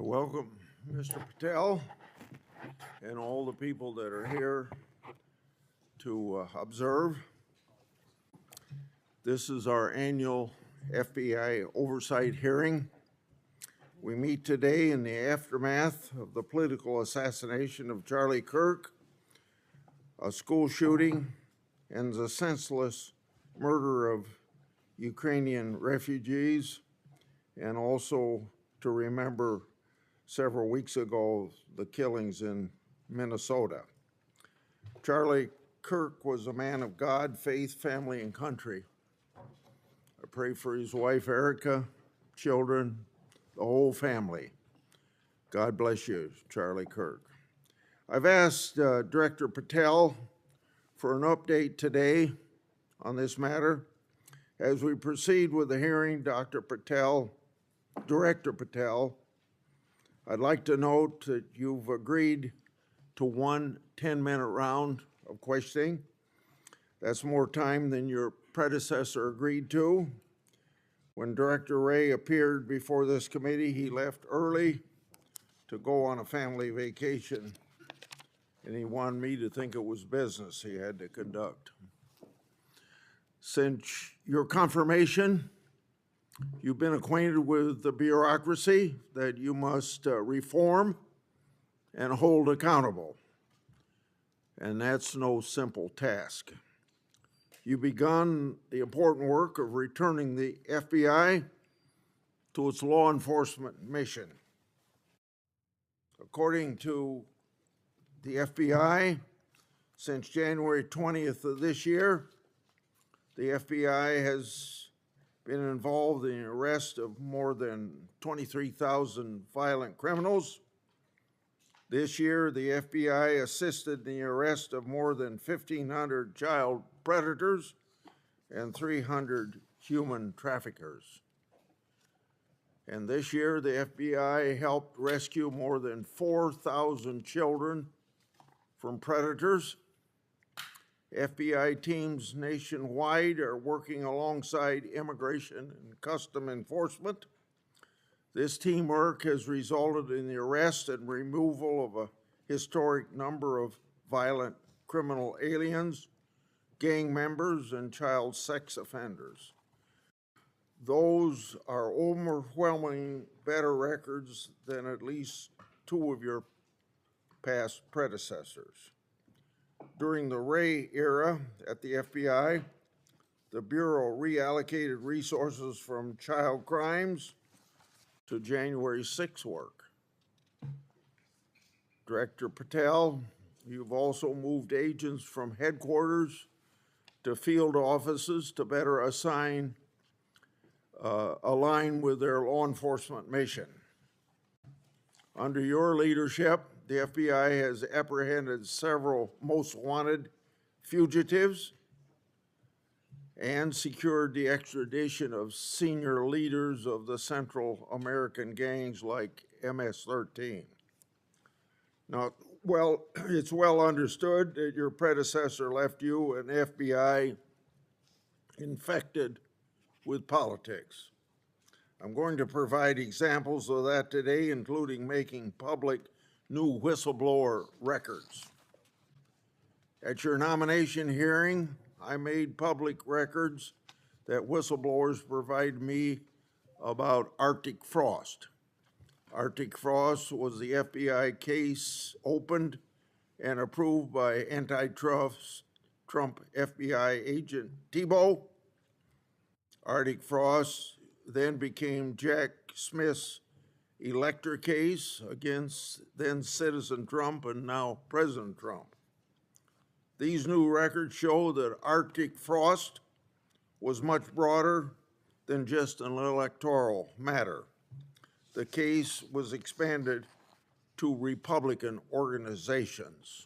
I welcome Mr. Patel and all the people that are here to observe. This is our annual FBI oversight hearing. We meet today in the aftermath of the political assassination of Charlie Kirk, a school shooting, and the senseless murder of Ukrainian refugees, and also to remember several weeks ago the killings in Minnesota. Charlie Kirk was a man of God, faith, family, and country. I pray for his wife, Erica, children, the whole family. God bless you, Charlie Kirk. I've asked Director Patel for an update today on this matter. As we proceed with the hearing, Director Patel, I'd like to note that you've agreed to one 10-minute round of questioning. That's more time than your predecessor agreed to. When Director Ray appeared before this committee, he left early to go on a family vacation, and he wanted me to think it was business he had to conduct. Since your confirmation, you've been acquainted with the bureaucracy that you must reform and hold accountable, and that's no simple task. You've begun the important work of returning the FBI to its law enforcement mission. According to the FBI, since January 20th of this year, the FBI has been involved in the arrest of more than 23,000 violent criminals. This year, the FBI assisted in the arrest of more than 1,500 child predators and 300 human traffickers. And this year, the FBI helped rescue more than 4,000 children from predators. FBI teams nationwide are working alongside immigration and custom enforcement. This teamwork has resulted in the arrest and removal of a historic number of violent criminal aliens, gang members, and child sex offenders. Those are overwhelmingly better records than at least two of your past predecessors. During the Ray era at the FBI, the Bureau reallocated resources from child crimes to January 6 work. Director Patel, you've also moved agents from headquarters to field offices to better align with their law enforcement mission. Under your leadership, the FBI has apprehended several most wanted fugitives and secured the extradition of senior leaders of the Central American gangs like MS-13. Now, it's well understood that your predecessor left you an FBI infected with politics. I'm going to provide examples of that today, including making public new whistleblower records. At your nomination hearing, I made public records that whistleblowers provide me about Arctic Frost. Arctic Frost was the FBI case opened and approved by antitrust Trump FBI agent Thibault. Arctic Frost then became Jack Smith's electric case against then Citizen Trump and now President Trump. These new records show that Arctic Frost was much broader than just an electoral matter. The case was expanded to Republican organizations.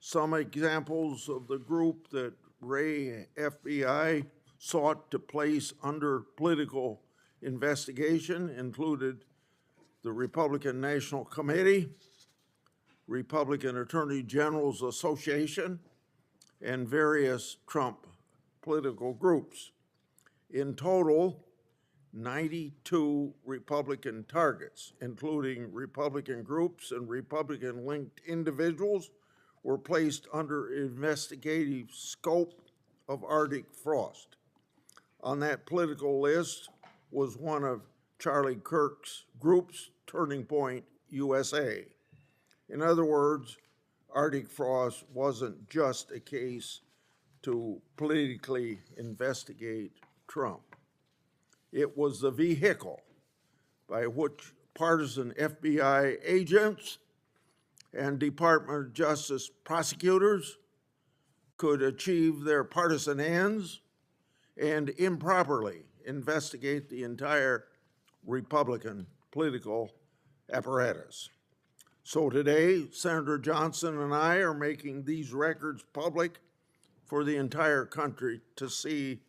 Some examples of the group that Ray FBI sought to place under political investigation included the Republican National Committee, Republican Attorney General's Association, and various Trump political groups. In total, 92 Republican targets, including Republican groups and Republican-linked individuals, were placed under investigative scope of Arctic frost. On that political list was one of Charlie Kirk's groups, Turning Point USA. In other words, Arctic frost wasn't just a case to politically investigate Trump. It was the vehicle by which partisan FBI agents and Department of Justice prosecutors could achieve their partisan ends and improperly investigate the entire Republican political apparatus. So today, Senator Johnson and I are making these records public for the entire country to see,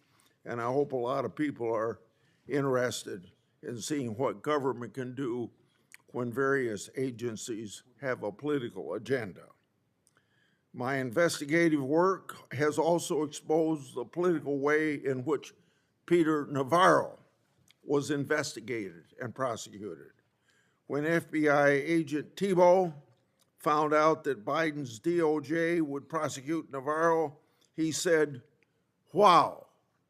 and I hope a lot of people are interested in seeing what government can do when various agencies have a political agenda. My investigative work has also exposed the political way in which Peter Navarro was investigated and prosecuted. When FBI agent Thibault found out that Biden's DOJ would prosecute Navarro, he said, "Wow,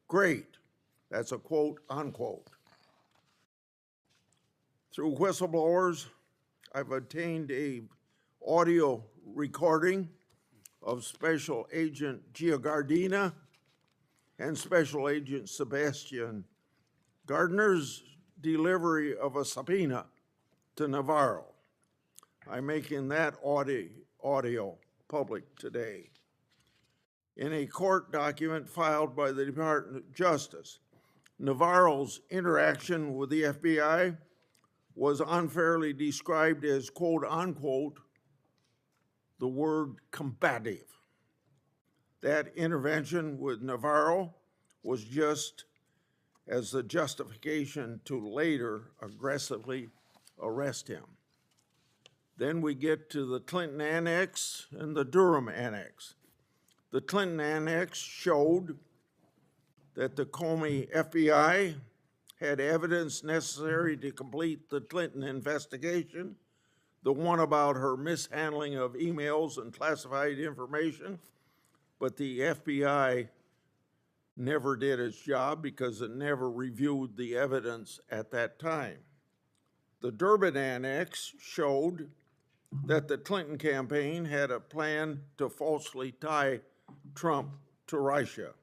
great." That's a quote, unquote. Through whistleblowers, I've obtained an audio recording of Special Agent Giordina and Special Agent Sebastian Gardner's delivery of a subpoena to Navarro. I'm making that audio public today. In a court document filed by the Department of Justice, Navarro's interaction with the FBI was unfairly described as, quote unquote, the word combative. That intervention with Navarro was just as the justification to later aggressively arrest him. Then we get to the Clinton Annex and the Durham Annex. The Clinton Annex showed that the Comey FBI had evidence necessary to complete the Clinton investigation, the one about her mishandling of emails and classified information, but the FBI never did its job because it never reviewed the evidence at that time. The Durbin Annex showed that the Clinton campaign had a plan to falsely tie Trump to Russia,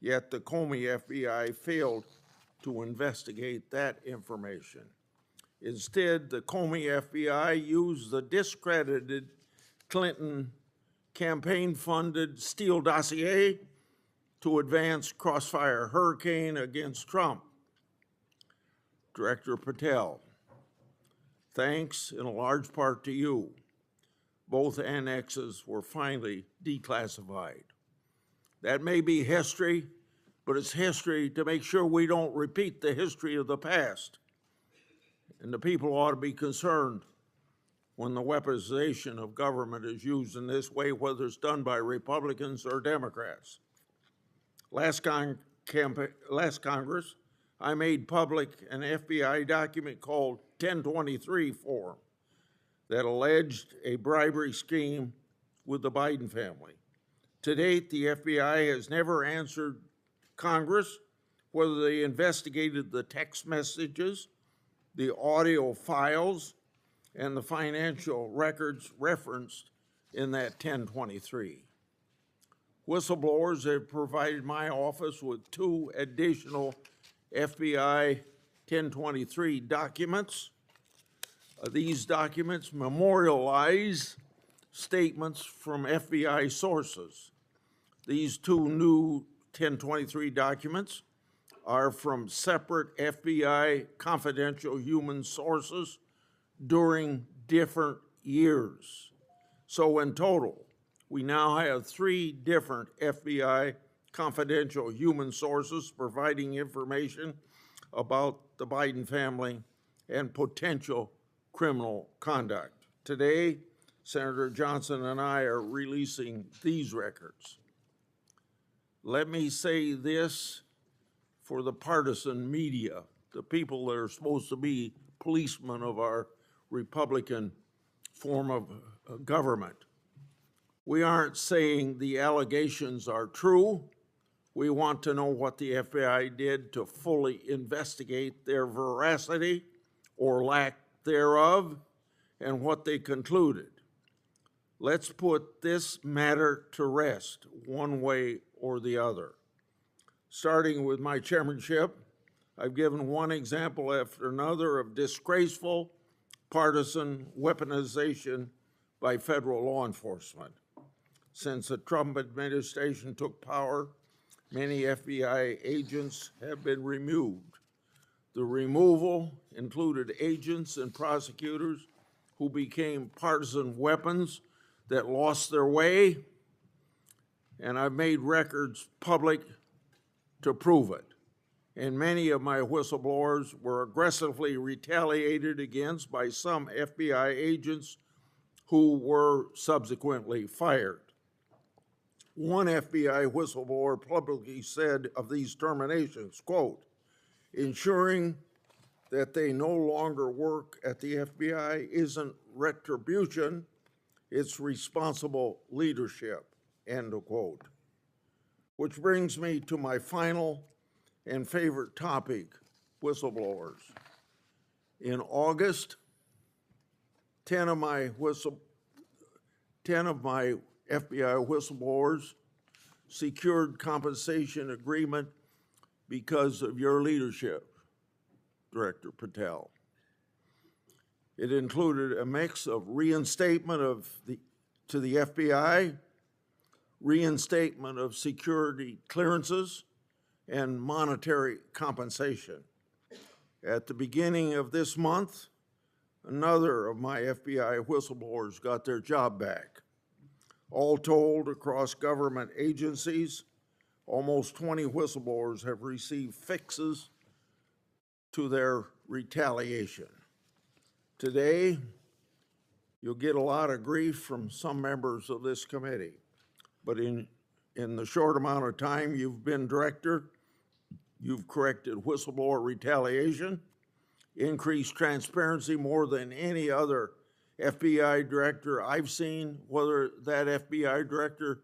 yet the Comey FBI failed to investigate that information. Instead, the Comey FBI used the discredited Clinton campaign-funded Steele dossier to advance crossfire hurricane against Trump. Director Patel, thanks in a large part to you, both annexes were finally declassified. That may be history, but it's history to make sure we don't repeat the history of the past. And the people ought to be concerned when the weaponization of government is used in this way, whether it's done by Republicans or Democrats. Last Congress, I made public an FBI document called 1023 form that alleged a bribery scheme with the Biden family. To date, the FBI has never answered Congress whether they investigated the text messages, the audio files, and the financial records referenced in that 1023. Whistleblowers have provided my office with 2 additional FBI 1023 documents. These documents memorialize statements from FBI sources. These 2 new 1023 documents are from separate FBI confidential human sources during different years. So in total, we now have 3 different FBI confidential human sources providing information about the Biden family and potential criminal conduct. Today, Senator Johnson and I are releasing these records. Let me say this for the partisan media the people that are supposed to be policemen of our Republican form of government. We aren't saying the allegations are true. We want to know what the FBI did to fully investigate their veracity or lack thereof and what they concluded. Let's put this matter to rest one way or the other. Starting with my chairmanship, I've given one example after another of disgraceful partisan weaponization by federal law enforcement. Since the Trump administration took power, many FBI agents have been removed. The removal included agents and prosecutors who became partisan weapons that lost their way, and I've made records public to prove it. And many of my whistleblowers were aggressively retaliated against by some FBI agents who were subsequently fired. One FBI whistleblower publicly said of these terminations, quote, ensuring that they no longer work at the FBI isn't retribution, it's responsible leadership, end of quote. Which brings me to my final and favorite topic, whistleblowers. In August, 10 of my FBI whistleblowers secured compensation agreement because of your leadership, Director Patel. It included a mix of reinstatement to the FBI, reinstatement of security clearances, and monetary compensation. At the beginning of this month, another of my FBI whistleblowers got their job back. All told, across government agencies, almost 20 whistleblowers have received fixes to their retaliation. Today, you'll get a lot of grief from some members of this committee, but in the short amount of time you've been director, you've corrected whistleblower retaliation, increased transparency more than any other FBI director I've seen, whether that FBI director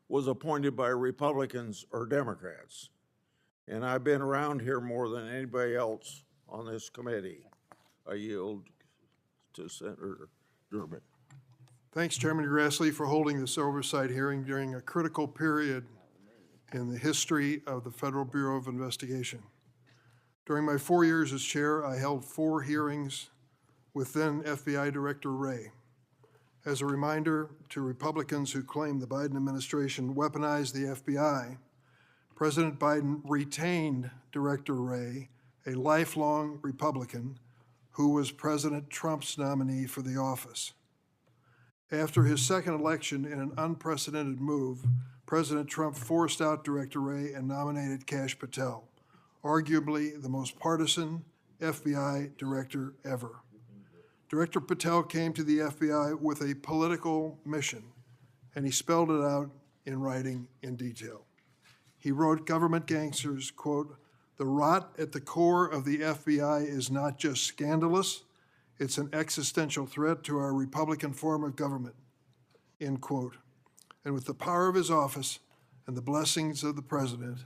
was appointed by Republicans or Democrats. And I've been around here more than anybody else on this committee. I yield to Senator Durbin. Thanks, Chairman Grassley, for holding this oversight hearing during a critical period in the history of the Federal Bureau of Investigation. During my 4 years as chair, I held 4 hearings with then FBI Director Wray. As a reminder to Republicans who claim the Biden administration weaponized the FBI, President Biden retained Director Wray, a lifelong Republican who was President Trump's nominee for the office. After his second election in an unprecedented move, President Trump forced out Director Wray and nominated Kash Patel, arguably the most partisan FBI director ever. Director Patel came to the FBI with a political mission, and he spelled it out in writing in detail. He wrote government gangsters, quote, "The rot at the core of the FBI is not just scandalous, it's an existential threat to our Republican form of government," end quote. And with the power of his office and the blessings of the president,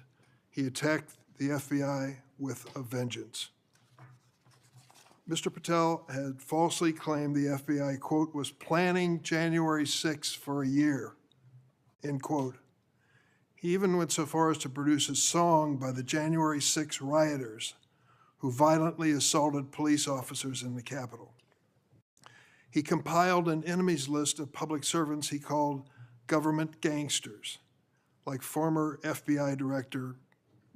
he attacked the FBI with a vengeance. Mr. Patel had falsely claimed the FBI, quote, "was planning January 6th for a year," end quote. He even went so far as to produce a song by the January 6 rioters who violently assaulted police officers in the Capitol. He compiled an enemies list of public servants he called government gangsters, like former FBI Director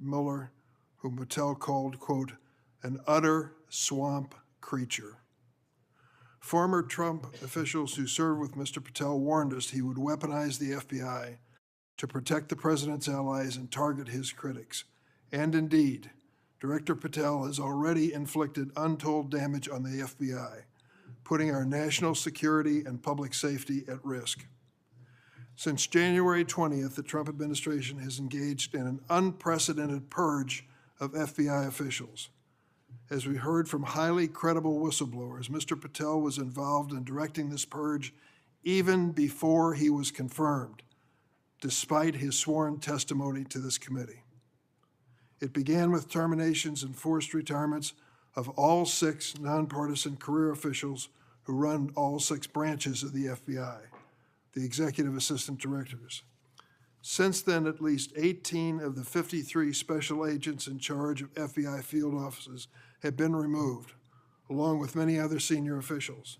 Mueller, whom Patel called, quote, "an utter swamp creature." Former Trump officials who served with Mr. Patel warned us he would weaponize the FBI to protect the president's allies and target his critics. And indeed, Director Patel has already inflicted untold damage on the FBI, putting our national security and public safety at risk. Since January 20th, the Trump administration has engaged in an unprecedented purge of FBI officials. As we heard from highly credible whistleblowers, Mr. Patel was involved in directing this purge even before he was confirmed, despite his sworn testimony to this committee. It began with terminations and forced retirements of all 6 nonpartisan career officials who run all 6 branches of the FBI, the executive assistant directors. Since then, at least 18 of the 53 special agents in charge of FBI field offices have been removed, along with many other senior officials.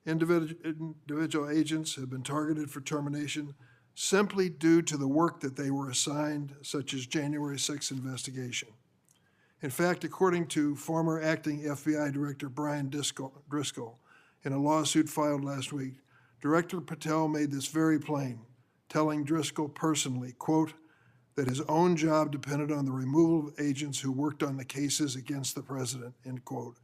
Individual agents have been targeted for termination simply due to the work that they were assigned, such as January 6th investigation. In fact, according to former acting FBI Director Brian Driscoll, in a lawsuit filed last week, Director Patel made this very plain, telling Driscoll personally, quote, that his own job depended on the removal of agents who worked on the cases against the president, end quote.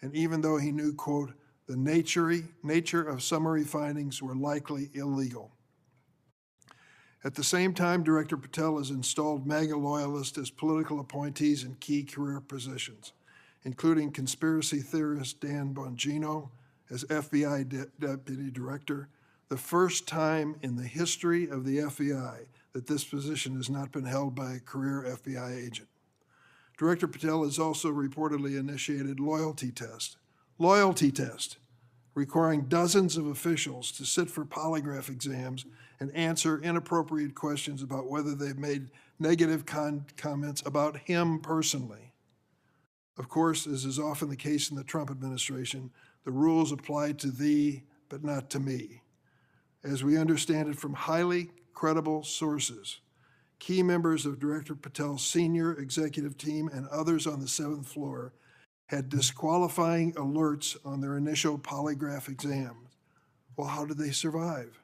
And even though he knew, quote, the nature of summary findings were likely illegal. At the same time, Director Patel has installed MAGA loyalists as political appointees in key career positions, including conspiracy theorist Dan Bongino as FBI Deputy Director, the first time in the history of the FBI that this position has not been held by a career FBI agent. Director Patel has also reportedly initiated loyalty test, requiring dozens of officials to sit for polygraph exams and answer inappropriate questions about whether they've made negative comments about him personally. Of course, as is often the case in the Trump administration, the rules apply to thee, but not to me. As we understand it from highly credible sources, key members of Director Patel's senior executive team and others on the 7th floor had disqualifying alerts on their initial polygraph exams. Well, how did they survive?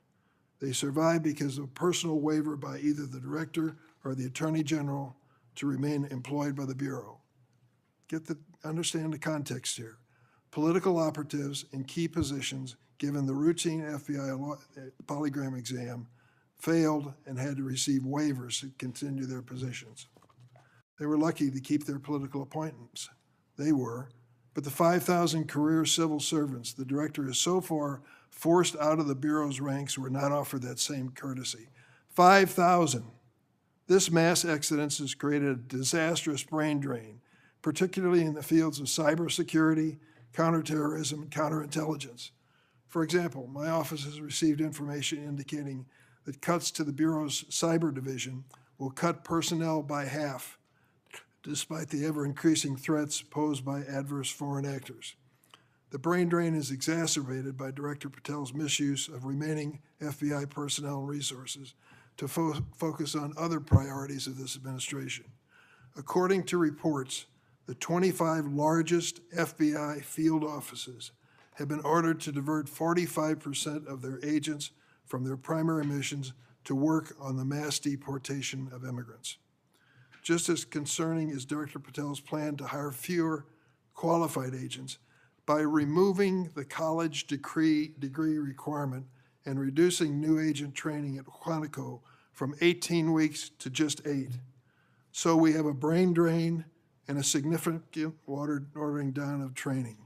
They survived because of a personal waiver by either the director or the attorney general to remain employed by the Bureau. Understand the context here. Political operatives in key positions, given the routine FBI polygraph exam, failed and had to receive waivers to continue their positions. They were lucky to keep their political appointments. They were, but the 5,000 career civil servants the director has so far forced out of the Bureau's ranks were not offered that same courtesy. 5,000. This mass exodus has created a disastrous brain drain, particularly in the fields of cybersecurity, counterterrorism, and counterintelligence. For example, my office has received information indicating that cuts to the Bureau's cyber division will cut personnel by half, despite the ever-increasing threats posed by adverse foreign actors. The brain drain is exacerbated by Director Patel's misuse of remaining FBI personnel and resources to focus on other priorities of this administration. According to reports, the 25 largest FBI field offices have been ordered to divert 45% of their agents from their primary missions to work on the mass deportation of immigrants. Just as concerning is Director Patel's plan to hire fewer qualified agents by removing the college degree requirement and reducing new agent training at Quantico from 18 weeks to just 8. So we have a brain drain and a significant watering down of training.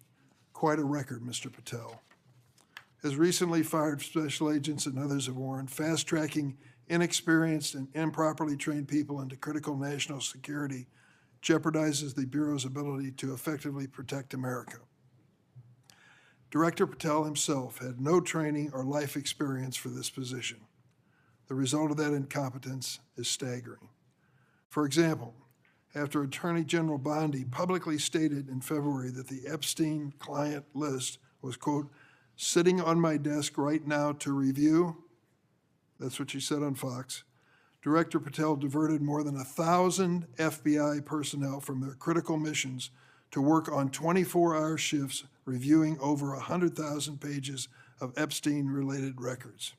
Quite a record, Mr. Patel. As recently fired special agents and others have warned, fast-tracking inexperienced and improperly trained people into critical national security jeopardizes the Bureau's ability to effectively protect America. Director Patel himself had no training or life experience for this position. The result of that incompetence is staggering. For example, after Attorney General Bondi publicly stated in February that the Epstein client list was, quote, sitting on my desk right now to review, that's what she said on Fox, Director Patel diverted more than 1,000 FBI personnel from their critical missions to work on 24-hour shifts reviewing over 100,000 pages of Epstein-related records.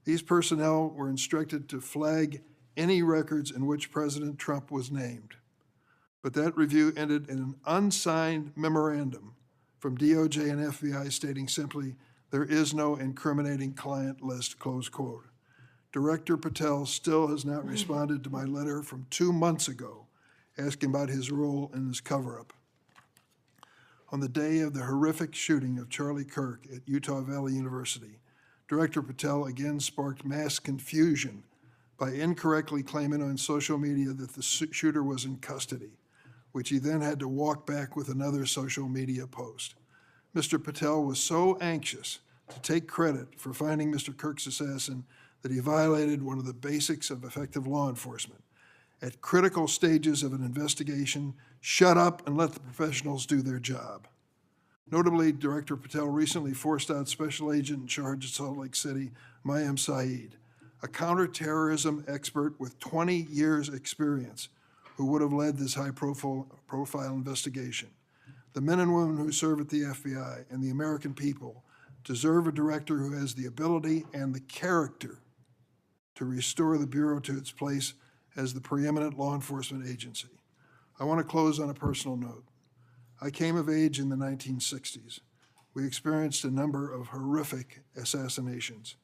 These personnel were instructed to flag any records in which President Trump was named. But that review ended in an unsigned memorandum from DOJ and FBI stating simply, there is no incriminating client list, close quote. Director Patel still has not responded to my letter from 2 months ago asking about his role in this cover-up. On the day of the horrific shooting of Charlie Kirk at Utah Valley University, Director Patel again sparked mass confusion by incorrectly claiming on social media that the shooter was in custody, which he then had to walk back with another social media post. Mr. Patel was so anxious to take credit for finding Mr. Kirk's assassin that he violated one of the basics of effective law enforcement. At critical stages of an investigation, shut up and let the professionals do their job. Notably, Director Patel recently forced out Special Agent in charge of Salt Lake City, Mayim Saeed, a counterterrorism expert with 20 years' experience, who would have led this high-profile investigation. The men and women who serve at the FBI and the American people deserve a director who has the ability and the character to restore the Bureau to its place as the preeminent law enforcement agency. I want to close on a personal note. I came of age in the 1960s. We experienced a number of horrific assassinations,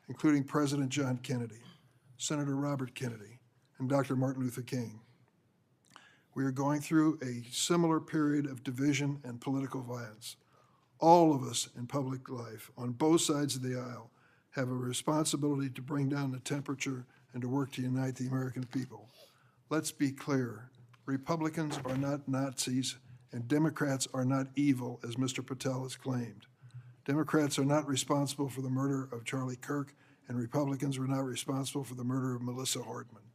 including President John Kennedy, Senator Robert Kennedy, and Dr. Martin Luther King. We are going through a similar period of division and political violence. All of us in public life, on both sides of the aisle, have a responsibility to bring down the temperature and to work to unite the American people. Let's be clear. Republicans are not Nazis, and Democrats are not evil, as Mr. Patel has claimed. Democrats are not responsible for the murder of Charlie Kirk, and Republicans were not responsible for the murder of Melissa Hordman.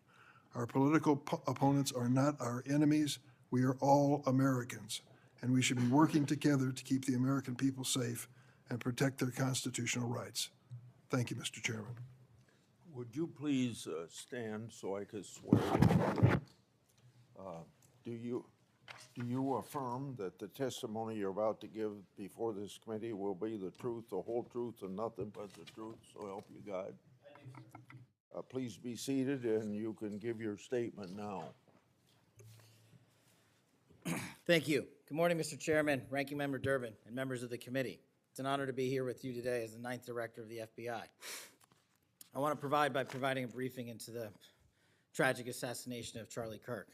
Our political opponents are not our enemies. We are all Americans, and we should be working together to keep the American people safe and protect their constitutional rights. Thank you, Mr. Chairman. Would you please stand so I could swear? Do you affirm that the testimony you're about to give before this committee will be the truth, the whole truth, and nothing but the truth? So help you God. Please be seated, and you can give your statement now. Thank you. Good morning, Mr. Chairman, Ranking Member Durbin, and members of the committee. It's an honor to be here with you today as the 9th Director of the FBI. I want to providing a briefing into the tragic assassination of Charlie Kirk.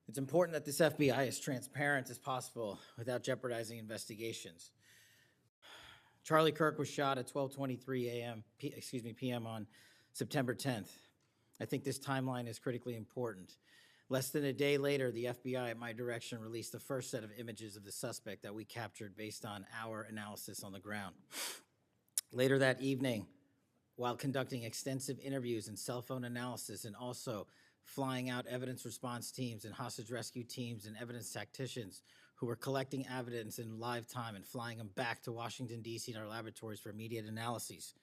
It's important that this FBI is transparent as possible without jeopardizing investigations. Charlie Kirk was shot at 12:23 p.m. on September 10th. I think this timeline is critically important. Less than a day later, the FBI, at my direction, released the first set of images of the suspect that we captured based on our analysis on the ground. Later that evening, while conducting extensive interviews and cell phone analysis, and also flying out evidence response teams and hostage rescue teams and evidence tacticians who were collecting evidence in live time and flying them back to Washington, D.C. in our laboratories for immediate analyses,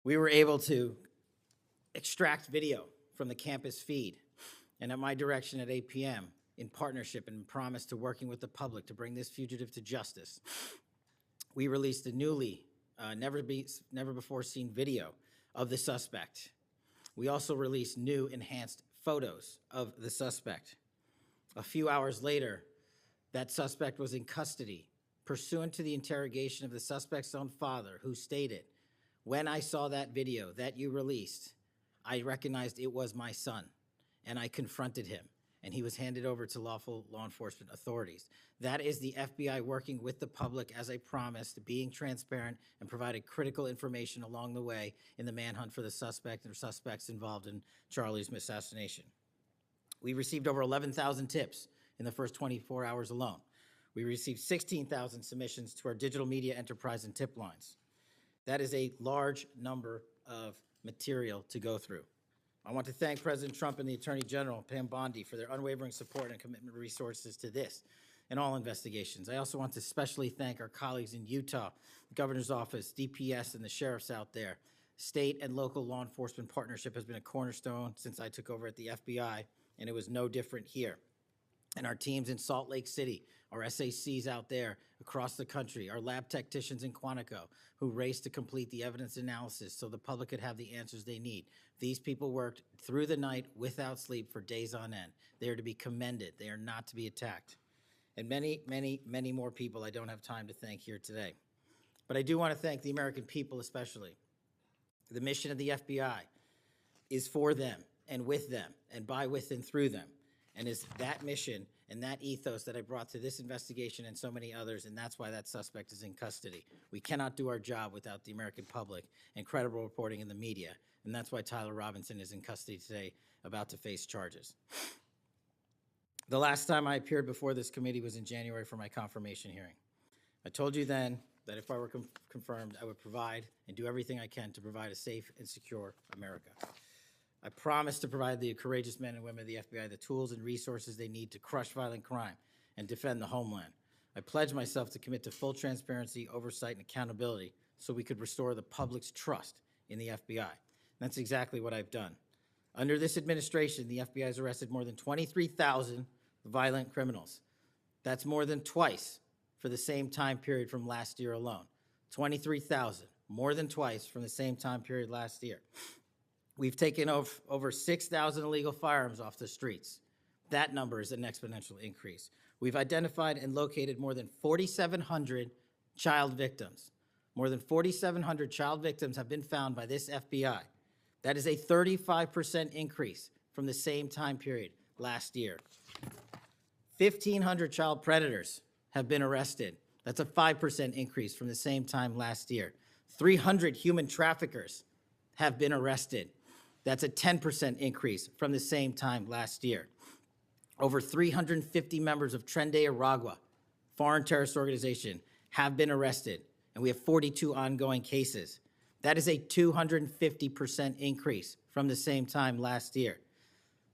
we were able to extract video from the campus feed, and at my direction at 8 p.m., in partnership and promise to working with the public to bring this fugitive to justice, we released a newly, never before seen video of the suspect. We also released new enhanced photos of the suspect. A few hours later, that suspect was in custody, pursuant to the interrogation of the suspect's own father, who stated, "When I saw that video that you released, I recognized it was my son, and I confronted him, and he was handed over to lawful law enforcement authorities." That is the FBI working with the public, as I promised, being transparent and providing critical information along the way in the manhunt for the suspect and suspects involved in Charlie's assassination. We received over 11,000 tips in the first 24 hours alone. We received 16,000 submissions to our digital media enterprise and tip lines. That is a large number of material to go through. I want to thank President Trump and the Attorney General, Pam Bondi, for their unwavering support and commitment of resources to this and all investigations. I also want to especially thank our colleagues in Utah, the Governor's Office, DPS, and the sheriffs out there. State and local law enforcement partnership has been a cornerstone since I took over at the FBI, and it was no different here. And our teams in Salt Lake City, our SACs out there across the country, our lab technicians in Quantico who raced to complete the evidence analysis so the public could have the answers they need. These people worked through the night without sleep for days on end. They are to be commended. They are not to be attacked. And many, many, many more people I don't have time to thank here today. But I do want to thank the American people especially. The mission of the FBI is for them and with them and by, with, and through them. And it's that mission and that ethos that I brought to this investigation and so many others, and that's why that suspect is in custody. We cannot do our job without the American public and credible reporting in the media, and that's why Tyler Robinson is in custody today, about to face charges. The last time I appeared before this committee was in January for my confirmation hearing. I told you then that if I were confirmed, I would provide and do everything I can to provide a safe and secure America. I promise to provide the courageous men and women of the FBI the tools and resources they need to crush violent crime and defend the homeland. I pledge myself to commit to full transparency, oversight, and accountability so we could restore the public's trust in the FBI. And that's exactly what I've done. Under this administration, the FBI has arrested more than 23,000 violent criminals. That's more than twice for the same time period from last year alone. 23,000, more than twice from the same time period last year. We've taken over 6,000 illegal firearms off the streets. That number is an exponential increase. We've identified and located more than 4,700 child victims. More than 4,700 child victims have been found by this FBI. That is a 35% increase from the same time period last year. 1,500 child predators have been arrested. That's a 5% increase from the same time last year. 300 human traffickers have been arrested. That's a 10% increase from the same time last year. Over 350 members of Tren de Aragua, foreign terrorist organization, have been arrested, and we have 42 ongoing cases. That is a 250% increase from the same time last year.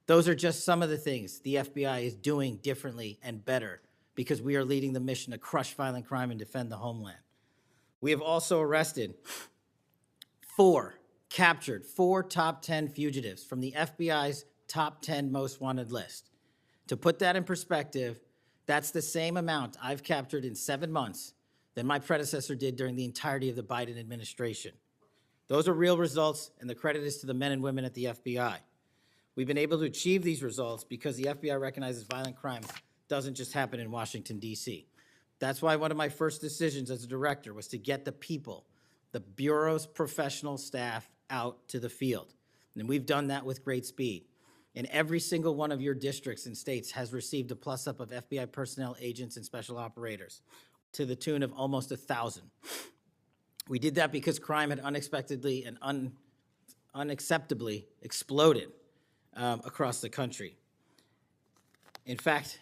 Those are just some of the things the FBI is doing differently and better because we are leading the mission to crush violent crime and defend the homeland. We have also captured four top 10 fugitives from the FBI's top 10 most wanted list. To put that in perspective, that's the same amount I've captured in 7 months than my predecessor did during the entirety of the Biden administration. Those are real results, and the credit is to the men and women at the FBI. We've been able to achieve these results because the FBI recognizes violent crime doesn't just happen in Washington, D.C. That's why one of my first decisions as a director was to get the people, the Bureau's professional staff, out to the field. And we've done that with great speed. And every single one of your districts and states has received a plus-up of FBI personnel, agents, and special operators to the tune of almost 1,000. We did that because crime had unexpectedly and unacceptably exploded across the country. In fact,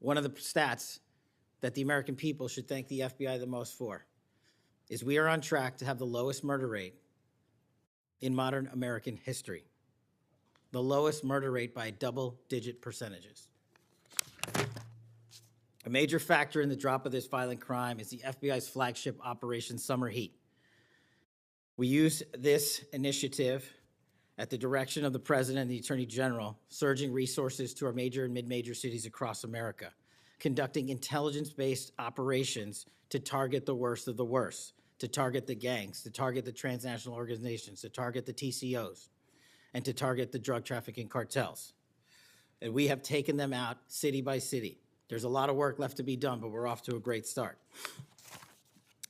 one of the stats that the American people should thank the FBI the most for is we are on track to have the lowest murder rate in modern American history. The lowest murder rate by double-digit percentages. A major factor in the drop of this violent crime is the FBI's flagship Operation Summer Heat. We use this initiative at the direction of the President and the Attorney General, surging resources to our major and mid-major cities across America, conducting intelligence-based operations to target the worst of the worst, to target the gangs, to target the transnational organizations, to target the TCOs, and to target the drug trafficking cartels. And we have taken them out city by city. There's a lot of work left to be done, but we're off to a great start.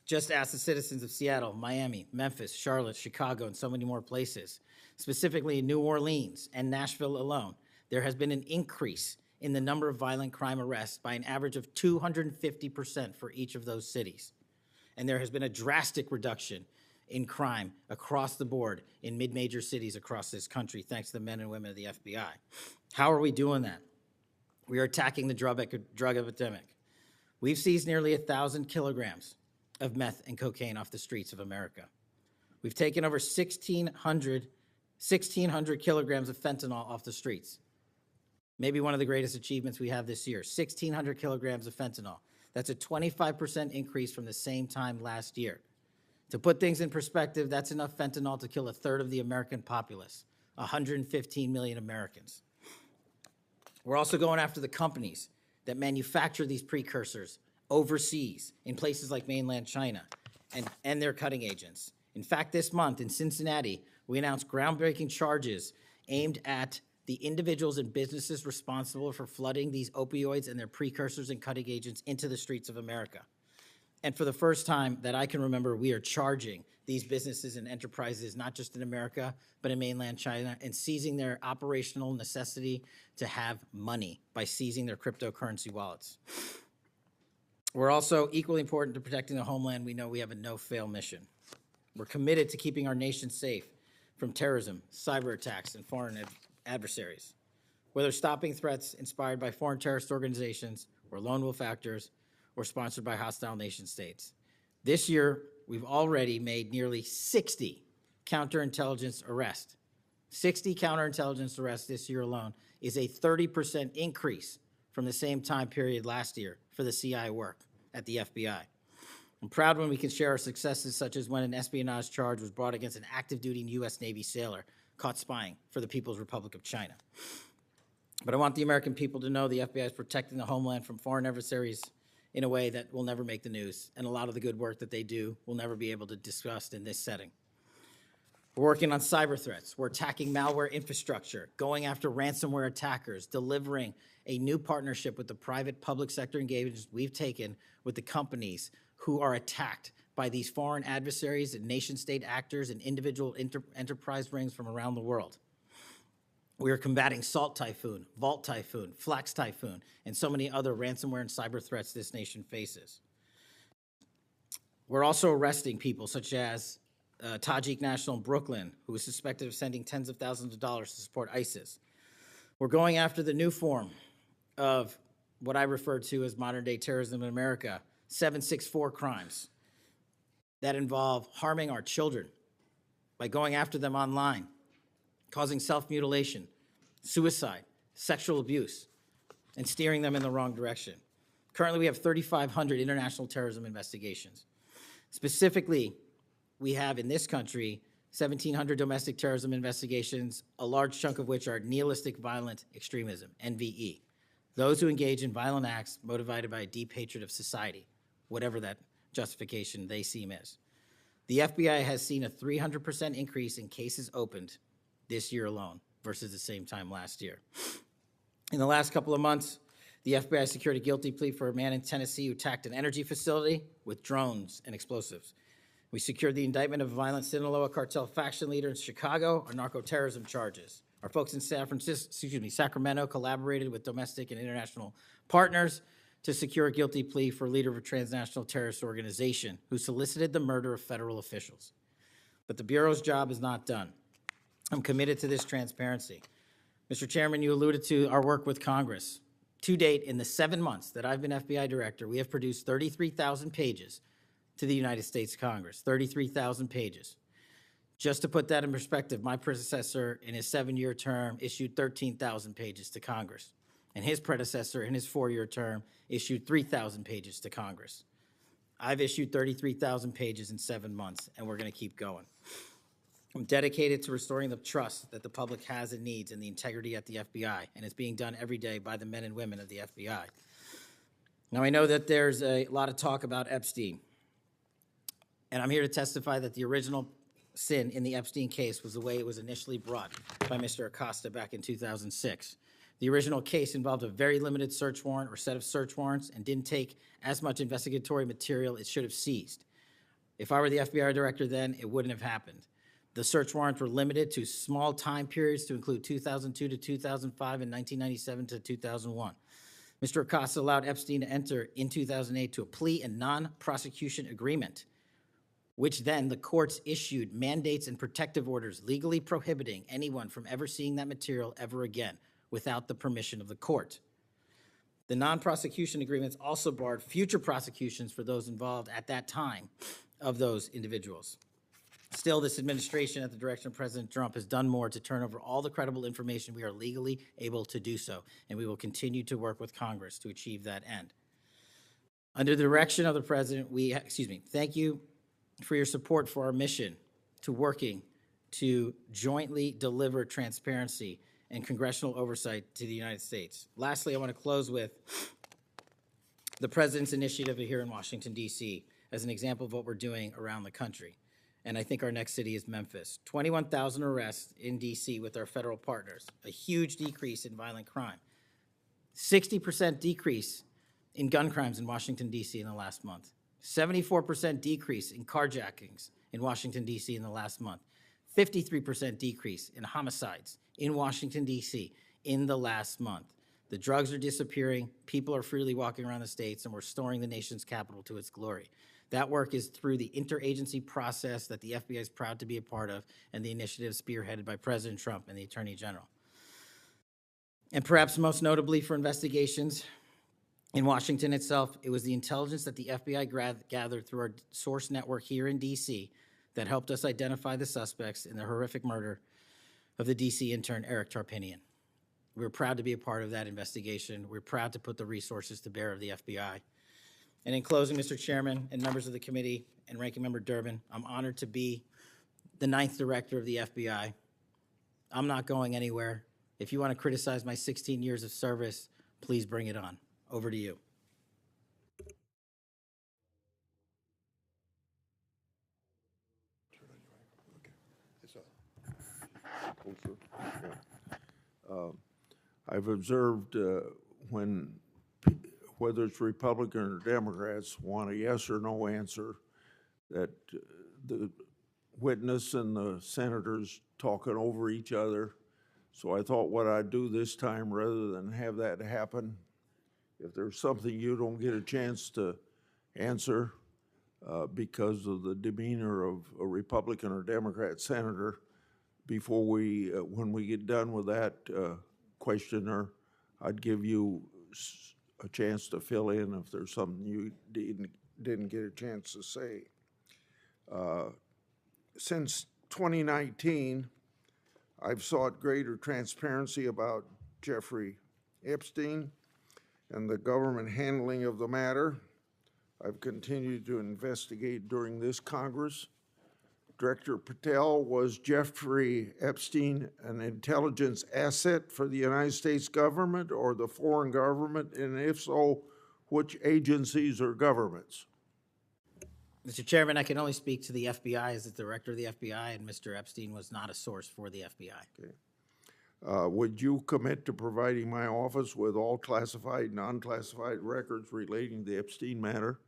Just ask the citizens of Seattle, Miami, Memphis, Charlotte, Chicago, and so many more places. Specifically in New Orleans and Nashville alone, there has been an increase in the number of violent crime arrests by an average of 250% for each of those cities. And there has been a drastic reduction in crime across the board in mid-major cities across this country, thanks to the men and women of the FBI. How are we doing that? We are attacking the drug epidemic. We've seized nearly 1,000 kilograms of meth and cocaine off the streets of America. We've taken over 1,600 kilograms of fentanyl off the streets. Maybe one of the greatest achievements we have this year, 1,600 kilograms of fentanyl. That's a 25% increase from the same time last year. To put things in perspective, that's enough fentanyl to kill a third of the American populace, 115 million Americans. We're also going after the companies that manufacture these precursors overseas in places like mainland China and their cutting agents. In fact, this month in Cincinnati, we announced groundbreaking charges aimed at the individuals and businesses responsible for flooding these opioids and their precursors and cutting agents into the streets of America. And for the first time that I can remember, we are charging these businesses and enterprises, not just in America, but in mainland China, and seizing their operational necessity to have money by seizing their cryptocurrency wallets. We're also equally important to protecting the homeland. We know we have a no-fail mission. We're committed to keeping our nation safe from terrorism, cyber attacks, and foreign adversaries. Whether stopping threats inspired by foreign terrorist organizations or lone wolf actors or sponsored by hostile nation states. This year, we've already made nearly 60 counterintelligence arrests. 60 counterintelligence arrests this year alone is a 30% increase from the same time period last year for the CI work at the FBI. I'm proud when we can share our successes, such as when an espionage charge was brought against an active-duty U.S. Navy sailor caught spying for the People's Republic of China. But I want the American people to know the FBI is protecting the homeland from foreign adversaries in a way that will never make the news, and a lot of the good work that they do will never be able to discuss in this setting. We're working on cyber threats. We're attacking malware infrastructure, going after ransomware attackers, delivering a new partnership with the private public sector engagements we've taken with the companies who are attacked by these foreign adversaries and nation-state actors and individual enterprise rings from around the world. We are combating Salt Typhoon, Vault Typhoon, Flax Typhoon, and so many other ransomware and cyber threats this nation faces. We're also arresting people such as Tajik national in Brooklyn, who is suspected of sending tens of thousands of dollars to support ISIS. We're going after the new form of what I refer to as modern-day terrorism in America, 764 crimes that involve harming our children by going after them online, causing self-mutilation, suicide, sexual abuse, and steering them in the wrong direction. Currently, we have 3,500 international terrorism investigations. Specifically, we have in this country 1,700 domestic terrorism investigations, a large chunk of which are nihilistic violent extremism, NVE. Those who engage in violent acts motivated by a deep hatred of society, whatever that justification they seem is. The FBI has seen a 300% increase in cases opened this year alone versus the same time last year. In the last couple of months, the FBI secured a guilty plea for a man in Tennessee who attacked an energy facility with drones and explosives. We secured the indictment of a violent Sinaloa cartel faction leader in Chicago on narco-terrorism charges. Our folks in Sacramento collaborated with domestic and international partners to secure a guilty plea for a leader of a transnational terrorist organization who solicited the murder of federal officials. But the Bureau's job is not done. I'm committed to this transparency. Mr. Chairman, you alluded to our work with Congress. To date, in the 7 months that I've been FBI director, we have produced 33,000 pages to the United States Congress, 33,000 pages. Just to put that in perspective, my predecessor in his 7-year term issued 13,000 pages to Congress, and his predecessor in his 4-year term issued 3,000 pages to Congress. I've issued 33,000 pages in 7 months, and we're going to keep going. I'm dedicated to restoring the trust that the public has and needs in the integrity at the FBI, and it's being done every day by the men and women of the FBI. Now, I know that there's a lot of talk about Epstein, and I'm here to testify that the original sin in the Epstein case was the way it was initially brought by Mr. Acosta back in 2006. The original case involved a very limited search warrant or set of search warrants and didn't take as much investigatory material it should have seized. If I were the FBI director then, it wouldn't have happened. The search warrants were limited to small time periods to include 2002 to 2005 and 1997 to 2001. Mr. Acosta allowed Epstein to enter in 2008 to a plea and non-prosecution agreement, which then the courts issued mandates and protective orders legally prohibiting anyone from ever seeing that material ever again without the permission of the court. The non-prosecution agreements also barred future prosecutions for those involved at that time of those individuals. Still, this administration, at the direction of President Trump, has done more to turn over all the credible information we are legally able to do so, and we will continue to work with Congress to achieve that end. Under the direction of the President, thank you for your support for our mission to working to jointly deliver transparency and congressional oversight to the United States. Lastly, I want to close with the President's initiative here in Washington, D.C. as an example of what we're doing around the country. And I think our next city is Memphis. 21,000 arrests in D.C. with our federal partners, a huge decrease in violent crime, 60% decrease in gun crimes in Washington, D.C. in the last month. 74% decrease in carjackings in Washington, D.C. in the last month. 53% decrease in homicides in Washington, D.C. in the last month. The drugs are disappearing, people are freely walking around the states, and we're restoring the nation's capital to its glory. That work is through the interagency process that the FBI is proud to be a part of, and the initiative spearheaded by President Trump and the Attorney General. And perhaps most notably for investigations in Washington itself, it was the intelligence that the FBI gathered through our source network here in D.C. that helped us identify the suspects in the horrific murder of the D.C. intern Eric Tarpinian. We're proud to be a part of that investigation. We're proud to put the resources to bear of the FBI. And in closing, Mr. Chairman and members of the committee and Ranking Member Durbin, I'm honored to be the 9th director of the FBI. I'm not going anywhere. If you want to criticize my 16 years of service, please bring it on. Over to you. I've observed when, whether it's Republican or Democrats, want a yes or no answer, that the witness and the senators talking over each other. So I thought what I'd do this time, rather than have that happen, if there's something you don't get a chance to answer because of the demeanor of a Republican or Democrat senator, before we, when we get done with that questioner, I'd give you a chance to fill in if there's something you didn't get a chance to say. Since 2019, I've sought greater transparency about Jeffrey Epstein and the government handling of the matter. I've continued to investigate during this Congress. Director Patel, was Jeffrey Epstein an intelligence asset for the United States government or the foreign government? And if so, which agencies or governments? Mr. Chairman, I can only speak to the FBI as the director of the FBI, and Mr. Epstein was not a source for the FBI. Okay. Would you commit to providing my office with all classified and unclassified records relating to the Epstein matter?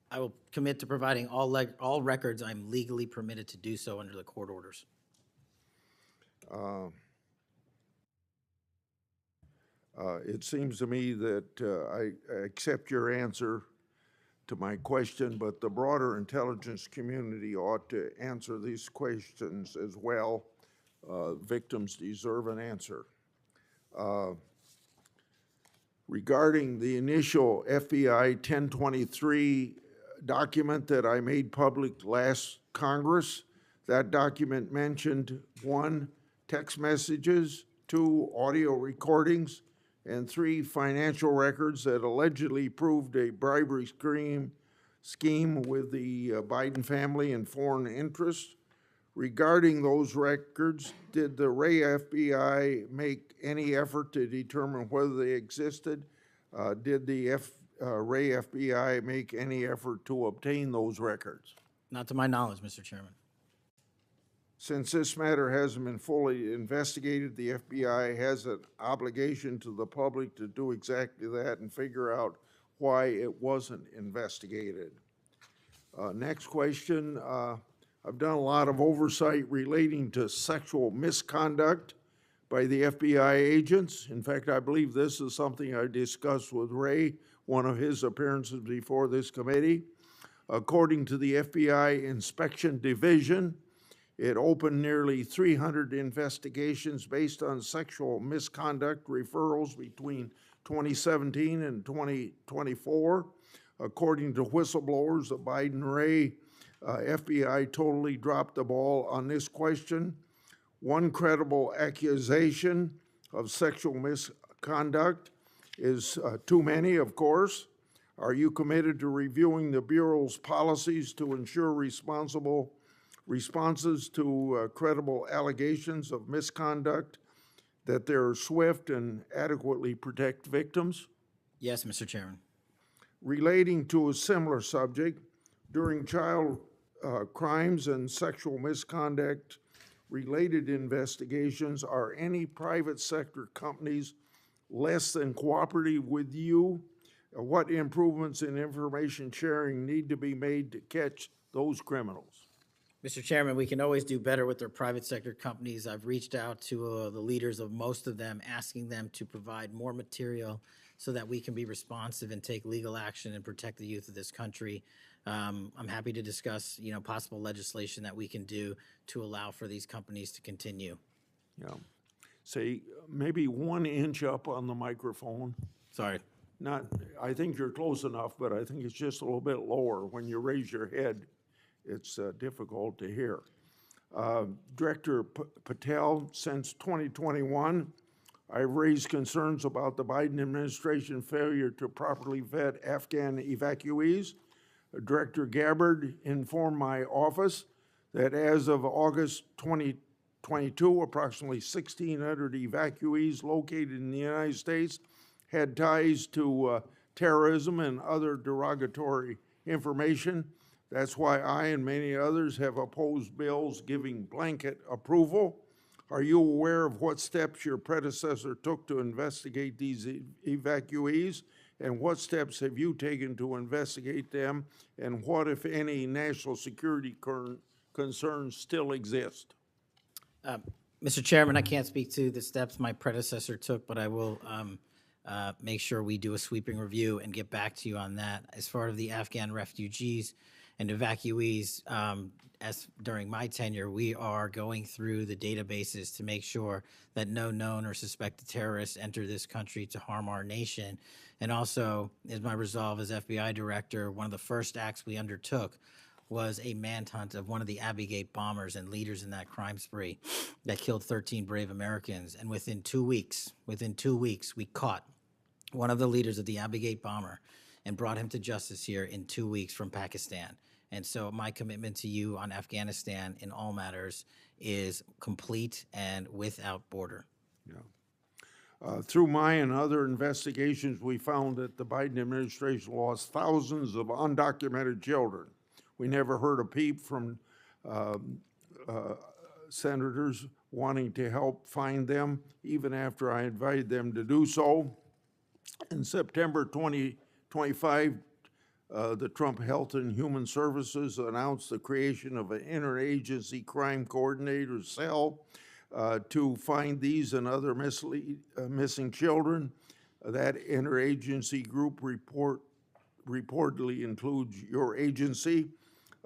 I will commit to providing all records I'm legally permitted to do so under the court orders. It seems to me that I accept your answer to my question, but the broader intelligence community ought to answer these questions as well. Victims deserve an answer. Regarding the initial FBI 1023 document that I made public last Congress, that document mentioned 1, text messages, 2, audio recordings, and 3, financial records that allegedly proved a bribery scheme with the Biden family and foreign interests. Regarding those records, did the Ray FBI make any effort to determine whether they existed? Did the Ray FBI make any effort to obtain those records? Not to my knowledge, Mr. Chairman. Since this matter hasn't been fully investigated, the FBI has an obligation to the public to do exactly that and figure out why it wasn't investigated. Next question. I've done a lot of oversight relating to sexual misconduct by the FBI agents. In fact, I believe this is something I discussed with Ray, one of his appearances before this committee. According to the FBI Inspection Division, it opened nearly 300 investigations based on sexual misconduct referrals between 2017 and 2024. According to whistleblowers, the Biden-Ray FBI totally dropped the ball on this question. One credible accusation of sexual misconduct is too many, of course. Are you committed to reviewing the Bureau's policies to ensure responsible responses to credible allegations of misconduct, that they're swift and adequately protect victims? Yes, Mr. Chairman. Relating to a similar subject, during child crimes and sexual misconduct related investigations, are any private sector companies less than cooperative with you What improvements in information sharing need to be made to catch those criminals? Mr. Chairman, we can always do better with our private sector companies. I've reached out to the leaders of most of them, asking them to provide more material so that we can be responsive and take legal action and protect the youth of this country. I'm happy to discuss, possible legislation that we can do to allow for these companies to continue. Yeah. Say, maybe 1 inch up on the microphone. Sorry. I think you're close enough, but I think it's just a little bit lower. When you raise your head, it's difficult to hear. Director Patel, since 2021, I've raised concerns about the Biden administration failure to properly vet Afghan evacuees. Director Gabbard informed my office that as of August 2022, approximately 1,600 evacuees located in the United States had ties to terrorism and other derogatory information. That's why I and many others have opposed bills giving blanket approval. Are you aware of what steps your predecessor took to investigate these evacuees? And what steps have you taken to investigate them? And what, if any, national security concerns still exist? Mr. Chairman, I can't speak to the steps my predecessor took, but I will make sure we do a sweeping review and get back to you on that. As far as the Afghan refugees and evacuees, as during my tenure, we are going through the databases to make sure that no known or suspected terrorists enter this country to harm our nation. And also, as my resolve as FBI director, one of the first acts we undertook was a manhunt of one of the Abbey Gate bombers and leaders in that crime spree that killed 13 brave Americans. And within 2 weeks, we caught one of the leaders of the Abbey Gate bomber and brought him to justice here in 2 weeks from Pakistan. And so my commitment to you on Afghanistan in all matters is complete and without border. Yeah. Through my and other investigations, we found that the Biden administration lost thousands of undocumented children. We never heard a peep from senators wanting to help find them, even after I invited them to do so. In September 2025, the Trump Health and Human Services announced the creation of an interagency crime coordinator cell to find these and other missing children. That interagency group reportedly includes your agency.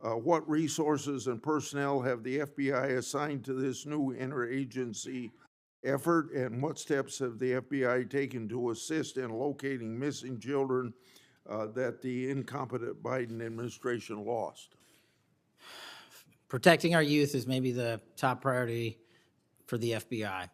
What resources and personnel have the FBI assigned to this new interagency effort, and what steps have the FBI taken to assist in locating missing children that the incompetent Biden administration lost? Protecting our youth is maybe the top priority for the FBI.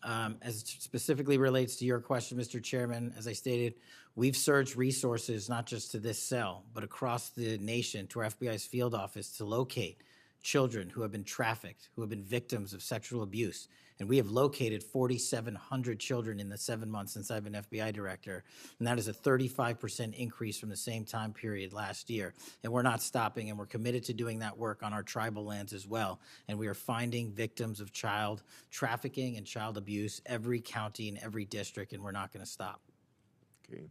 As it specifically relates to your question, Mr. Chairman, as I stated, we've surged resources not just to this cell, but across the nation to our FBI's field office to locate children who have been trafficked, who have been victims of sexual abuse. And we have located 4,700 children in the 7 months since I've been FBI director. And that is a 35% increase from the same time period last year. And we're not stopping, and we're committed to doing that work on our tribal lands as well. And we are finding victims of child trafficking and child abuse every county and every district, and we're not going to stop. Okay.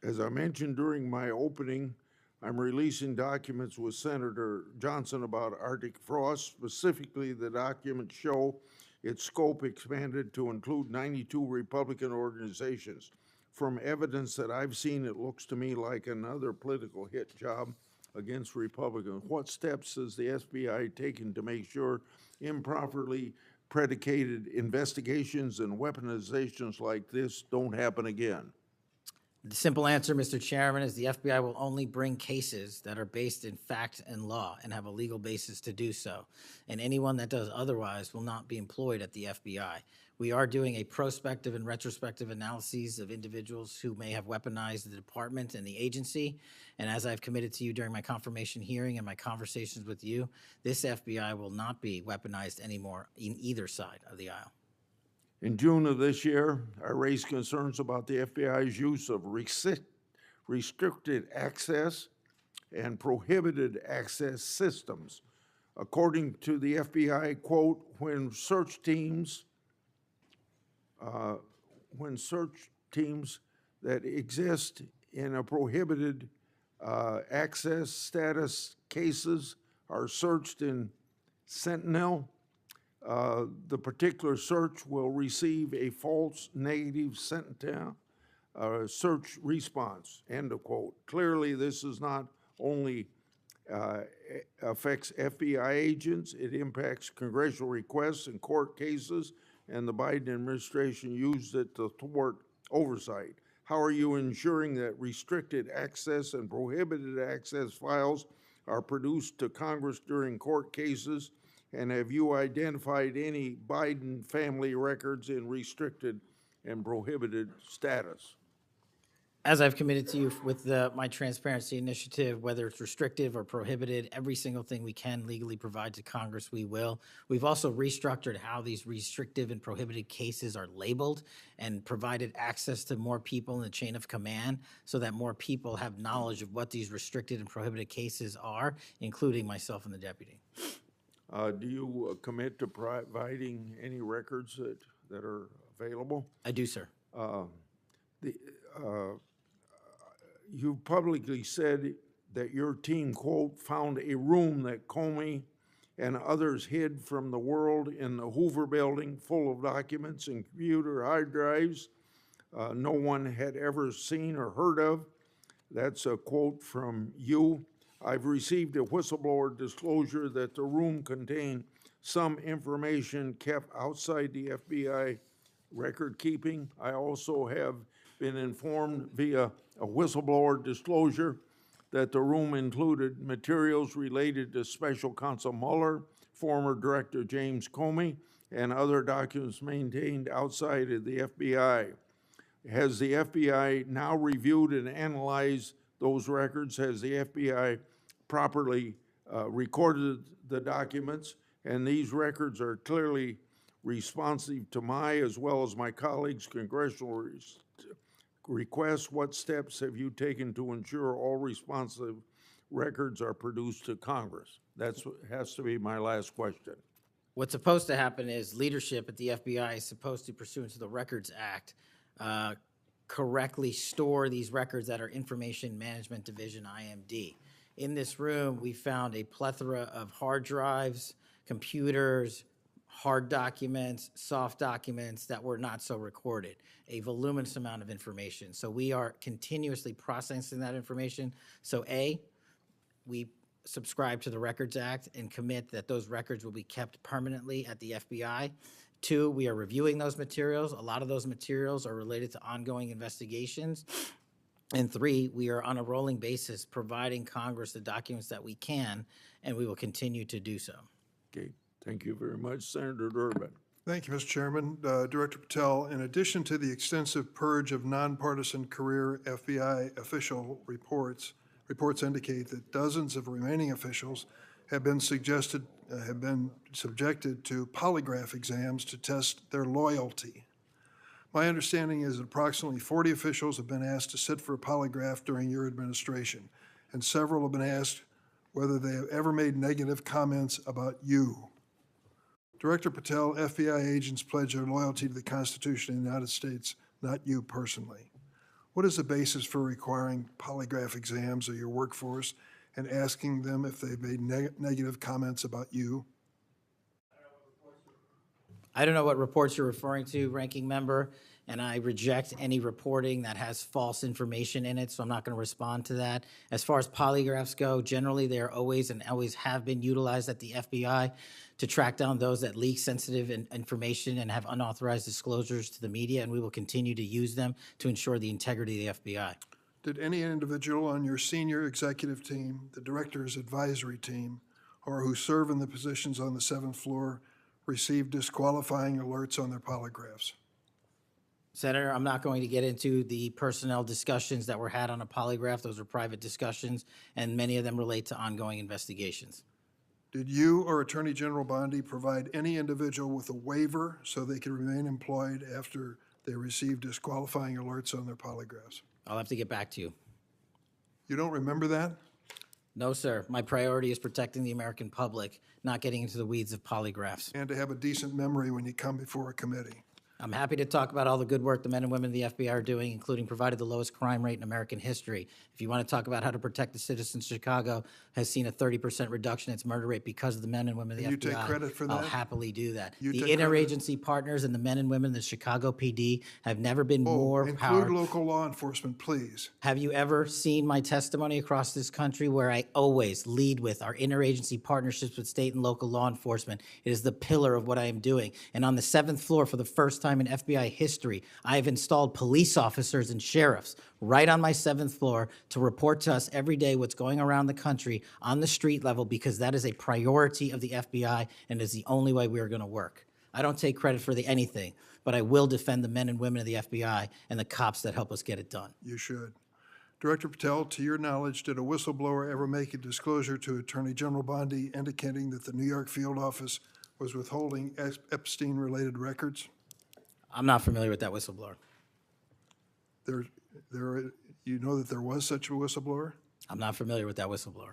As I mentioned during my opening, I'm releasing documents with Senator Johnson about Arctic frost. Specifically, the documents show its scope expanded to include 92 Republican organizations. From evidence that I've seen, it looks to me like another political hit job against Republicans. What steps has the FBI taken to make sure improperly predicated investigations and weaponizations like this don't happen again? The simple answer, Mr. Chairman, is the FBI will only bring cases that are based in fact and law and have a legal basis to do so. And anyone that does otherwise will not be employed at the FBI. We are doing a prospective and retrospective analyses of individuals who may have weaponized the department and the agency. And as I've committed to you during my confirmation hearing and my conversations with you, this FBI will not be weaponized anymore in either side of the aisle. In June of this year, I raised concerns about the FBI's use of restricted access and prohibited access systems. According to the FBI, quote, when search teams that exist in a prohibited access status cases are searched in Sentinel. The particular search will receive a false negative Sentinel search response, end of quote. Clearly, this is not only affects FBI agents, it impacts congressional requests and court cases, and the Biden administration used it to thwart oversight. How are you ensuring that restricted access and prohibited access files are produced to Congress during court cases? And have you identified any Biden family records in restricted and prohibited status? As I've committed to you with my transparency initiative, whether it's restrictive or prohibited, every single thing we can legally provide to Congress, we will. We've also restructured how these restrictive and prohibited cases are labeled and provided access to more people in the chain of command so that more people have knowledge of what these restricted and prohibited cases are, including myself and the deputy. Do you commit to providing any records that are available? I do, sir. You've publicly said that your team, quote, found a room that Comey and others hid from the world in the Hoover building full of documents and computer hard drives no one had ever seen or heard of. That's a quote from you. I've received a whistleblower disclosure that the room contained some information kept outside the FBI record keeping. I also have been informed via a whistleblower disclosure that the room included materials related to Special Counsel Mueller, former Director James Comey, and other documents maintained outside of the FBI. Has the FBI now reviewed and analyzed those records? Has the FBI properly recorded the documents? And these records are clearly responsive to my, as well as my colleagues' congressional requests. What steps have you taken to ensure all responsive records are produced to Congress? That has to be my last question. What's supposed to happen is leadership at the FBI is supposed to, pursuant to the Records Act, correctly store these records at our Information Management Division, IMD. In this room, we found a plethora of hard drives, computers, hard documents, soft documents that were not so recorded, a voluminous amount of information. So we are continuously processing that information. So A, we subscribe to the Records Act and commit that those records will be kept permanently at the FBI. 2, we are reviewing those materials. A lot of those materials are related to ongoing investigations. And 3, we are on a rolling basis providing Congress the documents that we can, and we will continue to do so. Okay, thank you very much, Senator Durbin. Thank you, Mr. Chairman. Director Patel, in addition to the extensive purge of nonpartisan career FBI official reports indicate that dozens of remaining officials have been subjected to polygraph exams to test their loyalty. My understanding is that approximately 40 officials have been asked to sit for a polygraph during your administration, and several have been asked whether they have ever made negative comments about you. Director Patel, FBI agents pledge their loyalty to the Constitution of the United States, not you personally. What is the basis for requiring polygraph exams of your workforce and asking them if they've made negative comments about you? I don't know what reports you're referring to, Ranking Member, and I reject any reporting that has false information in it, so I'm not going to respond to that. As far as polygraphs go, generally they are always and always have been utilized at the FBI to track down those that leak sensitive information and have unauthorized disclosures to the media, and we will continue to use them to ensure the integrity of the FBI. Did any individual on your senior executive team, the director's advisory team, or who serve in the positions on the 7th floor receive disqualifying alerts on their polygraphs? Senator, I'm not going to get into the personnel discussions that were had on a polygraph. Those are private discussions, and many of them relate to ongoing investigations. Did you or Attorney General Bondi provide any individual with a waiver so they could remain employed after they received disqualifying alerts on their polygraphs? I'll have to get back to you. You don't remember that? No, sir. My priority is protecting the American public, not getting into the weeds of polygraphs. And to have a decent memory when you come before a committee. I'm happy to talk about all the good work the men and women of the FBI are doing, including provided the lowest crime rate in American history. If you want to talk about how to protect the citizens, Chicago has seen a 30% reduction in its murder rate because of the men and women of the And you FBI. take credit for I'll that? happily do that. You The take credit? interagency partners and the men and women of the Chicago PD have never been Oh, more include powerful. local law enforcement, please. Have you ever seen my testimony across this country where I always lead with our interagency partnerships with state and local law enforcement? It is the pillar of what I am doing. And on the 7th floor, for the first time in FBI history, I have installed police officers and sheriffs right on my 7th floor to report to us every day what's going around the country on the street level, because that is a priority of the FBI and is the only way we are going to work. I don't take credit for anything, but I will defend the men and women of the FBI and the cops that help us get it done. You should. Director Patel, to your knowledge, did a whistleblower ever make a disclosure to Attorney General Bondi indicating that the New York field office was withholding Epstein-related records? I'm not familiar with that whistleblower. You know that there was such a whistleblower? I'm not familiar with that whistleblower.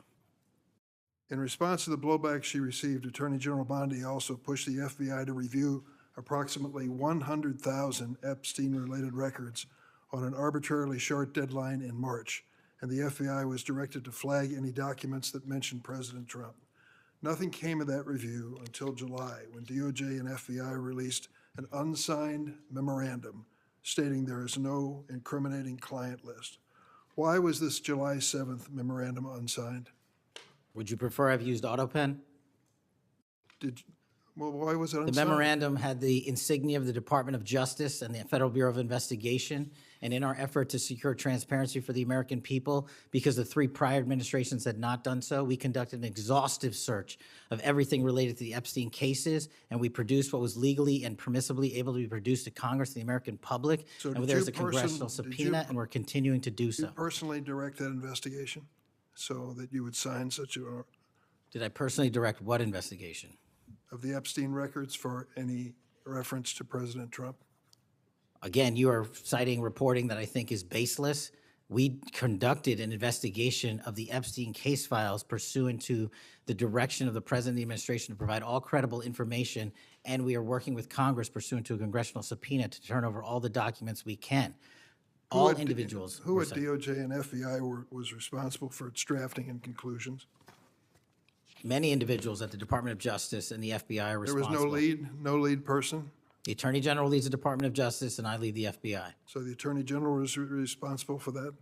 In response to the blowback she received, Attorney General Bondi also pushed the FBI to review approximately 100,000 Epstein-related records on an arbitrarily short deadline in March, and the FBI was directed to flag any documents that mentioned President Trump. Nothing came of that review until July, when DOJ and FBI released an unsigned memorandum stating there is no incriminating client list. Why was this July 7th memorandum unsigned? Would you prefer I've used AutoPen? Well, why was it The unsigned? memorandum had the insignia of the Department of Justice and the Federal Bureau of Investigation. And in our effort to secure transparency for the American people, because the 3 prior administrations had not done so, we conducted an exhaustive search of everything related to the Epstein cases, and we produced what was legally and permissibly able to be produced to Congress and the American public. So And did there's you a congressional did you- subpoena, and we're continuing to do You so. personally direct that investigation so that you would sign such a, Did I personally direct what investigation? of the Epstein records for any reference to President Trump? Again, you are citing reporting that I think is baseless. We conducted an investigation of the Epstein case files pursuant to the direction of the President of the administration to provide all credible information, and we are working with Congress pursuant to a congressional subpoena to turn over all the documents we can. All individuals. Who were at cited. DOJ and FBI was responsible for its drafting and conclusions? Many individuals at the Department of Justice and the FBI are There was responsible. no lead person? The Attorney General leads the Department of Justice, and I lead the FBI. So the Attorney General is responsible for that?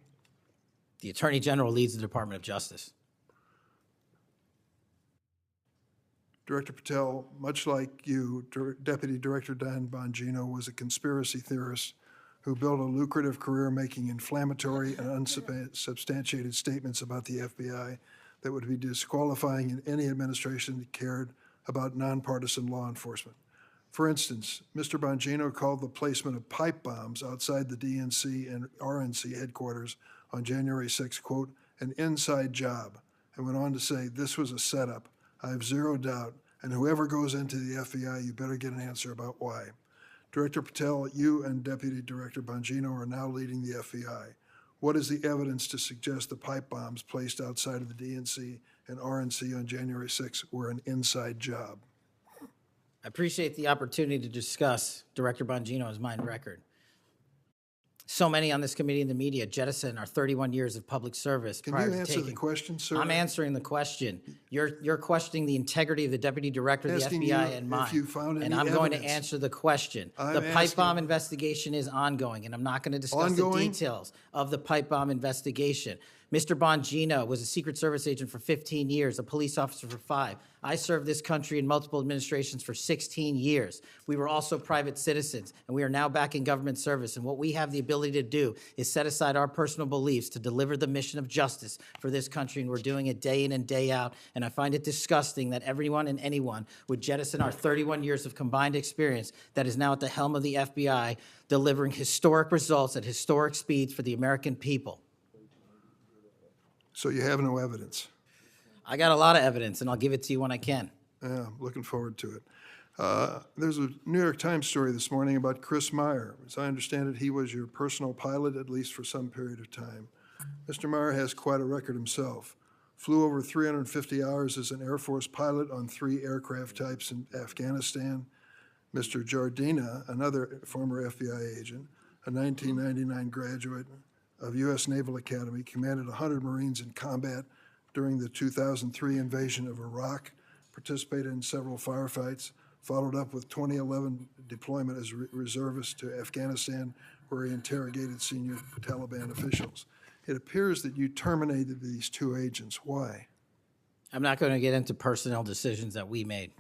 The Attorney General leads the Department of Justice. Director Patel, much like you, Deputy Director Dan Bongino was a conspiracy theorist who built a lucrative career making inflammatory and unsubstantiated statements about the FBI that would be disqualifying in any administration that cared about nonpartisan law enforcement. For instance, Mr. Bongino called the placement of pipe bombs outside the DNC and RNC headquarters on January 6, quote, an inside job, and went on to say this was a setup. I have zero doubt, and whoever goes into the FBI, you better get an answer about why. Director Patel, you and Deputy Director Bongino are now leading the FBI. What is the evidence to suggest the pipe bombs placed outside of the DNC and RNC on January 6 were an inside job? I appreciate the opportunity to discuss Director Bongino's mind record. So many on this committee and the media jettison our 31 years of public service Can prior you to answer taking. the question, sir? I'm answering the question. You're questioning the integrity of the Deputy Director of the Asking FBI you and if mine. you found And any I'm going to evidence. answer the question. I'm The pipe asking- bomb investigation is ongoing, and I'm not going to discuss the Ongoing? details of the pipe bomb investigation. Mr. Bongino was a Secret Service agent for 15 years, a police officer for 5. I served this country in multiple administrations for 16 years. We were also private citizens, and we are now back in government service. And what we have the ability to do is set aside our personal beliefs to deliver the mission of justice for this country, and we're doing it day in and day out. And I find it disgusting that everyone and anyone would jettison our 31 years of combined experience that is now at the helm of the FBI, delivering historic results at historic speeds for the American people. So you have no evidence? I got a lot of evidence, and I'll give it to you when I can. Yeah, I'm looking forward to it. There's a New York Times story this morning about Chris Meyer. As I understand it, he was your personal pilot, at least for some period of time. Mr. Meyer has quite a record himself. Flew over 350 hours as an Air Force pilot on 3 aircraft types in Afghanistan. Mr. Jardina, another former FBI agent, a 1999 graduate of U.S. Naval Academy, commanded 100 Marines in combat during the 2003 invasion of Iraq, participated in several firefights, followed up with 2011 deployment as reservist to Afghanistan, where he interrogated senior Taliban officials. It appears that you terminated these two agents. Why? I'm not going to get into personnel decisions that we made.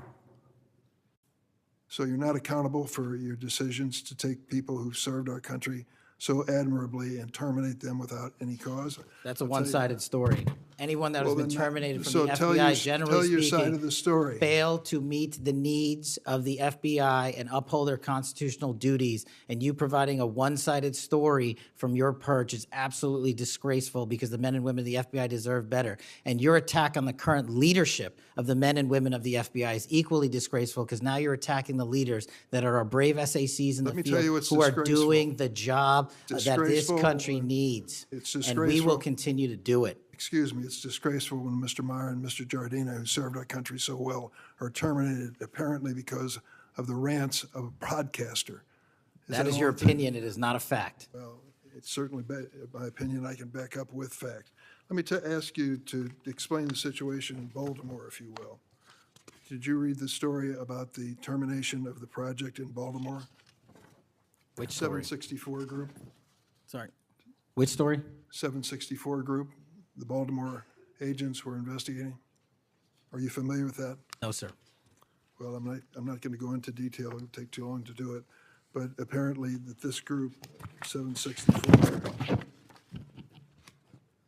So you're not accountable for your decisions to take people who served our country so admirably and terminate them without any cause? That's a one-sided story. Anyone that has Well, been then terminated from so the tell FBI, your- generally tell your side speaking, of the story. fail to meet the needs of the FBI and uphold their constitutional duties. And you providing a one-sided story from your perch is absolutely disgraceful, because the men and women of the FBI deserve better. And your attack on the current leadership of the men and women of the FBI is equally disgraceful, because now you're attacking the leaders that are our brave SACs in the Let me tell you field what's who are disgraceful. doing the job that this Disgraceful. country needs. It's And we disgraceful. will continue to do it. Excuse me, it's disgraceful when Mr. Meyer and Mr. Jardina, who served our country so well, are terminated apparently because of the rants of a broadcaster. That is all your it- opinion. It is not a fact. Well, it's certainly my opinion. I can back up with fact. Let me ask you to explain the situation in Baltimore, if you will. Did you read the story about the termination of the project in Baltimore? Which story? 764 Group? Sorry. Which story? 764 Group, the Baltimore agents were investigating. Are you familiar with that? No, sir. Well, I'm not going to go into detail. It would take too long to do it. But apparently that this group, 764,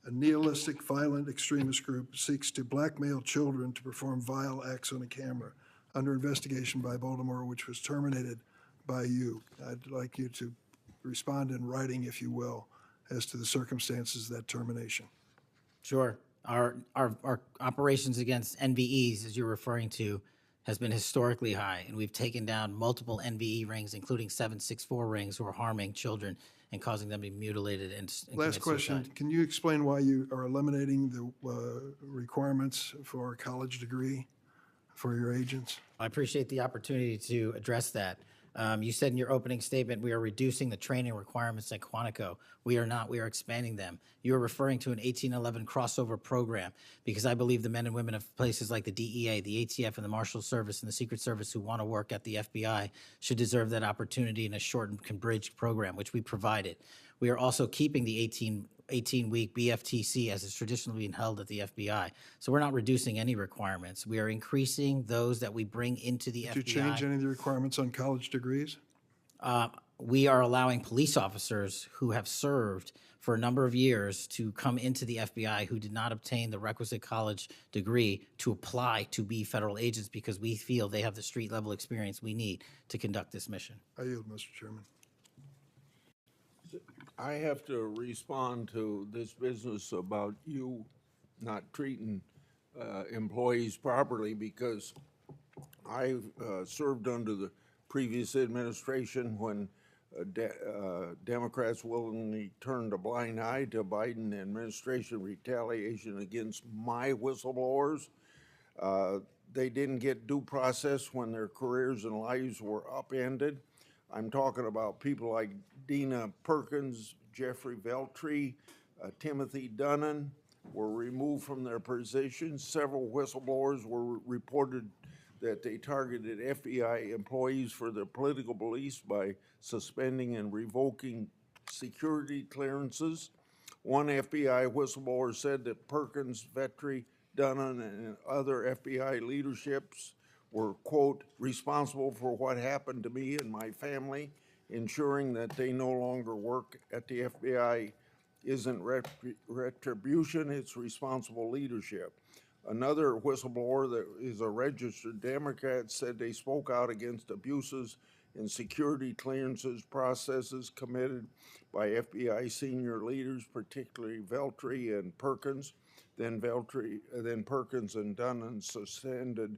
a nihilistic, violent extremist group, seeks to blackmail children to perform vile acts on a camera, under investigation by Baltimore, which was terminated by you. I'd like you to respond in writing, if you will, as to the circumstances of that termination. Sure. Our operations against NVEs, as you're referring to, has been historically high, and we've taken down multiple NVE rings, including 764 rings, who are harming children and causing them to be mutilated and Last commit question, suicide. can you explain why you are eliminating the requirements for a college degree for your agents? I appreciate the opportunity to address that. You said in your opening statement, we are reducing the training requirements at Quantico. We are not. We are expanding them. You are referring to an 1811 crossover program, because I believe the men and women of places like the DEA, the ATF, and the Marshal Service and the Secret Service who want to work at the FBI should deserve that opportunity in a shortened, converged program, which we provided. We are also keeping the 18-week BFTC as is traditionally being held at the FBI. So we're not reducing any requirements. We are increasing those that we bring into the FBI. Did you change any of the requirements on college degrees? We are allowing police officers who have served for a number of years to come into the FBI who did not obtain the requisite college degree to apply to be federal agents, because we feel they have the street level experience we need to conduct this mission. I yield, Mr. Chairman. I have to respond to this business about you not treating employees properly, because I served under the previous administration when Democrats willingly turned a blind eye to Biden administration retaliation against my whistleblowers. They didn't get due process when their careers and lives were upended. I'm talking about people like Dina Perkins, Jeffrey Veltri, Timothy Dunnan were removed from their positions. Several whistleblowers were reported that they targeted FBI employees for their political beliefs by suspending and revoking security clearances. One FBI whistleblower said that Perkins, Vetri, Dunnan, and other FBI leaderships were, quote, responsible for what happened to me and my family. Ensuring that they no longer work at the FBI isn't retribution, it's responsible leadership. Another whistleblower that is a registered Democrat said they spoke out against abuses in security clearances processes committed by FBI senior leaders, particularly Veltri and Perkins. Then Perkins and Dunnan suspended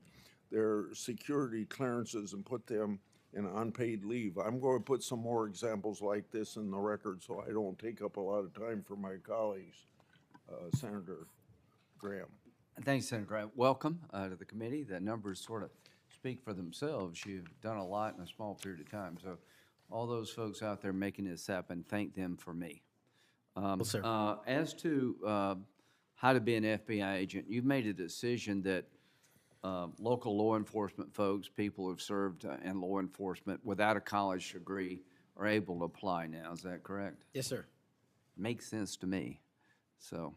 their security clearances and put them in unpaid leave. I'm going to put some more examples like this in the record so I don't take up a lot of time for my colleagues. Senator Graham. Thanks, Senator Graham. Welcome to the committee. The numbers sort of speak for themselves. You've done a lot in a small period of time. So all those folks out there making this happen, thank them for me. Well, sir. As to how to be an FBI agent, you've made a decision that local law enforcement folks, people who've served in law enforcement without a college degree are able to apply now. Is that correct? Yes, sir. Makes sense to me. So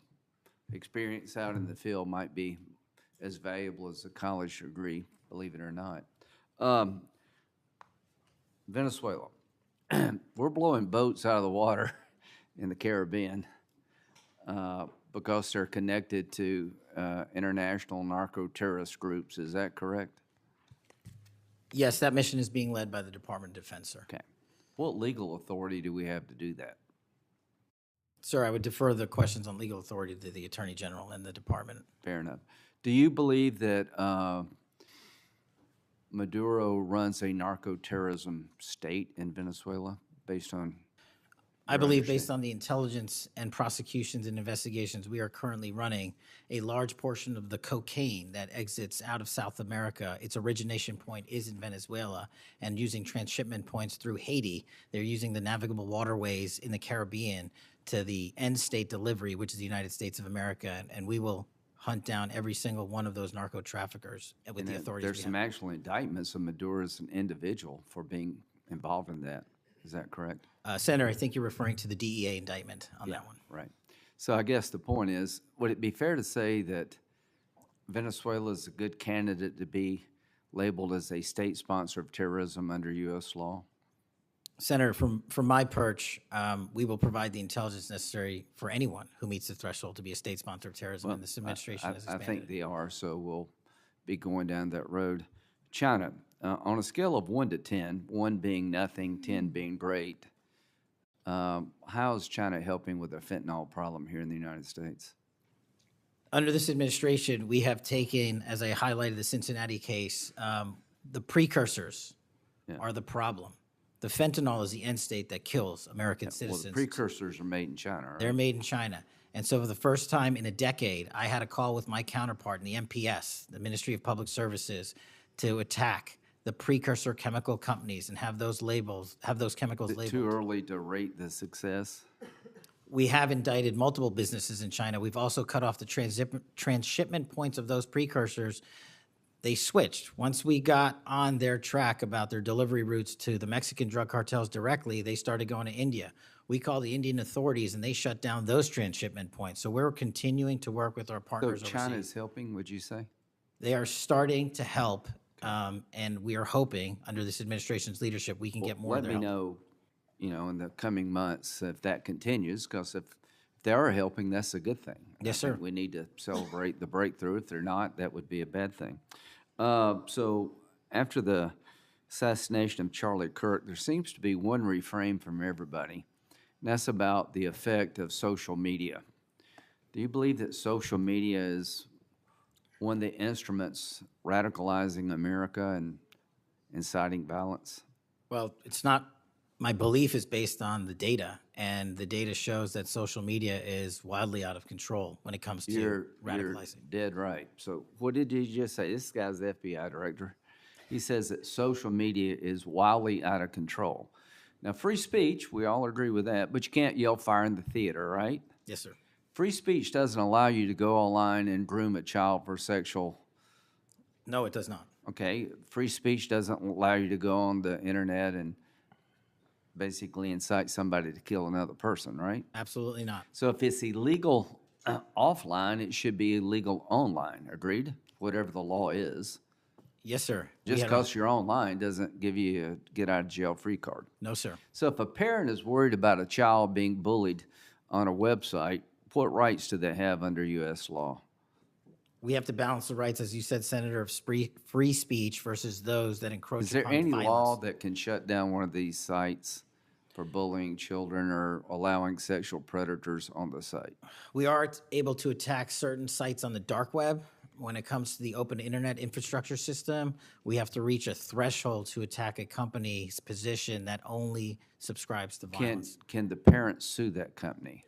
experience out in the field might be as valuable as a college degree, believe it or not. Venezuela. We're blowing boats out of the water in the Caribbean because they're connected to international narco-terrorist groups. Is that correct? Yes, that mission is being led by the Department of Defense, sir. Okay. What legal authority do we have to do that? Sir, I would defer the questions on legal authority to the Attorney General and the department. Fair enough. Do you believe that Maduro runs a narco-terrorism state in Venezuela based on? I believe based on the intelligence and prosecutions and investigations we are currently running, a large portion of the cocaine that exits out of South America, its origination point is in Venezuela, and using transshipment points through Haiti, they're using the navigable waterways in the Caribbean to the end state delivery, which is the United States of America, and we will hunt down every single one of those narco traffickers with the authorities There's we some have. actual indictments of Maduro as an individual for being involved in that. Is that correct? Senator, I think you're referring to the DEA indictment on that one. Right. So I guess the point is, would it be fair to say that Venezuela is a good candidate to be labeled as a state sponsor of terrorism under U.S. law? Senator, from my perch, we will provide the intelligence necessary for anyone who meets the threshold to be a state sponsor of terrorism, and this administration has I expanded. think they are, so we'll be going down that road. China, on a scale of 1 to 10, 1 being nothing, 10 being great, how is China helping with the fentanyl problem here in the United States? Under this administration, we have taken, as I highlighted the Cincinnati case, the precursors are the problem. The fentanyl is the end state that kills American Well, citizens. the precursors are made in China, right? They're made in China. And so for the first time in a decade, I had a call with my counterpart in the MPS, the Ministry of Public Services, to attack the precursor chemical companies and have those chemicals Is it labeled. too early to rate the success? We have indicted multiple businesses in China. We've also cut off the transshipment points of those precursors. They switched. Once we got on their track about their delivery routes to the Mexican drug cartels directly, they started going to India. We called the Indian authorities, and they shut down those transshipment points. So we're continuing to work with our So partners China overseas. is helping, would you say? They are starting to help, and we are hoping, under this administration's leadership, we can get more of Let their me help. know, in the coming months if that continues, because if they are helping, that's a good thing. Yes, I think sir. we need to celebrate the breakthrough. If they're not, that would be a bad thing. So after the assassination of Charlie Kirk, there seems to be one refrain from everybody, and that's about the effect of social media. Do you believe that social media is one of the instruments radicalizing America and inciting violence? Well, it's not. My belief is based on the data, and the data shows that social media is wildly out of control when it comes to You're radicalizing. dead right. So what did you just say? This guy's the FBI director. He says that social media is wildly out of control. Now, free speech, we all agree with that, but you can't yell fire in the theater, right? Yes, sir. Free speech doesn't allow you to go online and groom a child for sexual. No, it does not. Okay, free speech doesn't allow you to go on the internet and basically incite somebody to kill another person, right? Absolutely not. So if it's illegal offline, it should be illegal online. Agreed? Whatever the law is. Yes, sir. We Just had a- because you're online doesn't give you a get out of jail free card. No, sir. So if a parent is worried about a child being bullied on a website, what rights do they have under U.S. law? We have to balance the rights, as you said, Senator, of free speech versus those that encroach Is there upon any violence. law that can shut down one of these sites for bullying children or allowing sexual predators on the site? We are able to attack certain sites on the dark web. When it comes to the open internet infrastructure system, we have to reach a threshold to attack a company's position that only subscribes to violence. Can the parents sue that company?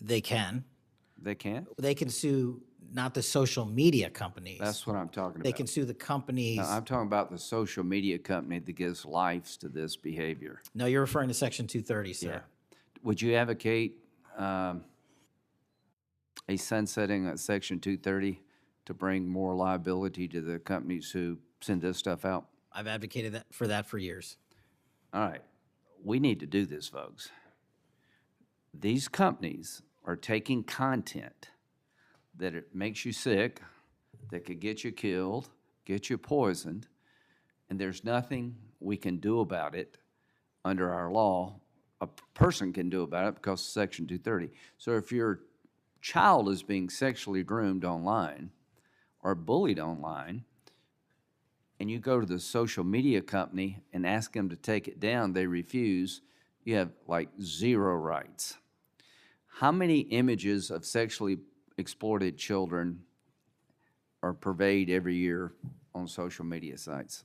They can. They can? They can sue not the social media companies. That's what I'm talking They about. can sue the companies. No, I'm talking about the social media company that gives life to this behavior. No, you're referring to Section 230, sir. Would you advocate a sunsetting of Section 230 to bring more liability to the companies who send this stuff out? I've advocated for that for years. All right, we need to do this, folks. These companies are taking content that it makes you sick, that could get you killed, get you poisoned, and there's nothing we can do about it under our law. A person can do about it because of Section 230. So if your child is being sexually groomed online or bullied online, and you go to the social media company and ask them to take it down, they refuse, you have like zero rights. How many images of sexually exploited children are purveyed every year on social media sites?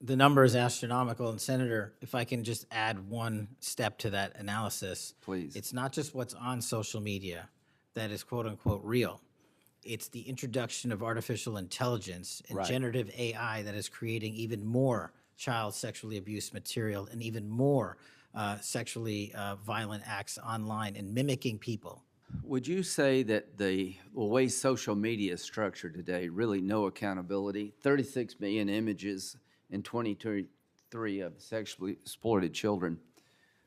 The number is astronomical, and Senator, if I can just add one step to that analysis. Please. It's not just what's on social media that is quote-unquote real. It's the introduction of artificial intelligence and Right. generative AI that is creating even more child sexually abuse material and even more sexually violent acts online and mimicking people. Would you say that the way social media is structured today, really no accountability, 36 million images in 2023 of sexually exploited children,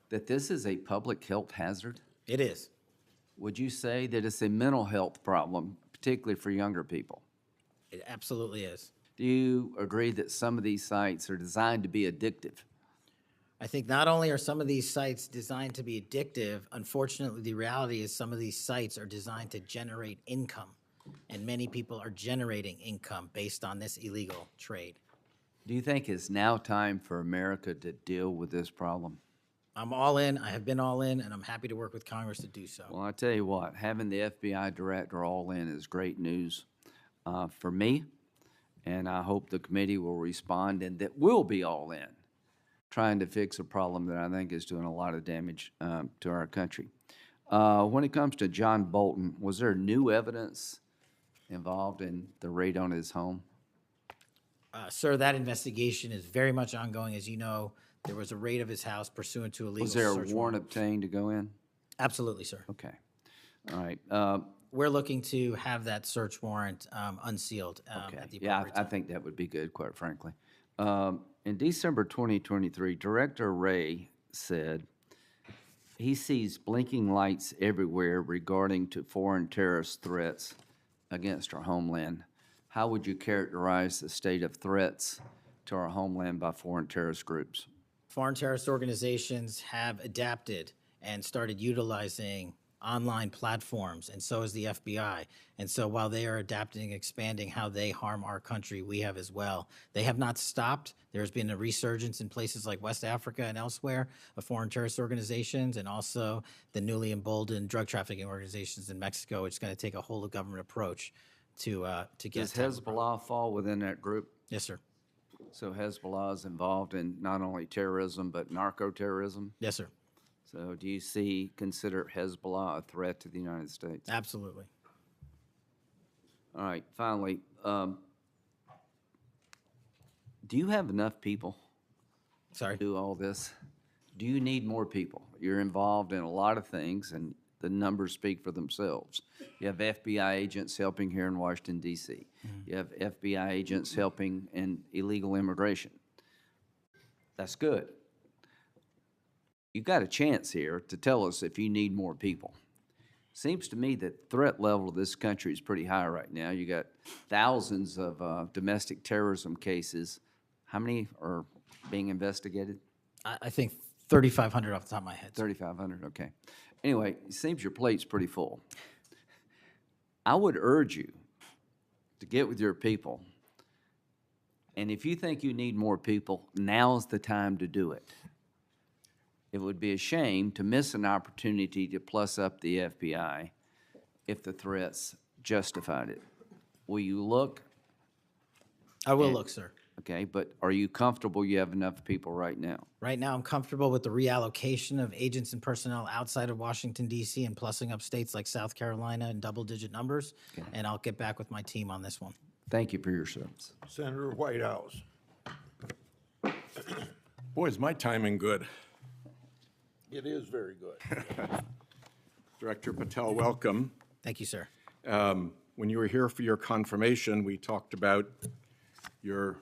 that this is a public health hazard? It is. Would you say that it's a mental health problem, particularly for younger people? It absolutely is. Do you agree that some of these sites are designed to be addictive? I think not only are some of these sites designed to be addictive, unfortunately, the reality is some of these sites are designed to generate income, and many people are generating income based on this illegal trade. Do you think it's now time for America to deal with this problem? I'm all in, I have been all in, and I'm happy to work with Congress to do so. Well, I tell you what, having the FBI director all in is great news for me, and I hope the committee will respond and that we'll be all in, trying to fix a problem that I think is doing a lot of damage to our country. When it comes to John Bolton, was there new evidence involved in the raid on his home? Sir, that investigation is very much ongoing. As you know, there was a raid of his house pursuant to a legal Was there a search warrant obtained to go in? Absolutely, sir. Okay. All right. We're looking to have that search warrant unsealed Okay. at the Yeah, appropriate I time. think that would be good, quite frankly. In December 2023, Director Wray said he sees blinking lights everywhere regarding to foreign terrorist threats against our homeland. How would you characterize the state of threats to our homeland by foreign terrorist groups? Foreign terrorist organizations have adapted and started utilizing online platforms, and so has the FBI. And so while they are adapting and expanding how they harm our country, we have as well. They have not stopped. There's been a resurgence in places like West Africa and elsewhere of foreign terrorist organizations, and also the newly emboldened drug trafficking organizations in Mexico. It's going to take a whole of government approach to get. Does to- Hezbollah fall within that group? Yes, sir. So Hezbollah is involved in not only terrorism, but narco-terrorism? Yes, sir. So do you consider Hezbollah a threat to the United States? Absolutely. All right, finally, do you have enough people Sorry. to do all this? Do you need more people? You're involved in a lot of things, and the numbers speak for themselves. You have FBI agents helping here in Washington, D.C. You have FBI agents helping in illegal immigration. That's good. You've got a chance here to tell us if you need more people. Seems to me that threat level of this country is pretty high right now. You got thousands of domestic terrorism cases. How many are being investigated? I think 3,500 off the top of my head. 3,500, okay. Anyway, it seems your plate's pretty full. I would urge you to get with your people, and if you think you need more people, now's the time to do it. It would be a shame to miss an opportunity to plus up the FBI if the threats justified it. Will you look? I will look, sir. Okay, but are you comfortable you have enough people right now? Right now, I'm comfortable with the reallocation of agents and personnel outside of Washington DC and plussing up states like South Carolina in double-digit numbers. And I'll get back with my team on this one. Thank you for your service. Senator Whitehouse. Boy, is my timing good. It is very good. Director Patel, welcome. Thank you, sir. When you were here for your confirmation, we talked about your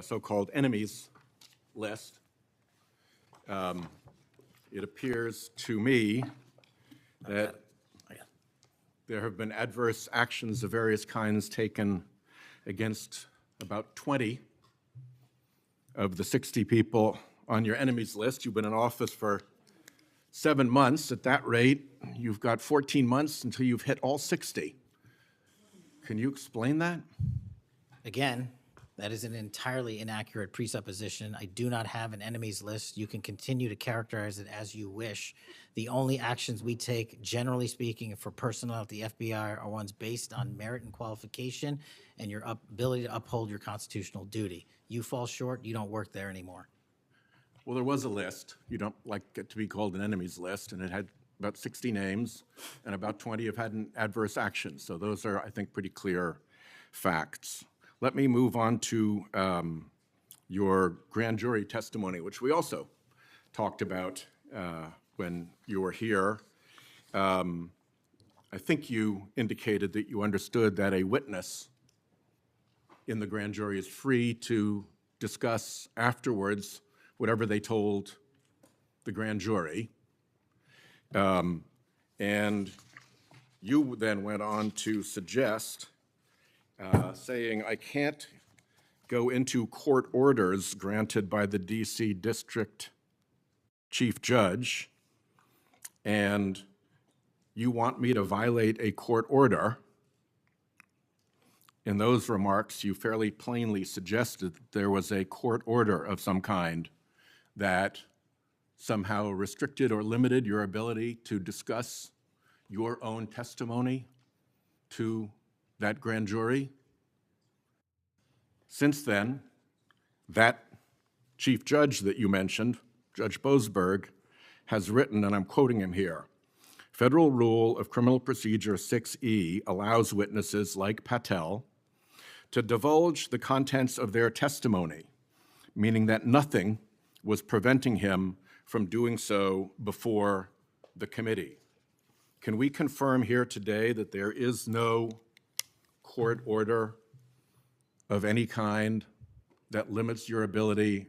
so-called enemies list. It appears to me that there have been adverse actions of various kinds taken against about 20 of the 60 people on your enemies list. You've been in office for 7 months. At that rate, you've got 14 months until you've hit all 60. Can you explain that? Again, that is an entirely inaccurate presupposition. I do not have an enemies list. You can continue to characterize it as you wish. The only actions we take, generally speaking, for personnel at the FBI are ones based on merit and qualification and your ability to uphold your constitutional duty. You fall short, you don't work there anymore. Well, there was a list. You don't like it to be called an enemies list, and it had about 60 names, and about 20 have had an adverse action. So those are, I think, pretty clear facts. Let me move on to your grand jury testimony, which we also talked about when you were here. I think you indicated that you understood that a witness in the grand jury is free to discuss afterwards whatever they told the grand jury. And you then went on to suggest, saying, I can't go into court orders granted by the DC District Chief Judge, and you want me to violate a court order. In those remarks, you fairly plainly suggested that there was a court order of some kind that somehow restricted or limited your ability to discuss your own testimony to that grand jury. Since then, that chief judge that you mentioned, Judge Boasberg, has written, and I'm quoting him here, Federal Rule of Criminal Procedure 6E allows witnesses like Patel to divulge the contents of their testimony, meaning that nothing was preventing him from doing so before the committee. Can we confirm here today that there is no court order of any kind that limits your ability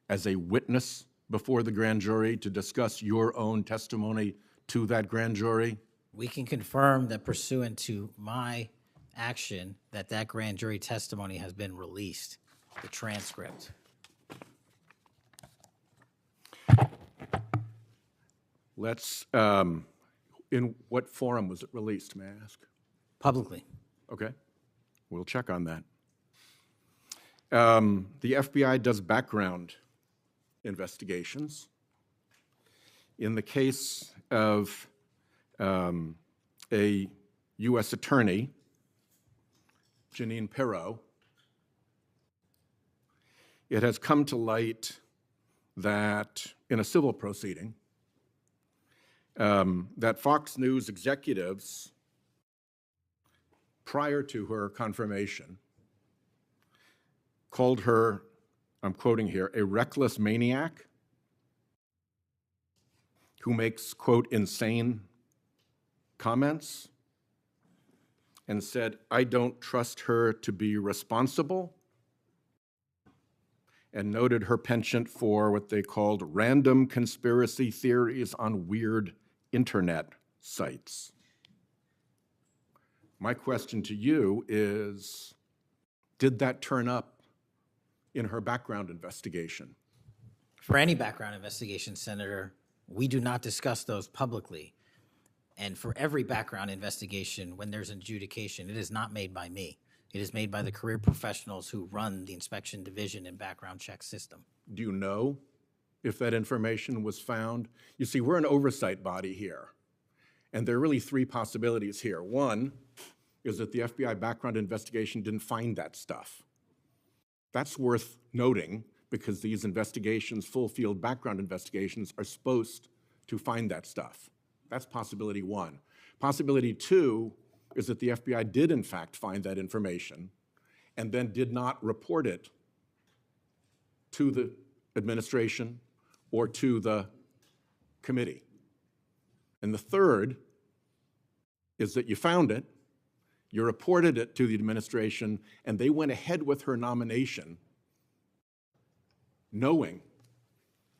as a witness before the grand jury to discuss your own testimony to that grand jury? We can confirm that pursuant to my action, that grand jury testimony has been released, the transcript. Let's, in what forum was it released, may I ask? Publicly. Okay, we'll check on that. The FBI does background investigations. In the case of a U.S. attorney, Janine Pirro, it has come to light that in a civil proceeding, that Fox News executives, prior to her confirmation, called her, I'm quoting here, a reckless maniac who makes, quote, insane comments, and said, I don't trust her to be responsible, and noted her penchant for what they called random conspiracy theories on weird internet sites. My question to you is, did that turn up in her background investigation? For any background investigation, Senator, we do not discuss those publicly. And for every background investigation, when there's an adjudication, it is not made by me. It is made by the career professionals who run the inspection division and background check system. Do you know if that information was found? You see, we're an oversight body here, and there are really three possibilities here. One is that the FBI background investigation didn't find that stuff. That's worth noting because these investigations, full field background investigations, are supposed to find that stuff. That's possibility one. Possibility two is that the FBI did in fact find that information and then did not report it to the administration or to the committee. And the third is that you found it, you reported it to the administration, and they went ahead with her nomination knowing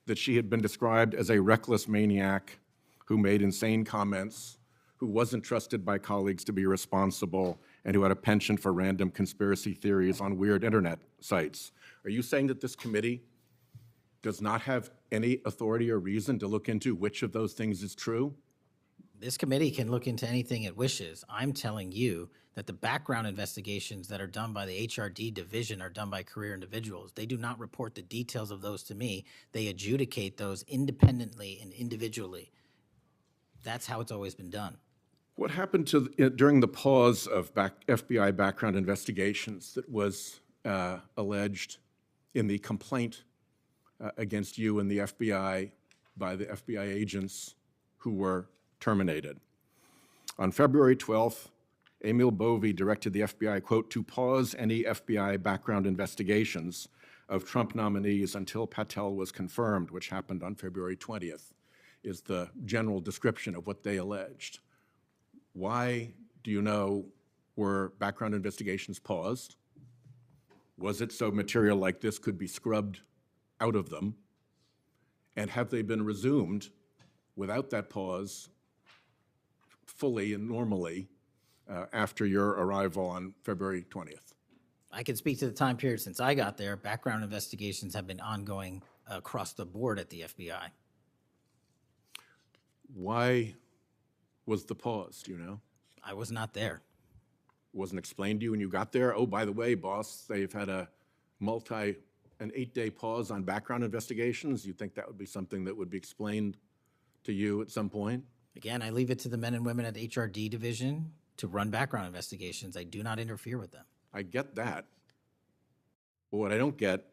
that she had been described as a reckless maniac who made insane comments, who wasn't trusted by colleagues to be responsible, and who had a penchant for random conspiracy theories on weird internet sites. Are you saying that this committee does not have any authority or reason to look into which of those things is true? This committee can look into anything it wishes. I'm telling you that the background investigations that are done by the HRD division are done by career individuals. They do not report the details of those to me. They adjudicate those independently and individually. That's how it's always been done. What happened during the pause of FBI background investigations that was alleged in the complaint against you and the FBI by the FBI agents who were terminated? On February 12th, Emil Bovee directed the FBI, quote, to pause any FBI background investigations of Trump nominees until Patel was confirmed, which happened on February 20th, is the general description of what they alleged. Why, do you know, were background investigations paused? Was it so material like this could be scrubbed out of them? And have they been resumed without that pause fully and normally after your arrival on February 20th? I can speak to the time period since I got there. Background investigations have been ongoing across the board at the FBI. Why was the pause, do you know? I was not there. Wasn't explained to you when you got there? Oh, by the way, boss, they've had an 8-day pause on background investigations. You think that would be something that would be explained to you at some point? Again, I leave it to the men and women at the HRD division to run background investigations. I do not interfere with them. I get that. But what I don't get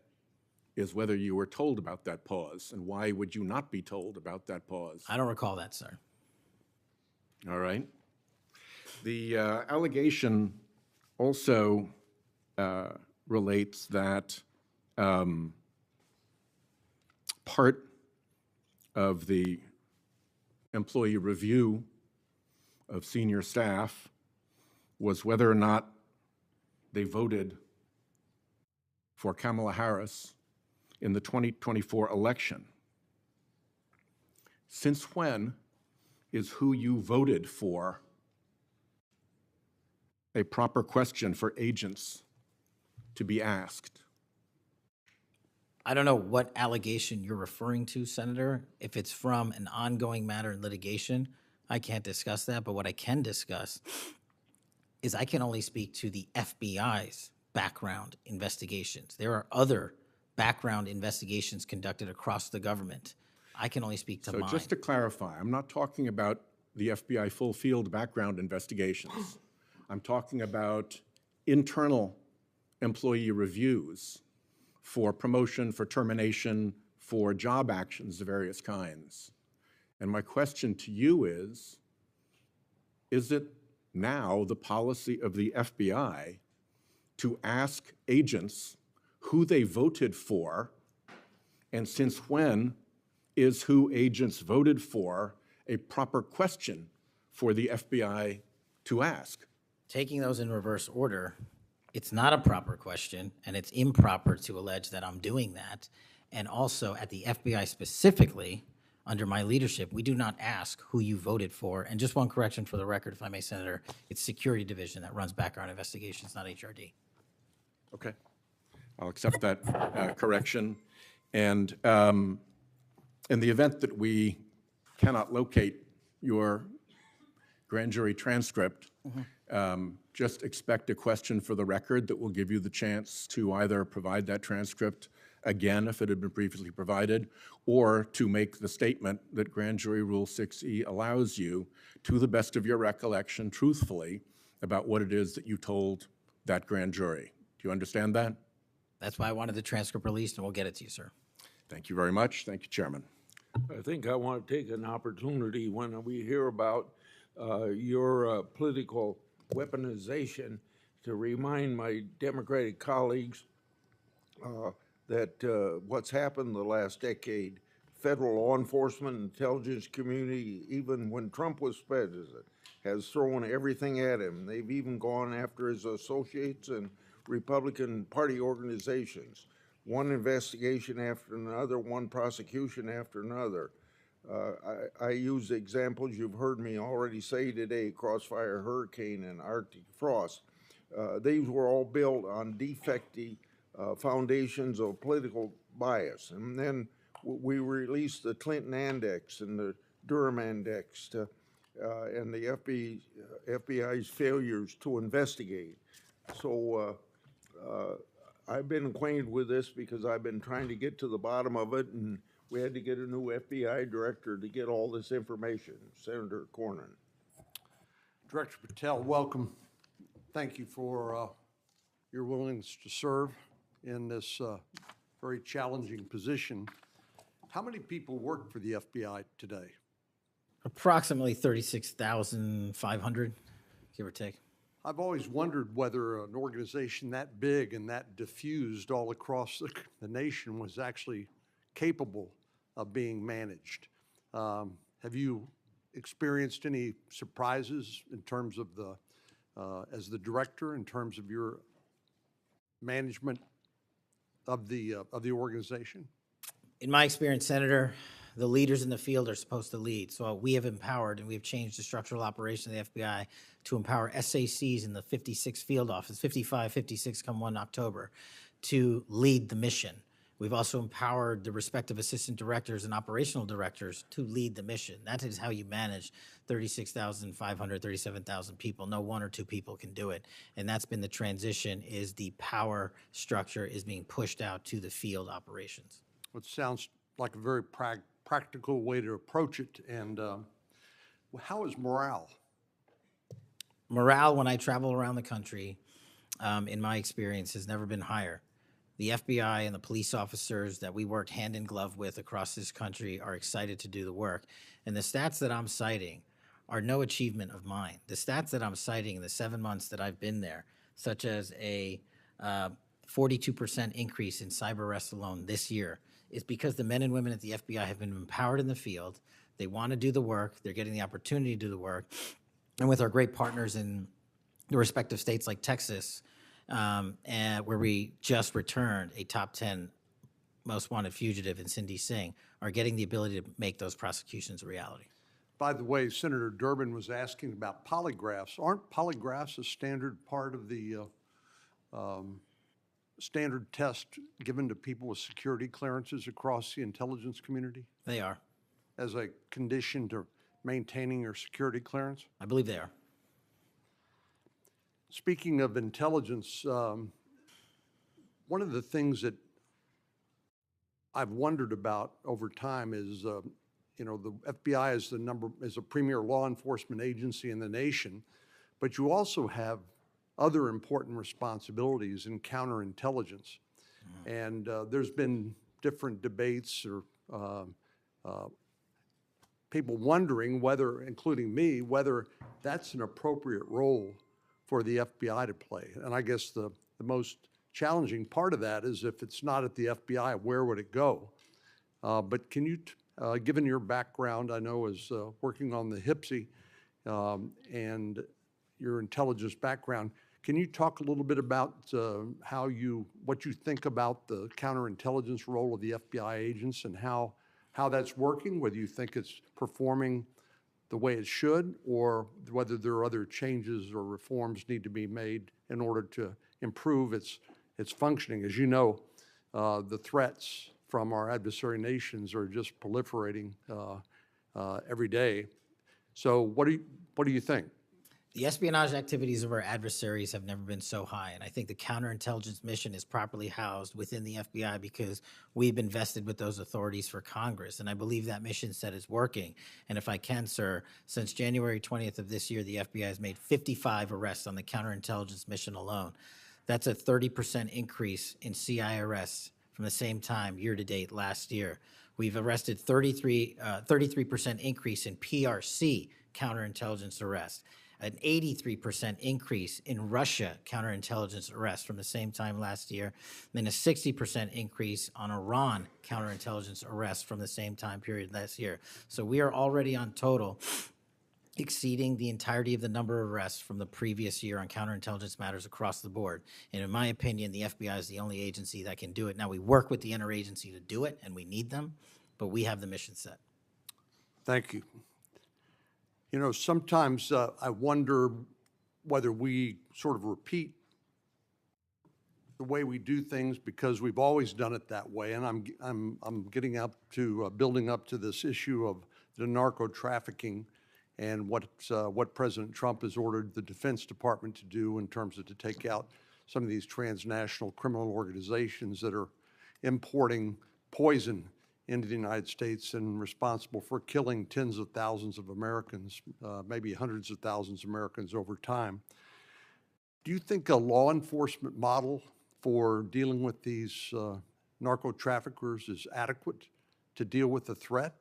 is whether you were told about that pause, and why would you not be told about that pause? I don't recall that, sir. All right. The allegation also relates that part of the employee review of senior staff was whether or not they voted for Kamala Harris in the 2024 election. Since when is who you voted for a proper question for agents to be asked? I don't know what allegation you're referring to, Senator. If it's from an ongoing matter in litigation, I can't discuss that. But what I can discuss is I can only speak to the FBI's background investigations. There are other background investigations conducted across the government. I can only speak to mine. So just to clarify, I'm not talking about the FBI full field background investigations. I'm talking about internal employee reviews for promotion, for termination, for job actions of various kinds. And my question to you is it now the policy of the FBI to ask agents who they voted for, and since when is who agents voted for a proper question for the FBI to ask? Taking those in reverse order, it's not a proper question, and it's improper to allege that I'm doing that. And also, at the FBI specifically, under my leadership, we do not ask who you voted for. And just one correction for the record, if I may, Senator, it's Security Division that runs background investigations, not HRD. Okay, I'll accept that correction. And in the event that we cannot locate your grand jury transcript, just expect a question for the record that will give you the chance to either provide that transcript again if it had been previously provided, or to make the statement that Grand Jury Rule 6E allows you, to the best of your recollection, truthfully, about what it is that you told that grand jury. Do you understand that? That's why I wanted the transcript released, and we'll get it to you, sir. Thank you very much. Thank you, Chairman. I think I want to take an opportunity when we hear about your political weaponization to remind my Democratic colleagues that what's happened the last decade, federal law enforcement, intelligence community, even when Trump was president, has thrown everything at him. They've even gone after his associates and Republican Party organizations. One investigation after another, one prosecution after another. I use examples you've heard me already say today, Crossfire Hurricane and Arctic Frost. These were all built on defective foundations of political bias. And then we released the Clinton Index and the Durham Index and the FBI's failures to investigate. So I've been acquainted with this because I've been trying to get to the bottom of it, and we had to get a new FBI director to get all this information, Senator Cornyn. Director Patel, welcome. Thank you for your willingness to serve in this very challenging position. How many people work for the FBI today? Approximately 36,500, give or take. I've always wondered whether an organization that big and that diffused all across the nation was actually capable of being managed. Have you experienced any surprises in terms of as the director, in terms of your management of the organization? In my experience, Senator, the leaders in the field are supposed to lead. So we have empowered and we've changed the structural operation of the FBI to empower SACs in the 56 field office, 55, 56 come 1 October, to lead the mission. We've also empowered the respective assistant directors and operational directors to lead the mission. That is how you manage 36,500, 37,000 people. No one or two people can do it. And that's been the transition, is the power structure is being pushed out to the field operations. It sounds like a very practical way to approach it. And how is morale? Morale, when I travel around the country, in my experience, has never been higher. The FBI and the police officers that we work hand in glove with across this country are excited to do the work. And the stats that I'm citing are no achievement of mine. The stats that I'm citing in the 7 months that I've been there, such as a 42% increase in cyber arrests alone this year, is because the men and women at the FBI have been empowered in the field. They want to do the work. They're getting the opportunity to do the work. And with our great partners in the respective states like Texas, and where we just returned a top 10 most wanted fugitive in Cindy Singh, are getting the ability to make those prosecutions a reality. By the way, Senator Durbin was asking about polygraphs. Aren't polygraphs a standard part of the standard test given to people with security clearances across the intelligence community They are. as a condition to maintaining your security clearance? I believe they are. Speaking of intelligence, one of the things that I've wondered about over time is, the FBI is a premier law enforcement agency in the nation, but you also have other important responsibilities in counterintelligence. And there's been different debates or people wondering whether, including me, whether that's an appropriate role for the FBI to play. And I guess the most challenging part of that is, if it's not at the FBI, where would it go? But can you, given your background, I know, as working on the HPSI and your intelligence background, can you talk a little bit about what you think about the counterintelligence role of the FBI agents and how that's working, whether you think it's performing the way it should, or whether there are other changes or reforms need to be made in order to improve its functioning? As you know, the threats from our adversary nations are just proliferating every day. So what do you think? The espionage activities of our adversaries have never been so high, and I think the counterintelligence mission is properly housed within the FBI because we've been vested with those authorities for Congress, and I believe that mission set is working. And if I can, sir, since January 20th of this year, the FBI has made 55 arrests on the counterintelligence mission alone. That's a 30% increase in CI arrests from the same time year-to-date last year. We've arrested 33% increase in PRC counterintelligence arrests, an 83% increase in Russia counterintelligence arrests from the same time last year, then a 60% increase on Iran counterintelligence arrests from the same time period last year. So we are already on total exceeding the entirety of the number of arrests from the previous year on counterintelligence matters across the board. And in my opinion, the FBI is the only agency that can do it. Now, we work with the interagency to do it, and we need them, but we have the mission set. Thank you. You know, sometimes I wonder whether we sort of repeat the way we do things because we've always done it that way. And I'm getting up to building up to this issue of the narco trafficking and what President Trump has ordered the Defense Department to do in terms of to take out some of these transnational criminal organizations that are importing poison into the United States and responsible for killing tens of thousands of Americans, maybe hundreds of thousands of Americans over time. Do you think a law enforcement model for dealing with these narco traffickers is adequate to deal with the threat?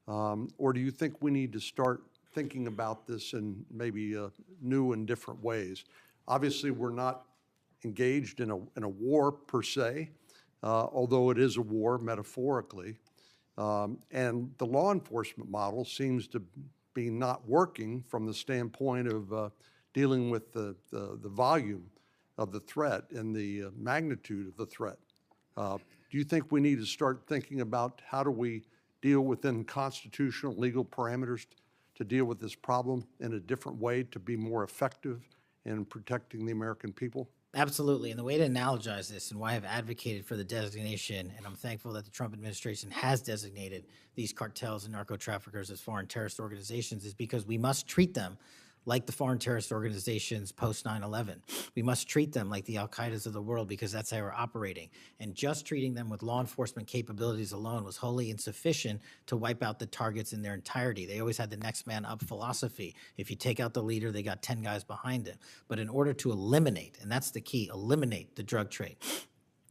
Or do you think we need to start thinking about this in maybe new and different ways? Obviously, we're not engaged in a war per se, although it is a war metaphorically. And the law enforcement model seems to be not working from the standpoint of dealing with the volume of the threat and the magnitude of the threat. Do you think we need to start thinking about how do we deal within constitutional legal parameters to deal with this problem in a different way to be more effective in protecting the American people? Absolutely. And the way to analogize this and why I've advocated for the designation, and I'm thankful that the Trump administration has designated these cartels and narco traffickers as foreign terrorist organizations, is because we must treat them like the foreign terrorist organizations post 9/11. We must treat them like the Al-Qaedas of the world because that's how we're operating. And just treating them with law enforcement capabilities alone was wholly insufficient to wipe out the targets in their entirety. They always had the next man up philosophy. If you take out the leader, they got 10 guys behind him. But in order to eliminate, and that's the key, eliminate the drug trade,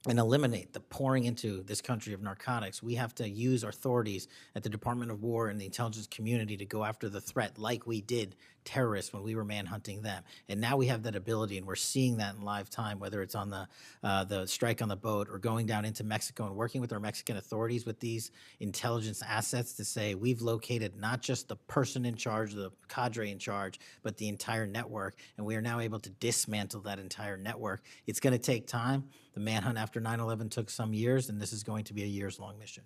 and eliminate the pouring into this country of narcotics, we have to use our authorities at the Department of War and the intelligence community to go after the threat like we did terrorists when we were manhunting them. And now we have that ability, and we're seeing that in live time, whether it's on the strike on the boat or going down into Mexico and working with our Mexican authorities with these intelligence assets to say we've located not just the person in charge, the cadre in charge, but the entire network, and we are now able to dismantle that entire network. It's going to take time. The manhunt after 9/11 took some years, and this is going to be a years-long mission.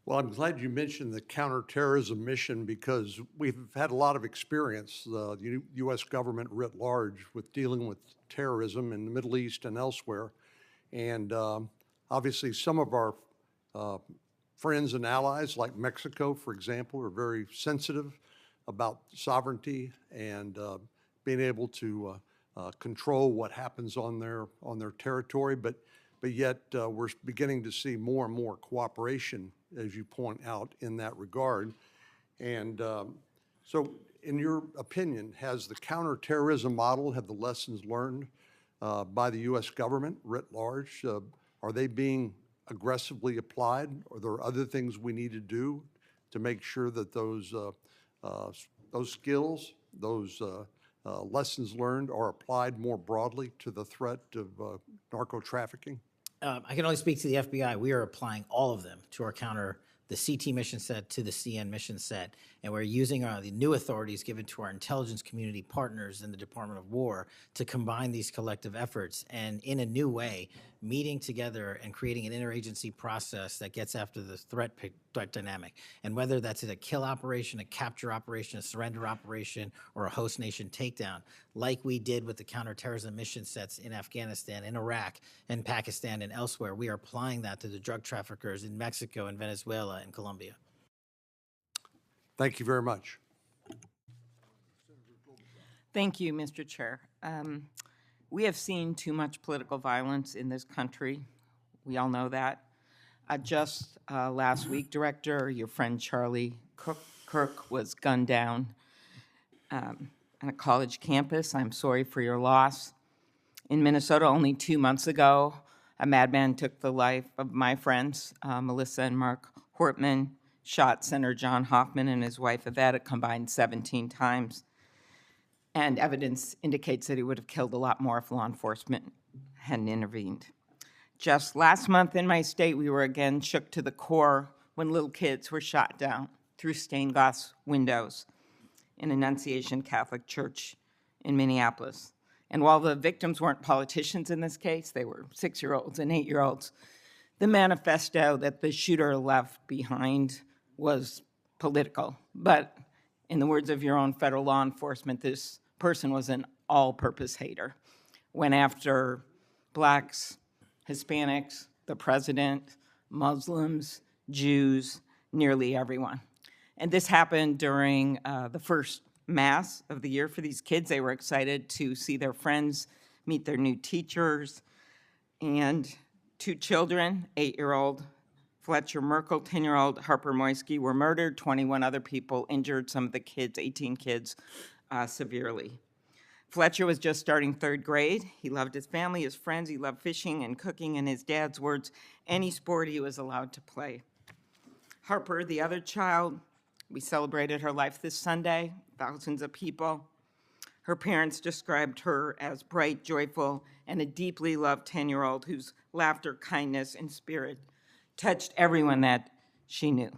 Well, I'm glad you mentioned the counterterrorism mission because we've had a lot of experience, the U.S. government writ large, with dealing with terrorism in the Middle East and elsewhere. And obviously, some of our friends and allies, like Mexico, for example, are very sensitive about sovereignty and being able to control what happens on their territory. But yet we're beginning to see more and more cooperation, as you point out, in that regard. And so in your opinion, has the counterterrorism model, have the lessons learned by the U.S. government writ large, are they being aggressively applied? Are there other things we need to do to make sure that those skills, those lessons learned are applied more broadly to the threat of narco trafficking? I can only speak to the FBI. We are applying all of them to our the CT mission set to the CN mission set, and we're using the new authorities given to our intelligence community partners in the Department of War to combine these collective efforts and in a new way, meeting together and creating an interagency process that gets after the threat dynamic. And whether that's a kill operation, a capture operation, a surrender operation, or a host nation takedown, like we did with the counterterrorism mission sets in Afghanistan, in Iraq, and Pakistan, and elsewhere, we are applying that to the drug traffickers in Mexico and Venezuela and Colombia. Thank you very much. Thank you, Mr. Chair. We have seen too much political violence in this country. We all know that. Just last week, Director, your friend Charlie Kirk was gunned down on a college campus. I'm sorry for your loss. In Minnesota, only 2 months ago, a madman took the life of my friends, Melissa and Mark Hortman, shot Senator John Hoffman and his wife Yvette a combined 17 times. And evidence indicates that he would have killed a lot more if law enforcement hadn't intervened. Just last month in my state, we were again shook to the core when little kids were shot down through stained glass windows in Annunciation Catholic Church in Minneapolis. And while the victims weren't politicians in this case, they were 6-year-olds and 8-year-olds, the manifesto that the shooter left behind was political. But in the words of your own federal law enforcement, this person was an all-purpose hater. Went after blacks, Hispanics, the president, Muslims, Jews, nearly everyone. And this happened during the first Mass of the year for these kids. They were excited to see their friends, meet their new teachers, and 2 children, 8-year-old Fletcher Merkel, 10-year-old Harper Moisky, were murdered. 21 other people injured, some of the kids, 18 kids, severely. Fletcher was just starting 3rd grade. He loved his family, his friends. He loved fishing and cooking, in his dad's words, any sport he was allowed to play. Harper, the other child, we celebrated her life this Sunday, thousands of people. Her parents described her as bright, joyful, and a deeply loved 10-year-old whose laughter, kindness, and spirit touched everyone that she knew.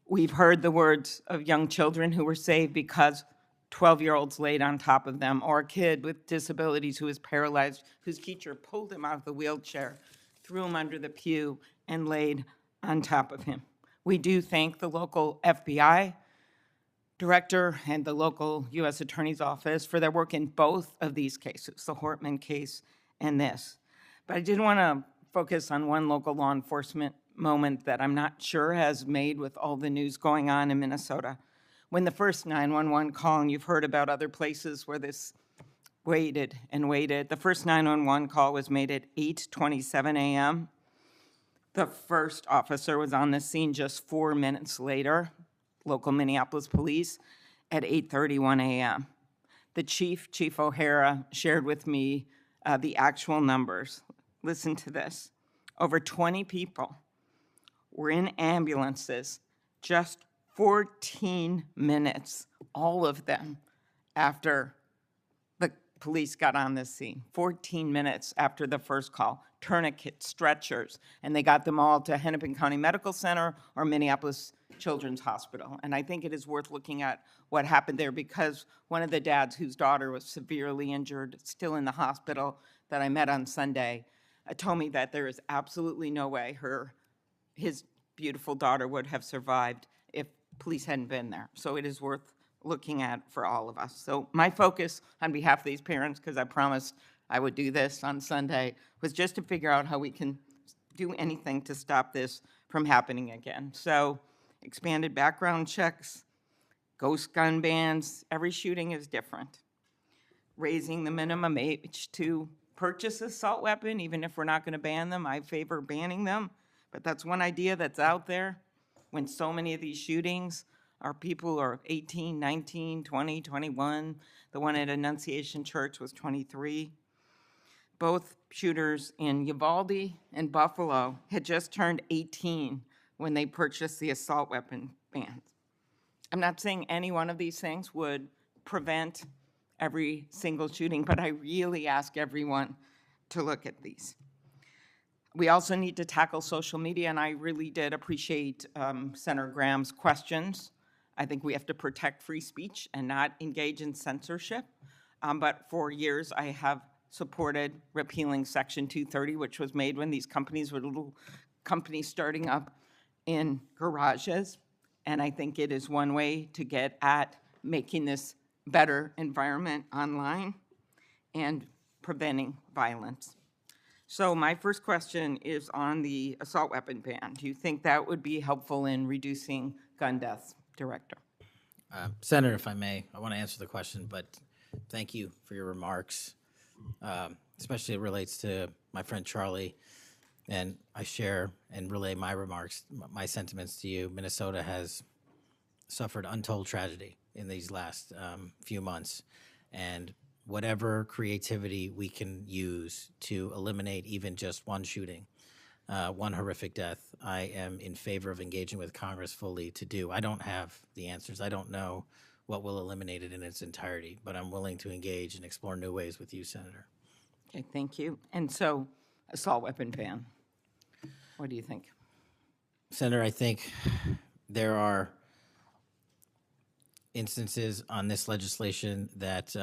We've heard the words of young children who were saved because 12-year-olds laid on top of them, or a kid with disabilities who was paralyzed, whose teacher pulled him out of the wheelchair, threw him under the pew, and laid on top of him. We do thank the local FBI director and the local U.S. Attorney's Office for their work in both of these cases, the Hortman case and this. But I did want to focus on one local law enforcement moment that I'm not sure has made with all the news going on in Minnesota. When the first 911 call, and you've heard about other places where this waited and waited, the first 911 call was made at 8:27 a.m. The first officer was on the scene just 4 minutes later, local Minneapolis police, at 8:31 a.m. The Chief O'Hara, shared with me the actual numbers. Listen to this. Over 20 people were in ambulances just 14 minutes, all of them, after the police got on the scene. 14 minutes after the first call. Tourniquets, stretchers, and they got them all to Hennepin County Medical Center or Minneapolis Children's Hospital. And I think it is worth looking at what happened there, because one of the dads whose daughter was severely injured, still in the hospital, that I met on Sunday, told me that there is absolutely no way his beautiful daughter would have survived if police hadn't been there. So it is worth looking at for all of us. So my focus on behalf of these parents, because I promised I would do this on Sunday, was just to figure out how we can do anything to stop this from happening again. So expanded background checks, ghost gun bans, every shooting is different. Raising the minimum age to purchase an assault weapon, even if we're not going to ban them, I favor banning them. But that's one idea that's out there when so many of these shootings are people who are 18, 19, 20, 21. The one at Annunciation Church was 23. Both shooters in Uvalde and Buffalo had just turned 18 when they purchased the assault weapon bans. I'm not saying any one of these things would prevent every single shooting, but I really ask everyone to look at these. We also need to tackle social media, and I really did appreciate Senator Graham's questions. I think we have to protect free speech and not engage in censorship. But for years, I have supported repealing Section 230, which was made when these companies were little companies starting up in garages. And I think it is one way to get at making this better environment online and preventing violence. So my first question is on the assault weapon ban. Do you think that would be helpful in reducing gun deaths, Director? Senator, if I may, I want to answer the question, but thank you for your remarks. Especially it relates to my friend Charlie, and I share and relay my remarks, my sentiments to you. Minnesota has suffered untold tragedy in these last few months, and whatever creativity we can use to eliminate even just one shooting, one horrific death, I am in favor of engaging with Congress fully to do. I don't have the answers. I don't know what will eliminate it in its entirety, but I'm willing to engage and explore new ways with you, Senator. Okay, thank you. And so, assault weapon ban. What do you think? Senator, I think there are instances on this legislation that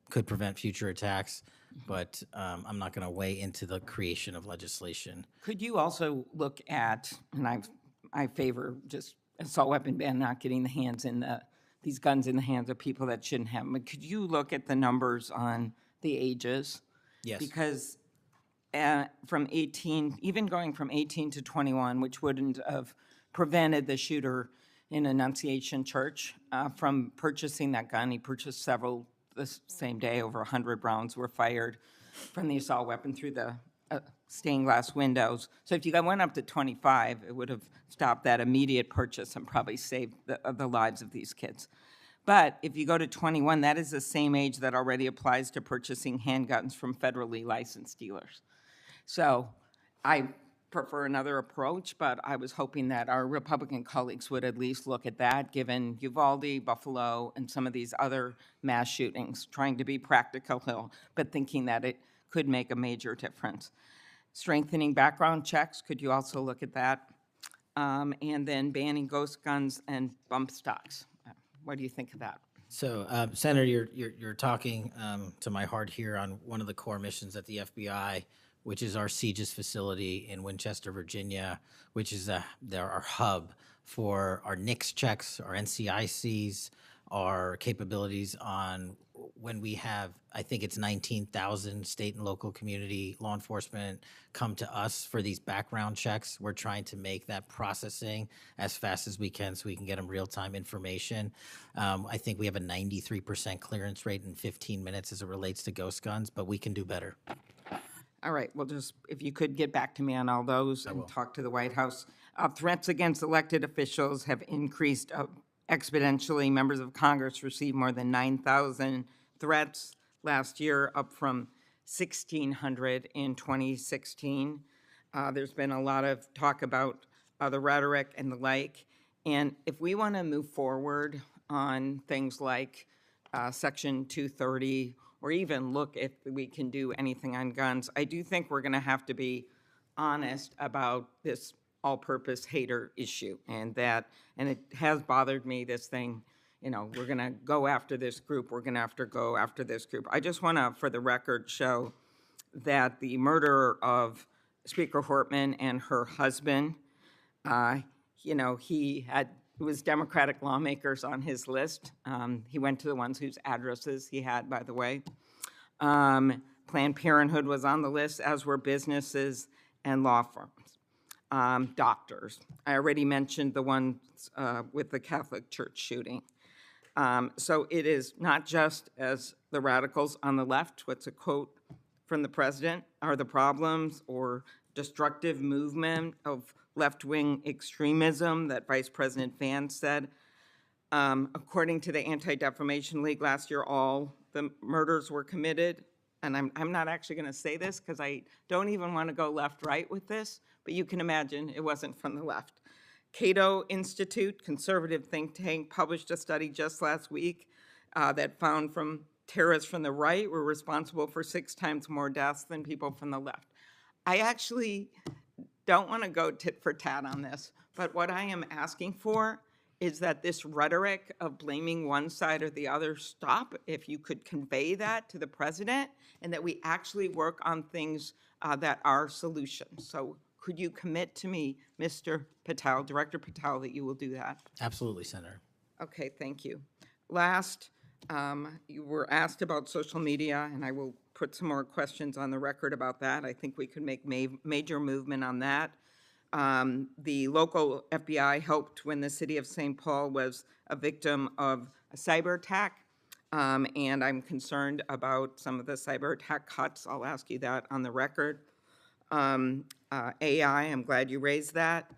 could prevent future attacks, but I'm not going to weigh into the creation of legislation. Could you also look at, and I favor just assault weapon ban, not getting these guns in the hands of people that shouldn't have them, but could you look at the numbers on the ages? Yes. Because from 18, even going from 18 to 21, which wouldn't have prevented the shooter in Annunciation Church from purchasing that gun. He purchased several the same day. Over 100 rounds were fired from the assault weapon through the stained glass windows. So if you went up to 25, it would have stopped that immediate purchase and probably saved the lives of these kids. But if you go to 21, that is the same age that already applies to purchasing handguns from federally licensed dealers. So I prefer another approach, but I was hoping that our Republican colleagues would at least look at that, given Uvalde, Buffalo, and some of these other mass shootings, trying to be practical, but thinking that it could make a major difference. Strengthening background checks, could you also look at that? And then banning ghost guns and bump stocks. What do you think of that? So, Senator, you're talking to my heart here on one of the core missions at the FBI, which is our CJIS facility in Winchester, Virginia, which is our hub for our NICS checks, our NCICs, our capabilities on when we have, I think it's 19,000 state and local community law enforcement come to us for these background checks. We're trying to make that processing as fast as we can so we can get them real-time information. I think we have a 93% clearance rate in 15 minutes as it relates to ghost guns, but we can do better. All right, well, just if you could get back to me on all those and talk to the White House. Threats against elected officials have increased exponentially. Members of Congress received more than 9,000 threats last year, up from 1,600 in 2016. There's been a lot of talk about the rhetoric and the like. And if we want to move forward on things like Section 230, or even look if we can do anything on guns, I do think we're going to have to be honest about this all-purpose hater issue, and it has bothered me, this thing, we're going to go after this group, we're going to have to go after this group. I just want to, for the record, show that the murder of Speaker Hortman and her husband, it was Democratic lawmakers on his list. He went to the ones whose addresses he had, by the way. Planned Parenthood was on the list, as were businesses and law firms. Doctors. I already mentioned the ones with the Catholic Church shooting. So it is not just as the radicals on the left, what's a quote from the president, are the problems or destructive movement of left-wing extremism that Vice President Vance said. According to the Anti-Defamation League last year, all the murders were committed, and I'm not actually going to say this because I don't even want to go left-right with this, but you can imagine it wasn't from the left. Cato Institute, conservative think tank, published a study just last week that found terrorists from the right were responsible for 6 times more deaths than people from the left. I actually don't want to go tit for tat on this, but what I am asking for is that this rhetoric of blaming one side or the other stop, if you could convey that to the president, and that we actually work on things that are solutions. So could you commit to me, Mr. Patel, Director Patel, that you will do that? Absolutely, Senator. Okay, thank you. Last, you were asked about social media, and I will put some more questions on the record about that. I think we could make major movement on that. The local FBI helped when the city of St. Paul was a victim of a cyber attack, and I'm concerned about some of the cyber attack cuts. I'll ask you that on the record. AI, I'm glad you raised that.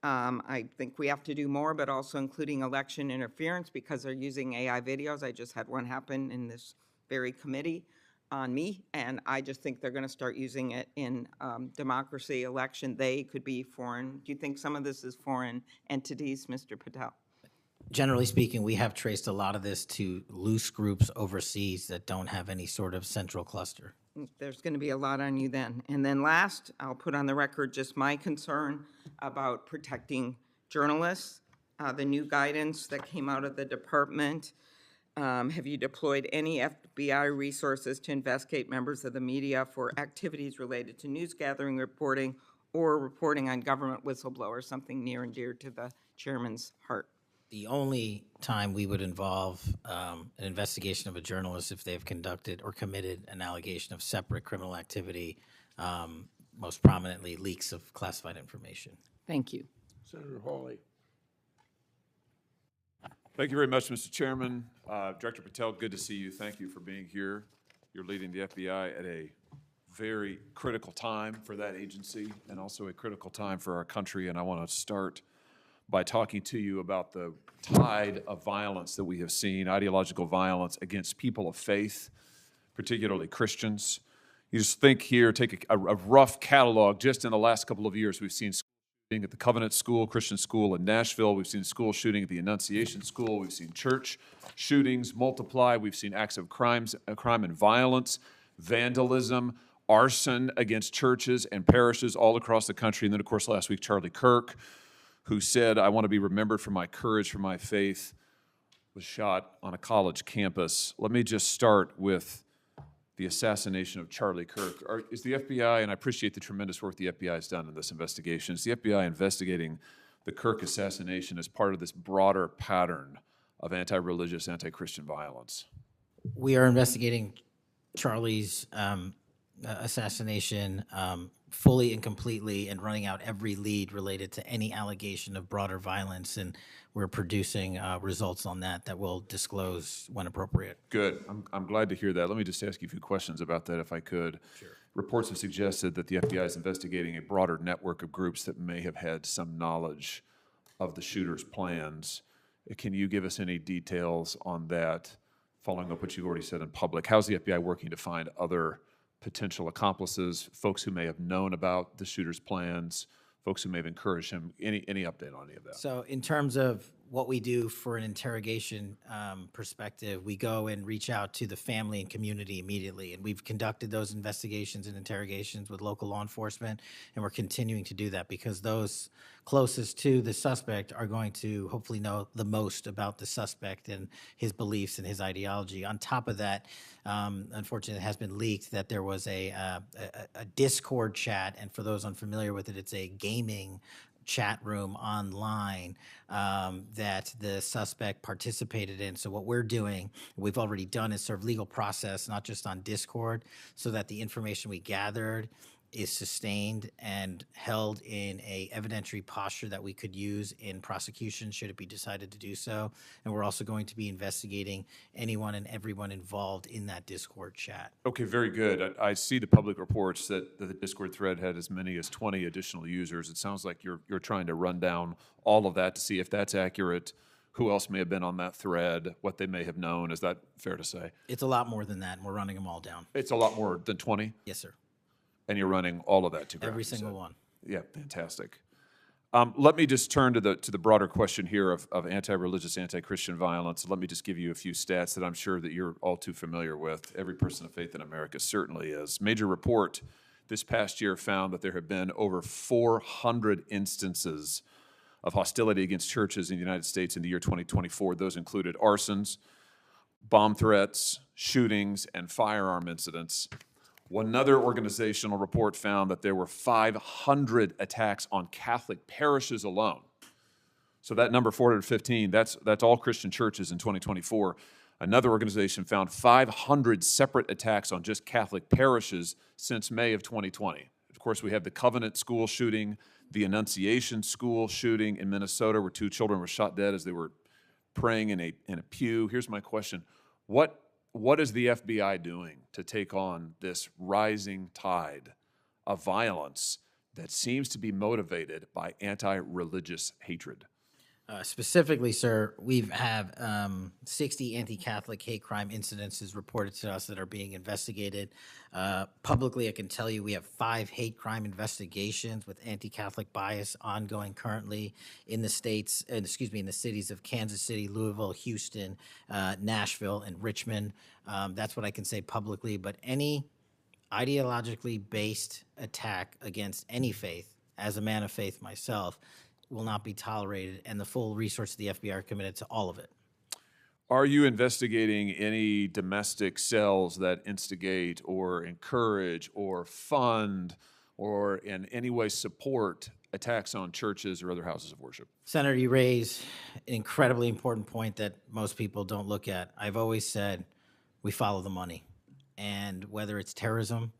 I think we have to do more, but also including election interference because they're using AI videos. I just had one happen in this very committee on me, and I just think they're going to start using it in democracy, election. They could be foreign. Do you think some of this is foreign entities, Mr. Patel? Generally speaking, we have traced a lot of this to loose groups overseas that don't have any sort of central cluster. There's going to be a lot on you then. And then last, I'll put on the record just my concern about protecting journalists. The new guidance that came out of the department. Have you deployed any FBI resources to investigate members of the media for activities related to news gathering, reporting, or reporting on government whistleblowers, something near and dear to the chairman's heart? The only time we would involve an investigation of a journalist if they've conducted or committed an allegation of separate criminal activity, most prominently leaks of classified information. Thank you. Senator Hawley. Thank you very much, Mr. Chairman. Director Patel, good to see you. Thank you for being here. You're leading the FBI at a very critical time for that agency and also a critical time for our country. And I want to start by talking to you about the tide of violence that we have seen, ideological violence against people of faith, particularly Christians. You just think here, take a rough catalog. Just in the last couple of years, we've seen shooting at the Covenant School, Christian school in Nashville. We've seen school shooting at the Annunciation School. We've seen church shootings multiply. We've seen acts of crime and violence, vandalism, arson against churches and parishes all across the country. And then, of course, last week, Charlie Kirk, who said, "I want to be remembered for my courage, for my faith," was shot on a college campus. Let me just start with the assassination of Charlie Kirk. Is the FBI, and I appreciate the tremendous work the FBI has done in this investigation, is the FBI investigating the Kirk assassination as part of this broader pattern of anti-religious, anti-Christian violence? We are investigating Charlie's assassination fully and completely and running out every lead related to any allegation of broader violence, and we're producing results on that we'll disclose when appropriate. Good. I'm glad to hear that. Let me just ask you a few questions about that, if I could. Sure. Reports have suggested that the FBI is investigating a broader network of groups that may have had some knowledge of the shooter's plans. Can you give us any details on that, following up what you already said in public? How's the FBI working to find other potential accomplices, folks who may have known about the shooter's plans, folks who may have encouraged him? Any update on any of that? So in terms of what we do for an interrogation perspective, we go and reach out to the family and community immediately. And we've conducted those investigations and interrogations with local law enforcement, and we're continuing to do that because those closest to the suspect are going to hopefully know the most about the suspect and his beliefs and his ideology. On top of that, unfortunately, it has been leaked that there was a Discord chat, and for those unfamiliar with it, it's a gaming chat room online that the suspect participated in. So what we're doing, we've already done, is serve legal process, not just on Discord, so that the information we gathered is sustained and held in a evidentiary posture that we could use in prosecution should it be decided to do so. And we're also going to be investigating anyone and everyone involved in that Discord chat. Okay, very good. I see the public reports that the Discord thread had as many as 20 additional users. It sounds like you're trying to run down all of that to see if that's accurate, who else may have been on that thread, what they may have known. Is that fair to say? It's a lot more than that, and we're running them all down. It's a lot more than 20? Yes, sir. And you're running all of that to ground? Every single one. Yeah, fantastic. Let me just turn to the broader question here of anti-religious, anti-Christian violence. Let me just give you a few stats that I'm sure that you're all too familiar with. Every person of faith in America certainly is. Major report this past year found that there have been over 400 instances of hostility against churches in the United States in the year 2024. Those included arsons, bomb threats, shootings, and firearm incidents. Another organizational report found that there were 500 attacks on Catholic parishes alone. So that number, 415, that's all Christian churches in 2024. Another organization found 500 separate attacks on just Catholic parishes since May of 2020. Of course, we have the Covenant School shooting, the Annunciation School shooting in Minnesota, where 2 children were shot dead as they were praying in a pew. Here's my question. What is the FBI doing to take on this rising tide of violence that seems to be motivated by anti-religious hatred? Specifically, sir, we have 60 anti-Catholic hate crime incidences reported to us that are being investigated. Publicly, I can tell you we have 5 hate crime investigations with anti-Catholic bias ongoing currently in the states, in the cities of Kansas City, Louisville, Houston, Nashville, and Richmond. That's what I can say publicly, but any ideologically based attack against any faith, as a man of faith myself, will not be tolerated, and the full resources of the FBI are committed to all of it. Are you investigating any domestic cells that instigate or encourage or fund or in any way support attacks on churches or other houses of worship? Senator, you raise an incredibly important point that most people don't look at. I've always said we follow the money, and whether it's terrorism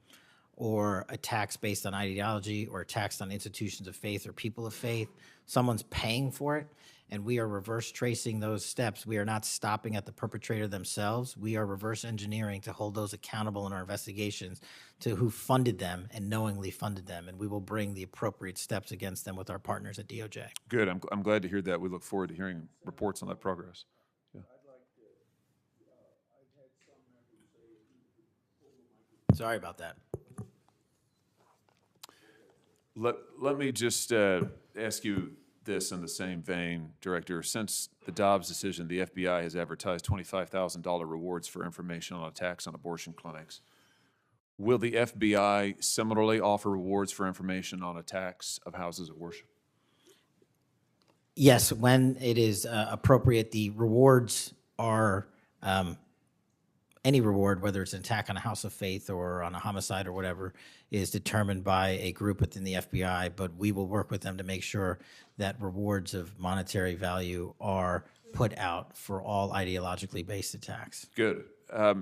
or attacks based on ideology or attacks on institutions of faith or people of faith, someone's paying for it, and we are reverse tracing those steps. We are not stopping at the perpetrator themselves. We are reverse engineering to hold those accountable in our investigations to who funded them and knowingly funded them, and we will bring the appropriate steps against them with our partners at DOJ. Good. I'm glad to hear that. We look forward to hearing reports on that progress. Yeah. Sorry about that. Let me just ask you this in the same vein, Director. Since the Dobbs decision, the FBI has advertised $25,000 rewards for information on attacks on abortion clinics. Will the FBI similarly offer rewards for information on attacks of houses of worship? Yes, when it is appropriate, the rewards are any reward, whether it's an attack on a house of faith or on a homicide or whatever, is determined by a group within the FBI, but we will work with them to make sure that rewards of monetary value are put out for all ideologically based attacks. Good.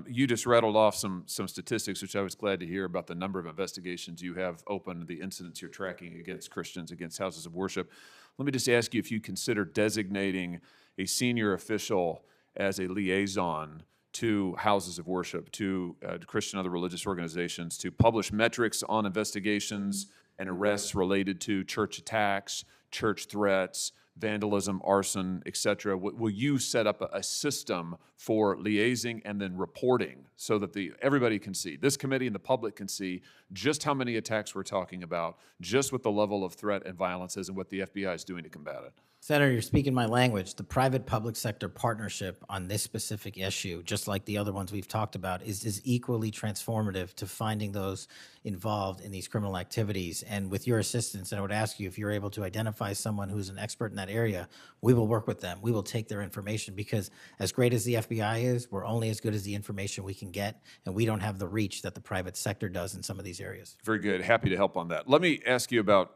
You just rattled off some statistics, which I was glad to hear about the number of investigations you have open, the incidents you're tracking against Christians, against houses of worship. Let me just ask you if you consider designating a senior official as a liaison to houses of worship, to Christian and other religious organizations, to publish metrics on investigations and arrests related to church attacks, church threats, vandalism, arson, etc. Will you set up a system for liaising and then reporting so that everybody can see, this committee and the public can see just how many attacks we're talking about, just what the level of threat and violence is and what the FBI is doing to combat it? Senator, you're speaking my language. The private-public sector partnership on this specific issue, just like the other ones we've talked about, is equally transformative to finding those involved in these criminal activities. And with your assistance, I would ask you if you're able to identify someone who's an expert in that area, we will work with them. We will take their information because as great as the FBI is, we're only as good as the information we can get, and we don't have the reach that the private sector does in some of these areas. Very good. Happy to help on that. Let me ask you about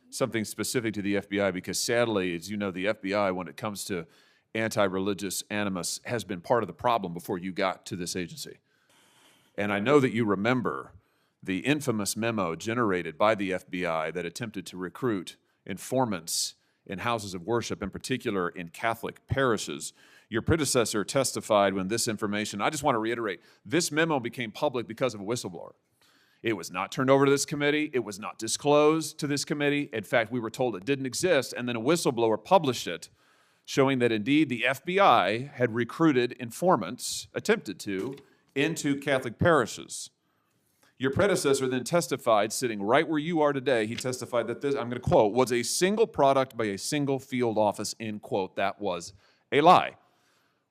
something specific to the FBI, because sadly, as you know, the FBI, when it comes to anti-religious animus, has been part of the problem before you got to this agency. And I know that you remember the infamous memo generated by the FBI that attempted to recruit informants in houses of worship, in particular in Catholic parishes. Your predecessor testified when this information, I just want to reiterate, this memo became public because of a whistleblower. It was not turned over to this committee. It was not disclosed to this committee. In fact, we were told it didn't exist, and then a whistleblower published it, showing that indeed the FBI had recruited informants, attempted to, into Catholic parishes. Your predecessor then testified, sitting right where you are today, he testified that this, I'm going to quote, was a single product by a single field office, end quote. That was a lie.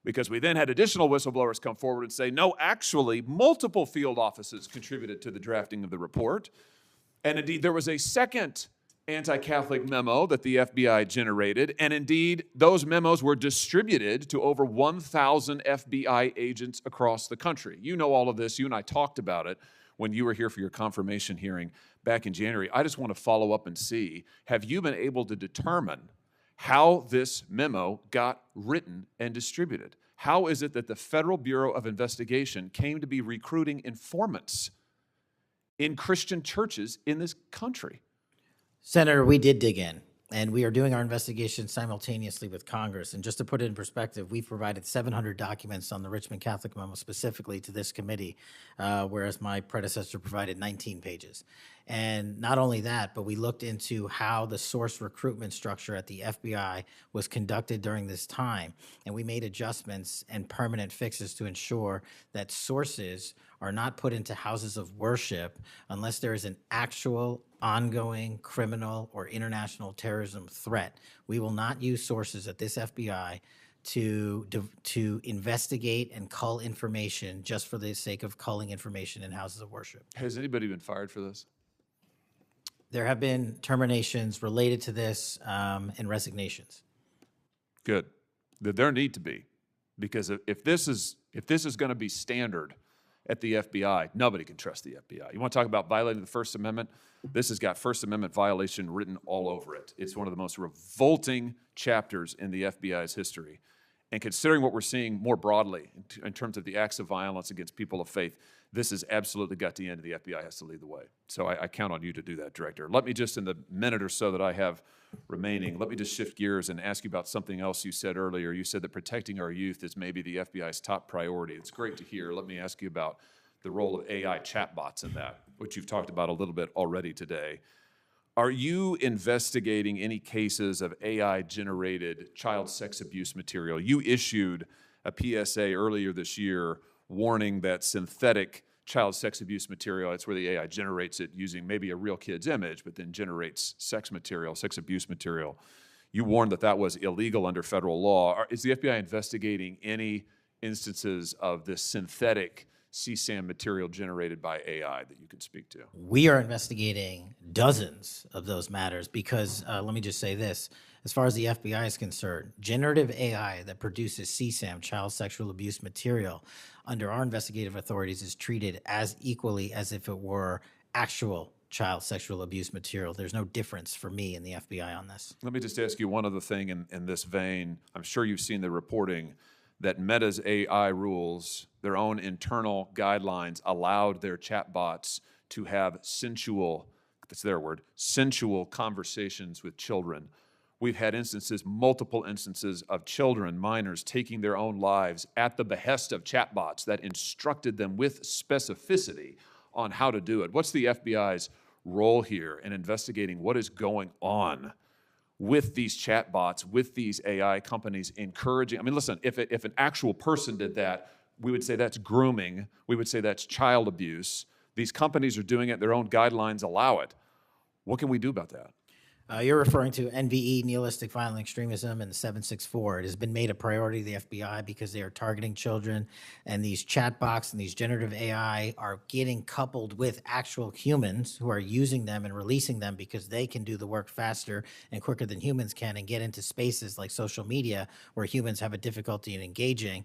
Because we then had additional whistleblowers come forward and say, no, actually, multiple field offices contributed to the drafting of the report. And indeed, there was a second anti-Catholic memo that the FBI generated. And indeed, those memos were distributed to over 1,000 FBI agents across the country. You know all of this. You and I talked about it when you were here for your confirmation hearing back in January. I just want to follow up and see, have you been able to determine how this memo got written and distributed? How is it that the Federal Bureau of Investigation came to be recruiting informants in Christian churches in this country? Senator, we did dig in. And we are doing our investigation simultaneously with Congress. And just to put it in perspective, we've provided 700 documents on the Richmond Catholic Memo specifically to this committee, whereas my predecessor provided 19 pages. And not only that, but we looked into how the source recruitment structure at the FBI was conducted during this time. And we made adjustments and permanent fixes to ensure that sources are not put into houses of worship unless there is an actual ongoing criminal or international terrorism threat. We will not use sources at this FBI to investigate and cull information just for the sake of culling information in houses of worship. Has anybody been fired for this? There have been terminations related to this and resignations. Good. There need to be, because if this is going to be standard at the FBI, nobody can trust the FBI. You want to talk about violating the First Amendment? This has got First Amendment violation written all over it. It's one of the most revolting chapters in the FBI's history. And considering what we're seeing more broadly in terms of the acts of violence against people of faith, this has absolutely got to end, and the FBI has to lead the way. So I count on you to do that, Director. Let me just, in the minute or so that I have remaining, let me just shift gears and ask you about something else you said earlier. You said that protecting our youth is maybe the FBI's top priority. It's great to hear. Let me ask you about the role of AI chatbots in that, which you've talked about a little bit already today. Are you investigating any cases of AI-generated child sex abuse material? You issued a PSA earlier this year warning that synthetic child sex abuse material, that's where the AI generates it using maybe a real kid's image, but then generates sex material, sex abuse material. You warned that that was illegal under federal law. Is the FBI investigating any instances of this synthetic CSAM material generated by AI that you could speak to? We are investigating dozens of those matters because, let me just say this, as far as the FBI is concerned, generative AI that produces CSAM, child sexual abuse material, under our investigative authorities is treated as equally as if it were actual child sexual abuse material. There's no difference for me and the FBI on this. Let me just ask you one other thing in this vein. I'm sure you've seen the reporting that Meta's AI rules, their own internal guidelines, allowed their chatbots to have sensual, that's their word, sensual conversations with children. We've had instances, multiple instances of children, minors, taking their own lives at the behest of chatbots that instructed them with specificity on how to do it. What's the FBI's role here in investigating what is going on with these chatbots, with these AI companies encouraging? I mean, listen, if an actual person did that, we would say that's grooming. We would say that's child abuse. These companies are doing it. Their own guidelines allow it. What can we do about that? You're referring to NVE, nihilistic violent extremism, and the 764. It has been made a priority of the FBI because they are targeting children, and these chatbots and these generative AI are getting coupled with actual humans who are using them and releasing them because they can do the work faster and quicker than humans can and get into spaces like social media where humans have a difficulty in engaging.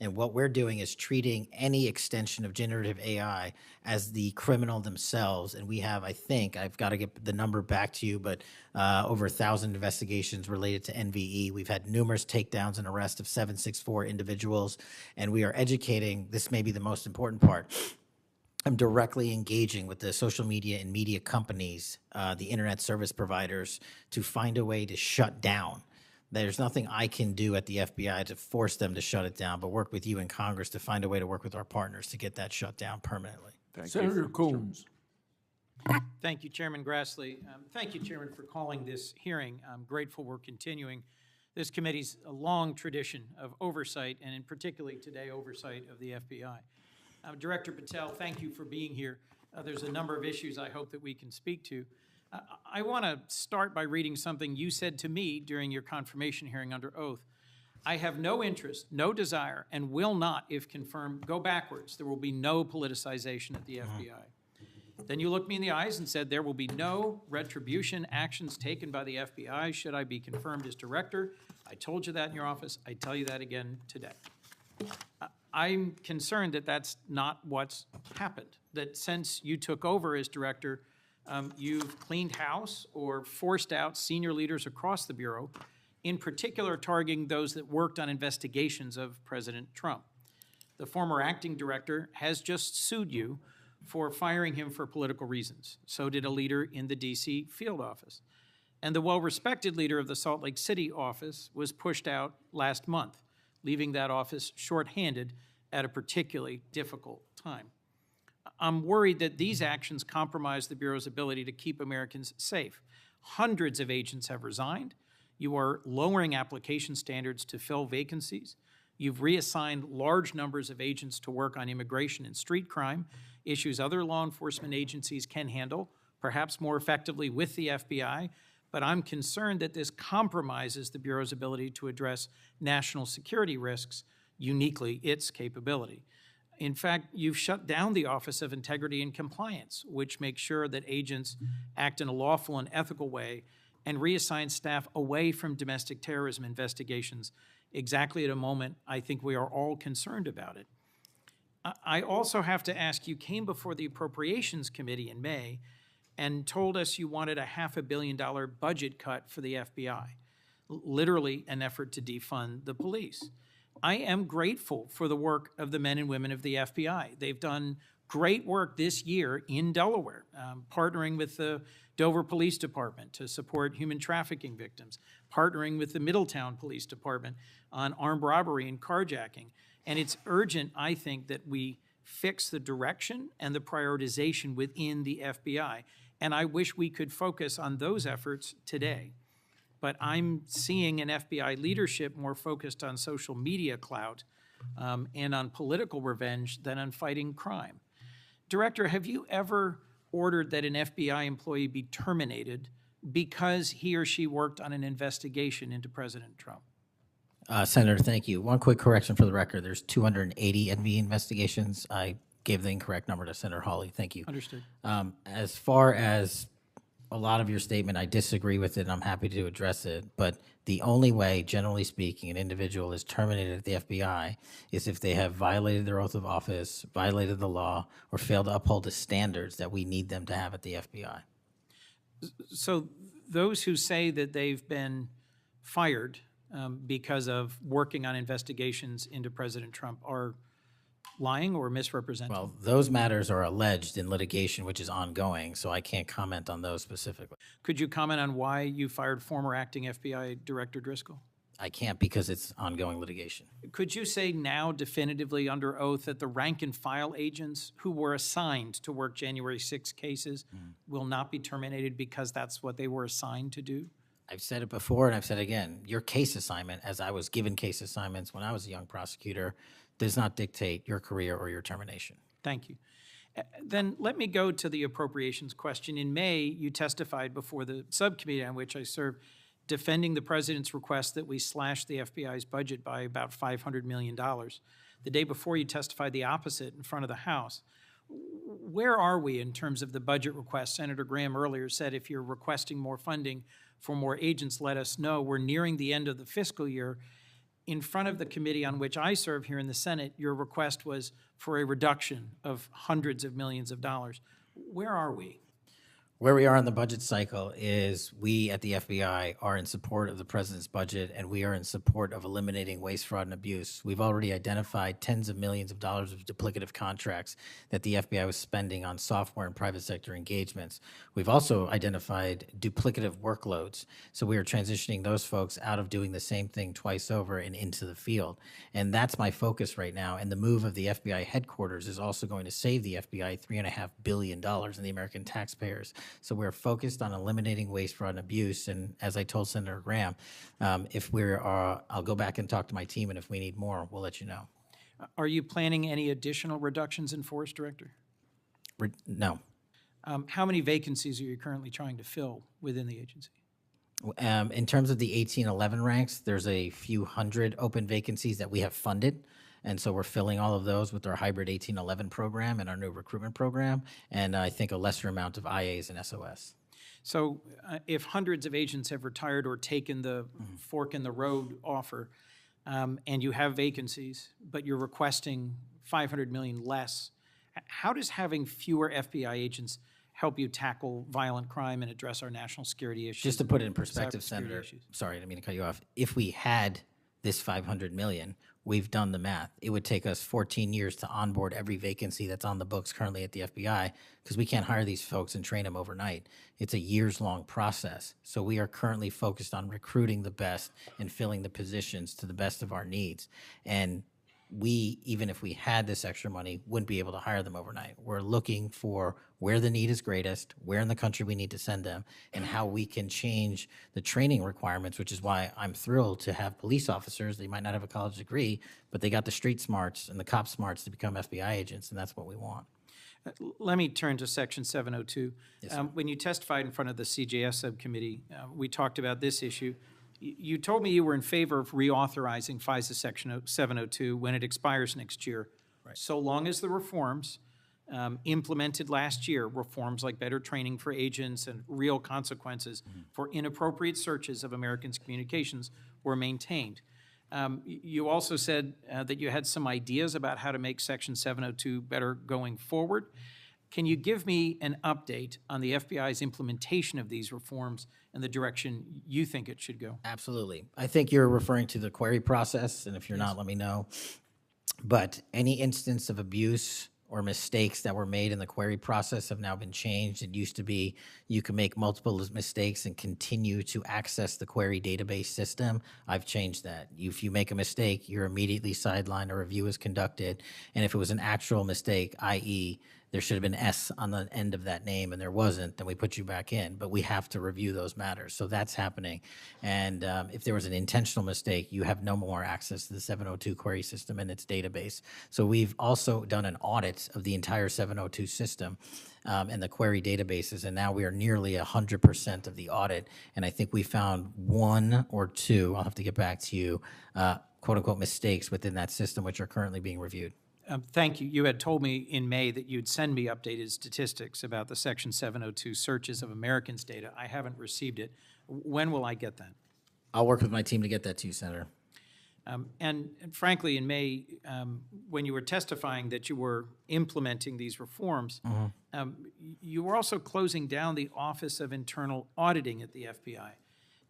And what we're doing is treating any extension of generative AI as the criminal themselves. And we have, I think, I've got to get the number back to you, but over 1,000 investigations related to NVE. We've had numerous takedowns and arrests of 764 individuals. And we are educating, this may be the most important part, I'm directly engaging with the social media and media companies, the internet service providers, to find a way to shut down. There's nothing I can do at the FBI to force them to shut it down, but work with you in Congress to find a way to work with our partners to get that shut down permanently. Senator Coons. Thank you, Chairman Grassley. Thank you, Chairman, for calling this hearing. I'm grateful we're continuing this committee's long tradition of oversight, and in particularly today, oversight of the FBI. Director Patel, thank you for being here. There's a number of issues I hope that we can speak to. I want to start by reading something you said to me during your confirmation hearing under oath. I have no interest, no desire, and will not, if confirmed, go backwards. There will be no politicization at the FBI. Then you looked me in the eyes and said there will be no retribution actions taken by the FBI should I be confirmed as director. I told you that in your office. I tell you that again today. I'm concerned that that's not what's happened, that since you took over as director, you've cleaned house or forced out senior leaders across the Bureau, in particular targeting those that worked on investigations of President Trump. The former acting director has just sued you for firing him for political reasons. So did a leader in the D.C. field office. And the well-respected leader of the Salt Lake City office was pushed out last month, leaving that office shorthanded at a particularly difficult time. I'm worried that these actions compromise the Bureau's ability to keep Americans safe. Hundreds of agents have resigned. You are lowering application standards to fill vacancies. You've reassigned large numbers of agents to work on immigration and street crime, issues other law enforcement agencies can handle, perhaps more effectively with the FBI, but I'm concerned that this compromises the Bureau's ability to address national security risks, uniquely its capability. In fact, you've shut down the Office of Integrity and Compliance, which makes sure that agents act in a lawful and ethical way, and reassign staff away from domestic terrorism investigations exactly at a moment I think we are all concerned about it. I also have to ask, you came before the Appropriations Committee in May and told us you wanted a $500 million budget cut for the FBI, literally an effort to defund the police. I am grateful for the work of the men and women of the FBI. They've done great work this year in Delaware, partnering with the Dover Police Department to support human trafficking victims, partnering with the Middletown Police Department on armed robbery and carjacking. And it's urgent, I think, that we fix the direction and the prioritization within the FBI. And I wish we could focus on those efforts today. But I'm seeing an FBI leadership more focused on social media clout and on political revenge than on fighting crime. Director, have you ever ordered that an FBI employee be terminated because he or she worked on an investigation into President Trump? Senator, thank you. One quick correction for the record. There's 280 NV investigations. I gave the incorrect number to Senator Hawley. Thank you. Understood. As far as a lot of your statement, I disagree with it, and I'm happy to address it. But the only way, generally speaking, an individual is terminated at the FBI is if they have violated their oath of office, violated the law, or failed to uphold the standards that we need them to have at the FBI. So those who say that they've been fired because of working on investigations into President Trump are lying or misrepresenting? Well, those matters are alleged in litigation, which is ongoing, so I can't comment on those specifically. Could you comment on why you fired former acting FBI Director Driscoll? I can't because it's ongoing litigation. Could you say now definitively under oath that the rank and file agents who were assigned to work January 6 cases will not be terminated because that's what they were assigned to do? I've said it before and I've said it again. Your case assignment, as I was given case assignments when I was a young prosecutor, does not dictate your career or your termination. Thank you. Then let me go to the appropriations question. In May, you testified before the subcommittee on which I serve, defending the president's request that we slash the FBI's budget by about $500 million. The day before, you testified the opposite in front of the House. Where are we in terms of the budget request? Senator Graham earlier said if you're requesting more funding for more agents, let us know. We're nearing the end of the fiscal year. In front of the committee on which I serve here in the Senate, your request was for a reduction of hundreds of millions of dollars. Where are we? Where we are in the budget cycle is we at the FBI are in support of the president's budget, and we are in support of eliminating waste, fraud, and abuse. We've already identified tens of millions of dollars of duplicative contracts that the FBI was spending on software and private sector engagements. We've also identified duplicative workloads. So we are transitioning those folks out of doing the same thing twice over and into the field. And that's my focus right now. And the move of the FBI headquarters is also going to save the FBI $3.5 billion in the American taxpayers. So we're focused on eliminating waste, fraud, and abuse. And as I told Senator Graham, if I'll go back and talk to my team, and if we need more, we'll let you know. Are you planning any additional reductions in force, Director? No. How many vacancies are you currently trying to fill within the agency? In terms of the 1811 ranks, there's a few hundred open vacancies that we have funded. And so we're filling all of those with our hybrid 1811 program and our new recruitment program, and I think a lesser amount of IAs and SOS. So if hundreds of agents have retired or taken the fork in the road offer, and you have vacancies, but you're requesting $500 million less, how does having fewer FBI agents help you tackle violent crime and address our national security issues? Just to put it in perspective, cybersecurity Senator, issues? sorry, I didn't mean to cut you off. If we had this 500 million. We've done the math. It would take us 14 years to onboard every vacancy that's on the books currently at the FBI because we can't hire these folks and train them overnight. It's a years-long process. So we are currently focused on recruiting the best and filling the positions to the best of our needs. And we, even if we had this extra money, wouldn't be able to hire them overnight. We're looking for where the need is greatest, where in the country we need to send them, and how we can change the training requirements, which is why I'm thrilled to have police officers. They might not have a college degree, but they got the street smarts and the cop smarts to become FBI agents, and that's what we want. Let me turn to Section 702. When you testified in front of the CJS subcommittee, we talked about this issue. You told me you were in favor of reauthorizing FISA Section 702 when it expires next year, so long as the reforms implemented last year, reforms like better training for agents and real consequences for inappropriate searches of Americans' communications, were maintained. You also said that you had some ideas about how to make Section 702 better going forward. Can you give me an update on the FBI's implementation of these reforms and the direction you think it should go? Absolutely. I think you're referring to the query process, and if you're not, let me know. But any instance of abuse or mistakes that were made in the query process have now been changed. It used to be you can make multiple mistakes and continue to access the query database system. I've changed that. If you make a mistake, you're immediately sidelined, a review is conducted, and if it was an actual mistake, i.e., there should have been S on the end of that name and there wasn't, then we put you back in. But we have to review those matters. So that's happening. And if there was an intentional mistake, you have no more access to the 702 query system and its database. So we've also done an audit of the entire 702 system and the query databases, and now we are nearly 100% of the audit. And I think we found one or two, I'll have to get back to you, quote unquote mistakes within that system, which are currently being reviewed. Thank you. You had told me in May that you'd send me updated statistics about the Section 702 searches of Americans' data. I haven't received it. When will I get that? I'll work with my team to get that to you, Senator. And frankly, in May, when you were testifying that you were implementing these reforms, you were also closing down the Office of Internal Auditing at the FBI.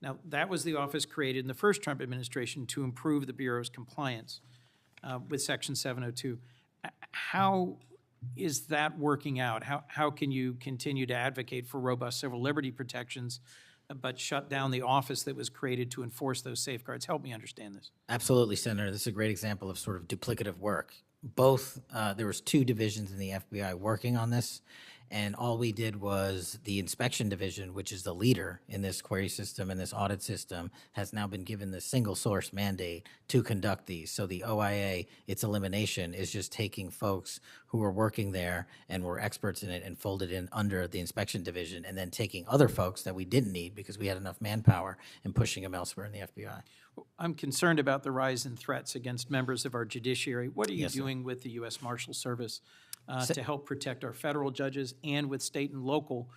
Now, that was the office created in the first Trump administration to improve the Bureau's compliance with Section 702. How is that working out? How can you continue to advocate for robust civil liberty protections but shut down the office that was created to enforce those safeguards? Help me understand this. Absolutely, Senator. This is a great example of sort of duplicative work. Both, there was two divisions in the FBI working on this, and all we did was the inspection division, which is the leader in this query system and this audit system, has now been given the single source mandate to conduct these. So the OIA, its elimination is just taking folks who were working there and were experts in it and folded in under the inspection division, and then taking other folks that we didn't need because we had enough manpower and pushing them elsewhere in the FBI. I'm concerned about the rise in threats against members of our judiciary. What are you Yes, sir. doing with the U.S. Marshal Service to help protect our federal judges and with state and local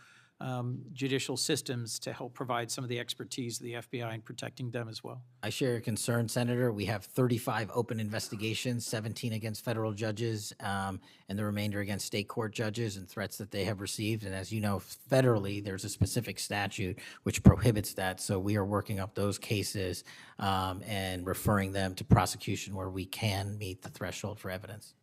judicial systems to help provide some of the expertise of the FBI in protecting them as well? I share your concern, Senator. We have 35 open investigations, 17 against federal judges, and the remainder against state court judges and threats that they have received. And as you know, federally, there's a specific statute which prohibits that. So we are working up those cases and referring them to prosecution where we can meet the threshold for evidence.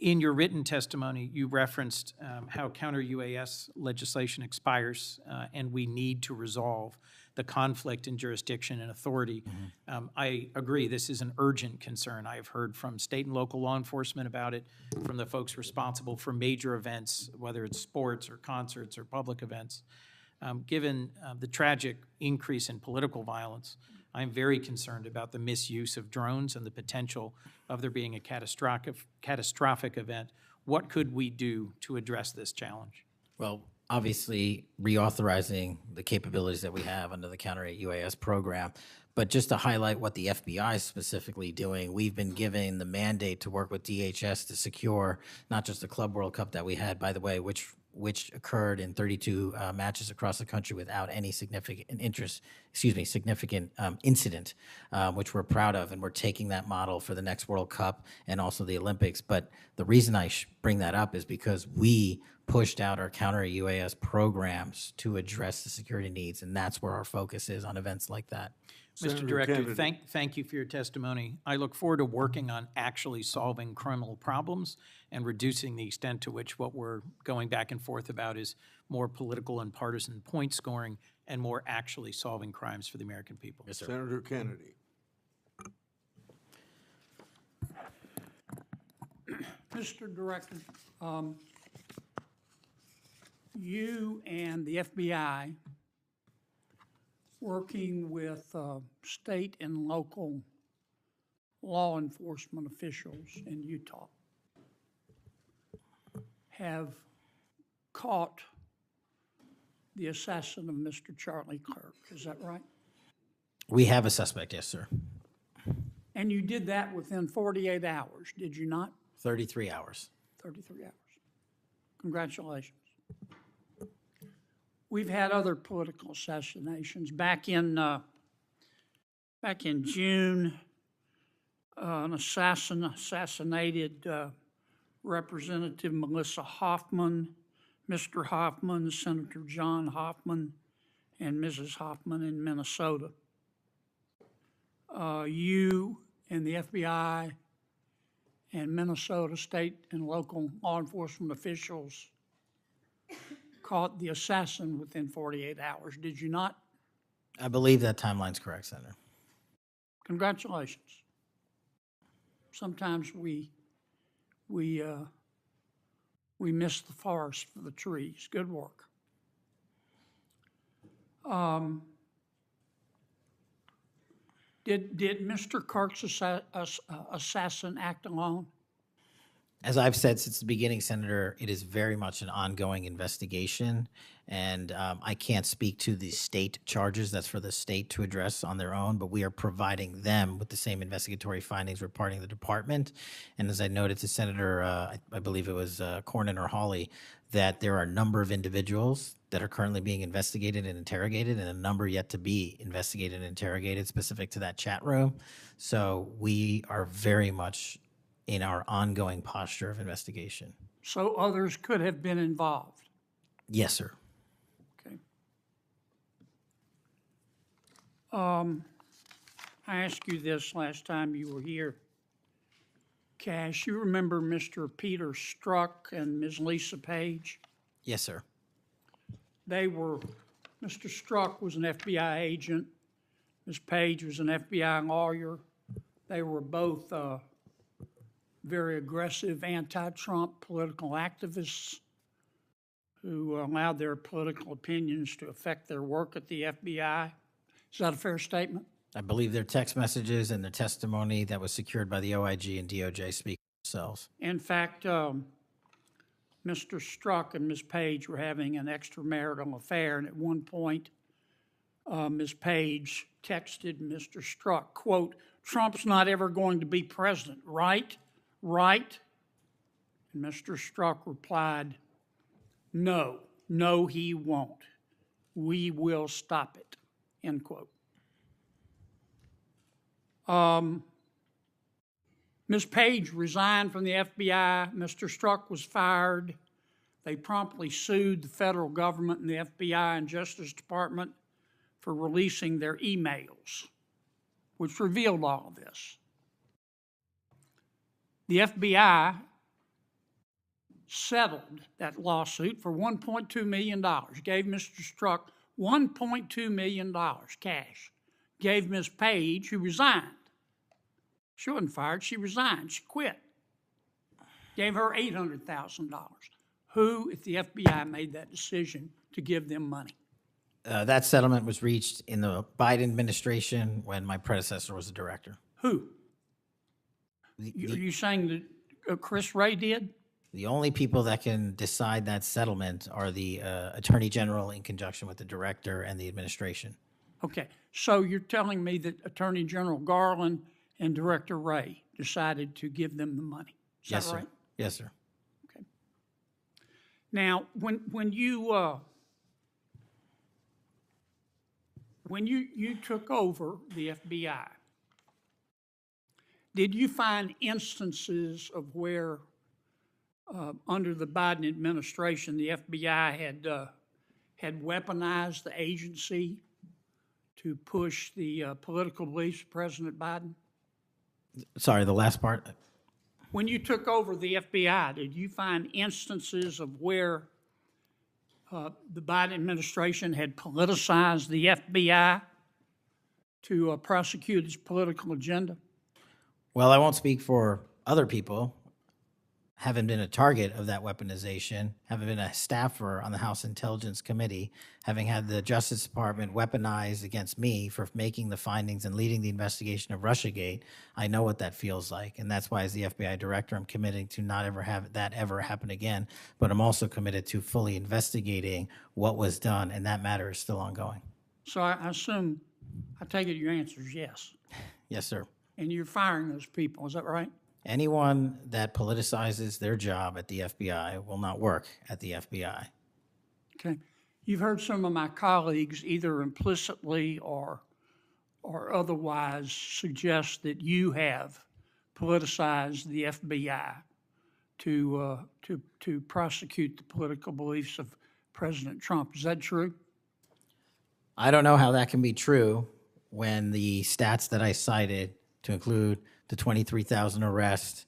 In your written testimony, you referenced how counter-UAS legislation expires and we need to resolve the conflict in jurisdiction and authority. I agree, this is an urgent concern. I have heard from state and local law enforcement about it, from the folks responsible for major events, whether it's sports or concerts or public events. Given the tragic increase in political violence, I'm very concerned about the misuse of drones and the potential of there being a catastrophic event. What could we do to address this challenge? Well, obviously, reauthorizing the capabilities that we have under the Counter-UAS program. But just to highlight what the FBI is specifically doing, we've been given the mandate to work with DHS to secure not just the Club World Cup that we had, by the way, which occurred in 32 matches across the country without any significant incident, which we're proud of, and we're taking that model for the next World Cup and also the Olympics. But the reason I bring that up is because we pushed out our counter UAS programs to address the security needs, and that's where our focus is on events like that. Mr. Senator Director, Kennedy. thank you for your testimony. I look forward to working on actually solving criminal problems and reducing the extent to which what we're going back and forth about is more political and partisan point scoring and more actually solving crimes for the American people. Yes, sir. Senator Kennedy. Mr. Director, you and the FBI, working with state and local law enforcement officials in Utah, have caught the assassin of Mr. Charlie Kirk. Is that right? We have a suspect, yes, sir. And you did that within 48 hours, did you not? 33 hours. 33 hours. Congratulations. We've had other political assassinations. Back in June, an assassinated Representative Melissa Hoffman, Mr. Hoffman, Senator John Hoffman, and Mrs. Hoffman in Minnesota. You and the FBI and Minnesota state and local law enforcement officials caught the assassin within 48 hours, did you not? I believe that timeline's correct, Senator. Congratulations. Sometimes we miss the forest for the trees. Good work. Did Mr. Kirk's assassin act alone? As I've said since the beginning, Senator, it is very much an ongoing investigation, and I can't speak to the state charges. That's for the state to address on their own, but we are providing them with the same investigatory findings we're parting the department. And as I noted to Senator, I believe it was Cornyn or Hawley, that there are a number of individuals that are currently being investigated and interrogated, and a number yet to be investigated and interrogated specific to that chat room. So we are very much in our ongoing posture of investigation. So others could have been involved? Yes, sir. Okay. I asked you this last time you were here. Kash, you remember Mr. Peter Strzok and Ms. Lisa Page? Yes, sir. Mr. Strzok was an FBI agent. Ms. Page was an FBI lawyer. They were both very aggressive anti-Trump political activists who allowed their political opinions to affect their work at the FBI. Is that a fair statement? I believe their text messages and their testimony that was secured by the OIG and DOJ speak for themselves. In fact, Mr. Strzok and Ms. Page were having an extramarital affair, and at one point, Ms. Page texted Mr. Strzok, quote, "Trump's not ever going to be president, right? Right?" And Mr. Strzok replied, "No, he won't. We will stop it," end quote. Ms. Page resigned from the FBI. Mr. Strzok was fired. They promptly sued the federal government and the FBI and Justice Department for releasing their emails, which revealed all of this. The FBI settled that lawsuit for $1.2 million, gave Mr. Strzok $1.2 million cash, gave Ms. Page, who resigned. She wasn't fired, she resigned, she quit. Gave her $800,000. Who at the FBI made that decision to give them money? That settlement was reached in the Biden administration when my predecessor was the director. Who? Are you saying that Chris Wray did? The only people that can decide that settlement are the Attorney General in conjunction with the director and the administration. Okay, so you're telling me that Attorney General Garland and Director Wray decided to give them the money? Is Yes, that sir. right? Yes, sir. Okay. Now, when you took over the FBI, did you find instances of where under the Biden administration, the FBI had weaponized the agency to push the political beliefs of President Biden? Sorry, the last part. When you took over the FBI, did you find instances of where the Biden administration had politicized the FBI to prosecute its political agenda? Well, I won't speak for other people. Haven't been a target of that weaponization, haven't been a staffer on the House Intelligence Committee, having had the Justice Department weaponized against me for making the findings and leading the investigation of Russiagate. I know what that feels like, and that's why as the FBI director, I'm committing to not ever have that ever happen again, but I'm also committed to fully investigating what was done, and that matter is still ongoing. So I assume, I take it your answer is yes. Yes, sir. And you're firing those people, is that right? Anyone that politicizes their job at the FBI will not work at the FBI. Okay. You've heard some of my colleagues either implicitly or otherwise suggest that you have politicized the FBI to prosecute the political beliefs of President Trump. Is that true? I don't know how that can be true when the stats that I cited, to include the 23,000 arrests,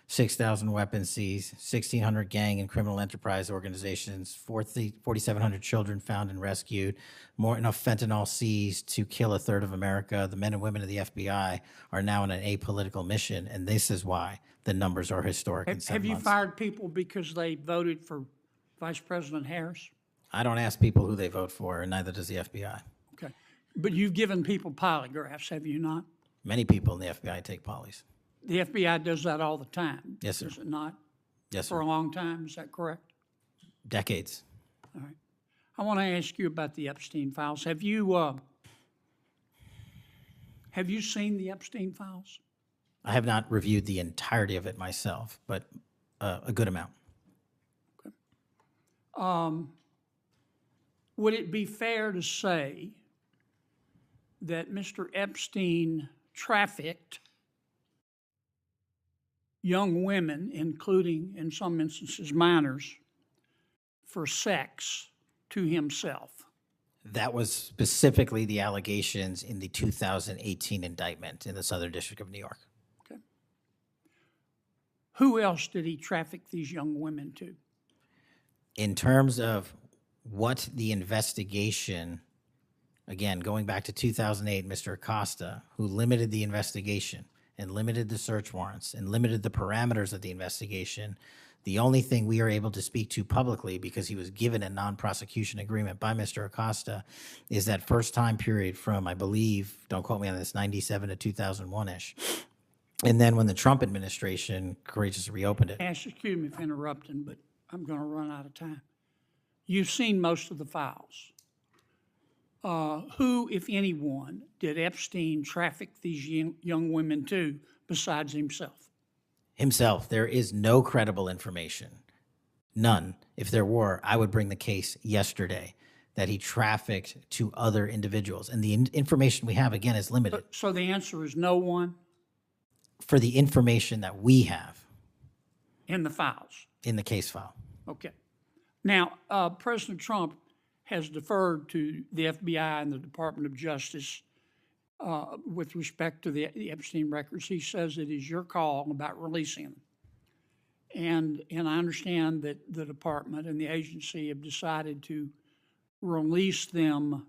6,000 weapons seized, 1,600 gang and criminal enterprise organizations, 4,700 children found and rescued, more enough fentanyl seized to kill a third of America. The men and women of the FBI are now on an apolitical mission, and this is why the numbers are historic in 7 Have you months. fired people because they voted for Vice President Harris? I don't ask people who they vote for, and neither does the FBI. Okay. But you've given people polygraphs, have you not? Many people in the FBI take polys. The FBI does that all the time. Yes, sir. Does it not? Yes, For sir. a long time, is that correct? Decades. All right. I want to ask you about the Epstein files. Have you seen the Epstein files? I have not reviewed the entirety of it myself, but a good amount. Would it be fair to say that Mr. Epstein trafficked young women, including, in some instances, minors, for sex to himself? That was specifically the allegations in the 2018 indictment in the Southern District of New York. Okay. Who else did he traffic these young women to? In terms of what the investigation, again, going back to 2008, Mr. Acosta, who limited the investigation and limited the search warrants and limited the parameters of the investigation, the only thing we are able to speak to publicly, because he was given a non-prosecution agreement by Mr. Acosta, is that first time period from, I believe, don't quote me on this, 97 to 2001-ish. And then when the Trump administration courageously reopened it. Ash, excuse me for interrupting, but I'm going to run out of time. You've seen most of the files. Who, if anyone, did Epstein traffic these young women to besides himself? Himself. There is no credible information. None. If there were, I would bring the case yesterday that he trafficked to other individuals. And the information we have, again, is limited. So the answer is no one For the information that we have in the files? in the case file. Okay. Now, President Trump has deferred to the FBI and the Department of Justice with respect to the Epstein records. He says it is your call about releasing them. And I understand that the department and the agency have decided to release them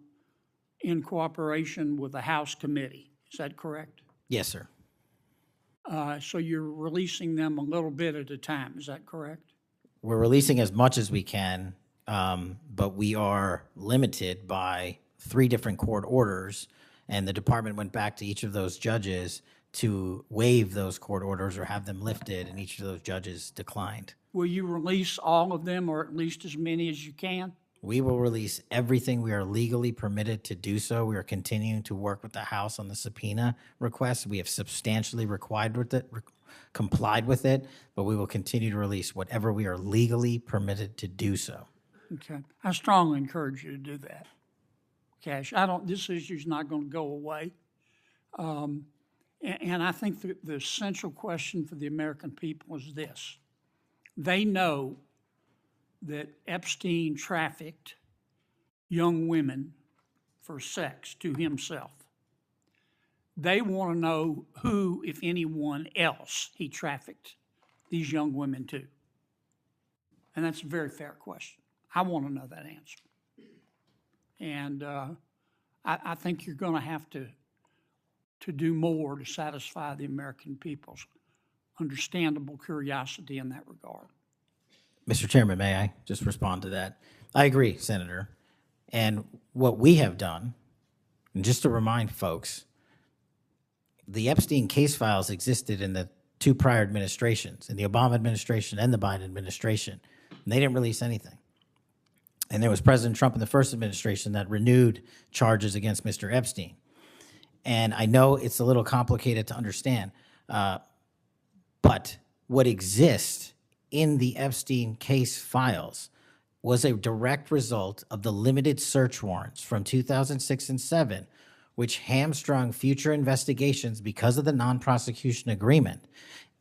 in cooperation with the House committee. Is that correct? Yes, sir. So you're releasing them a little bit at a time. Is that correct? We're releasing as much as we can, but we are limited by 3 different court orders, and the department went back to each of those judges to waive those court orders or have them lifted, and each of those judges declined. Will you release all of them, or at least as many as you can? We will release everything we are legally permitted to do so. We are continuing to work with the House on the subpoena request. We have substantially complied with it, but we will continue to release whatever we are legally permitted to do so. Okay. I strongly encourage you to do that. Kash, this issue's not going to go away. And I think the essential question for the American people is this. They know that Epstein trafficked young women for sex to himself. They want to know who, if anyone else, he trafficked these young women to. And that's a very fair question. I want to know that answer. And I think you're going to have to do more to satisfy the American people's understandable curiosity in that regard. Mr. Chairman, may I just respond to that? I agree, Senator. And what we have done, and just to remind folks, the Epstein case files existed in the two prior administrations, in the Obama administration and the Biden administration. And they didn't release anything. And there was President Trump in the first administration that renewed charges against Mr. Epstein. And I know it's a little complicated to understand, but what exists in the Epstein case files was a direct result of the limited search warrants from 2006 and 7, which hamstrung future investigations because of the non-prosecution agreement.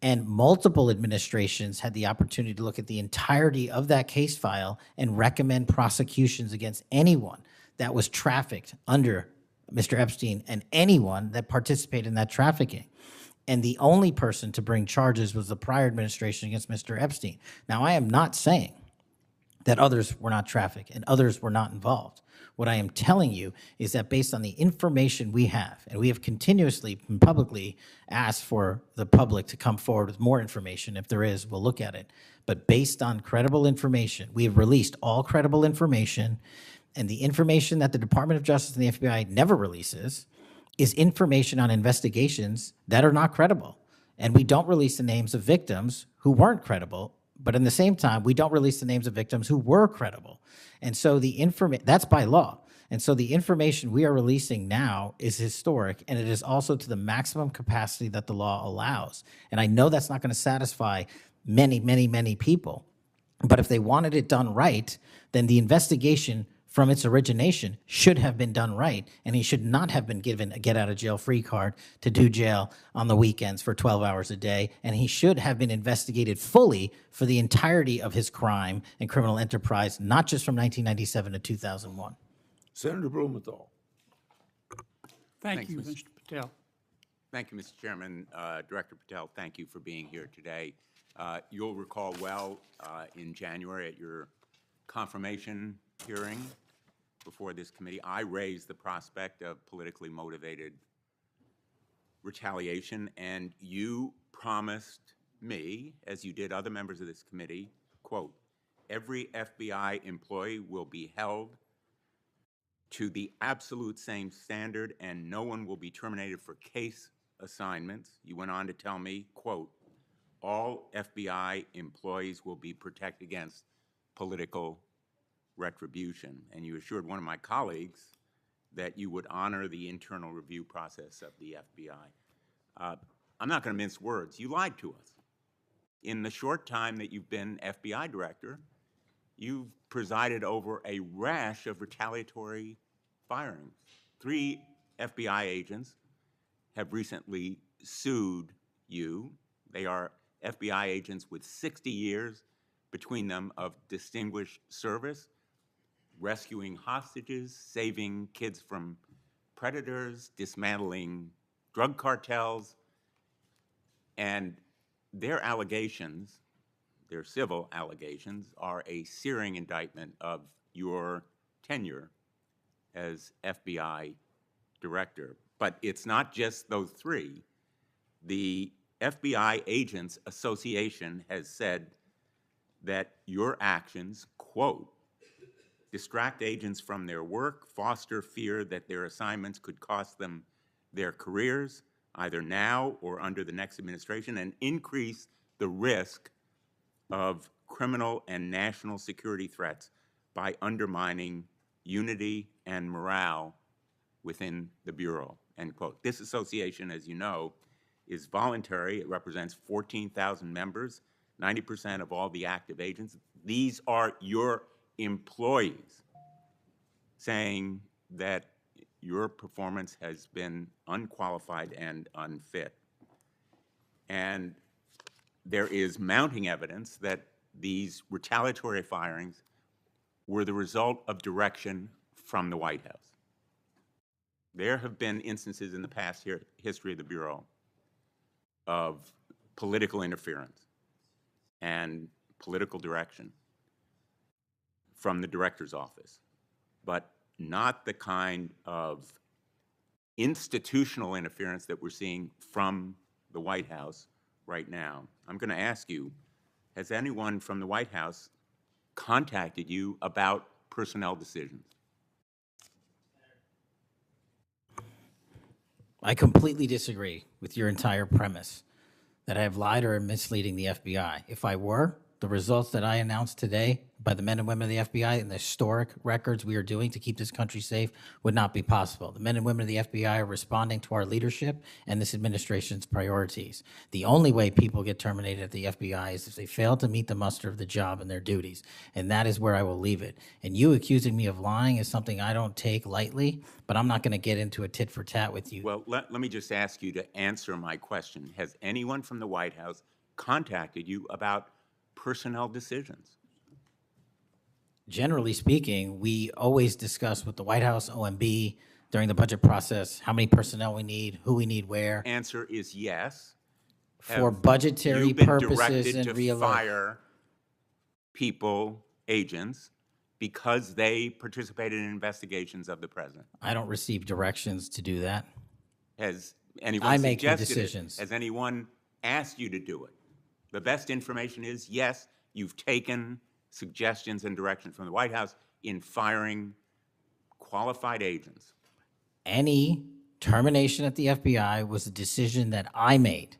And multiple administrations had the opportunity to look at the entirety of that case file and recommend prosecutions against anyone that was trafficked under Mr. Epstein and anyone that participated in that trafficking. And the only person to bring charges was the prior administration against Mr. Epstein. Now, I am not saying that others were not trafficked and others were not involved. What I am telling you is that based on the information we have, and we have continuously and publicly asked for the public to come forward with more information. If there is, we'll look at it. But based on credible information, we have released all credible information, and the information that the Department of Justice and the FBI never releases is information on investigations that are not credible. And we don't release the names of victims who weren't credible, but in the same time, we don't release the names of victims who were credible. And so that's by law. And so the information we are releasing now is historic, and it is also to the maximum capacity that the law allows. And I know that's not going to satisfy many, many, many people. But if they wanted it done right, then the investigation from its origination should have been done right, and he should not have been given a get-out-of-jail-free card to do jail on the weekends for 12 hours a day, and he should have been investigated fully for the entirety of his crime and criminal enterprise, not just from 1997 to 2001. Senator Blumenthal. Thank you, Mr. Patel. Thank you, Mr. Chairman. Director Patel, thank you for being here today. You'll recall well in January at your confirmation hearing before this committee, I raised the prospect of politically motivated retaliation, and you promised me, as you did other members of this committee, quote, every FBI employee will be held to the absolute same standard and no one will be terminated for case assignments. You went on to tell me, quote, all FBI employees will be protected against political retribution. And you assured one of my colleagues that you would honor the internal review process of the FBI. I'm not going to mince words. You lied to us. In the short time that you've been FBI director, you've presided over a rash of retaliatory firings. 3 FBI agents have recently sued you. They are FBI agents with 60 years between them of distinguished service, rescuing hostages, saving kids from predators, dismantling drug cartels, and their allegations, their civil allegations, are a searing indictment of your tenure as FBI director. But it's not just those 3. The FBI Agents Association has said that your actions, quote, distract agents from their work, foster fear that their assignments could cost them their careers, either now or under the next administration, and increase the risk of criminal and national security threats by undermining unity and morale within the Bureau, end quote. This association, as you know, is voluntary. It represents 14,000 members, 90% of all the active agents. These are your employees saying that your performance has been unqualified and unfit. And there is mounting evidence that these retaliatory firings were the result of direction from the White House. There have been instances in the past history of the Bureau of political interference and political direction from the director's office, but not the kind of institutional interference that we're seeing from the White House right now. I'm going to ask you, has anyone from the White House contacted you about personnel decisions? I completely disagree with your entire premise that I have lied or am misleading the FBI. If I were, the results that I announced today by the men and women of the FBI and the historic records we are doing to keep this country safe would not be possible. The men and women of the FBI are responding to our leadership and this administration's priorities. The only way people get terminated at the FBI is if they fail to meet the muster of the job and their duties, and that is where I will leave it. And you accusing me of lying is something I don't take lightly, but I'm not going to get into a tit for tat with you. Well, let me just ask you to answer my question. Has anyone from the White House contacted you about personnel decisions? Generally speaking, we always discuss with the White House, OMB, during the budget process, how many personnel we need, who we need where. Answer is yes. For Have budgetary you been purposes directed and to real fire people, agents, because they participated in investigations of the president? I don't receive directions to do that. Has anyone I make the suggested it? decisions. Has anyone asked you to do it? The best information is yes, you've taken suggestions and direction from the White House in firing qualified agents. Any termination at the FBI was a decision that I made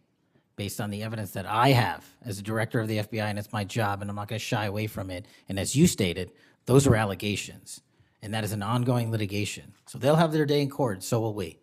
based on the evidence that I have as a director of the FBI, and it's my job, and I'm not going to shy away from it. And as you stated, those are allegations, and that is an ongoing litigation. So they'll have their day in court, so will we.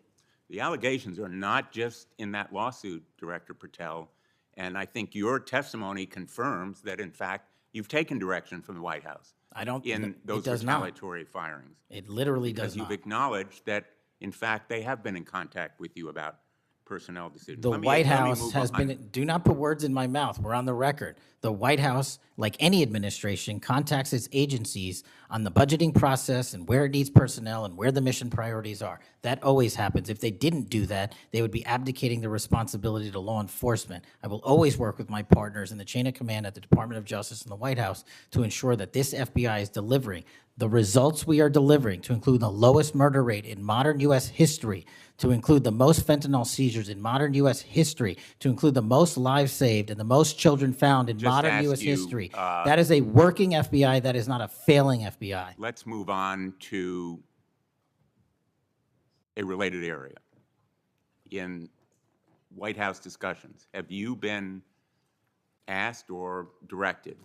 The allegations are not just in that lawsuit, Director Patel, and I think your testimony confirms that, in fact, you've taken direction from the White House I don't. in those it does not. retaliatory firings. It literally does Because you've not. acknowledged that, in fact, they have been in contact with you about personnel decisions. The Let me White move House has on. been, do not put words in my mouth, we're on the record. The White House, like any administration, contacts its agencies on the budgeting process and where it needs personnel and where the mission priorities are. That always happens. If they didn't do that, they would be abdicating the responsibility to law enforcement. I will always work with my partners in the chain of command at the Department of Justice and the White House to ensure that this FBI is delivering the results we are delivering, to include the lowest murder rate in modern U.S. history, to include the most fentanyl seizures in modern U.S. history, to include the most lives saved and the most children found in Just modern ask U.S. you, history. That is a working FBI. That is not a failing FBI. Let's move on to a related area. In White House discussions, have you been asked or directed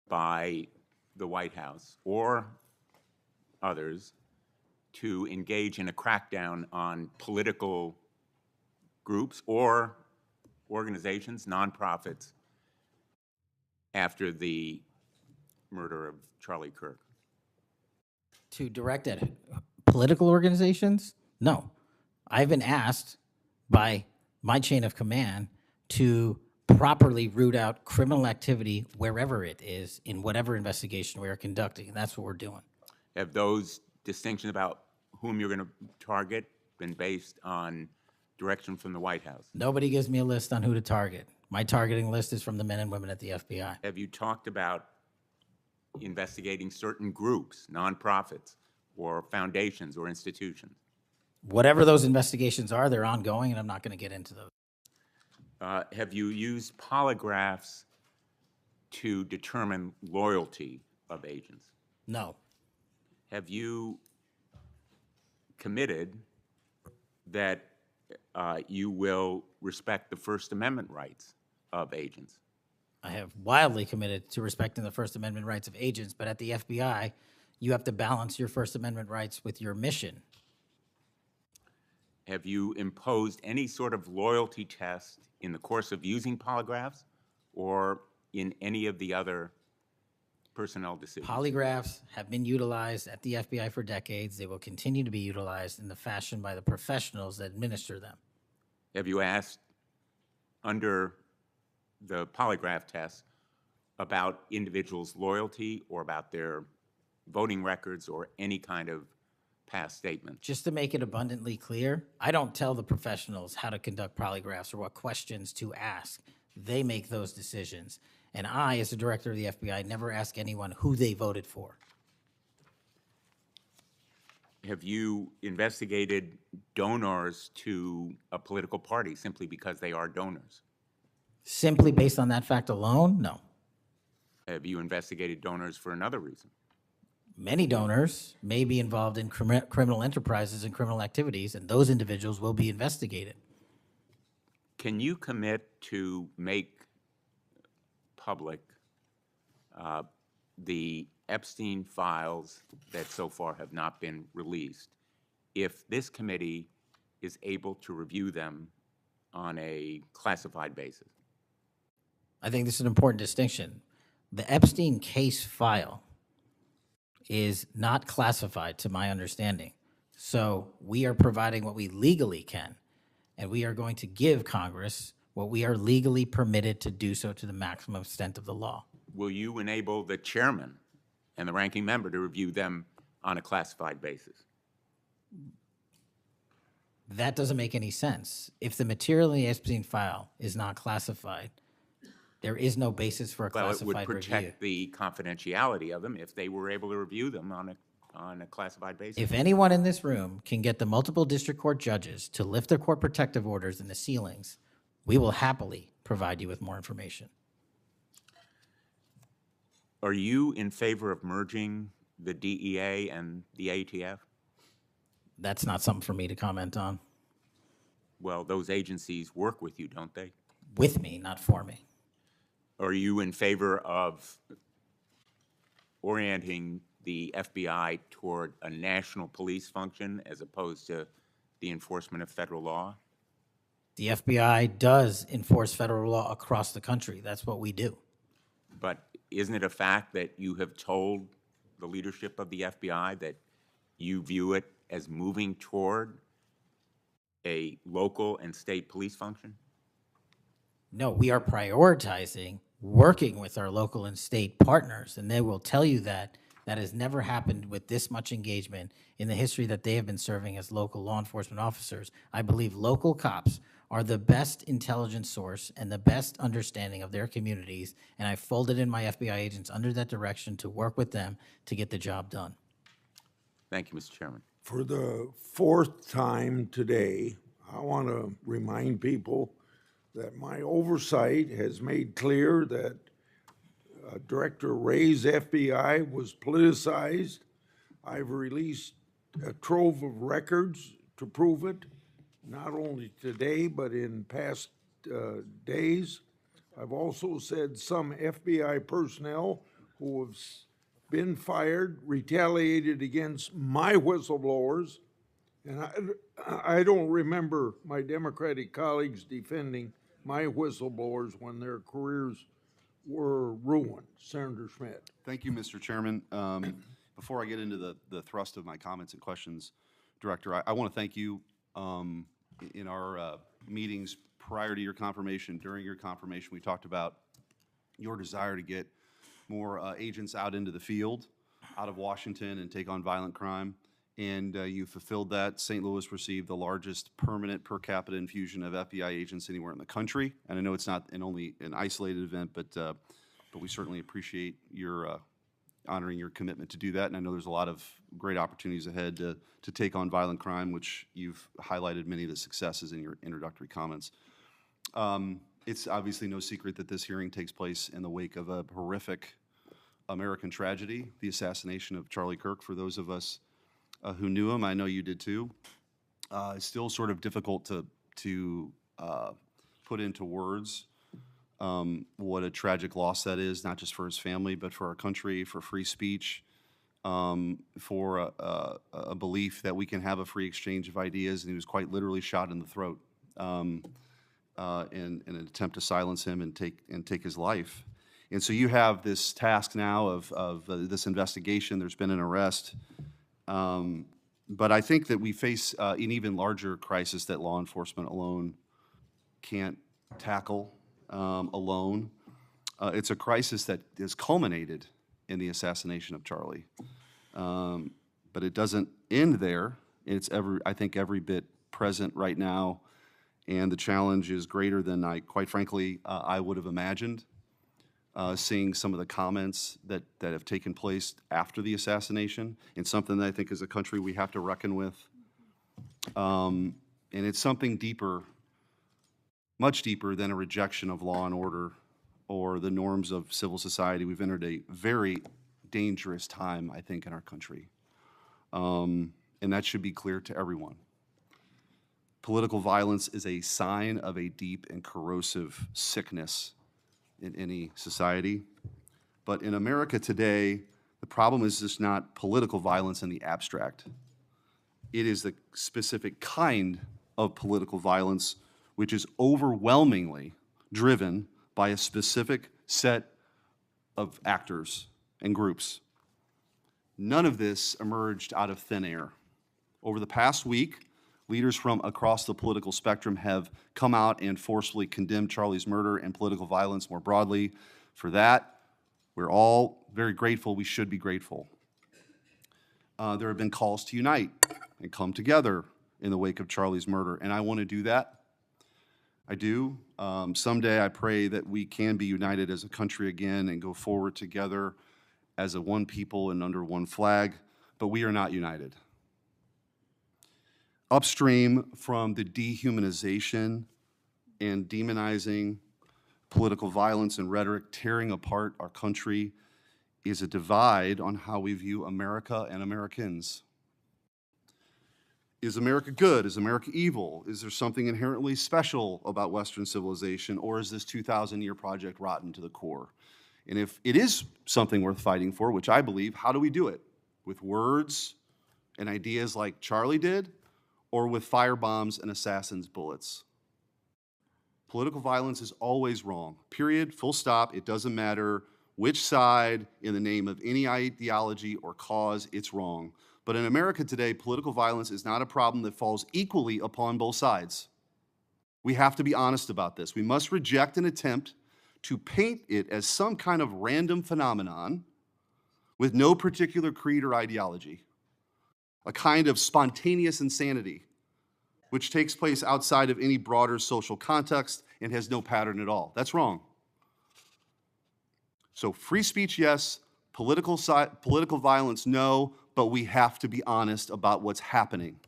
by the White House or others to engage in a crackdown on political groups or organizations, nonprofits, after the murder of Charlie Kirk? To direct at political organizations? No. I've been asked by my chain of command to properly root out criminal activity wherever it is in whatever investigation we are conducting, and that's what we're doing. Have those distinctions about whom you're going to target been based on direction from the White House? Nobody gives me a list on who to target. My targeting list is from the men and women at the FBI. Have you talked about investigating certain groups, nonprofits, or foundations or institutions? Whatever those investigations are, they're ongoing, and I'm not going to get into those. Have you used polygraphs to determine loyalty of agents? No. Have you committed that you will respect the First Amendment rights of agents? I have wildly committed to respecting the First Amendment rights of agents, but at the FBI, you have to balance your First Amendment rights with your mission. Have you imposed any sort of loyalty test in the course of using polygraphs or in any of the other personnel decisions? Polygraphs have been utilized at the FBI for decades. They will continue to be utilized in the fashion by the professionals that administer them. Have you asked, under the polygraph test, about individuals' loyalty or about their voting records or any kind of past statement. Just to make it abundantly clear, I don't tell the professionals how to conduct polygraphs or what questions to ask. They make those decisions. And I, as the director of the FBI, never ask anyone who they voted for. Have you investigated donors to a political party simply because they are donors? Simply based on that fact alone, no. Have you investigated donors for another reason? Many donors may be involved in criminal enterprises and criminal activities, and those individuals will be investigated. Can you commit to make public the Epstein files that so far have not been released if this committee is able to review them on a classified basis? I think this is an important distinction. The Epstein case file is not classified, to my understanding. So we are providing what we legally can, and we are going to give Congress what we are legally permitted to do so to the maximum extent of the law. Will you enable the chairman and the ranking member to review them on a classified basis? That doesn't make any sense. If the material in the Epstein file is not classified, there is no basis for a Well, it classified would review. protect the confidentiality of them if they were able to review them on a classified basis. If anyone in this room can get the multiple district court judges to lift their court protective orders in the ceilings, we will happily provide you with more information. Are you in favor of merging the DEA and the ATF? That's not something for me to comment on. Well, those agencies work with you, don't they? With me, not for me. Are you in favor of orienting the FBI toward a national police function as opposed to the enforcement of federal law? The FBI does enforce federal law across the country. That's what we do. But isn't it a fact that you have told the leadership of the FBI that you view it as moving toward a local and state police function? No, we are prioritizing working with our local and state partners, and they will tell you that that has never happened with this much engagement in the history that they have been serving as local law enforcement officers. I believe local cops are the best intelligence source and the best understanding of their communities, and I folded in my FBI agents under that direction to work with them to get the job done. Thank you, Mr. Chairman. For the fourth time today, I want to remind people that my oversight has made clear that Director Ray's FBI was politicized. I've released a trove of records to prove it, not only today, but in past days. I've also said some FBI personnel who have been fired, retaliated against my whistleblowers, and I don't remember my Democratic colleagues defending my whistleblowers when their careers were ruined. Senator Schmidt. Thank you, Mr. Chairman. Before I get into the thrust of my comments and questions, Director, I want to thank you in our meetings prior to your confirmation, during your confirmation. We talked about your desire to get more agents out into the field, out of Washington, and take on violent crime. And you fulfilled that. St. Louis received the largest permanent per capita infusion of FBI agents anywhere in the country. And I know it's not only an isolated event, but we certainly appreciate your honoring your commitment to do that. And I know there's a lot of great opportunities ahead to take on violent crime, which you've highlighted many of the successes in your introductory comments. It's obviously no secret that this hearing takes place in the wake of a horrific American tragedy, the assassination of Charlie Kirk. For those of us who knew him, I know you did too. It's still sort of difficult to put into words what a tragic loss that is, not just for his family, but for our country, for free speech, for a belief that we can have a free exchange of ideas. And he was quite literally shot in the throat in an attempt to silence him and take his life. And so you have this task now of this investigation. There's been an arrest. But I think that we face an even larger crisis that law enforcement alone can't tackle alone. It's a crisis that is culminated in the assassination of Charlie. But it doesn't end there. It's I think every bit present right now, and the challenge is greater than quite frankly, I would have imagined. Seeing some of the comments that have taken place after the assassination, and something that I think as a country we have to reckon with. And it's something deeper, much deeper than a rejection of law and order or the norms of civil society. We've entered a very dangerous time, I think, in our country. And that should be clear to everyone. Political violence is a sign of a deep and corrosive sickness in any society. But in America today, the problem is just not political violence in the abstract. It is the specific kind of political violence which is overwhelmingly driven by a specific set of actors and groups. None of this emerged out of thin air. Over the past week, leaders from across the political spectrum have come out and forcefully condemned Charlie's murder and political violence more broadly. For that, we're all very grateful. We should be grateful. There have been calls to unite and come together in the wake of Charlie's murder, and I want to do that. I do. Someday I pray that we can be united as a country again and go forward together as a one people and under one flag, but we are not united. Upstream from the dehumanization and demonizing political violence and rhetoric tearing apart our country is a divide on how we view America and Americans. Is America good? Is America evil? Is there something inherently special about Western civilization, or is this 2,000-year project rotten to the core? And if it is something worth fighting for, which I believe, how do we do it? With words and ideas like Charlie did, or with firebombs and assassins' bullets? Political violence is always wrong. Period, full stop. It doesn't matter which side, in the name of any ideology or cause, it's wrong. But in America today, political violence is not a problem that falls equally upon both sides. We have to be honest about this. We must reject an attempt to paint it as some kind of random phenomenon with no particular creed or ideology, a kind of spontaneous insanity which takes place outside of any broader social context and has no pattern at all. That's wrong. So free speech, yes. Political violence, no. But we have to be honest about what's happening.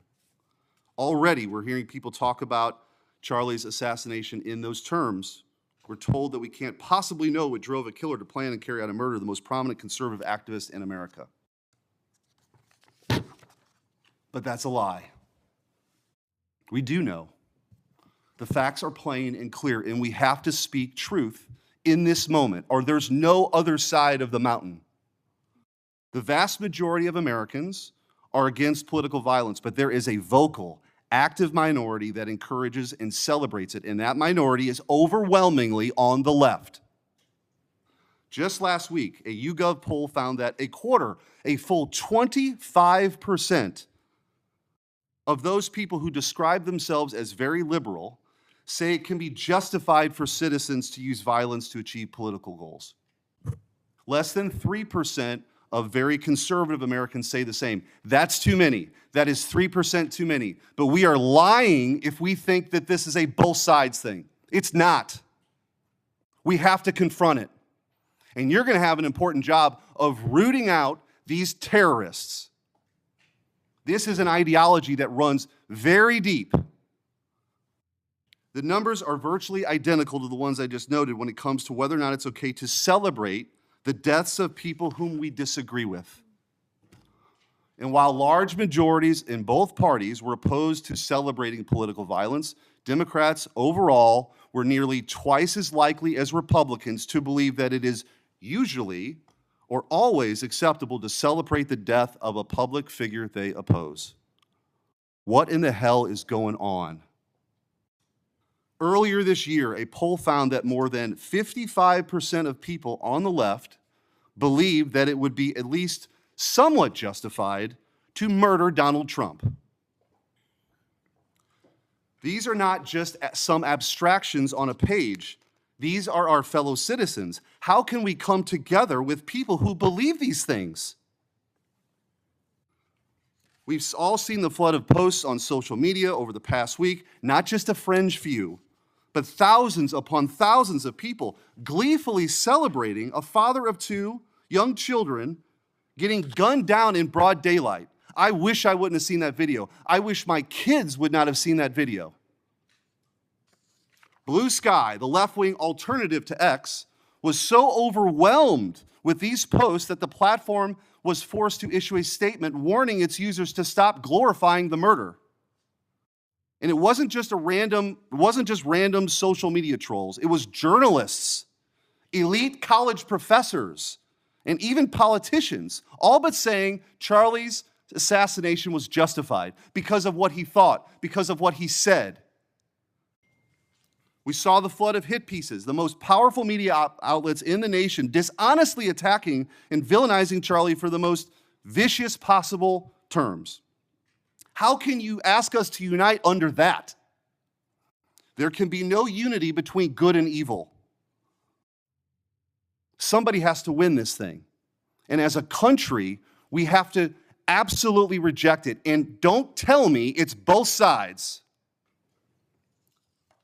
Already, we're hearing people talk about Charlie's assassination in those terms. We're told that we can't possibly know what drove a killer to plan and carry out a murder of the most prominent conservative activist in America. But that's a lie. We do know. The facts are plain and clear, and we have to speak truth in this moment, or there's no other side of the mountain. The vast majority of Americans are against political violence, but there is a vocal, active minority that encourages and celebrates it, and that minority is overwhelmingly on the left. Just last week, a YouGov poll found that a full 25% of those people who describe themselves as very liberal say it can be justified for citizens to use violence to achieve political goals. Less than 3% of very conservative Americans say the same. That's too many. That is 3% too many. But we are lying if we think that this is a both sides thing. It's not. We have to confront it. And you're going to have an important job of rooting out these terrorists. This is an ideology that runs very deep. The numbers are virtually identical to the ones I just noted when it comes to whether or not it's okay to celebrate the deaths of people whom we disagree with. And while large majorities in both parties were opposed to celebrating political violence, Democrats overall were nearly twice as likely as Republicans to believe that it is usually or always acceptable to celebrate the death of a public figure they oppose. What in the hell is going on? Earlier this year, a poll found that more than 55% of people on the left believed that it would be at least somewhat justified to murder Donald Trump. These are not just some abstractions on a page. These are our fellow citizens. How can we come together with people who believe these things? We've all seen the flood of posts on social media over the past week, not just a fringe few, but thousands upon thousands of people gleefully celebrating a father of two young children getting gunned down in broad daylight. I wish I wouldn't have seen that video. I wish my kids would not have seen that video. Blue Sky, the left-wing alternative to X, was so overwhelmed with these posts that the platform was forced to issue a statement warning its users to stop glorifying the murder. And it wasn't just random social media trolls. It was journalists, elite college professors, and even politicians, all but saying Charlie's assassination was justified because of what he thought, because of what he said. We saw the flood of hit pieces, the most powerful media outlets in the nation dishonestly attacking and villainizing Charlie for the most vicious possible terms. How can you ask us to unite under that? There can be no unity between good and evil. Somebody has to win this thing. And as a country, we have to absolutely reject it. And don't tell me it's both sides.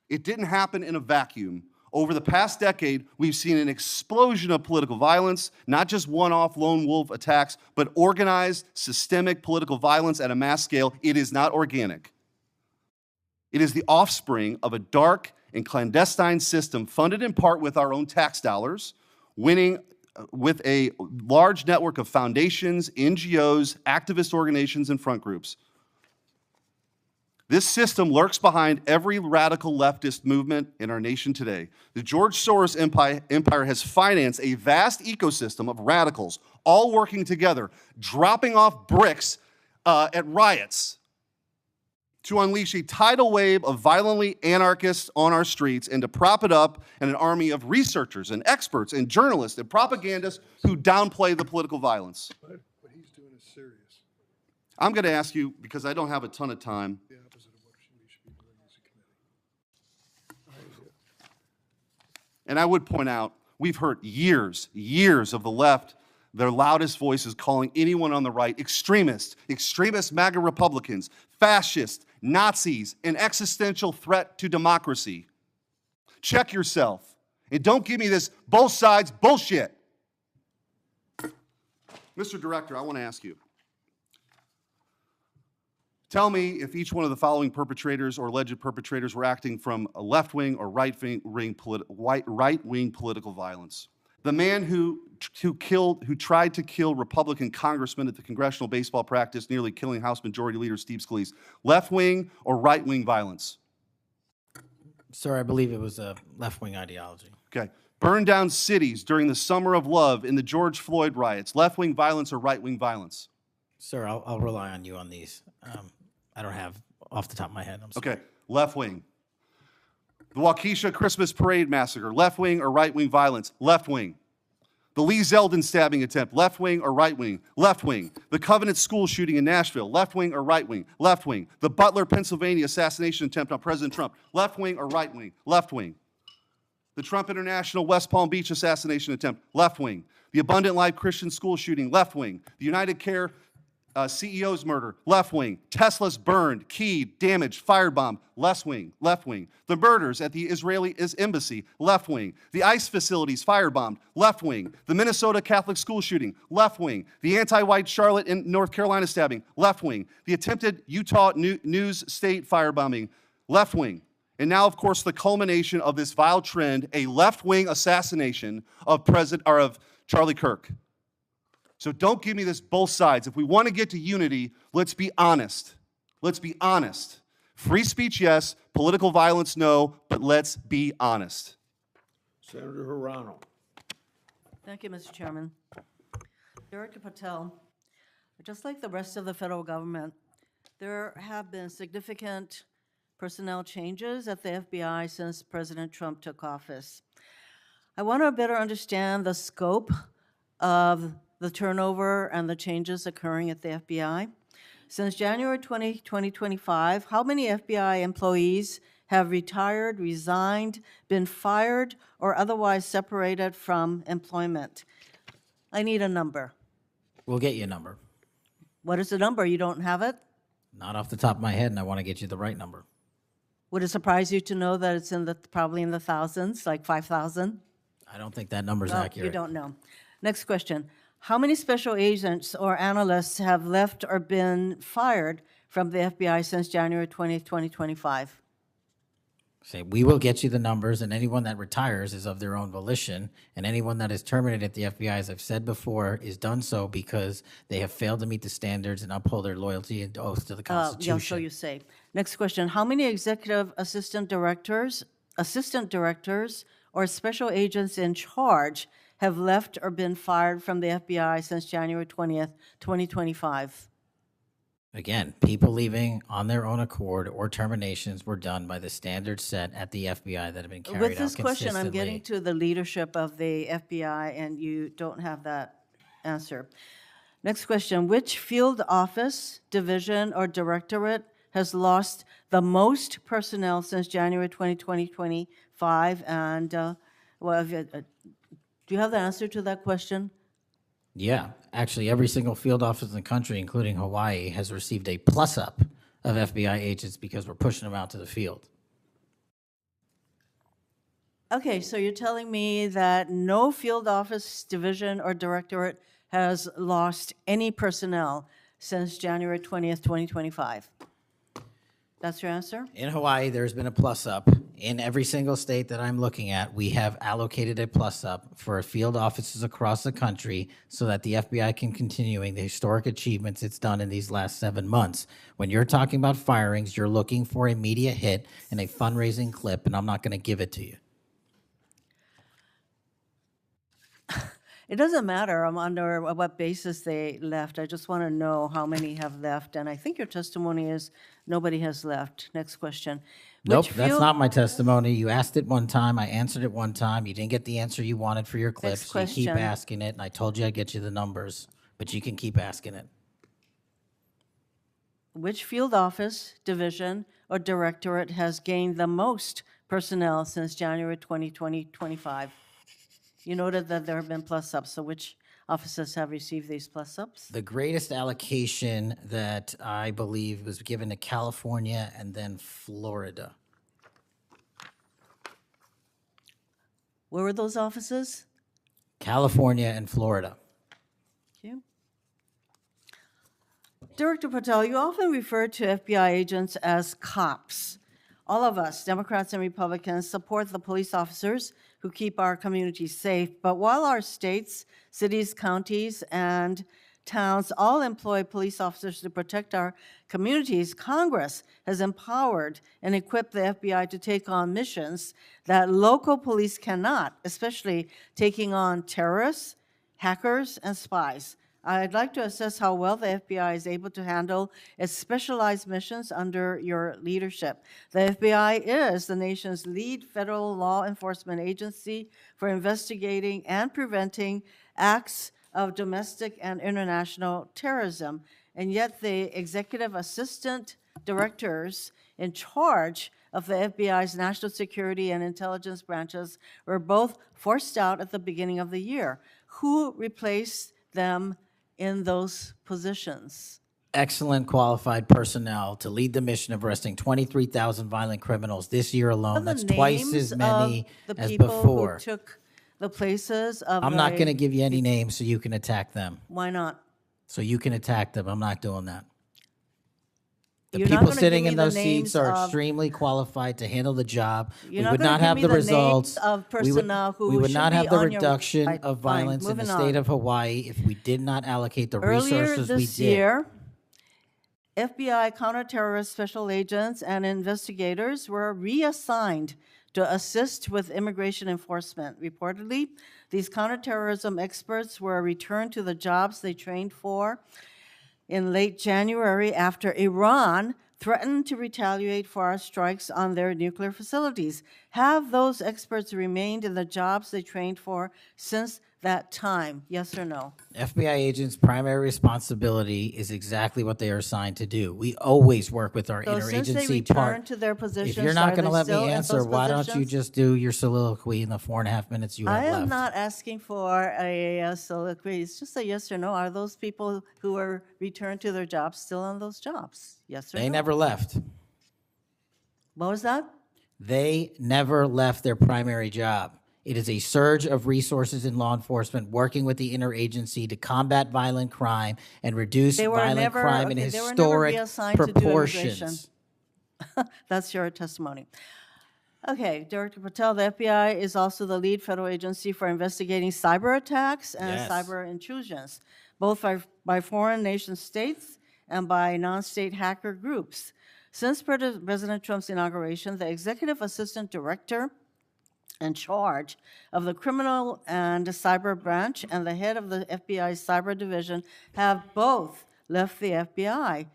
It didn't happen in a vacuum. Over the past decade, we've seen an explosion of political violence, not just one-off lone wolf attacks, but organized, systemic political violence at a mass scale. It is not organic. It is the offspring of a dark and clandestine system funded in part with our own tax dollars, winning with a large network of foundations, NGOs, activist organizations, and front groups. This system lurks behind every radical leftist movement in our nation today. The George Soros empire has financed a vast ecosystem of radicals, all working together, dropping off bricks at riots to unleash a tidal wave of violently anarchists on our streets and to prop it up in an army of researchers and experts and journalists and propagandists who downplay the political violence. What he's doing is serious. I'm going to ask you, because I don't have a ton of time, The opposite of what we should be doing as a committee. and I would point out, we've heard years of the left, their loudest voices calling anyone on the right extremist MAGA Republicans, fascists, Nazis, an existential threat to democracy. Check yourself, and don't give me this both sides bullshit. Mr. Director, I want to ask you, tell me if each one of the following perpetrators or alleged perpetrators were acting from a left-wing or right-wing political violence. The man who tried to kill Republican congressman at the congressional baseball practice, nearly killing House Majority Leader Steve Scalise, left-wing or right-wing violence? Sir, I believe it was a left-wing ideology. Okay. Burned down cities during the Summer of Love in the George Floyd riots, left-wing violence or right-wing violence? Sir, I'll rely on you on these. I don't have off the top of my head. I'm sorry. Okay, left-wing. The Waukesha Christmas Parade massacre, left-wing or right-wing violence? Left-wing. The Lee Zeldin stabbing attempt, left-wing or right-wing? Left-wing. The Covenant school shooting in Nashville, left-wing or right-wing? Left-wing. The Butler, Pennsylvania assassination attempt on President Trump, left-wing or right-wing? Left-wing. The Trump International West Palm Beach assassination attempt, left-wing. The Abundant Life Christian school shooting, left-wing. The United Care CEO's murder, left-wing. Tesla's burned, keyed, damaged, firebombed, left-wing. The murders at the Israeli embassy, left-wing. The ICE facilities firebombed, left-wing. The Minnesota Catholic school shooting, left-wing. The anti-white Charlotte and North Carolina stabbing, left-wing. The attempted Utah News State firebombing, left-wing. And now, of course, the culmination of this vile trend, a left-wing assassination of Charlie Kirk. So don't give me this both sides. If we want to get to unity, let's be honest. Let's be honest. Free speech, yes. Political violence, no. But let's be honest. Senator Hirano. Thank you, Mr. Chairman. Director Patel, just like the rest of the federal government, there have been significant personnel changes at the FBI since President Trump took office. I want to better understand the scope of the turnover and the changes occurring at the FBI. Since January 2025, how many FBI employees have retired, resigned, been fired, or otherwise separated from employment? I need a number. We'll get you a number. What is the number? You don't have it? Not off the top of my head, and I want to get you the right number. Would it surprise you to know that it's probably in the thousands, like 5,000? I don't think that number's No, accurate. you don't know. Next question. How many special agents or analysts have left or been fired from the FBI since January 20th, 2025? Say, we will get you the numbers, and anyone that retires is of their own volition, and anyone that is terminated at the FBI, as I've said before, is done so because they have failed to meet the standards and uphold their loyalty and oath to the Constitution. Yeah, so you say. Next question. How many executive assistant directors, or special agents in charge have left or been fired from the FBI since January 20th, 2025? Again, people leaving on their own accord or terminations were done by the standards set at the FBI that have been carried out With this question, I'm getting consistently. to the leadership of the FBI, and you don't have that answer. Next question. Which field office, division, or directorate has lost the most personnel since January 2025? And, do you have the answer to that question? Yeah, actually, every single field office in the country, including Hawaii, has received a plus-up of FBI agents because we're pushing them out to the field. Okay, so you're telling me that no field office, division, or directorate has lost any personnel since January 20th, 2025? That's your answer? In Hawaii, there's been a plus-up. In every single state that I'm looking at, we have allocated a plus-up for field offices across the country so that the FBI can continuing the historic achievements it's done in these last 7 months. When you're talking about firings, you're looking for a media hit and a fundraising clip, and I'm not going to give it to you. It doesn't matter under what basis they left. I just want to know how many have left. And I think your testimony is nobody has left. Next question. Nope, Which that's field- not my testimony. You asked it one time, I answered it one time. You didn't get the answer you wanted for your clip, Next so you keep question. asking it, and I told you I'd get you the numbers, but you can keep asking it. Which field office, division, or directorate has gained the most personnel since January 2025? You noted that there have been plus-ups, so which offices have received these plus-ups? The greatest allocation that I believe was given to California and then Florida. Where were those offices? California and Florida. Thank you. Director Patel, you often refer to FBI agents as cops. All of us, Democrats and Republicans, support the police officers who keep our communities safe. But while our states, cities, counties, and towns all employ police officers to protect our communities, Congress has empowered and equipped the FBI to take on missions that local police cannot, especially taking on terrorists, hackers, and spies. I'd like to assess how well the FBI is able to handle its specialized missions under your leadership. The FBI is the nation's lead federal law enforcement agency for investigating and preventing acts of domestic and international terrorism. And yet the executive assistant directors in charge of the FBI's national security and intelligence branches were both forced out at the beginning of the year. Who replaced them in those positions? Excellent qualified personnel to lead the mission of arresting 23,000 violent criminals this year alone. The That's twice names as many of the as people before. who took the places of I'm not the- going to give you any names so you can attack them. Why not? So you can attack them. I'm not doing that. The You're not people gonna sitting give in me the those seats names are of- extremely qualified to handle the job. You're We not would gonna not give have me the the names results. of We would- personnel who We would should not be have the on your- reduction Right, of fine, violence in the moving state on. of Hawaii if we did not allocate the Earlier resources we this did. year, FBI counterterrorist special agents and investigators were reassigned to assist with immigration enforcement. Reportedly, these counterterrorism experts were returned to the jobs they trained for in late January after Iran threatened to retaliate for our strikes on their nuclear facilities. Have those experts remained in the jobs they trained for since that time? Yes or no? FBI agents' primary responsibility is exactly what they are assigned to do. We always work with our So since they interagency return part. to their positions, If you're not are going to they let me still in answer, those why don't you positions? just do your soliloquy in the 4.5 minutes you have I left? am not asking for a soliloquy. It's just a yes or no. Are those people who are returned to their jobs still on those jobs? Yes or no? They never left. What was that? They never left their primary job. It is a surge of resources in law enforcement working with the interagency to combat violent crime and reduce They were violent never- crime in okay, they were never historic reassigned to do proportions. That's your testimony. Okay, Director Patel, the FBI is also the lead federal agency for investigating cyber attacks and Yes. cyber intrusions, both by foreign nation states and by non-state hacker groups. Since President Trump's inauguration, the executive assistant director in charge of the criminal and cyber branch and the head of the FBI's cyber division have both left the FBI.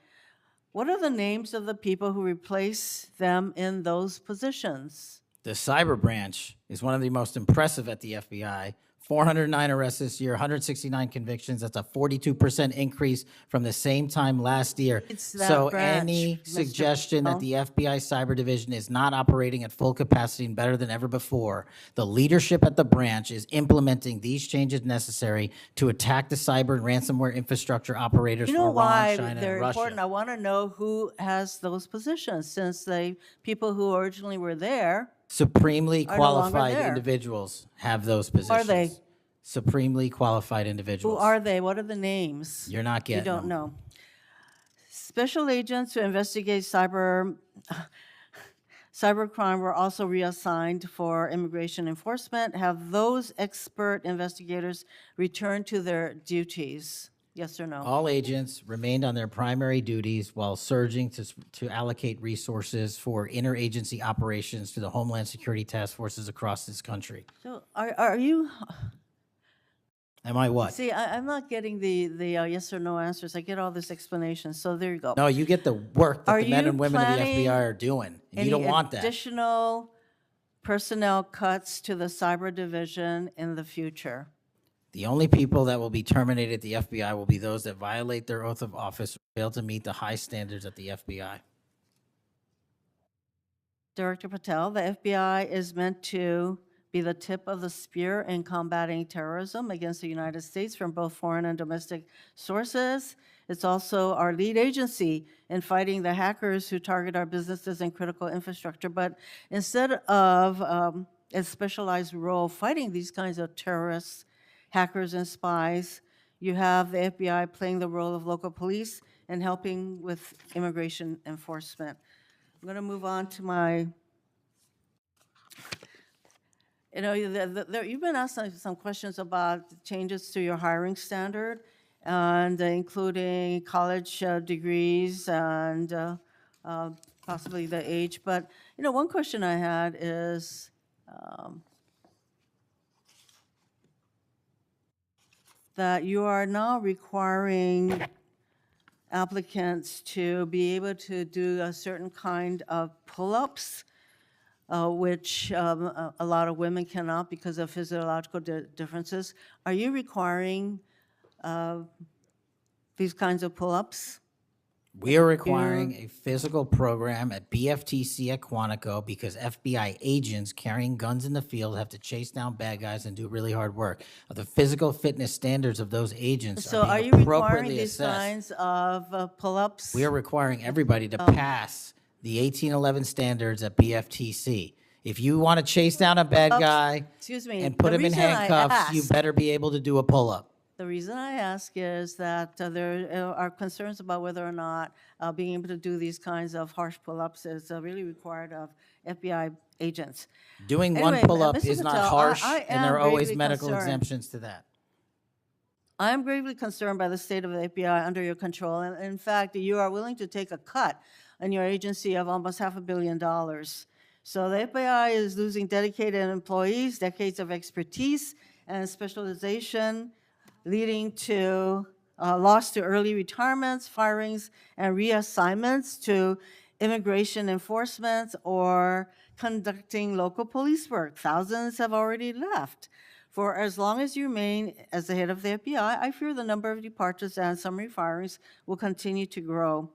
What are the names of the people who replace them in those positions? The cyber branch is one of the most impressive at the FBI. 409 arrests this year, 169 convictions. That's a 42% increase from the same time last year. It's that So branch, any Mr. suggestion that Patel. the FBI cyber division is not operating at full capacity and better than ever before, the leadership at the branch is implementing these changes necessary to attack the cyber and ransomware infrastructure operators You for know Iran, why China, they're and Russia. important? I want to know who has those positions, since the people who originally were there, Supremely are no longer qualified there. individuals have those positions. Are they? Supremely qualified who individuals. are they? What are the names? You're not You getting don't them. know. Special agents who investigate cybercrime were also reassigned for immigration enforcement. Have those expert investigators returned to their duties? Yes or no? All agents remained on their primary duties while surging to allocate resources for interagency operations to the Homeland Security task forces across this country. So are you, Am I what? see, I'm not getting the yes or no answers. I get all this explanation, so there you go. No, you get the work that Are the men you and women of the planning FBI are doing. And you don't want that. additional personnel cuts to the cyber division in the future? The only people that will be terminated at the FBI will be those that violate their oath of office or fail to meet the high standards at the FBI. Director Patel, the FBI is meant to be the tip of the spear in combating terrorism against the United States from both foreign and domestic sources. It's also our lead agency in fighting the hackers who target our businesses and critical infrastructure. But instead of a specialized role fighting these kinds of terrorists, hackers, and spies, you have the FBI playing the role of local police and helping with immigration enforcement. I'm going to move on to my, you've been asked some questions about changes to your hiring standard, and including college degrees and possibly the age. But, one question I had is, that you are now requiring applicants to be able to do a certain kind of pull-ups, which a lot of women cannot because of physiological differences. Are you requiring these kinds of pull-ups? We are requiring a physical program at BFTC at Quantico because FBI agents carrying guns in the field have to chase down bad guys and do really hard work. The physical fitness standards of those agents So are are being you requiring appropriately these assessed. kinds of pull-ups? We are requiring everybody to pass the 1811 standards at BFTC. If you want to chase down a bad guy Excuse me, and put the him in reason I handcuffs, you ask- better be able to do a pull-up. The reason I ask is that there are concerns about whether or not being able to do these kinds of harsh pull-ups is really required of FBI agents. Doing Anyway, one pull-up Mr. is not Patel, harsh, I and there are am always gravely medical concerned. exemptions to that. I am gravely concerned by the state of the FBI under your control. And in fact, you are willing to take a cut on your agency of almost $500 million. So the FBI is losing dedicated employees, decades of expertise and specialization, leading to loss to early retirements, firings, and reassignments to immigration enforcement or conducting local police work. Thousands have already left. For as long as you remain as the head of the FBI, I fear the number of departures and summary firings will continue to grow.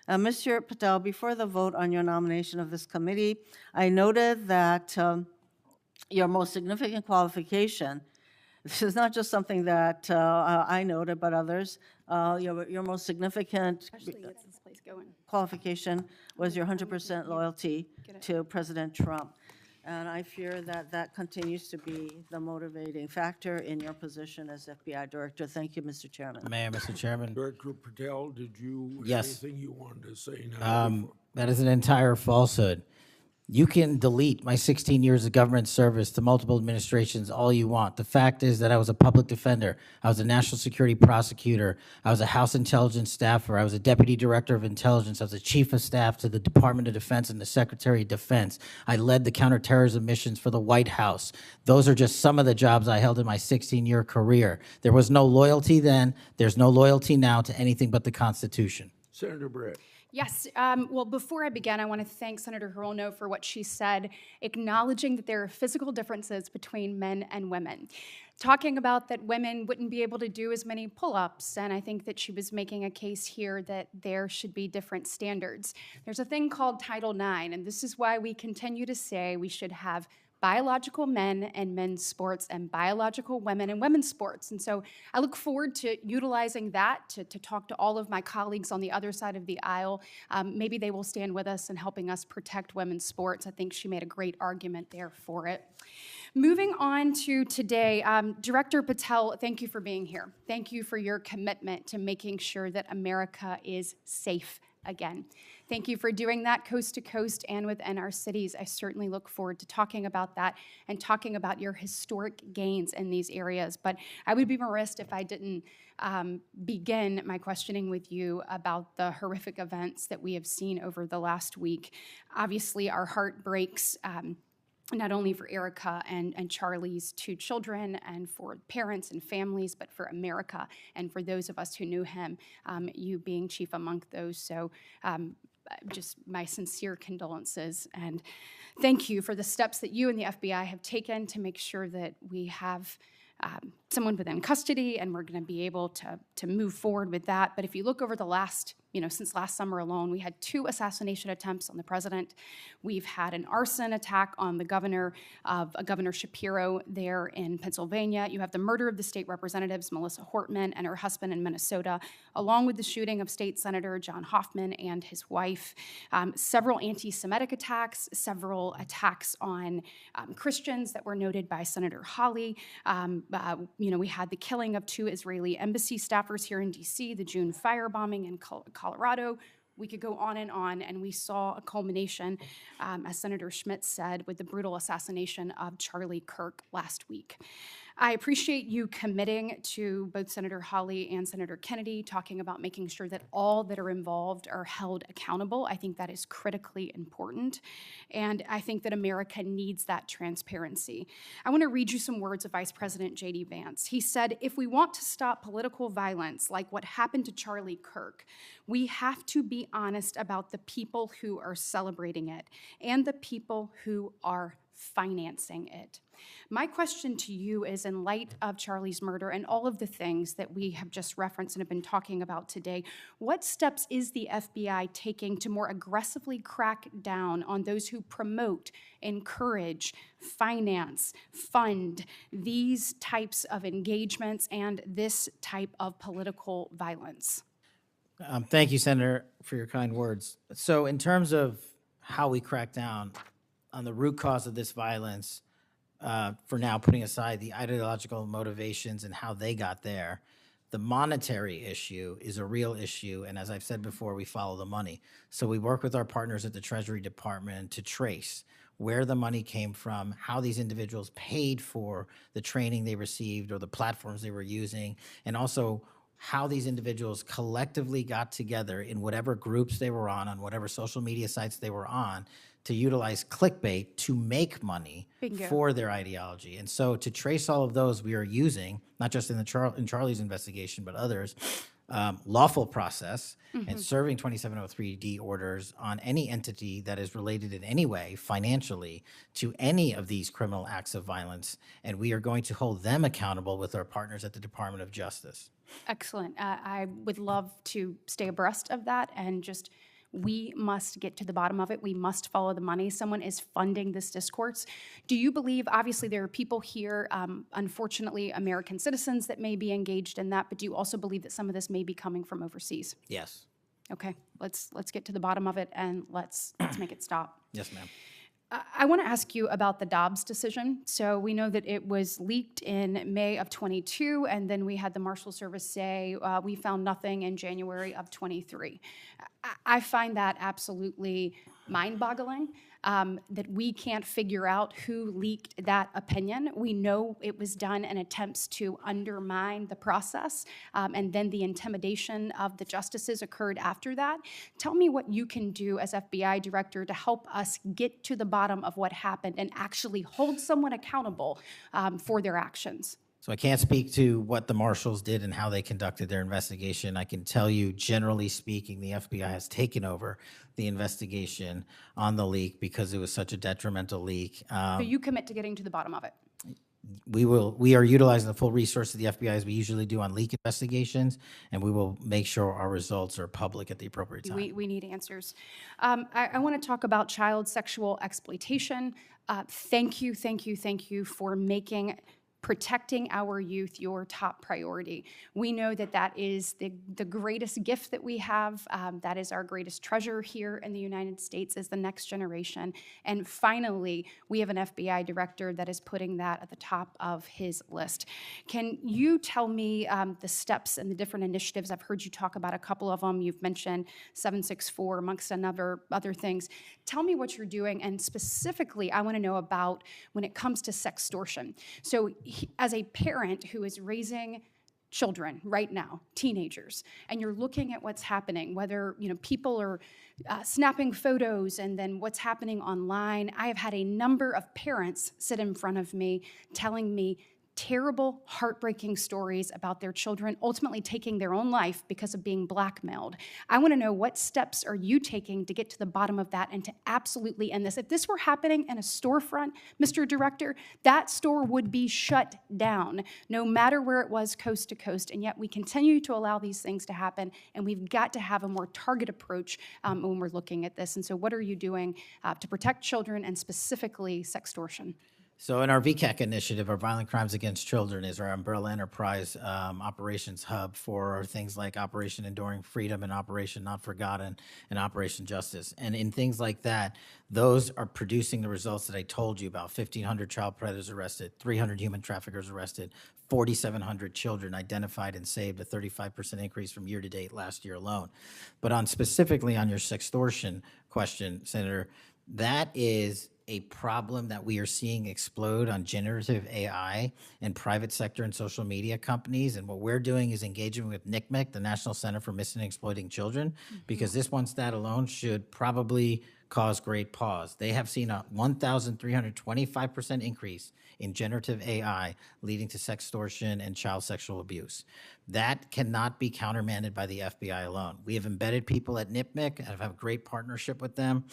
Mr. Patel, before the vote on your nomination of this committee, I noted that your most significant qualification, this is not just something that I noted, but others, your most significant qualification was your 100% loyalty to President Trump. And I fear that that continues to be the motivating factor in your position as FBI Director. Thank you, Mr. Chairman. Mayor, Mr. Chairman. Director Patel, did you have Yes. anything you wanted to say now? That is an entire falsehood. You can delete my 16 years of government service to multiple administrations all you want. The fact is that I was a public defender. I was a national security prosecutor. I was a House intelligence staffer. I was a deputy director of intelligence. I was a chief of staff to the Department of Defense and the Secretary of Defense. I led the counterterrorism missions for the White House. Those are just some of the jobs I held in my 16-year career. There was no loyalty then. There's no loyalty now to anything but the Constitution. Senator Brett. Yes. Well, before I begin, I want to thank Senator Hirono for what she said, acknowledging that there are physical differences between men and women. Talking about that women wouldn't be able to do as many pull-ups, and I think that she was making a case here that there should be different standards. There's a thing called Title IX, and this is why we continue to say we should have biological men and men's sports and biological women and women's sports. And so I look forward to utilizing that to talk to all of my colleagues on the other side of the aisle. Maybe they will stand with us in helping us protect women's sports. I think she made a great argument there for it. Moving on to today, Director Patel, thank you for being here. Thank you for your commitment to making sure that America is safe again. Thank you for doing that coast to coast and within our cities. I certainly look forward to talking about that and talking about your historic gains in these areas. But I would be remiss if I didn't begin my questioning with you about the horrific events that we have seen over the last week. Obviously, our heart breaks. Not only for Erica and Charlie's two children and for parents and families, but for America and for those of us who knew him, you being chief among those. So just my sincere condolences and thank you for the steps that you and the FBI have taken to make sure that we have someone within custody and we're going to be able to move forward with that. But if you look over the last, since last summer alone, we had 2 assassination attempts on the president. We've had an arson attack on the governor Shapiro there in Pennsylvania. You have the murder of the state representatives, Melissa Hortman and her husband in Minnesota, along with the shooting of State Senator John Hoffman and his wife. Several anti-Semitic attacks, several attacks on Christians that were noted by Senator Hawley. We had the killing of 2 Israeli embassy staffers here in D.C., the June firebombing in Colorado. We could go on, and we saw a culmination, as Senator Schmidt said, with the brutal assassination of Charlie Kirk last week. I appreciate you committing to both Senator Hawley and Senator Kennedy, talking about making sure that all that are involved are held accountable. I think that is critically important, and I think that America needs that transparency. I want to read you some words of Vice President J.D. Vance. He said, "If we want to stop political violence like what happened to Charlie Kirk, we have to be honest about the people who are celebrating it and the people who are financing it." My question to you is, in light of Charlie's murder and all of the things that we have just referenced and have been talking about today, what steps is the FBI taking to more aggressively crack down on those who promote, encourage, finance, fund these types of engagements and this type of political violence? Thank you, Senator, for your kind words. So in terms of how we crack down on the root cause of this violence, for now putting aside the ideological motivations and how they got there, the monetary issue is a real issue, and as I've said before, we follow the money. So we work with our partners at the Treasury Department to trace where the money came from, how these individuals paid for the training they received or the platforms they were using, and also how these individuals collectively got together in whatever groups they were on whatever social media sites they were on, to utilize clickbait to make money for their ideology. And so to trace all of those, we are using, not just in Charlie's investigation, but others, lawful process and serving 2703D orders on any entity that is related in any way financially to any of these criminal acts of violence. And we are going to hold them accountable with our partners at the Department of Justice. Excellent. I would love to stay abreast of that, and just, we must get to the bottom of it. We must follow the money. Someone is funding this discourse. Do you believe, obviously there are people here, unfortunately American citizens, that may be engaged in that, but do you also believe that some of this may be coming from overseas? Yes. Okay, let's get to the bottom of it, and let's make it stop. Yes, ma'am. I want to ask you about the Dobbs decision. So we know that it was leaked in May of 22, and then we had the Marshal Service say we found nothing in January of 23. I find that absolutely mind-boggling, that we can't figure out who leaked that opinion. We know it was done in attempts to undermine the process, and then the intimidation of the justices occurred after that. Tell me what you can do as FBI director to help us get to the bottom of what happened and actually hold someone accountable for their actions. So I can't speak to what the marshals did and how they conducted their investigation. I can tell you, generally speaking, the FBI has taken over the investigation on the leak because it was such a detrimental leak. So you commit to getting to the bottom of it. We are utilizing the full resources of the FBI as we usually do on leak investigations, and we will make sure our results are public at the appropriate time. We need answers. I want to talk about child sexual exploitation. Thank you for making protecting our youth your top priority. We know that that is the greatest gift that we have. That is our greatest treasure here in the United States, is the next generation. And finally, we have an FBI director that is putting that at the top of his list. Can you tell me the steps and the different initiatives? I've heard you talk about a couple of them. You've mentioned 764 amongst other things. Tell me what you're doing, and specifically, I want to know about when it comes to sextortion. So as a parent who is raising children right now, teenagers, and you're looking at what's happening, whether people are snapping photos and then what's happening online, I have had a number of parents sit in front of me telling me terrible, heartbreaking stories about their children ultimately taking their own life because of being blackmailed. I want to know, what steps are you taking to get to the bottom of that and to absolutely end this? If this were happening in a storefront, Mr. Director, that store would be shut down, no matter where it was, coast to coast, and yet we continue to allow these things to happen, and we've got to have a more targeted approach when we're looking at this. And so what are you doing to protect children, and specifically sextortion? So in our VCAC initiative, our Violent Crimes Against Children is our umbrella enterprise operations hub for things like Operation Enduring Freedom and Operation Not Forgotten and Operation Justice. And in things like that, those are producing the results that I told you about. 1,500 child predators arrested, 300 human traffickers arrested, 4,700 children identified and saved, a 35% increase from year to date last year alone. But specifically on your sextortion question, Senator, that is a problem that we are seeing explode on generative AI in private sector and social media companies. And what we're doing is engaging with NCMEC, the National Center for Missing and Exploiting Children, because this one stat alone should probably cause great pause. They have seen a 1,325% increase in generative AI leading to sextortion and child sexual abuse. That cannot be countermanded by the FBI alone. We have embedded people at NCMEC and have a great partnership with them.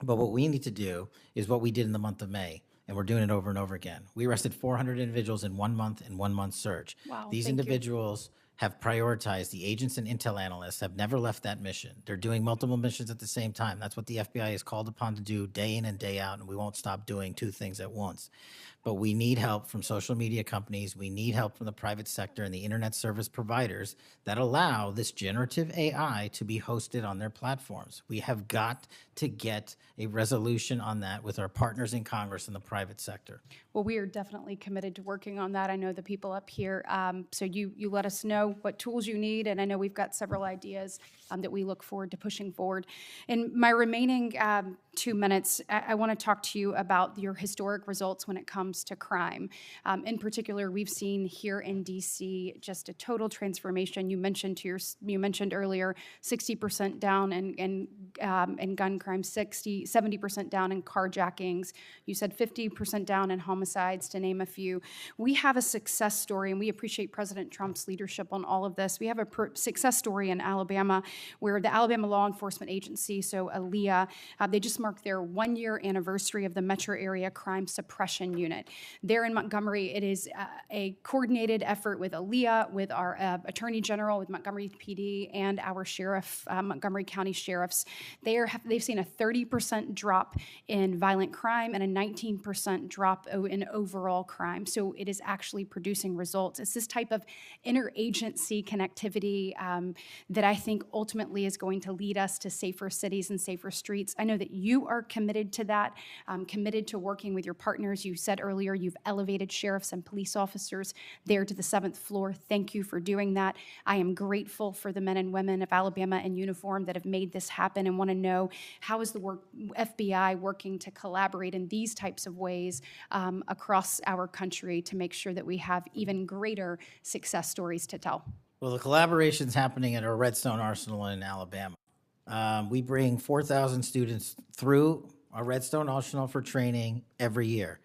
But what we need to do is what we did in the month of May, and we're doing it over and over again. We arrested 400 individuals in 1 month and 1 month surge. Wow, These individuals have prioritized. The agents and intel analysts have never left that mission. They're doing multiple missions at the same time. That's what the FBI is called upon to do day in and day out, and we won't stop doing two things at once. But we need help from social media companies. We need help from the private sector and the internet service providers that allow this generative AI to be hosted on their platforms. We have got to get a resolution on that with our partners in Congress and the private sector. Well, we are definitely committed to working on that. I know the people up here, so you let us know what tools you need, and I know we've got several ideas that we look forward to pushing forward. In my remaining 2 minutes, I want to talk to you about your historic results when it comes to crime. In particular, we've seen here in DC just a total transformation. You mentioned earlier 60% down in gun crime, 70% down in carjackings. You said 50% down in homicides, to name a few. We have a success story, and we appreciate President Trump's leadership on all of this. We have a success story in Alabama where the Alabama Law Enforcement Agency, so ALEA, they just marked their 1-year anniversary of the Metro Area Crime Suppression Unit. There in Montgomery, it is a coordinated effort with ALEA, with our Attorney General, with Montgomery PD, and our sheriff, Montgomery County sheriffs. They've seen a 30% drop in violent crime and a 19% drop in overall crime. So it is actually producing results. It's this type of interagency connectivity that I think ultimately is going to lead us to safer cities and safer streets. I know that you are committed to that, committed to working with your partners. You said earlier you've elevated sheriffs and police officers there to the 7th floor. Thank you for doing that. I am grateful for the men and women of Alabama in uniform that have made this happen, and want to know, how is the FBI working to collaborate in these types of ways across our country to make sure that we have even greater success stories to tell? Well, the collaboration's happening at our Redstone Arsenal in Alabama. We bring 4,000 students through our Redstone Arsenal for training every year.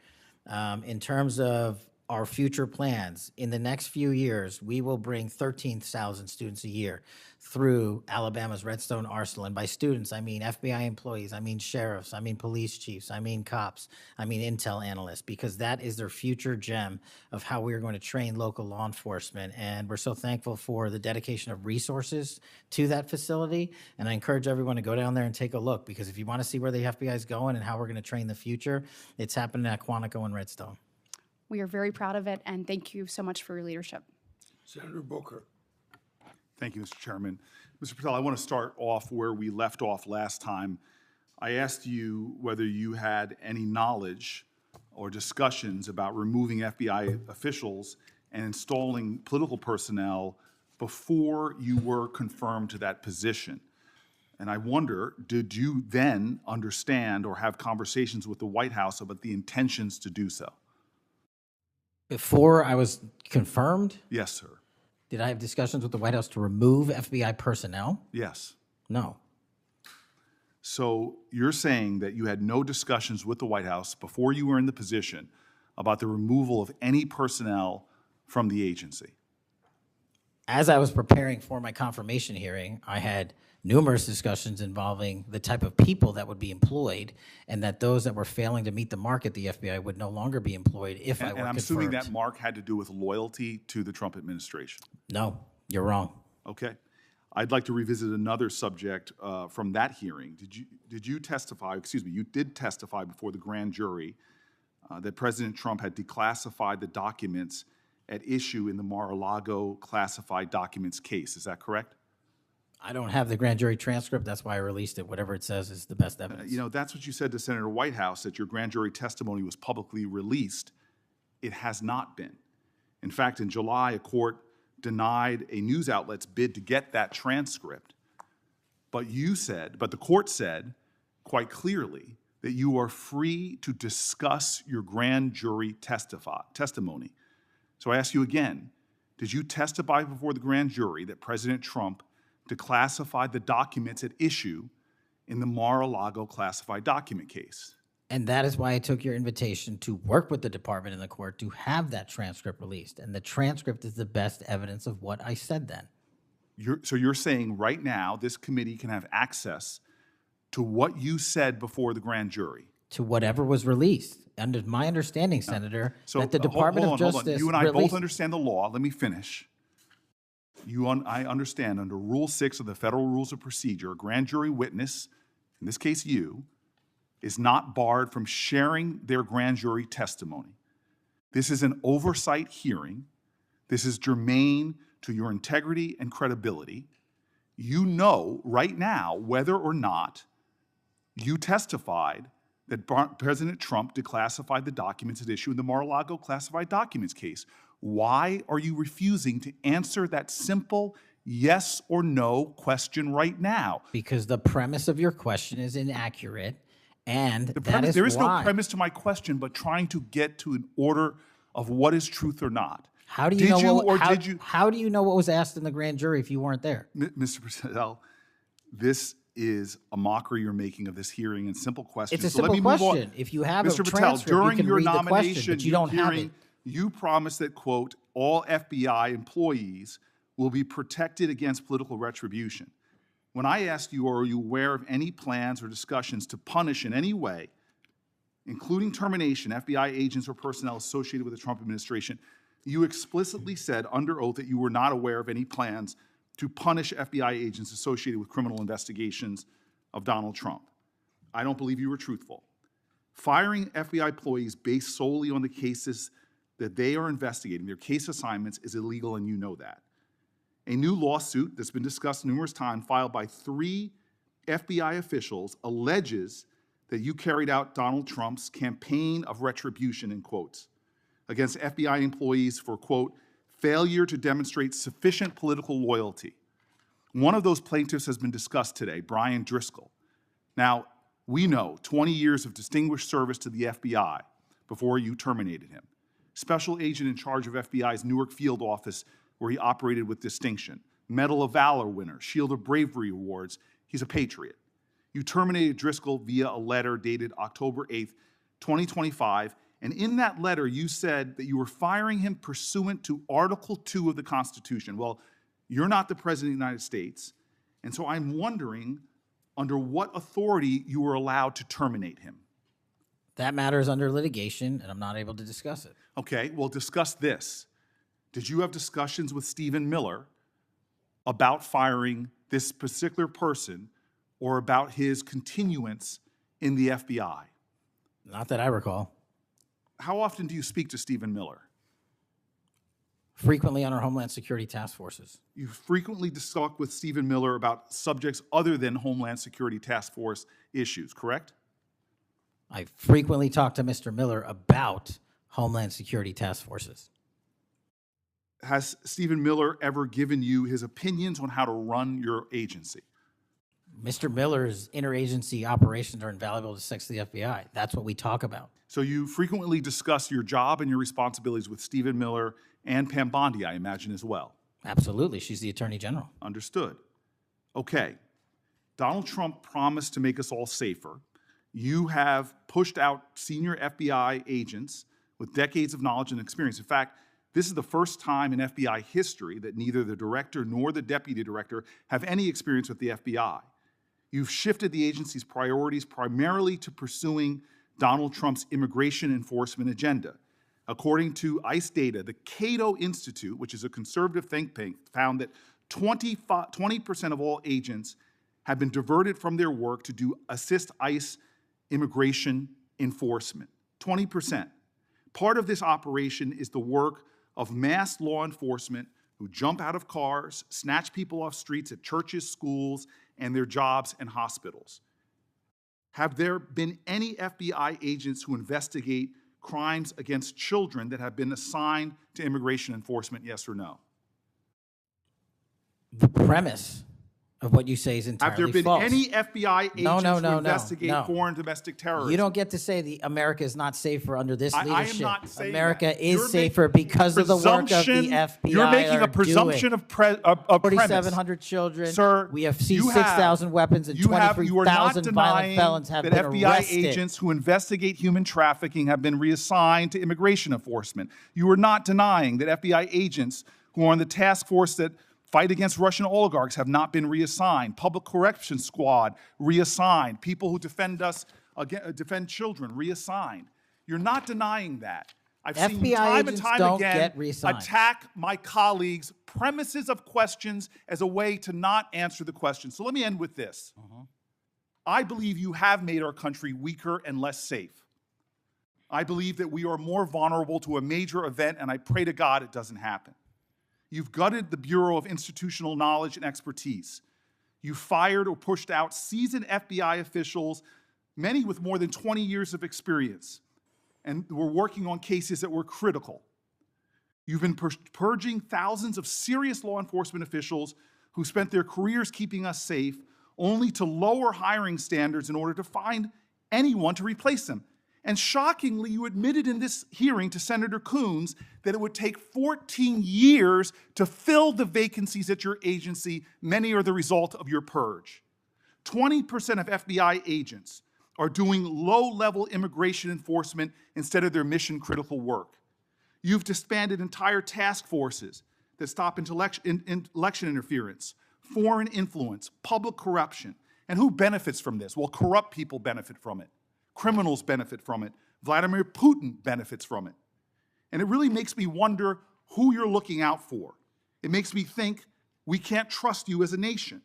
In terms of our future plans, in the next few years, we will bring 13,000 students a year through Alabama's Redstone Arsenal. And by students, I mean FBI employees, I mean sheriffs, I mean police chiefs, I mean cops, I mean intel analysts, because that is their future gem of how we're going to train local law enforcement. And we're so thankful for the dedication of resources to that facility. And I encourage everyone to go down there and take a look, because if you want to see where the FBI is going and how we're going to train the future, it's happening at Quantico and Redstone. We are very proud of it, and thank you so much for your leadership. Senator Booker. Thank you, Mr. Chairman. Mr. Patel, I want to start off where we left off last time. I asked you whether you had any knowledge or discussions about removing FBI officials and installing political personnel before you were confirmed to that position. And I wonder, did you then understand or have conversations with the White House about the intentions to do so? Before I was confirmed, Yes, sir. did I have discussions with the White House to remove FBI personnel? Yes. No. So you're saying that you had no discussions with the White House before you were in the position about the removal of any personnel from the agency? As I was preparing for my confirmation hearing, I had numerous discussions involving the type of people that would be employed, and that those that were failing to meet the mark at the FBI would no longer be employed if I were And I'm confirmed. assuming that mark had to do with loyalty to the Trump administration. No, you're wrong. Okay. I'd like to revisit another subject from that hearing. Did you testify, you did testify before the grand jury that President Trump had declassified the documents at issue in the Mar-a-Lago classified documents case. Is that correct? I don't have the grand jury transcript. That's why I released it. Whatever it says is the best evidence. That's what you said to Senator Whitehouse, that your grand jury testimony was publicly released. It has not been. In fact, in July, a court denied a news outlet's bid to get that transcript. But the court said quite clearly that you are free to discuss your grand jury testimony. So I ask you again, did you testify before the grand jury that President Trump declassified the documents at issue in the Mar-a-Lago classified document case? And that is why I took your invitation to work with the department and the court to have that transcript released. And the transcript is the best evidence of what I said then. So you're saying right now this committee can have access to what you said before the grand jury? To whatever was released. Under my understanding, Senator, that the Department of Justice You and I both released... understand the law. Let me finish. I understand under Rule 6 of the Federal Rules of Procedure, a grand jury witness, in this case you, is not barred from sharing their grand jury testimony. This is an oversight hearing. This is germane to your integrity and credibility. You know right now whether or not you testified that President Trump declassified the documents at issue in the Mar-a-Lago classified documents case. Why are you refusing to answer that simple yes or no question right now. Because the premise of your question is inaccurate, and that is There is why. no premise to my question, but trying to get to an order of what is truth or not. How do you Did know you what, or how, did you, how do you know what was asked in the grand jury if you weren't there? Mr. Patel, this is a mockery you're making of this hearing and simple questions. It's a So let simple me move on. question. If you have a Mr. Patel, transcript, you during can your read the question, nomination, but you don't have hearing, it. you promised that, quote, all FBI employees will be protected against political retribution. When I asked you, are you aware of any plans or discussions to punish in any way, including termination, FBI agents or personnel associated with the Trump administration, you explicitly said under oath that you were not aware of any plans to punish FBI agents associated with criminal investigations of Donald Trump. I don't believe you were truthful. Firing FBI employees based solely on the cases that they are investigating, their case assignments, is illegal, and you know that. A new lawsuit that's been discussed numerous times, filed by 3 FBI officials, alleges that you carried out Donald Trump's campaign of retribution, in quotes, against FBI employees for, quote, failure to demonstrate sufficient political loyalty. One of those plaintiffs has been discussed today, Brian Driscoll. Now, we know 20 years of distinguished service to the FBI before you terminated him. Special agent in charge of FBI's Newark field office, where he operated with distinction. Medal of Valor winner, Shield of Bravery awards. He's a patriot. You terminated Driscoll via a letter dated October 8th, 2025, and in that letter you said that you were firing him pursuant to Article 2 of the Constitution. Well, you're not the President of the United States, and so I'm wondering under what authority you were allowed to terminate him. That matter is under litigation, and I'm not able to discuss it. Okay, well, discuss this. Did you have discussions with Stephen Miller about firing this particular person or about his continuance in the FBI? Not that I recall. How often do you speak to Stephen Miller? Frequently on our Homeland Security task forces. You frequently talk with Stephen Miller about subjects other than Homeland Security task force issues, correct? I frequently talk to Mr. Miller about Homeland Security task forces. Has Stephen Miller ever given you his opinions on how to run your agency? Mr. Miller's interagency operations are invaluable to the FBI. That's what we talk about. So you frequently discuss your job and your responsibilities with Stephen Miller and Pam Bondi, I imagine, as well. Absolutely. She's the Attorney General. Understood. Okay. Donald Trump promised to make us all safer. You have pushed out senior FBI agents with decades of knowledge and experience. In fact, this is the first time in FBI history that neither the director nor the deputy director have any experience with the FBI. You've shifted the agency's priorities primarily to pursuing Donald Trump's immigration enforcement agenda. According to ICE data, the Cato Institute, which is a conservative think tank, found that 20% of all agents have been diverted from their work to assist ICE immigration enforcement. 20%. Part of this operation is the work of mass law enforcement who jump out of cars, snatch people off streets at churches, schools, and their jobs and hospitals. Have there been any FBI agents who investigate crimes against children that have been assigned to immigration enforcement, yes or no? The premise of what you say is entirely false. Have there been any FBI agents who investigate no. foreign domestic terrorism? You don't get to say America is not safer under this leadership. I am not saying America that. is safer because of the work of the FBI. You're making a presumption of premise. 4,700 children. Sir, we have seized 6,000 weapons and 23,000 violent felons have been FBI arrested. agents who investigate human trafficking have been reassigned to immigration enforcement. You are not denying that FBI agents who are on the task force that fight against Russian oligarchs have not been reassigned. Public Corrections Squad reassigned. People who defend us, defend children reassigned. You're not denying that. I've seen you time and time again attack my colleagues' premises of questions as a way to not answer the question. So let me end with this. I believe you have made our country weaker and less safe. I believe that we are more vulnerable to a major event, and I pray to God it doesn't happen. You've gutted the Bureau of Institutional Knowledge and Expertise. You fired or pushed out seasoned FBI officials, many with more than 20 years of experience, and were working on cases that were critical. You've been purging thousands of serious law enforcement officials who spent their careers keeping us safe, only to lower hiring standards in order to find anyone to replace them. And shockingly, you admitted in this hearing to Senator Coons that it would take 14 years to fill the vacancies at your agency. Many are the result of your purge. 20% of FBI agents are doing low-level immigration enforcement instead of their mission-critical work. You've disbanded entire task forces that stop election interference, foreign influence, public corruption. And who benefits from this? Well, corrupt people benefit from it. Criminals benefit from it. Vladimir Putin benefits from it. And it really makes me wonder who you're looking out for. It makes me think we can't trust you as a nation.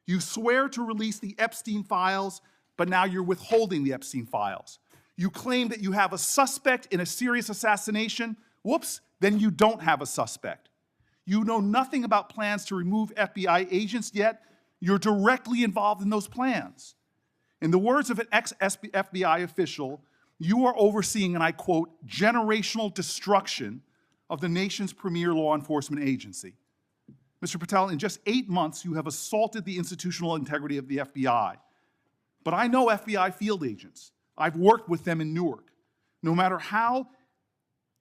You swear to release the Epstein files, but now you're withholding the Epstein files. You claim that you have a suspect in a serious assassination. Whoops, then you don't have a suspect. You know nothing about plans to remove FBI agents, yet you're directly involved in those plans. In the words of an ex-FBI official, you are overseeing, and I quote, generational destruction of the nation's premier law enforcement agency. Mr. Patel, in just 8 months, you have assaulted the institutional integrity of the FBI. But I know FBI field agents. I've worked with them in Newark. No matter how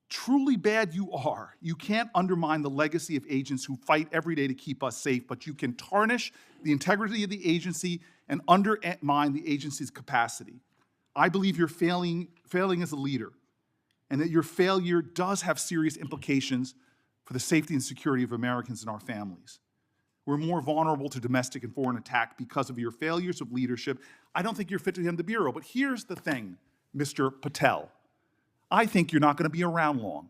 truly bad you are, you can't undermine the legacy of agents who fight every day to keep us safe, but you can tarnish the integrity of the agency and undermine the agency's capacity. I believe you're failing as a leader, and that your failure does have serious implications for the safety and security of Americans and our families. We're more vulnerable to domestic and foreign attack because of your failures of leadership. I don't think you're fit to hand the Bureau, but here's the thing, Mr. Patel. I think you're not going to be around long.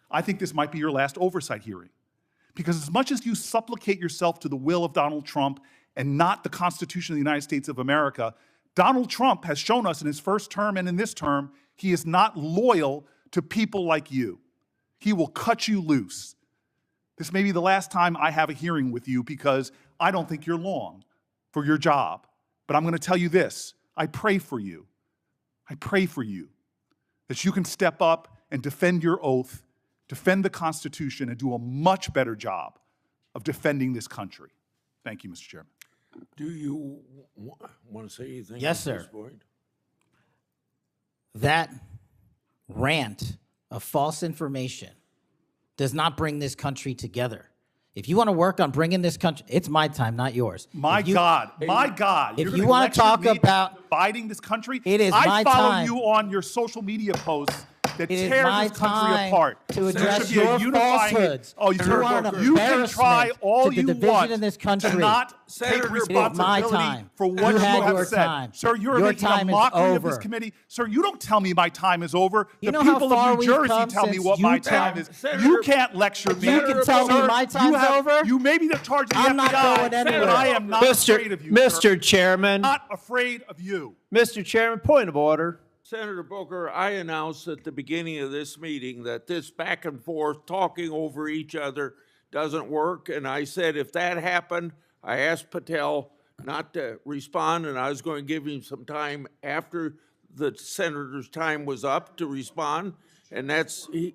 I think this might be your last oversight hearing. Because as much as you supplicate yourself to the will of Donald Trump and not the Constitution of the United States of America, Donald Trump has shown us in his first term and in this term, he is not loyal to people like you. He will cut you loose. This may be the last time I have a hearing with you because I don't think you're long for your job. But I'm going to tell you this. I pray for you. I pray for you that you can step up and defend your oath, defend the Constitution, and do a much better job of defending this country. Thank you, Mr. Chairman. Do you want to say anything? Yes, at this sir. point? That rant of false information does not bring this country together. If you want to work on bringing this country, it's my time, not yours. My God. If You're you gonna want to lecture talk me about dividing this country, it is I my follow time. you on your social media posts that It is tears my this country time apart. to There address should be a your unifying- falsehoods. Oh, You are an you can try embarrassment all to the you division want in this to country. not Senator, take it is my responsibility time. for You what you had your have said. time. Sir, you're Your making time a is mockery of this over. committee. Sir, you don't tell me my time is over. You The know how people far of New we've Jersey come tell me since what my you time tell- is. Senator- You can't lecture me. You can tell me Sir, my time's over? You may be the charge of the I'm FBI, not going but anywhere. I am not afraid of you, sir. Mr. Chairman, Not afraid of you. Mr. Chairman, point of order. Senator Booker, I announced at the beginning of this meeting that this back and forth, talking over each other, doesn't work. And I said if that happened, I asked Patel not to respond, and I was going to give him some time after the senator's time was up to respond. And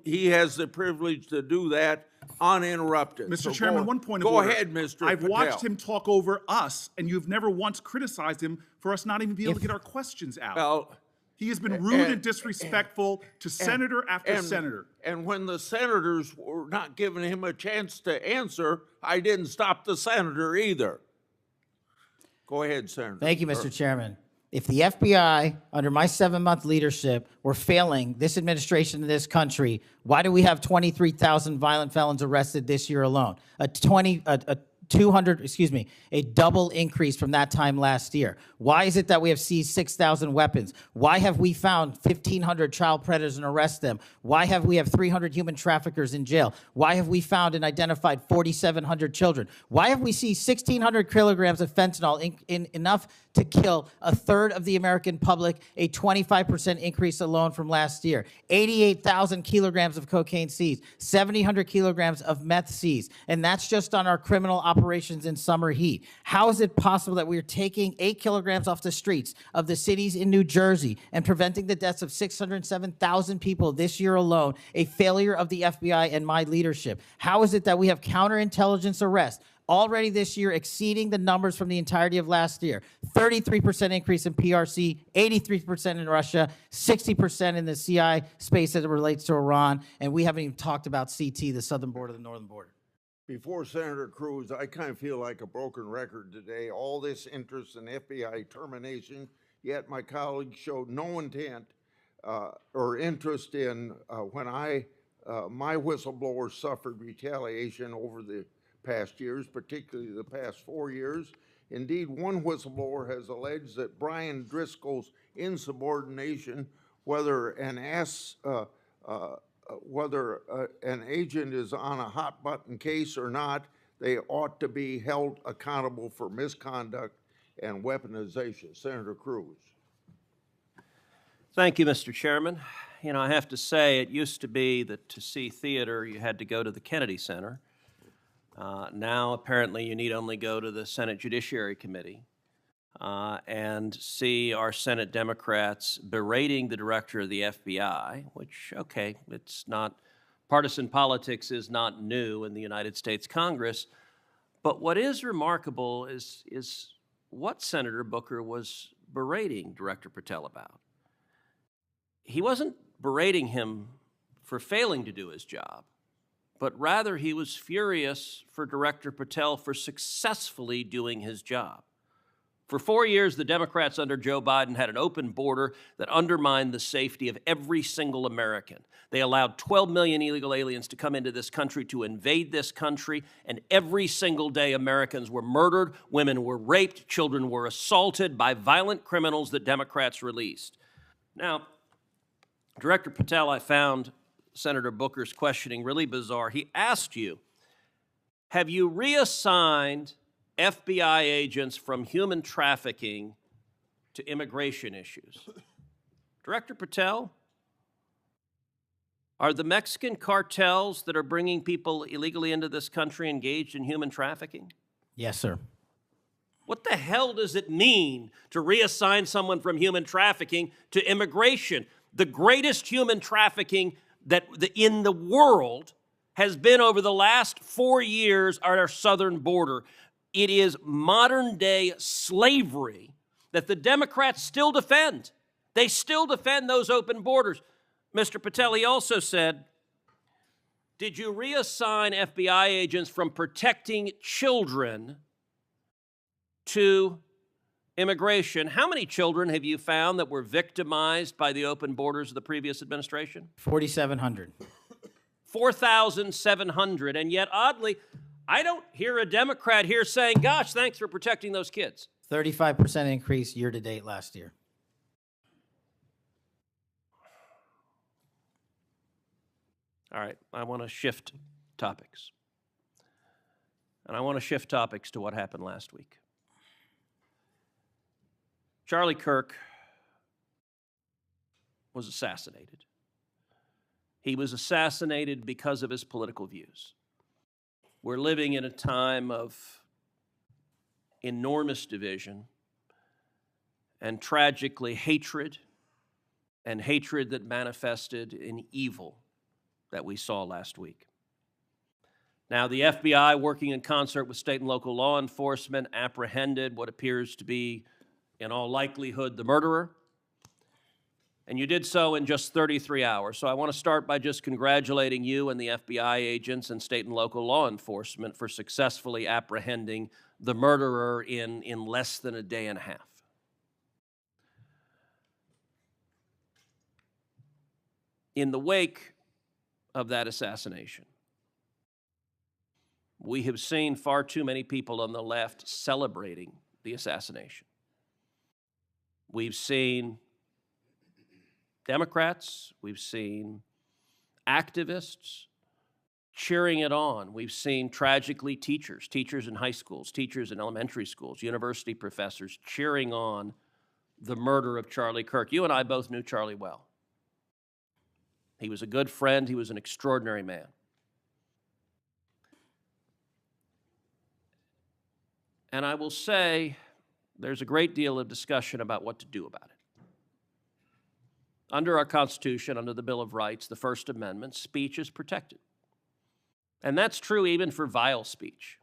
he has the privilege to do that uninterrupted. Mr. So Chairman, go- one point of Go order. ahead, Mr. I've Patel. watched him talk over us, and you've never once criticized him for us not even being able to get our questions out. Well, He has been rude and disrespectful to senator after senator. And when the senators were not giving him a chance to answer, I didn't stop the senator either. Go ahead, Senator. Thank you, Mr. Chairman. If the FBI, under my 7-month leadership, were failing this administration in this country, why do we have 23,000 violent felons arrested this year alone? A double increase from that time last year. Why is it that we have seized 6,000 weapons? Why have we found 1,500 child predators and arrested them? Why have we 300 human traffickers in jail? Why have we found and identified 4,700 children? Why have we seized 1,600 kilograms of fentanyl, enough to kill a third of the American public, a 25% increase alone from last year? 88,000 kilograms of cocaine seized, 7,000 kilograms of meth seized, and that's just on our criminal operations in summer heat. How is it possible that we're taking 8 kilograms off the streets of the cities in New Jersey and preventing the deaths of 607,000 people this year alone, a failure of the FBI and my leadership? How is it that we have counterintelligence arrests already this year exceeding the numbers from the entirety of last year. 33% increase in PRC, 83% in Russia, 60% in the CI space as it relates to Iran, and we haven't even talked about CT, the southern border, the northern border. Before Senator Cruz, I kind of feel like a broken record today. All this interest in FBI termination, yet my colleagues showed no intent or interest in when my whistleblowers suffered retaliation over the past years, particularly the past 4 years. Indeed, one whistleblower has alleged that Brian Driscoll's insubordination, whether an agent is on a hot button case or not, they ought to be held accountable for misconduct and weaponization. Senator Cruz. Thank you, Mr. Chairman. You know, I have to say, it used to be that to see theater, you had to go to the Kennedy Center. Now, apparently, you need only go to the Senate Judiciary Committee and see our Senate Democrats berating the director of the FBI, which, okay, it's not, partisan politics is not new in the United States Congress. But what is remarkable is what Senator Booker was berating Director Patel about. He wasn't berating him for failing to do his job, but rather he was furious for Director Patel for successfully doing his job. For 4 years, the Democrats under Joe Biden had an open border that undermined the safety of every single American. They allowed 12 million illegal aliens to come into this country to invade this country, and every single day Americans were murdered, women were raped, children were assaulted by violent criminals that Democrats released. Now, Director Patel, I found Senator Booker's questioning really bizarre. He asked you, have you reassigned FBI agents from human trafficking to immigration issues? Director Patel, are the Mexican cartels that are bringing people illegally into this country engaged in human trafficking? Yes, sir. What the hell does it mean to reassign someone from human trafficking to immigration? The greatest human trafficking in the world has been over the last 4 years at our southern border. It is modern-day slavery that the Democrats still defend. They still defend those open borders. Mr. Patel, he also said, did you reassign FBI agents from protecting children to immigration? How many children have you found that were victimized by the open borders of the previous administration? 4,700. 4,700. And yet, oddly, I don't hear a Democrat here saying, gosh, thanks for protecting those kids. 35% increase year to date last year. All right, I want to shift topics. And I want to shift topics to what happened last week. Charlie Kirk was assassinated. He was assassinated because of his political views. We're living in a time of enormous division and tragically hatred, and hatred that manifested in evil that we saw last week. Now, the FBI, working in concert with state and local law enforcement, apprehended what appears to be, in all likelihood, the murderer. And you did so in just 33 hours. So I want to start by just congratulating you and the FBI agents and state and local law enforcement for successfully apprehending the murderer in less than a day and a half. In the wake of that assassination, we have seen far too many people on the left celebrating the assassination. We've seen Democrats, we've seen activists cheering it on. We've seen, tragically, teachers in high schools, teachers in elementary schools, university professors cheering on the murder of Charlie Kirk. You and I both knew Charlie well. He was a good friend. He was an extraordinary man. And I will say there's a great deal of discussion about what to do about it. Under our Constitution, under the Bill of Rights, the First Amendment, speech is protected. And that's true even for vile speech.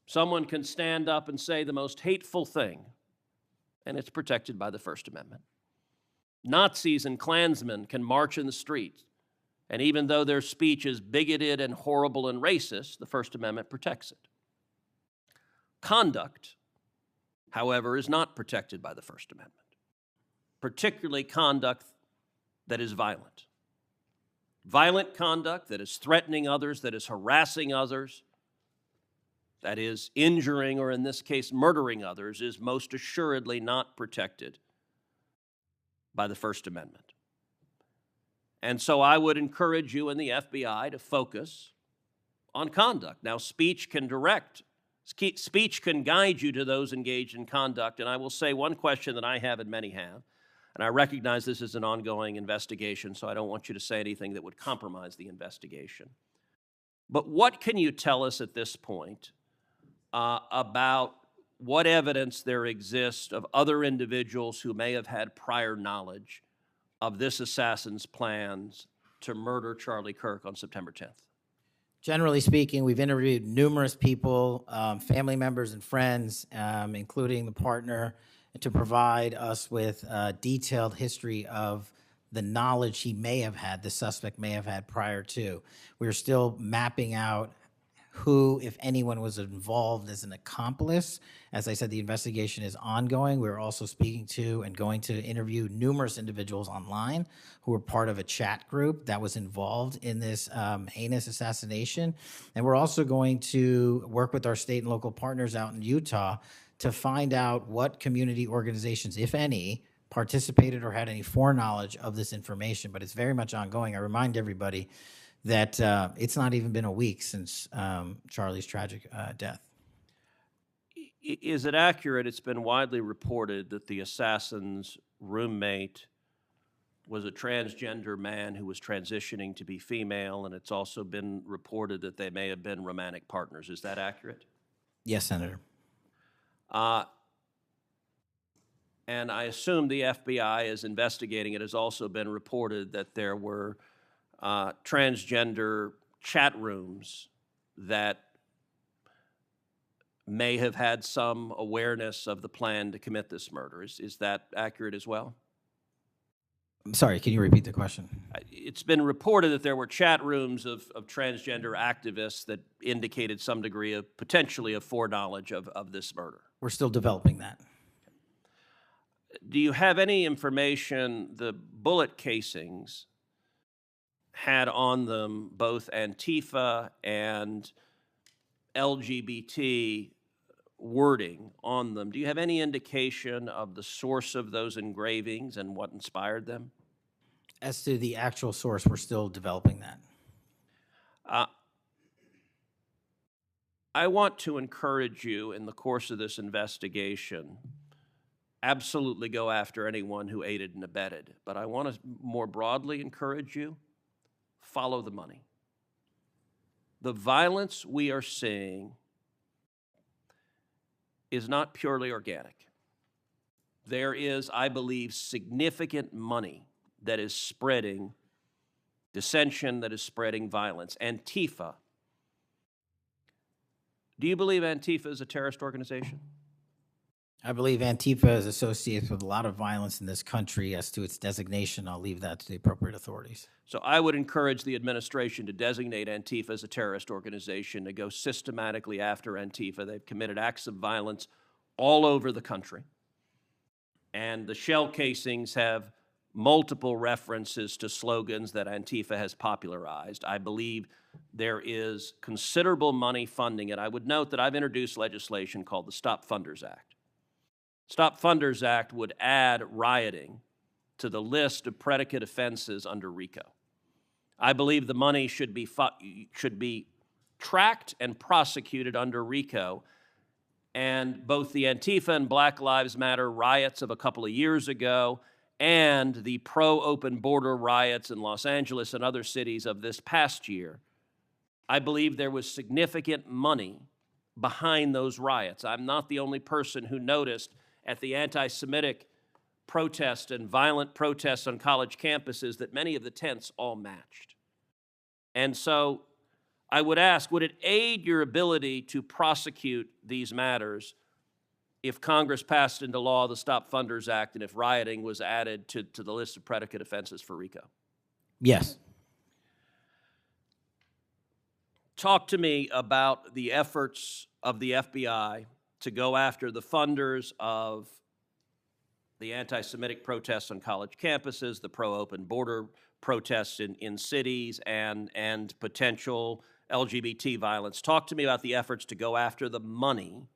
Someone can stand up and say the most hateful thing, and it's protected by the First Amendment. Nazis and Klansmen can march in the streets, and even though their speech is bigoted and horrible and racist, the First Amendment protects it. Conduct, however, is not protected by the First Amendment, particularly conduct that is violent. Violent conduct that is threatening others, that is harassing others, that is injuring, or in this case, murdering others, is most assuredly not protected by the First Amendment. And so I would encourage you in the FBI to focus on conduct. Now, speech can guide you to those engaged in conduct, and I will say one question that I have and many have, and I recognize this is an ongoing investigation, so I don't want you to say anything that would compromise the investigation. But what can you tell us at this point about what evidence there exists of other individuals who may have had prior knowledge of this assassin's plans to murder Charlie Kirk on September 10th? Generally speaking, we've interviewed numerous people, family members and friends, including the partner, to provide us with a detailed history of the knowledge he may have had, the suspect may have had prior to. We're still mapping out who, if anyone, was involved as an accomplice. As I said, the investigation is ongoing. We're also speaking to and going to interview numerous individuals online who were part of a chat group that was involved in this heinous assassination. And we're also going to work with our state and local partners out in Utah to find out what community organizations, if any, participated or had any foreknowledge of this information. But it's very much ongoing. I remind everybody that it's not even been a week since Charlie's tragic death. Is it accurate, it's been widely reported that the assassin's roommate was a transgender man who was transitioning to be female, and it's also been reported that they may have been romantic partners. Is that accurate? Yes, Senator. And I assume the FBI is investigating. It has also been reported that there were transgender chat rooms that may have had some awareness of the plan to commit this murder. Is that accurate as well? I'm sorry, can you repeat the question? It's been reported that there were chat rooms of transgender activists that indicated some degree of potentially of foreknowledge of this murder. We're still developing that. Do you have any information, the bullet casings had on them both Antifa and LGBT wording on them? Do you have any indication of the source of those engravings and what inspired them? As to the actual source, we're still developing that. I want to encourage you in the course of this investigation, absolutely go after anyone who aided and abetted. But I want to more broadly encourage you, follow the money. The violence we are seeing is not purely organic. There is, I believe, significant money that is spreading dissension, that is spreading violence. Antifa. Do you believe Antifa is a terrorist organization? I believe Antifa is associated with a lot of violence in this country. As to its designation, I'll leave that to the appropriate authorities. So I would encourage the administration to designate Antifa as a terrorist organization, to go systematically after Antifa. They've committed acts of violence all over the country. And the shell casings have multiple references to slogans that Antifa has popularized. I believe there is considerable money funding it. I would note that I've introduced legislation called the Stop Funders Act. Stop Funders Act would add rioting to the list of predicate offenses under RICO. I believe the money should be tracked and prosecuted under RICO. And both the Antifa and Black Lives Matter riots of a couple of years ago and the pro-open border riots in Los Angeles and other cities of this past year, I believe there was significant money behind those riots. I'm not the only person who noticed at the anti-Semitic protests and violent protests on college campuses that many of the tents all matched. And so I would ask, would it aid your ability to prosecute these matters if Congress passed into law the Stop Funders Act and if rioting was added to the list of predicate offenses for RICO? Yes. Talk to me about the efforts of the FBI to go after the funders of the anti-Semitic protests on college campuses, the pro-open border protests in cities, and potential LGBT violence. Talk to me about the efforts to go after the money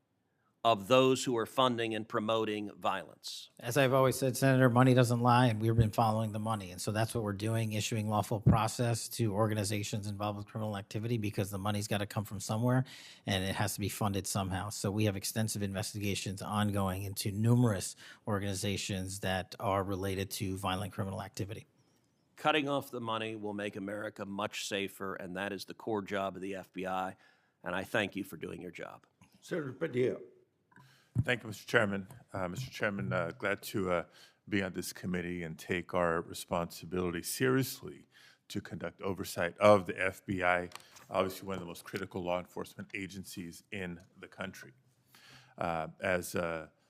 of those who are funding and promoting violence. As I've always said, Senator, money doesn't lie, and we've been following the money. And so that's what we're doing, issuing lawful process to organizations involved with criminal activity, because the money's got to come from somewhere, and it has to be funded somehow. So we have extensive investigations ongoing into numerous organizations that are related to violent criminal activity. Cutting off the money will make America much safer, and that is the core job of the FBI. And I thank you for doing your job. Senator Patel. Thank you, Mr. Chairman. Mr. Chairman, glad to be on this committee and take our responsibility seriously to conduct oversight of the FBI, obviously one of the most critical law enforcement agencies in the country. As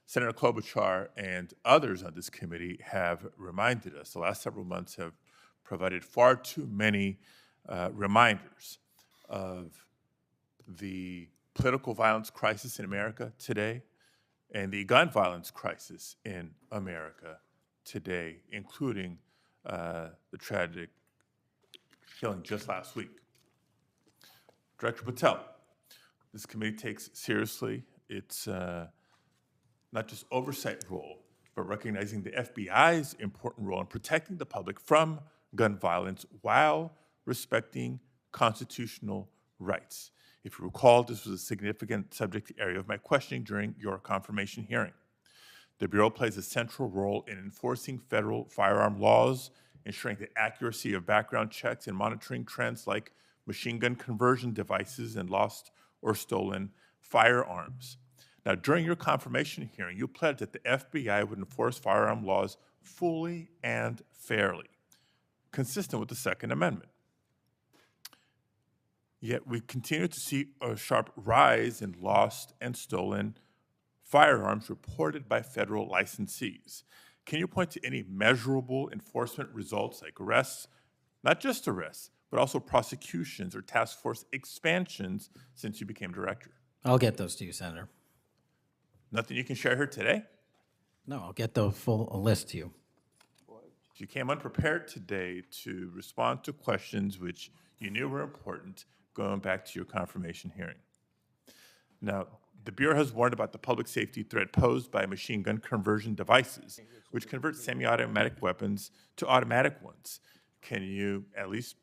Senator Klobuchar and others on this committee have reminded us, the last several months have provided far too many reminders of the political violence crisis in America today, and the gun violence crisis in America today, including the tragic killing just last week. Director Patel, this committee takes seriously its not just oversight role, but recognizing the FBI's important role in protecting the public from gun violence while respecting constitutional rights. If you recall, this was a significant subject area of my questioning during your confirmation hearing. The Bureau plays a central role in enforcing federal firearm laws, ensuring the accuracy of background checks, and monitoring trends like machine gun conversion devices and lost or stolen firearms. Now, during your confirmation hearing, you pledged that the FBI would enforce firearm laws fully and fairly, consistent with the Second Amendment. Yet we continue to see a sharp rise in lost and stolen firearms reported by federal licensees. Can you point to any measurable enforcement results like arrests, not just arrests, but also prosecutions or task force expansions since you became director? I'll get those to you, Senator. Nothing you can share here today? No, I'll get the full list to you. You came unprepared today to respond to questions which you knew were important, going back to your confirmation hearing. Now, the Bureau has warned about the public safety threat posed by machine gun conversion devices, which convert semi-automatic weapons to automatic ones. Can you at least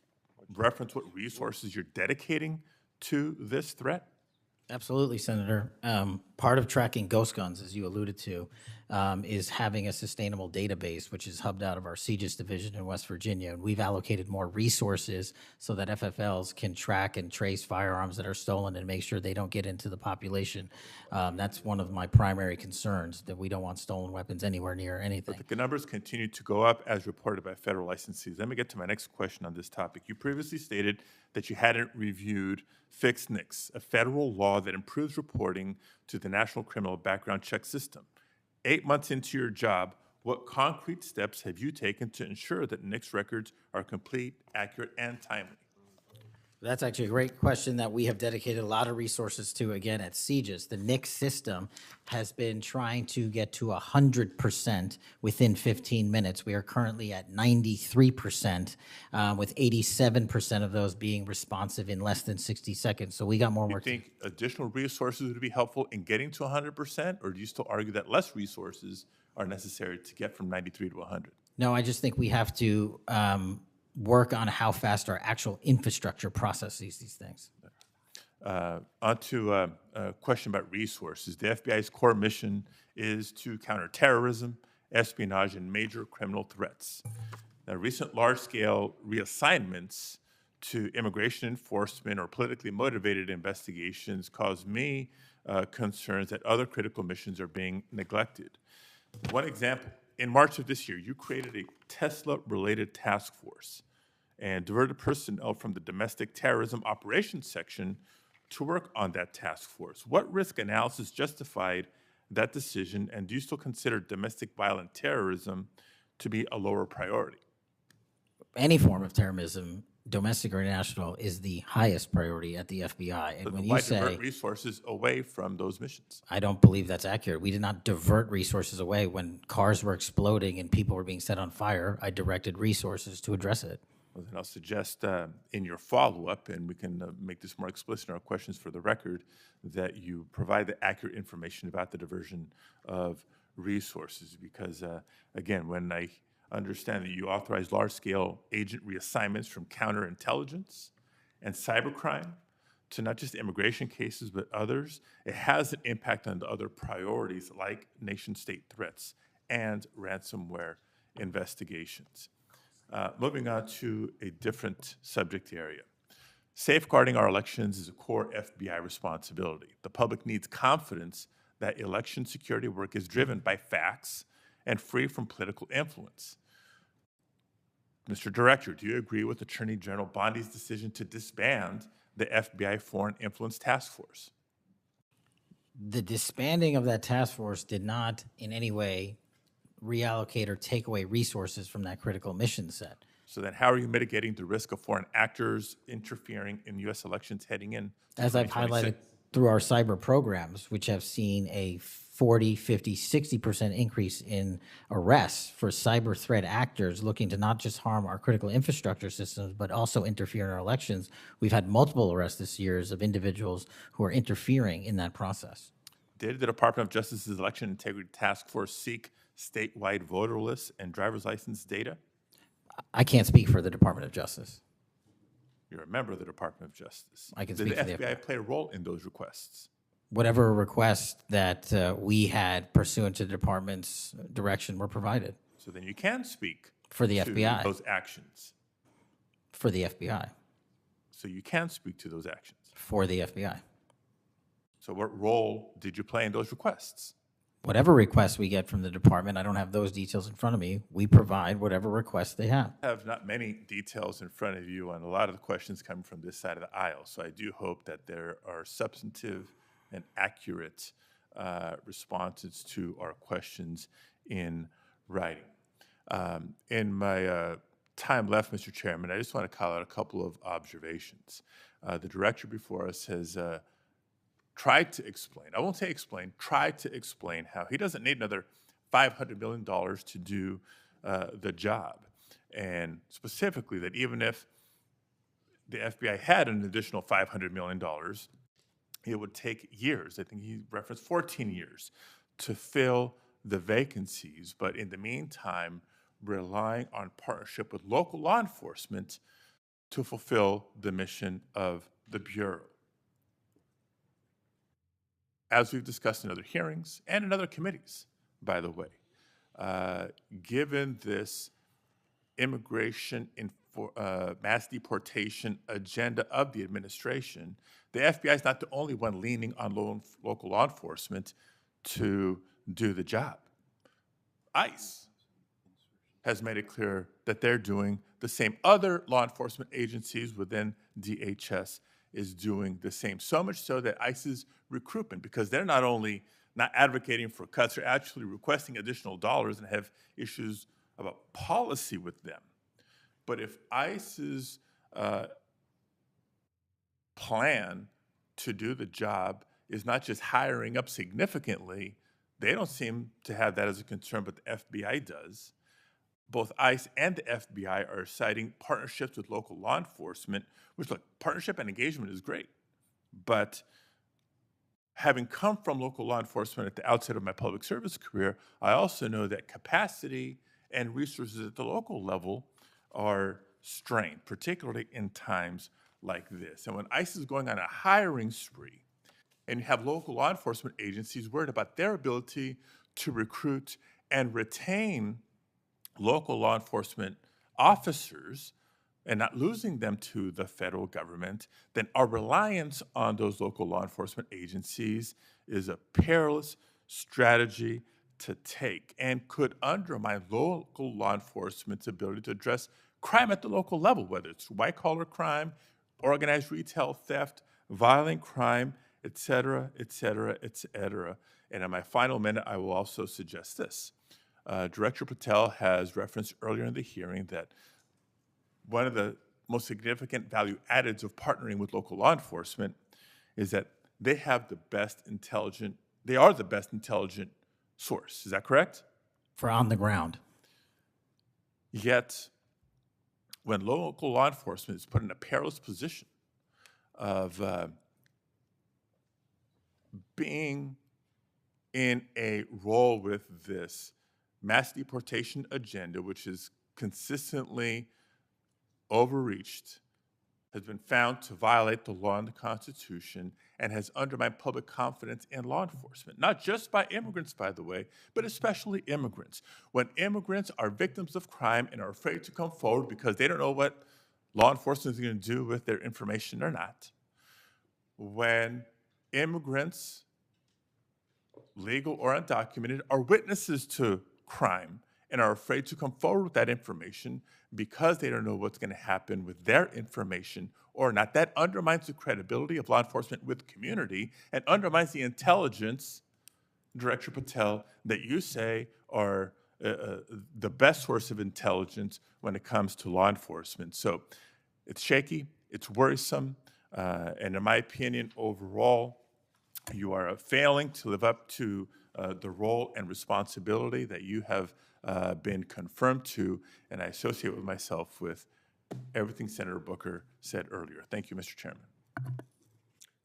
reference what resources you're dedicating to this threat? Absolutely, Senator. Part of tracking ghost guns, as you alluded to, is having a sustainable database, which is hubbed out of our CJIS division in West Virginia. And we've allocated more resources so that FFLs can track and trace firearms that are stolen and make sure they don't get into the population. That's one of my primary concerns, that we don't want stolen weapons anywhere near anything. But the numbers continue to go up as reported by federal licensees. Let me get to my next question on this topic. You previously stated that you hadn't reviewed Fix NICS, a federal law that improves reporting to the National Criminal Background Check System. 8 months into your job, what concrete steps have you taken to ensure that NICS records are complete, accurate, and timely? That's actually a great question that we have dedicated a lot of resources to, again, at CJIS. The NICS system has been trying to get to 100% within 15 minutes. We are currently at 93%, with 87% of those being responsive in less than 60 seconds. So we got more work. Do you think additional resources would be helpful in getting to 100%, or do you still argue that less resources are necessary to get from 93 to 100? No, I just think we have to work on how fast our actual infrastructure processes these things. On to a question about resources. The FBI's core mission is to counter terrorism, espionage, and major criminal threats. Now, recent large-scale reassignments to immigration enforcement or politically motivated investigations cause me concerns that other critical missions are being neglected. One example, in March of this year, you created a Tesla-related task force. and diverted personnel from the Domestic Terrorism Operations Section to work on that task force. What risk analysis justified that decision, and do you still consider domestic violent terrorism to be a lower priority? Any form of terrorism, domestic or international, is the highest priority at the FBI. And So when why you say, divert resources away from those missions? I don't believe that's accurate. We did not divert resources away. When cars were exploding and people were being set on fire, I directed resources to address it. Well, then I'll suggest in your follow-up, and we can make this more explicit in our questions for the record, that you provide the accurate information about the diversion of resources. Because, again, when I understand that you authorize large-scale agent reassignments from counterintelligence and cybercrime to not just immigration cases, but others, it has an impact on the other priorities like nation-state threats and ransomware investigations. Moving on to a different subject area. Safeguarding our elections is a core FBI responsibility. The public needs confidence that election security work is driven by facts and free from political influence. Mr. Director, do you agree with Attorney General Bondi's decision to disband the FBI Foreign Influence Task Force? The disbanding of that task force did not in any way reallocate or take away resources from that critical mission set. So then how are you mitigating the risk of foreign actors interfering in U.S. elections heading in? As I've highlighted through our cyber programs, which have seen a 40, 50, 60% increase in arrests for cyber threat actors looking to not just harm our critical infrastructure systems, but also interfere in our elections. We've had multiple arrests this year of individuals who are interfering in that process. Did the Department of Justice's Election Integrity Task Force seek statewide voter lists and driver's license data? I can't speak for the Department of Justice. You're a member of the Department of Justice. I can Did speak the for the FBI play a role in those requests? Whatever request that we had pursuant to the department's direction were provided. So then you can speak for the to FBI. Those actions. For the FBI. So you can speak to those actions. For the FBI. So what role did you play in those requests? Whatever requests we get from the department, I don't have those details in front of me. We provide whatever requests they have. I have not many details in front of you on a lot of the questions coming from this side of the aisle. So I do hope that there are substantive and accurate responses to our questions in writing. In my time left, Mr. Chairman, I just want to call out a couple of observations. The director before us has tried to explain, I won't say explain, tried to explain how he doesn't need another $500 million to do the job. And specifically that even if the FBI had an additional $500 million, it would take years. I think he referenced 14 years to fill the vacancies. But in the meantime, relying on partnership with local law enforcement to fulfill the mission of the Bureau. As we've discussed in other hearings and in other committees, by the way, given this immigration mass deportation agenda of the administration, the FBI is not the only one leaning on local law enforcement to do the job. ICE has made it clear that they're doing the same. Other law enforcement agencies within DHS is doing the same. So much so that ICE's recruitment, because they're not only not advocating for cuts, they're actually requesting additional dollars and have issues about policy with them. But if ICE's plan to do the job is not just hiring up significantly, they don't seem to have that as a concern, but the FBI does. Both ICE and the FBI are citing partnerships with local law enforcement, which, look, partnership and engagement is great. But having come from local law enforcement at the outset of my public service career, I also know that capacity and resources at the local level are strained, particularly in times like this. And when ICE is going on a hiring spree, and you have local law enforcement agencies worried about their ability to recruit and retain local law enforcement officers and not losing them to the federal government, then our reliance on those local law enforcement agencies is a perilous strategy to take and could undermine local law enforcement's ability to address crime at the local level, whether it's white-collar crime, organized retail theft, violent crime, et cetera, et cetera, et cetera. And in my final minute, I will also suggest this. Director Patel has referenced earlier in the hearing that one of the most significant value addeds of partnering with local law enforcement is that they are the best intelligent source. Is that correct? For on the ground. Yet, when local law enforcement is put in a perilous position of being in a role with this mass deportation agenda, which is consistently overreached, has been found to violate the law and the Constitution, and has undermined public confidence in law enforcement, not just by immigrants, by the way, but especially immigrants. When immigrants are victims of crime and are afraid to come forward because they don't know what law enforcement is going to do with their information or not, when immigrants, legal or undocumented, are witnesses to crime and are afraid to come forward with that information because they don't know what's going to happen with their information or not, that undermines the credibility of law enforcement with community and undermines the intelligence, Director Patel, that you say are the best source of intelligence when it comes to law enforcement. So it's shaky, it's worrisome, and in my opinion, overall, you are failing to live up to the role and responsibility that you have been confirmed to, and I associate with myself with everything Senator Booker said earlier. Thank you, Mr. Chairman.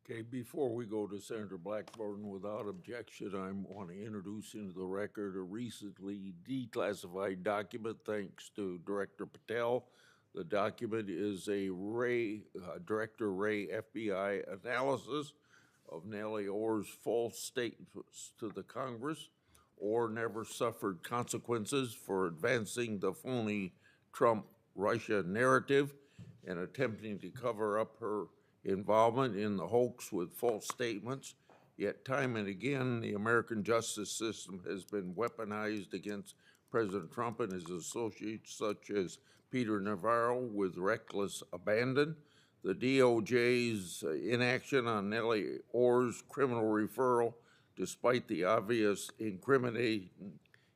Okay, before we go to Senator Blackburn, without objection, I want to introduce into the record a recently declassified document thanks to Director Patel. The document is a Director Ray FBI analysis of Nellie Orr's false statements to the Congress. Orr never suffered consequences for advancing the phony Trump-Russia narrative and attempting to cover up her involvement in the hoax with false statements. Yet time and again, the American justice system has been weaponized against President Trump and his associates, such as Peter Navarro, with reckless abandon. The DOJ's inaction on Nellie Orr's criminal referral, despite the obvious incriminating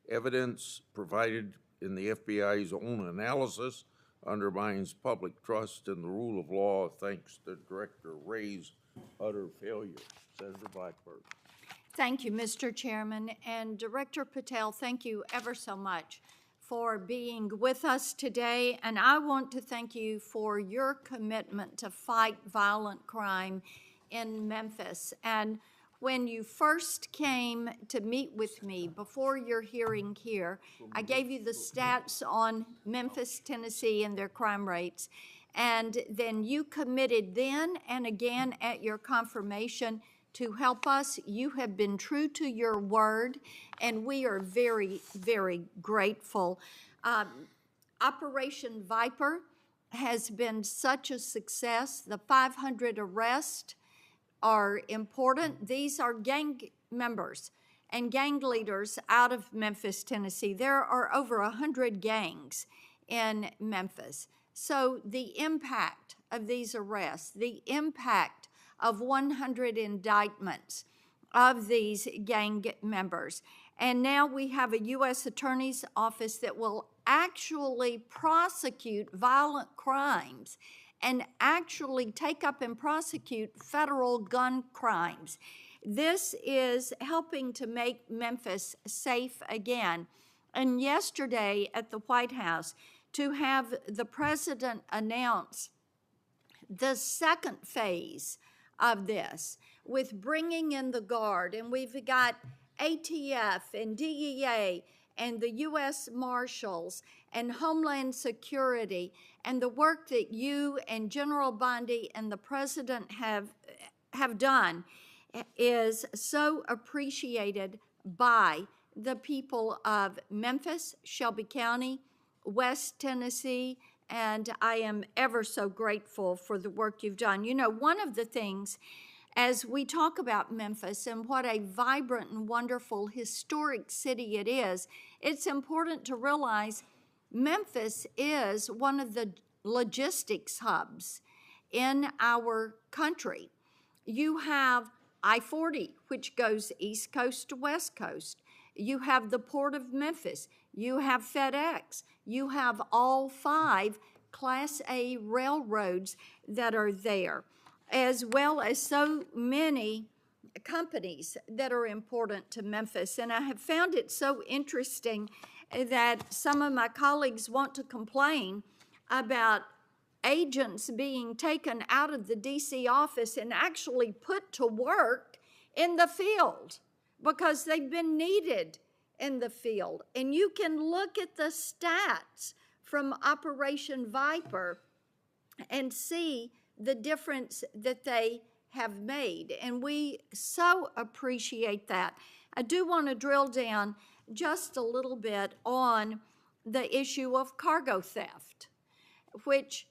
evidence provided in the FBI's own analysis, undermines public trust in the rule of law thanks to Director Ray's utter failure. Senator Blackburn. Thank you, Mr. Chairman. And Director Patel, thank you ever so much for being with us today. And I want to thank you for your commitment to fight violent crime in Memphis. And when you first came to meet with me before your hearing here, I gave you the stats on Memphis, Tennessee, and their crime rates. And then you committed then and again at your confirmation to help us. You have been true to your word, and we are very, very grateful. Operation Viper has been such a success. The 500 arrests are important. These are gang members and gang leaders out of Memphis, Tennessee. There are over 100 gangs in Memphis. So the impact of these arrests, the impact of 100 indictments of these gang members. And now we have a U.S. Attorney's Office that will actually prosecute violent crimes and actually take up and prosecute federal gun crimes. This is helping to make Memphis safe again. And yesterday at the White House, to have the president announce the second phase of this with bringing in the Guard, and we've got ATF and DEA and the U.S. Marshals and Homeland Security, and the work that you and General Bondi and the President have done is so appreciated by the people of Memphis, Shelby County, West Tennessee, and I am ever so grateful for the work you've done. You know, one of the things as we talk about Memphis and what a vibrant and wonderful historic city it is, it's important to realize Memphis is one of the logistics hubs in our country. You have I-40, which goes East Coast to West Coast. You have the Port of Memphis. You have FedEx. You have all 5 Class A railroads that are there, as well as so many companies that are important to Memphis. And I have found it so interesting that some of my colleagues want to complain about agents being taken out of the DC office and actually put to work in the field because they've been needed in the field. And you can look at the stats from Operation Viper and see the difference that they have made. And we so appreciate that. I do want to drill down just a little bit on the issue of cargo theft, which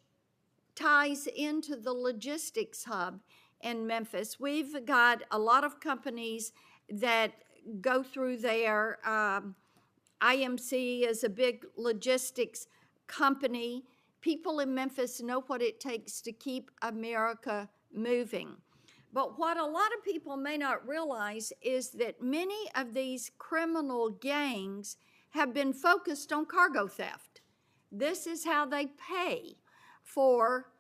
ties into the logistics hub in Memphis. We've got a lot of companies that go through there. IMC is a big logistics company. People in Memphis know what it takes to keep America moving. But what a lot of people may not realize is that many of these criminal gangs have been focused on cargo theft. This is how they pay for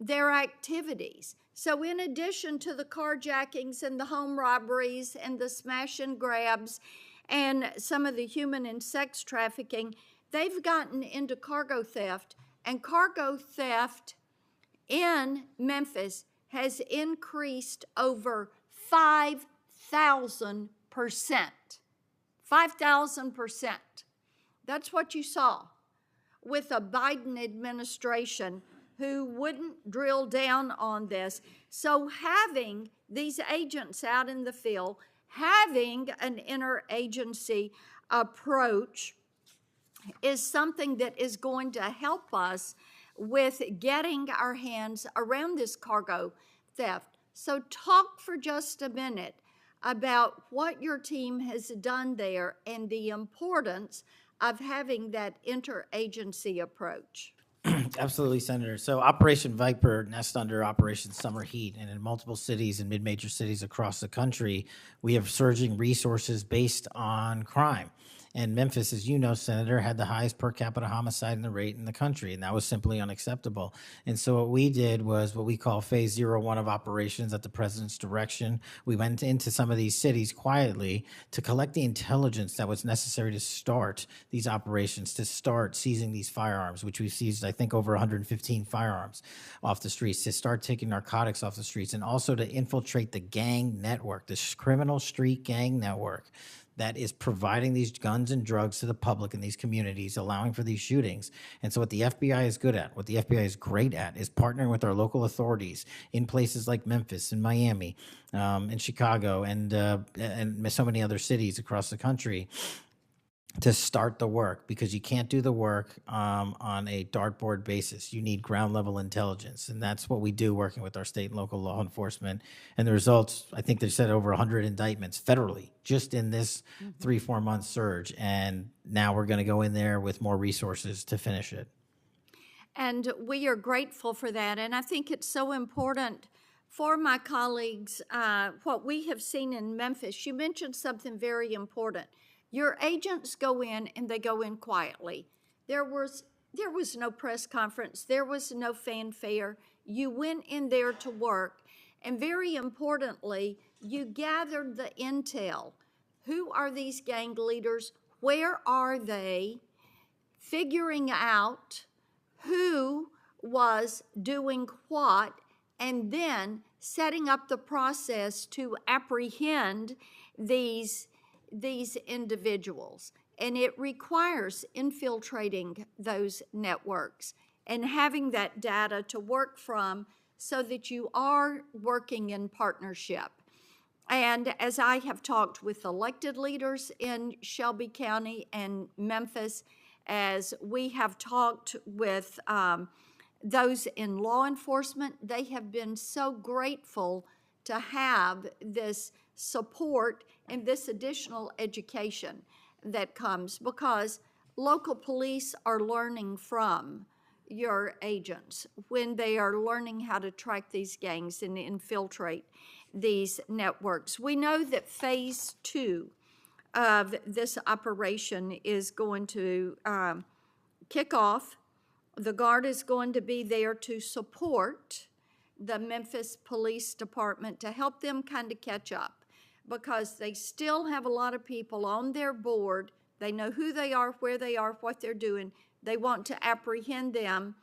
their activities. So in addition to the carjackings and the home robberies and the smash and grabs and some of the human and sex trafficking, they've gotten into cargo theft. And cargo theft in Memphis has increased over 5,000%. 5,000%. That's what you saw with a Biden administration who wouldn't drill down on this. So having these agents out in the field, having an interagency approach is something that is going to help us with getting our hands around this cargo theft. So talk for just a minute about what your team has done there and the importance of having that interagency approach. Absolutely, Senator. So Operation Viper nests under Operation Summer Heat, and in multiple cities and mid-major cities across the country, we have surging resources based on crime. And Memphis, as you know, Senator, had the highest per capita homicide rate in the country, and that was simply unacceptable. And so what we did was what we call Phase 01 of operations at the president's direction. We went into some of these cities quietly to collect the intelligence that was necessary to start these operations, to start seizing these firearms, which we've seized, I think, over 115 firearms off the streets, to start taking narcotics off the streets, and also to infiltrate the gang network, this criminal street gang network that is providing these guns and drugs to the public in these communities, allowing for these shootings. And so what the FBI is good at, what the FBI is great at, is partnering with our local authorities in places like Memphis and Miami, and Chicago, and so many other cities across the country to start the work, because you can't do the work on a dartboard basis. You need ground level intelligence. And that's what we do working with our state and local law enforcement. And the results, I think they said over 100 indictments federally just in this 3-4 month surge. And now we're going to go in there with more resources to finish it. And we are grateful for that. And I think it's so important for my colleagues, what we have seen in Memphis. You mentioned something very important. Your agents go in and they go in quietly. There was no press conference. There was no fanfare. You went in there to work. And very importantly, you gathered the intel. Who are these gang leaders? Where are they? Figuring out who was doing what, and then setting up the process to apprehend these individuals. And it requires infiltrating those networks and having that data to work from so that you are working in partnership. And as I have talked with elected leaders in Shelby County and Memphis, as we have talked with those in law enforcement, they have been so grateful to have this support and this additional education that comes, because local police are learning from your agents when they are learning how to track these gangs and infiltrate these networks. We know that phase 2 of this operation is going to kick off. The Guard is going to be there to support the Memphis Police Department to help them kind of catch up, because they still have a lot of people on their board. They know who they are, where they are, what they're doing. They want to apprehend them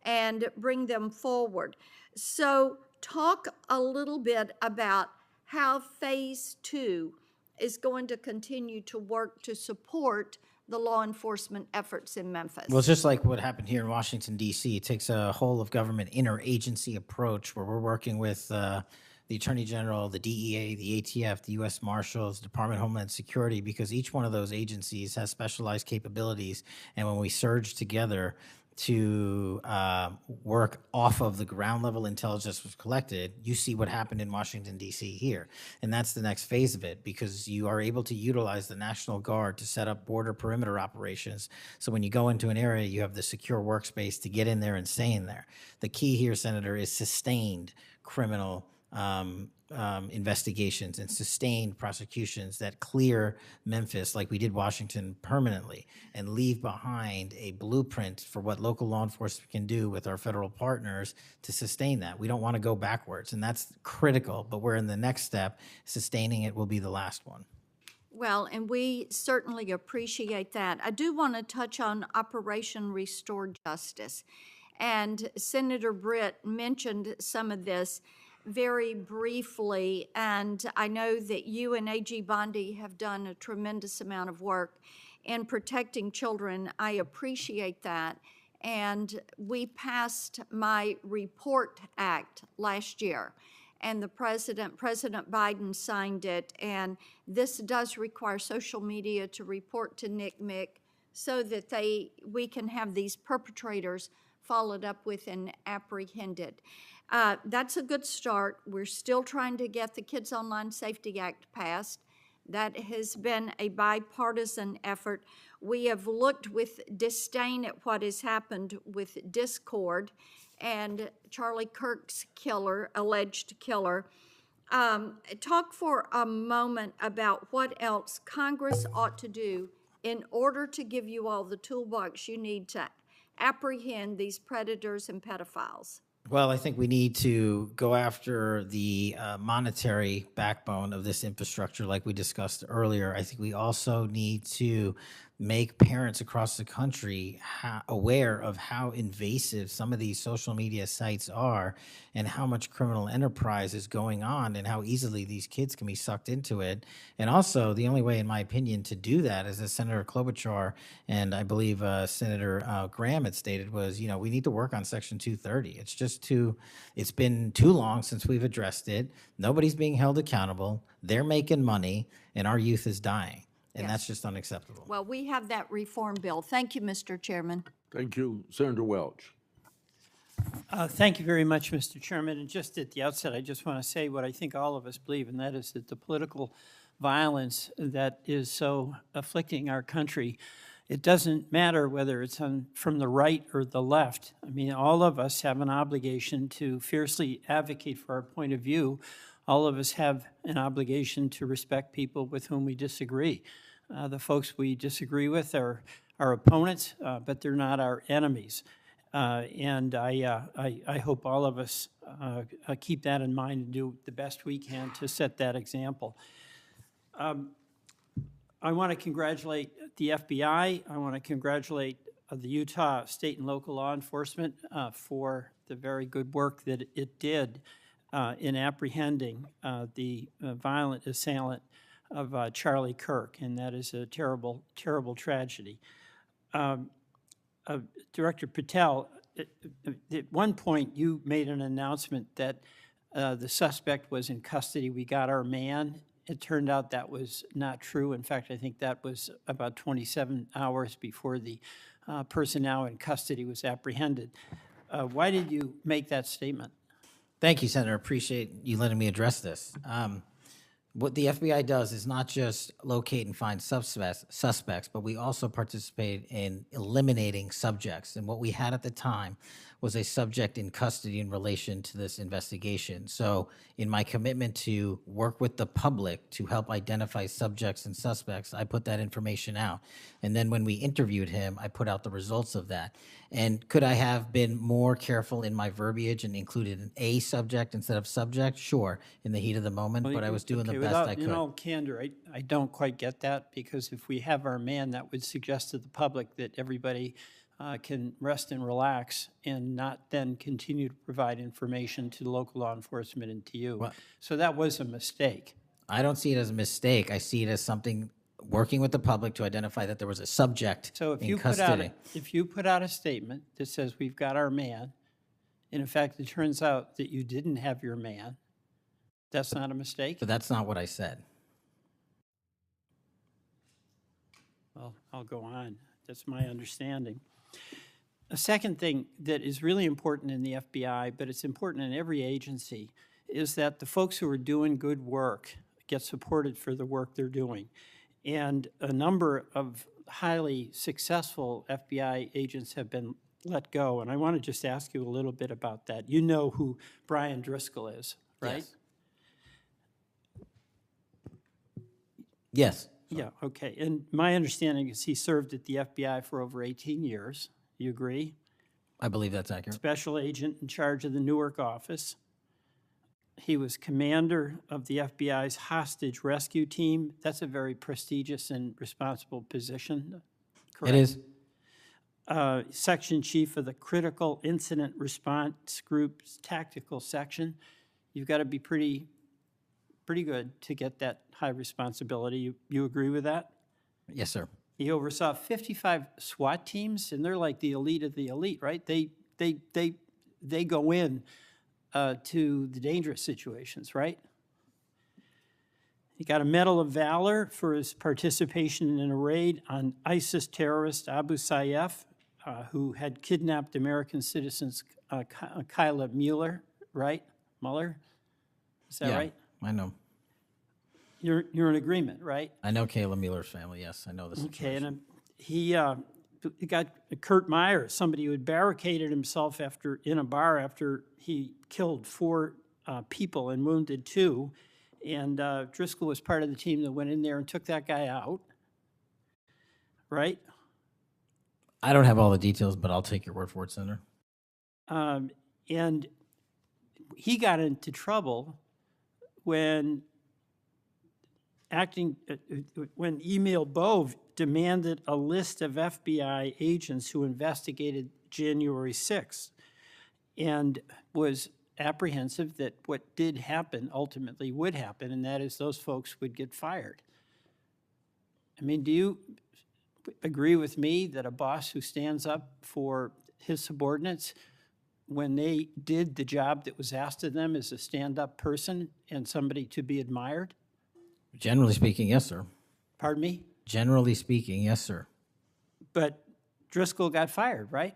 and bring them forward. So talk a little bit about how phase 2 is going to continue to work to support the law enforcement efforts in Memphis. Well, it's just like what happened here in Washington, D.C. It takes a whole of government interagency approach where we're working with the Attorney General, the DEA, the ATF, the U.S. Marshals, Department of Homeland Security, because each one of those agencies has specialized capabilities. And when we surge together to work off of the ground level intelligence was collected, you see what happened in Washington, D.C. here. And that's the next phase of it, because you are able to utilize the National Guard to set up border perimeter operations. So when you go into an area, you have the secure workspace to get in there and stay in there. The key here, Senator, is sustained criminal investigations and sustained prosecutions that clear Memphis, like we did Washington, permanently, and leave behind a blueprint for what local law enforcement can do with our federal partners to sustain that. We don't want to go backwards, and that's critical, but we're in the next step. Sustaining it will be the last one. Well, and we certainly appreciate that. I do want to touch on Operation Restore Justice. And Senator Britt mentioned some of this very briefly, and I know that you and A.G. Bondi have done a tremendous amount of work in protecting children. I appreciate that. And we passed my Report Act last year, and President Biden signed it, and this does require social media to report to NCMEC so that we can have these perpetrators followed up with and apprehended. That's a good start. We're still trying to get the Kids Online Safety Act passed. That has been a bipartisan effort. We have looked with disdain at what has happened with Discord and Charlie Kirk's alleged killer. Talk for a moment about what else Congress ought to do in order to give you all the toolbox you need to apprehend these predators and pedophiles. Well, I think we need to go after the monetary backbone of this infrastructure like we discussed earlier. I think we also need to make parents across the country aware of how invasive some of these social media sites are and how much criminal enterprise is going on and how easily these kids can be sucked into it. And also, the only way, in my opinion, to do that, is as Senator Klobuchar and I believe Senator Graham had stated, was, we need to work on Section 230. It's been too long since we've addressed it. Nobody's being held accountable. They're making money, and our youth is dying. And that's just unacceptable. Well, we have that reform bill. Thank you, Mr. Chairman. Thank you, Senator Welch. Thank you very much, Mr. Chairman. And just at the outset, I just want to say what I think all of us believe, and that is that the political violence that is so afflicting our country, it doesn't matter whether it's from the right or the left. I mean, all of us have an obligation to fiercely advocate for our point of view. All of us have an obligation to respect people with whom we disagree. The folks we disagree with are our opponents, but they're not our enemies. And I hope all of us keep that in mind and do the best we can to set that example. I want to congratulate the FBI. I want to congratulate the Utah state and local law enforcement for the very good work that it did in apprehending the violent assailant of Charlie Kirk, and that is a terrible, terrible tragedy. Director Patel, at one point you made an announcement that the suspect was in custody. We got our man. It turned out that was not true. In fact, I think that was about 27 hours before the person now in custody was apprehended. Why did you make that statement? Thank you, Senator. Appreciate you letting me address this. What the FBI does is not just locate and find suspects, but we also participate in eliminating subjects. And what we had at the time was a subject in custody in relation to this investigation. So in my commitment to work with the public to help identify subjects and suspects, I put that information out. And then when we interviewed him, I put out the results of that. And could I have been more careful in my verbiage and included an A subject instead of subject? Sure, in the heat of the moment, but I was doing the best I could. In all candor, I don't quite get that, because if we have our man, that would suggest to the public that everybody can rest and relax and not then continue to provide information to local law enforcement and to you. Well, so that was a mistake. I don't see it as a mistake. I see it as something working with the public to identify that there was a subject So if in you custody. if you put out a statement that says we've got our man, and in fact it turns out that you didn't have your man, that's not a mistake? But that's not what I said. Well, I'll go on. That's my understanding. A second thing that is really important in the FBI, but it's important in every agency, is that the folks who are doing good work get supported for the work they're doing. And a number of highly successful FBI agents have been let go. And I want to just ask you a little bit about that. You know who Brian Driscoll is, right? Yes. Yeah, okay. And my understanding is he served at the FBI for over 18 years. You agree? I believe that's accurate. Special agent in charge of the Newark office. He was commander of the FBI's hostage rescue team. That's a very prestigious and responsible position, correct? It is. Section chief of the Critical Incident Response Group's tactical section. You've got to be pretty good to get that high responsibility. You agree with that? Yes, sir. He oversaw 55 SWAT teams, and they're like the elite of the elite, right? They go in to the dangerous situations, right? He got a Medal of Valor for his participation in a raid on ISIS terrorist Abu Sayyaf, who had kidnapped American citizens Kyla Mueller, right? Mueller? Is that right? I know. You're in agreement, right? I know Kayla Mueller's family, yes. I know this. Okay, and he got Kurt Meyer, somebody who had barricaded himself in a bar after he killed 4 people and wounded 2. And Driscoll was part of the team that went in there and took that guy out, right? I don't have all the details, but I'll take your word for it, Senator. And he got into trouble when Emil Bove demanded a list of FBI agents who investigated January 6th and was apprehensive that what did happen ultimately would happen, and that is those folks would get fired. I mean, do you agree with me that a boss who stands up for his subordinates when they did the job that was asked of them is a stand-up person and somebody to be admired? Generally speaking, yes, sir. Pardon me? Generally speaking, yes, sir. But Driscoll got fired, right?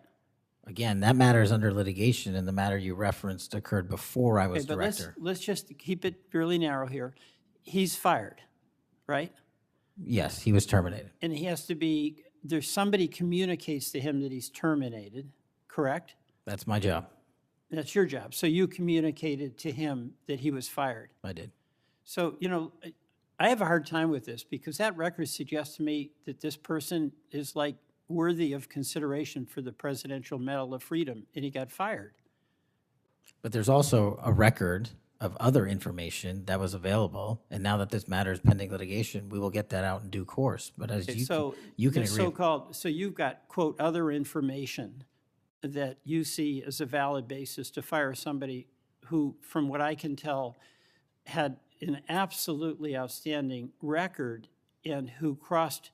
Again, that matter is under litigation, and the matter you referenced occurred before I was Okay, but director. let's just keep it fairly narrow here. He's fired, right? Yes, he was terminated. And he has to be, there's somebody communicates to him that he's terminated, correct? That's my job. That's your job. So you communicated to him that he was fired. I did. So, you know, I have a hard time with this because that record suggests to me that this person is like worthy of consideration for the Presidential Medal of Freedom, and he got fired. But there's also a record of other information that was available, and now that this matter is pending litigation, we will get that out in due course. But as Okay, you can this agree. so you've got, quote, other information that you see as a valid basis to fire somebody who, from what I can tell, had an absolutely outstanding record and who crossed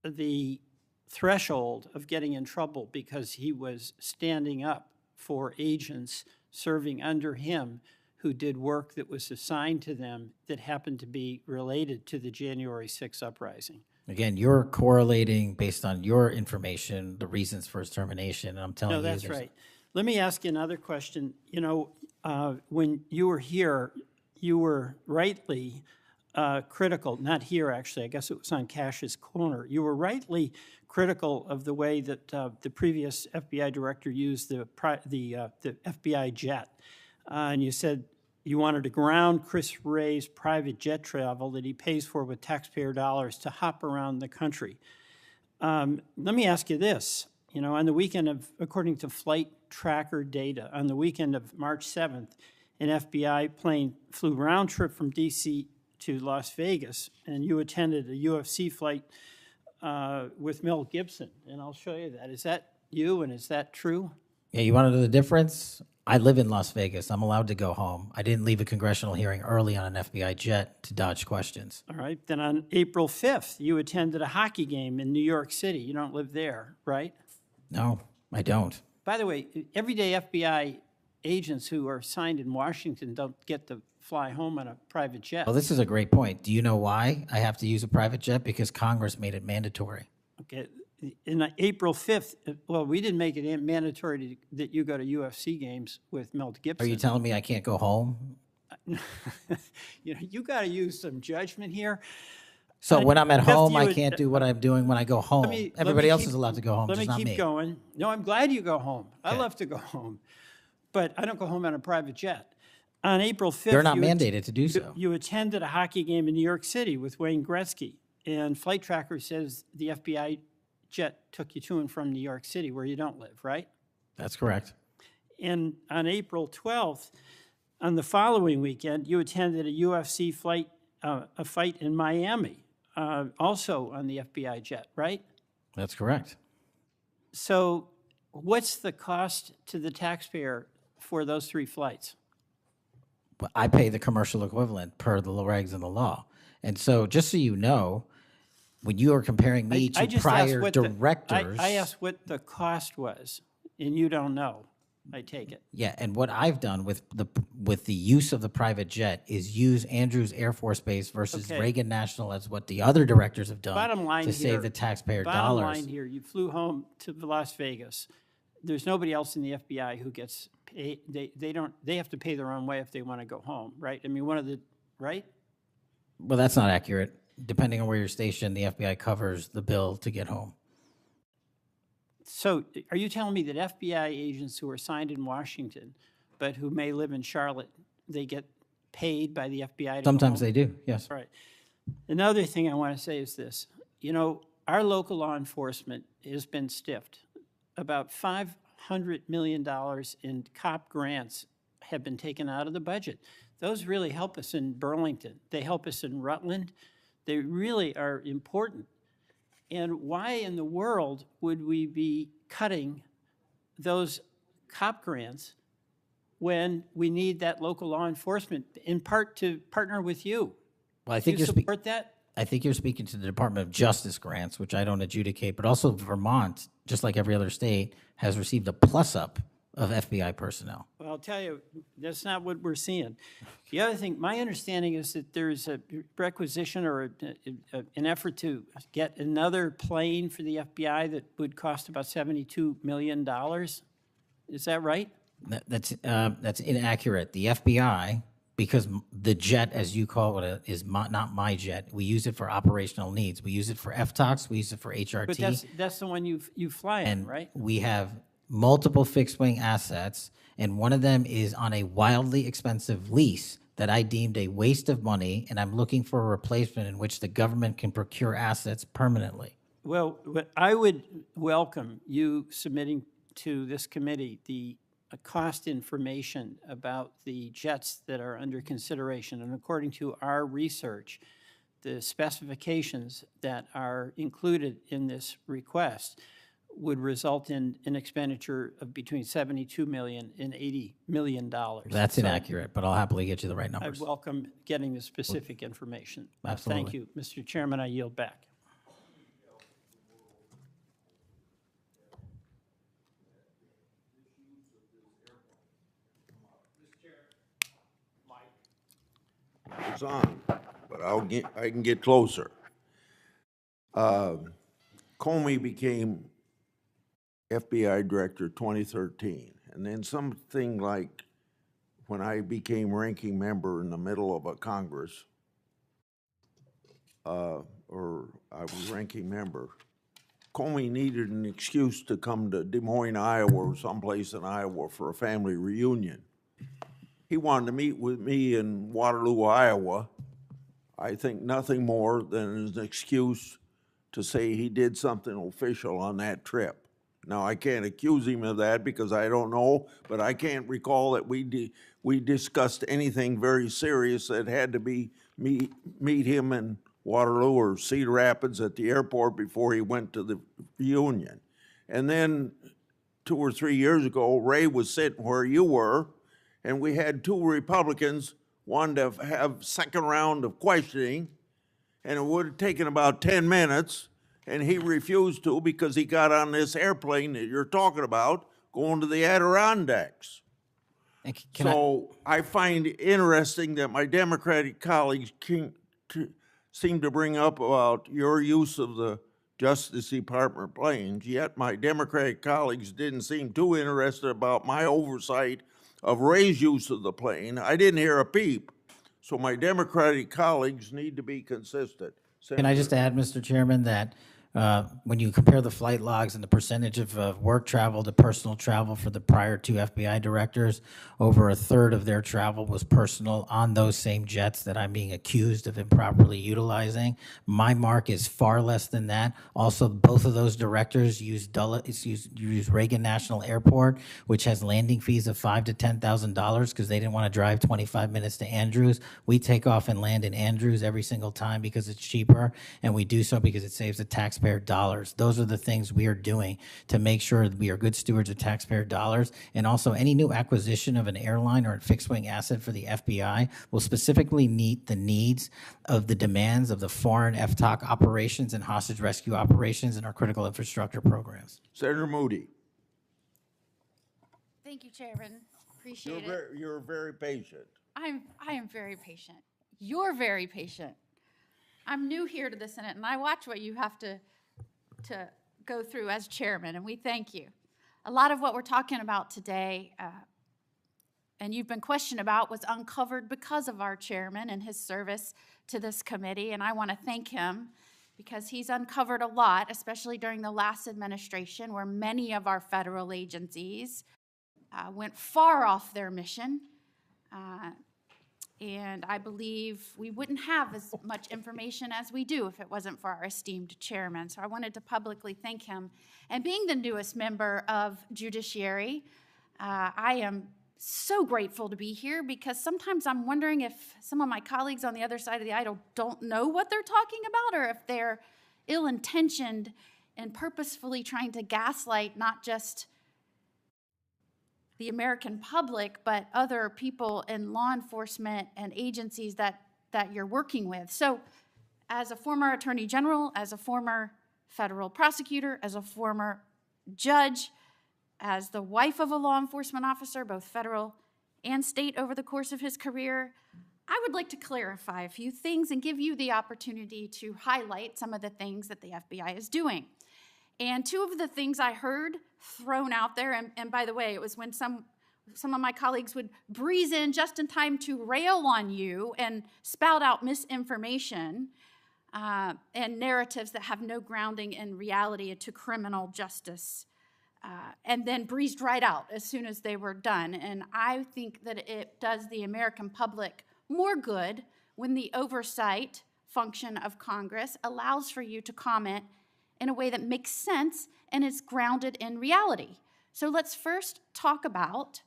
the threshold of getting in trouble because he was standing up for agents serving under him who did work that was assigned to them that happened to be related to the January 6th uprising. Again, you're correlating based on your information the reasons for his termination, and I'm telling you. No, that's right. Let me ask you another question. You know, when you were here, you were rightly critical, not here actually, I guess it was on Cash's corner. You were rightly critical of the way that the previous FBI director used the FBI jet. And you said you wanted to ground Chris Wray's private jet travel that he pays for with taxpayer dollars to hop around the country. Let me ask you this. You know, on the weekend of, according to flight tracker data, on the weekend of March 7th, an FBI plane flew round trip from D.C. to Las Vegas, and you attended a UFC fight with Mel Gibson, and I'll show you that. Is that you, and is that true? Yeah, you want to know the difference? I live in Las Vegas. I'm allowed to go home. I didn't leave a congressional hearing early on an FBI jet to dodge questions. All right. Then on April 5th, you attended a hockey game in New York City. You don't live there, right? No, I don't. By the way, everyday FBI agents who are assigned in Washington don't get to fly home on a private jet. Well, this is a great point. Do you know why I have to use a private jet? Because Congress made it mandatory. Okay. In April 5th, well, we didn't make it mandatory that you go to UFC games with Mel Gibson. Are you telling me I can't go home? You know, you got to use some judgment here. So when I'm at home, I would- can't do what I'm doing when I go home. Everybody else is allowed to go home, Let just me not keep me. going. No, I'm glad you go home. I Okay. love to go home, but I don't go home on a private jet. On April 5th, They're not you mandated to do so. You attended a hockey game in New York City with Wayne Gretzky, and Flight Tracker says the FBI jet took you to and from New York City, where you don't live, right? That's correct. And on April 12th, on the following weekend, you attended a UFC fight, a fight in Miami, also on the FBI jet, right? That's correct. So what's the cost to the taxpayer for those 3 flights? But I pay the commercial equivalent per the regs and the law. And so just so you know, when you are comparing me I to just asked prior what directors. I asked what the cost was, and you don't know, I take it. Yeah, and what I've done with the use of the private jet is use Andrews Air Force Base versus Okay. Reagan National as what the other directors have done Bottom line to here, save the taxpayer bottom dollars. line here, you flew home to Las Vegas. There's nobody else in the FBI who gets paid. They have to pay their own way if they want to go home, right? I mean, right? Well, that's not accurate. Depending on where you're stationed, the FBI covers the bill to get home. So are you telling me that FBI agents who are assigned in Washington, but who may live in Charlotte, they get paid by the FBI to go Sometimes home? they do, yes. Right. Another thing I want to say is this. You know, our local law enforcement has been stiffed. About $500 million in COP grants have been taken out of the budget. Those really help us in Burlington. They help us in Rutland. They really are important. And why in the world would we be cutting those COP grants when we need that local law enforcement, in part to partner with you? Well, I think Do you you're support that? I think you're speaking to the Department of Justice grants, which I don't adjudicate, but also Vermont, just like every other state, has received a plus-up of FBI personnel. Well, I'll tell you, that's not what we're seeing. The other thing, my understanding is that there's a requisition or an effort to get another plane for the FBI that would cost about $72 million. Is that right? That's inaccurate. The FBI, because the jet, as you call it, is not my jet. We use it for operational needs. We use it for FTOX. We use it for HRT. But that's the one you fly in, and right? we have multiple fixed-wing assets, and one of them is on a wildly expensive lease that I deemed a waste of money, and I'm looking for a replacement in which the government can procure assets permanently. Well, I would welcome you submitting to this committee the cost information about the jets that are under consideration. And according to our research, the specifications that are included in this request would result in an expenditure of between $72 million and $80 million. That's So inaccurate, but I'll happily get you the right I numbers. welcome getting the specific information. Absolutely. Thank you. Mr. Chairman, I yield back. It's on, but I can get closer. Comey became FBI director 2013, and then something like when I became ranking member in the middle of a Congress, or I was ranking member, Comey needed an excuse to come to Des Moines, Iowa, or someplace in Iowa for a family reunion. He wanted to meet with me in Waterloo, Iowa. I think nothing more than an excuse to say he did something official on that trip. Now, I can't accuse him of that because I don't know, but I can't recall that we discussed anything very serious that had to be meet him in Waterloo or Cedar Rapids at the airport before he went to the reunion. And then 2 or 3 years ago, Ray was sitting where you were, and we had 2 Republicans wanted to have second round of questioning, and it would have taken about 10 minutes, and he refused to because he got on this airplane that you're talking about going to the Adirondacks. So I find it interesting that my Democratic colleagues seem to bring up about your use of the Justice Department planes, yet my Democratic colleagues didn't seem too interested about my oversight of Ray's use of the plane. I didn't hear a peep. So my Democratic colleagues need to be consistent. Can I just add, Mr. Chairman, that when you compare the flight logs and the percentage of work travel to personal travel for the prior 2 FBI directors, over a third of their travel was personal on those same jets that I'm being accused of improperly utilizing. My mark is far less than that. Also, both of those directors use Reagan National Airport, which has landing fees of $5,000 to $10,000 because they didn't want to drive 25 minutes to Andrews. We take off and land in Andrews every single time because it's cheaper, and we do so because it saves the taxpayer dollars. Those are the things we are doing to make sure that we are good stewards of taxpayer dollars. And also, any new acquisition of an airline or a fixed-wing asset for the FBI will specifically meet the needs of the demands of the foreign FTOC operations and hostage rescue operations in our critical infrastructure programs. Senator Moody. Thank you, Chairman. Appreciate it. You're very patient. I am very patient. You're very patient. I'm new here to the Senate, and I watch what you have to go through as chairman, and we thank you. A lot of what we're talking about today, and you've been questioned about, was uncovered because of our chairman and his service to this committee, and I want to thank him because he's uncovered a lot, especially during the last administration, where many of our federal agencies went far off their mission. And I believe we wouldn't have as much information as we do if it wasn't for our esteemed chairman. So I wanted to publicly thank him. And being the newest member of Judiciary, I am so grateful to be here because sometimes I'm wondering if some of my colleagues on the other side of the aisle don't know what they're talking about, or if they're ill-intentioned and purposefully trying to gaslight not just the American public, but other people in law enforcement and agencies that you're working with. So as a former attorney general, as a former federal prosecutor, as a former judge, as the wife of a law enforcement officer, both federal and state over the course of his career, I would like to clarify a few things and give you the opportunity to highlight some of the things that the FBI is doing. And 2 of the things I heard thrown out there, and by the way, it was when some of my colleagues would breeze in just in time to rail on you and spout out misinformation and narratives that have no grounding in reality to criminal justice, and then breezed right out as soon as they were done. And I think that it does the American public more good when the oversight function of Congress allows for you to comment in a way that makes sense and is grounded in reality. So let's first talk about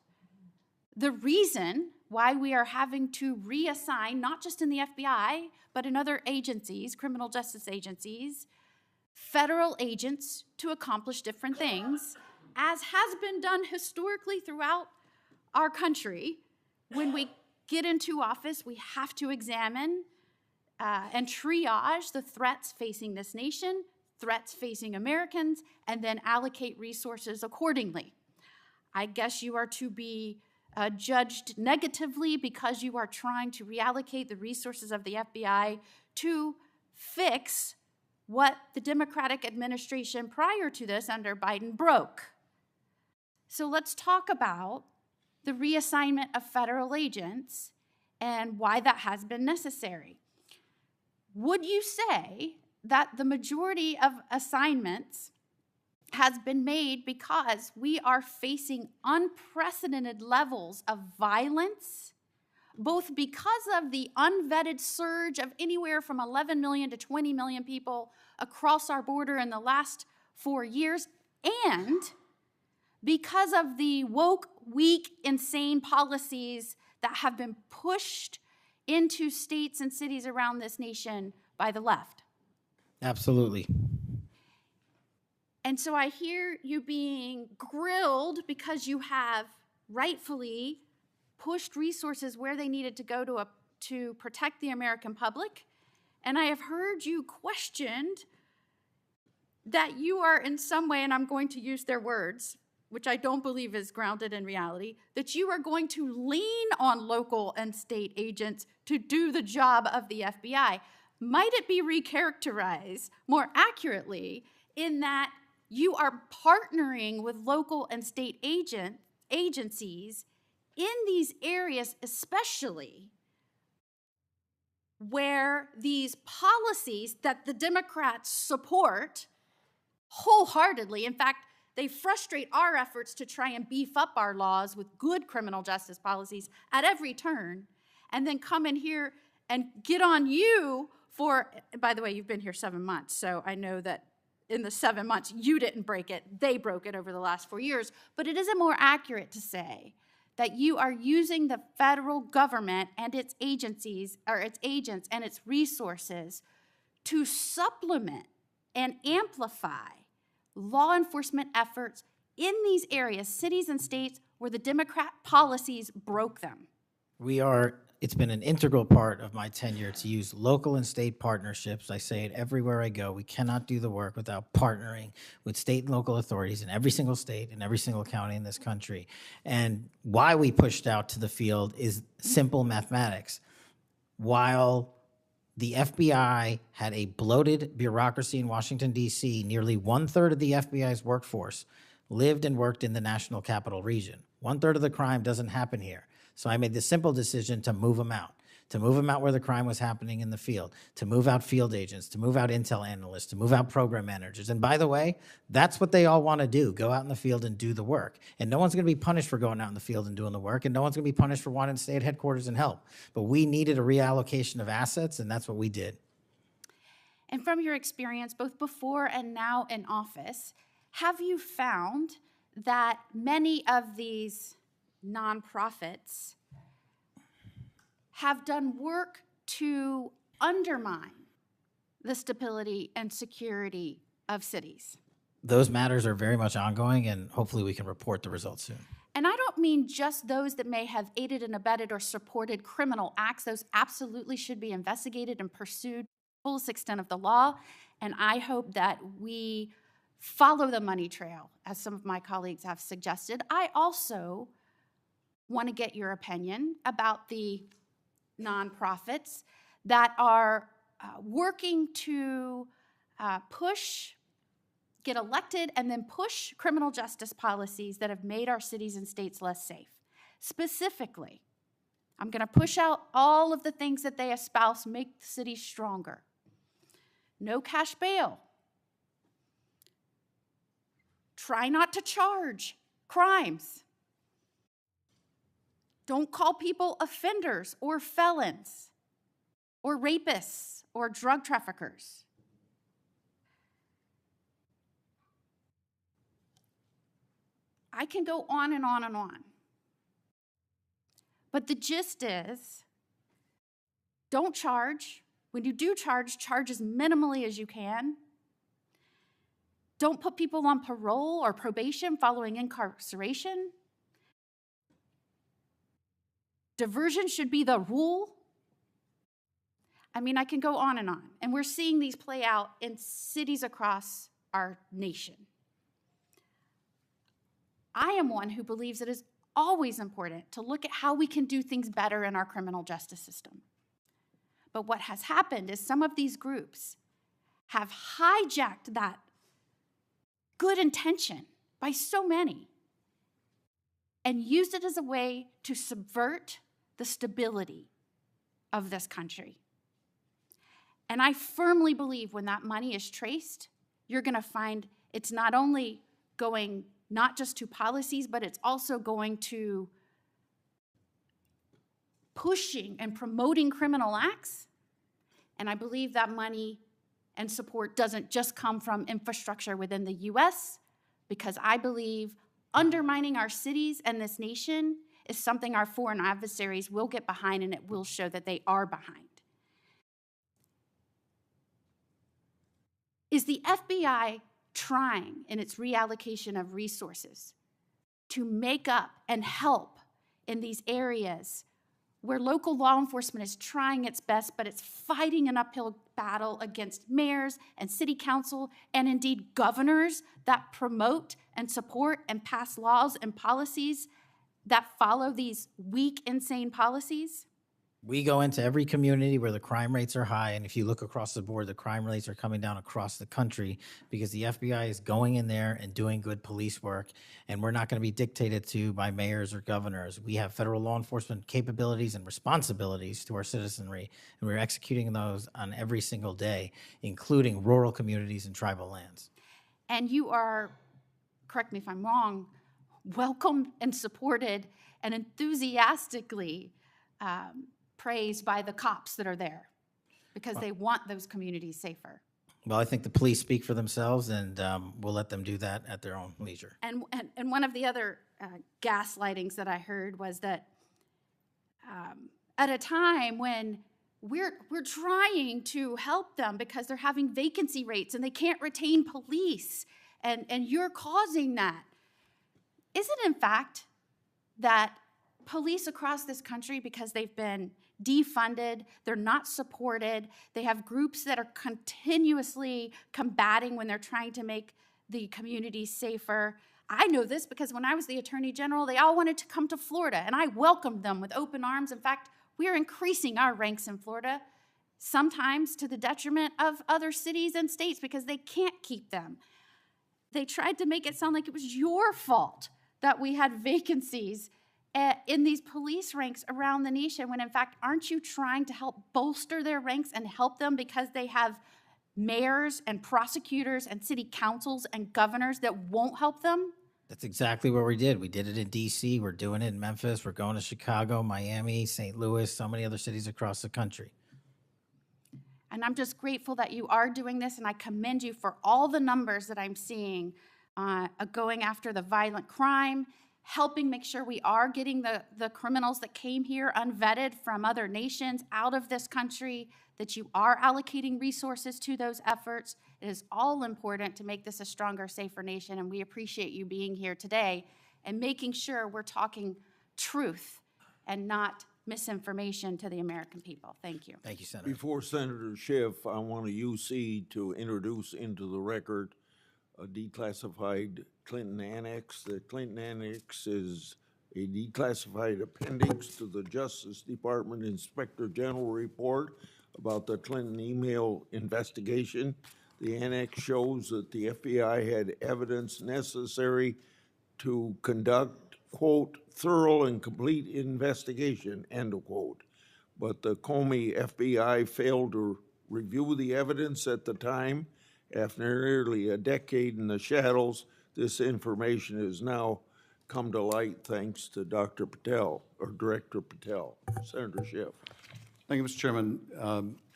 the reason why we are having to reassign, not just in the FBI, but in other agencies, criminal justice agencies, federal agents to accomplish different things, as has been done historically throughout our country. When we get into office, we have to examine and triage the threats facing this nation, threats facing Americans, and then allocate resources accordingly. I guess you are to be judged negatively because you are trying to reallocate the resources of the FBI to fix what the Democratic administration prior to this under Biden broke. So let's talk about the reassignment of federal agents and why that has been necessary. Would you say that the majority of assignments has been made because we are facing unprecedented levels of violence, both because of the unvetted surge of anywhere from 11 million to 20 million people across our border in the last 4 years, and because of the woke, weak, insane policies that have been pushed into states and cities around this nation by the left? Absolutely. And so I hear you being grilled because you have rightfully pushed resources where they needed to go to protect the American public. And I have heard you questioned that you are in some way, and I'm going to use their words, which I don't believe is grounded in reality, that you are going to lean on local and state agents to do the job of the FBI. Might it be recharacterized more accurately in that you are partnering with local and state agencies in these areas, especially where these policies that the Democrats support wholeheartedly, in fact, they frustrate our efforts to try and beef up our laws with good criminal justice policies at every turn, and then come in here and get on you for, by the way, you've been here 7 months, so I know that in the 7 months, you didn't break it, they broke it over the last 4 years. But it isn't more accurate to say that you are using the federal government and its agencies, or its agents and its resources to supplement and amplify law enforcement efforts in these areas, cities and states, where the Democrat policies broke them. It's been an integral part of my tenure to use local and state partnerships. I say it everywhere I go. We cannot do the work without partnering with state and local authorities in every single state and every single county in this country. And why we pushed out to the field is simple mathematics. While the FBI had a bloated bureaucracy in Washington, D.C., nearly 1/3 of the FBI's workforce lived and worked in the national capital region. 1/3 of the crime doesn't happen here. So I made the simple decision to move them out where the crime was happening in the field, to move out field agents, to move out intel analysts, to move out program managers. And by the way, that's what they all want to do, go out in the field and do the work. And no one's going to be punished for going out in the field and doing the work, and no one's going to be punished for wanting to stay at headquarters and help. But we needed a reallocation of assets, and that's what we did. And from your experience, both before and now in office, have you found that many of these nonprofits have done work to undermine the stability and security of cities? Those matters are very much ongoing, and hopefully we can report the results soon. And I don't mean just those that may have aided and abetted or supported criminal acts. Those absolutely should be investigated and pursued to the fullest extent of the law. And I hope that we follow the money trail, as some of my colleagues have suggested. I also want to get your opinion about the nonprofits that are working to get elected and then push criminal justice policies that have made our cities and states less safe. Specifically, I'm going to push out all of the things that they espouse make the city stronger. No cash bail. Try not to charge crimes. Don't call people offenders or felons or rapists or drug traffickers. I can go on and on and on. But the gist is, don't charge. When you do charge, charge as minimally as you can. Don't put people on parole or probation following incarceration. Diversion should be the rule. I mean, I can go on. And we're seeing these play out in cities across our nation. I am one who believes it is always important to look at how we can do things better in our criminal justice system. But what has happened is some of these groups have hijacked that good intention by so many and used it as a way to subvert the stability of this country. And I firmly believe when that money is traced, you're going to find it's not only going not just to policies, but it's also going to pushing and promoting criminal acts. And I believe that money and support doesn't just come from infrastructure within the US, because I believe undermining our cities and this nation is something our foreign adversaries will get behind, and it will show that they are behind. Is the FBI trying in its reallocation of resources to make up and help in these areas where local law enforcement is trying its best, but it's fighting an uphill battle against mayors and city council and indeed governors that promote and support and pass laws and policies that follow these weak, insane policies? We go into every community where the crime rates are high, and if you look across the board, the crime rates are coming down across the country because the FBI is going in there and doing good police work, and we're not going to be dictated to by mayors or governors. We have federal law enforcement capabilities and responsibilities to our citizenry, and we're executing those on every single day, including rural communities and tribal lands. And you are, correct me if I'm wrong, welcomed and supported and enthusiastically praised by the cops that are there because they want those communities safer. Well, I think the police speak for themselves, and we'll let them do that at their own leisure. And one of the other gaslightings that I heard was that at a time when we're trying to help them because they're having vacancy rates and they can't retain police, and you're causing that. Is it in fact that police across this country, because they've been defunded, they're not supported, they have groups that are continuously combating when they're trying to make the community safer? I know this because when I was the Attorney General, they all wanted to come to Florida, and I welcomed them with open arms. In fact, we are increasing our ranks in Florida, sometimes to the detriment of other cities and states because they can't keep them. They tried to make it sound like it was your fault that we had vacancies in these police ranks around the nation, when in fact, aren't you trying to help bolster their ranks and help them because they have mayors and prosecutors and city councils and governors that won't help them? That's exactly what we did. We did it in D.C., we're doing it in Memphis, we're going to Chicago, Miami, St. Louis, so many other cities across the country. And I'm just grateful that you are doing this, and I commend you for all the numbers that I'm seeing going after the violent crime, helping make sure we are getting the criminals that came here unvetted from other nations out of this country, that you are allocating resources to those efforts. It is all important to make this a stronger, safer nation, and we appreciate you being here today and making sure we're talking truth and not misinformation to the American people. Thank you. Thank you, Senator. Before Senator Schiff, I want a UC to introduce into the record a declassified Clinton Annex. The Clinton Annex is a declassified appendix to the Justice Department Inspector General report about the Clinton email investigation. The annex shows that the FBI had evidence necessary to conduct, quote, thorough and complete investigation, end of quote. But the Comey FBI failed to review the evidence at the time. After nearly a decade in the shadows, this information has now come to light thanks to Dr. Patel, or Director Patel. Senator Schiff. Thank you, Mr. Chairman.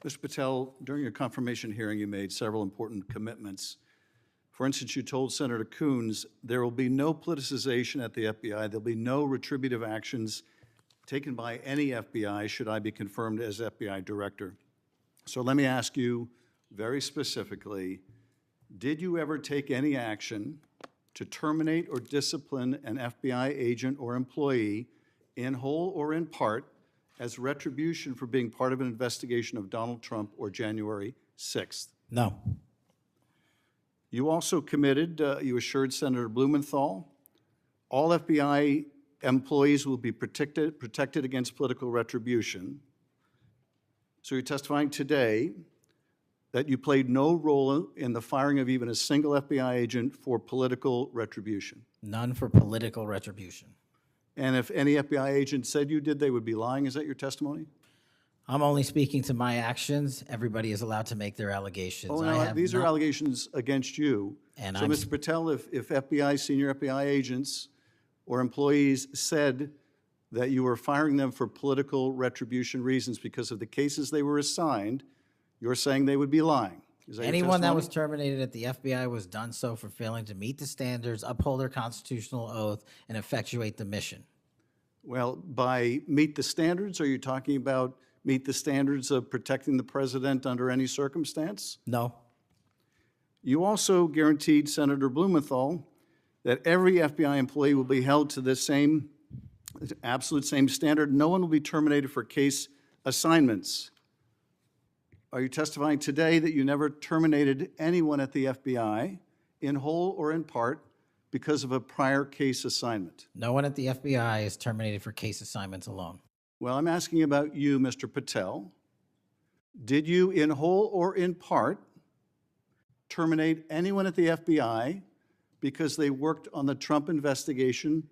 Mr. Patel, during your confirmation hearing, you made several important commitments. For instance, you told Senator Coons there will be no politicization at the FBI. There'll be no retributive actions taken by any FBI should I be confirmed as FBI director. So let me ask you very specifically, did you ever take any action to terminate or discipline an FBI agent or employee in whole or in part as retribution for being part of an investigation of Donald Trump or January 6th? No. You also committed, you assured Senator Blumenthal, all FBI employees will be protected against political retribution. So you're testifying today that you played no role in the firing of even a single FBI agent for political retribution. None for political retribution. And if any FBI agent said you did, they would be lying. Is that your testimony? I'm only speaking to my actions. Everybody is allowed to make their allegations. Oh, I no, have these are not- allegations against you. And So, I'm Mr. Patel, if FBI, senior FBI agents or employees said that you were firing them for political retribution reasons because of the cases they were assigned, you're saying they would be lying. Is that your Anyone that testimony? was terminated at the FBI was done so for failing to meet the standards, uphold their constitutional oath, and effectuate the mission. Well, by meet the standards, are you talking about meet the standards of protecting the president under any circumstance? No. You also guaranteed Senator Blumenthal that every FBI employee will be held to the same, absolute same standard. No one will be terminated for case assignments. Are you testifying today that you never terminated anyone at the FBI, in whole or in part, because of a prior case assignment? No one at the FBI is terminated for case assignments alone. Well, I'm asking about you, Mr. Patel. Did you, in whole or in part, terminate anyone at the FBI because they worked on the Trump investigation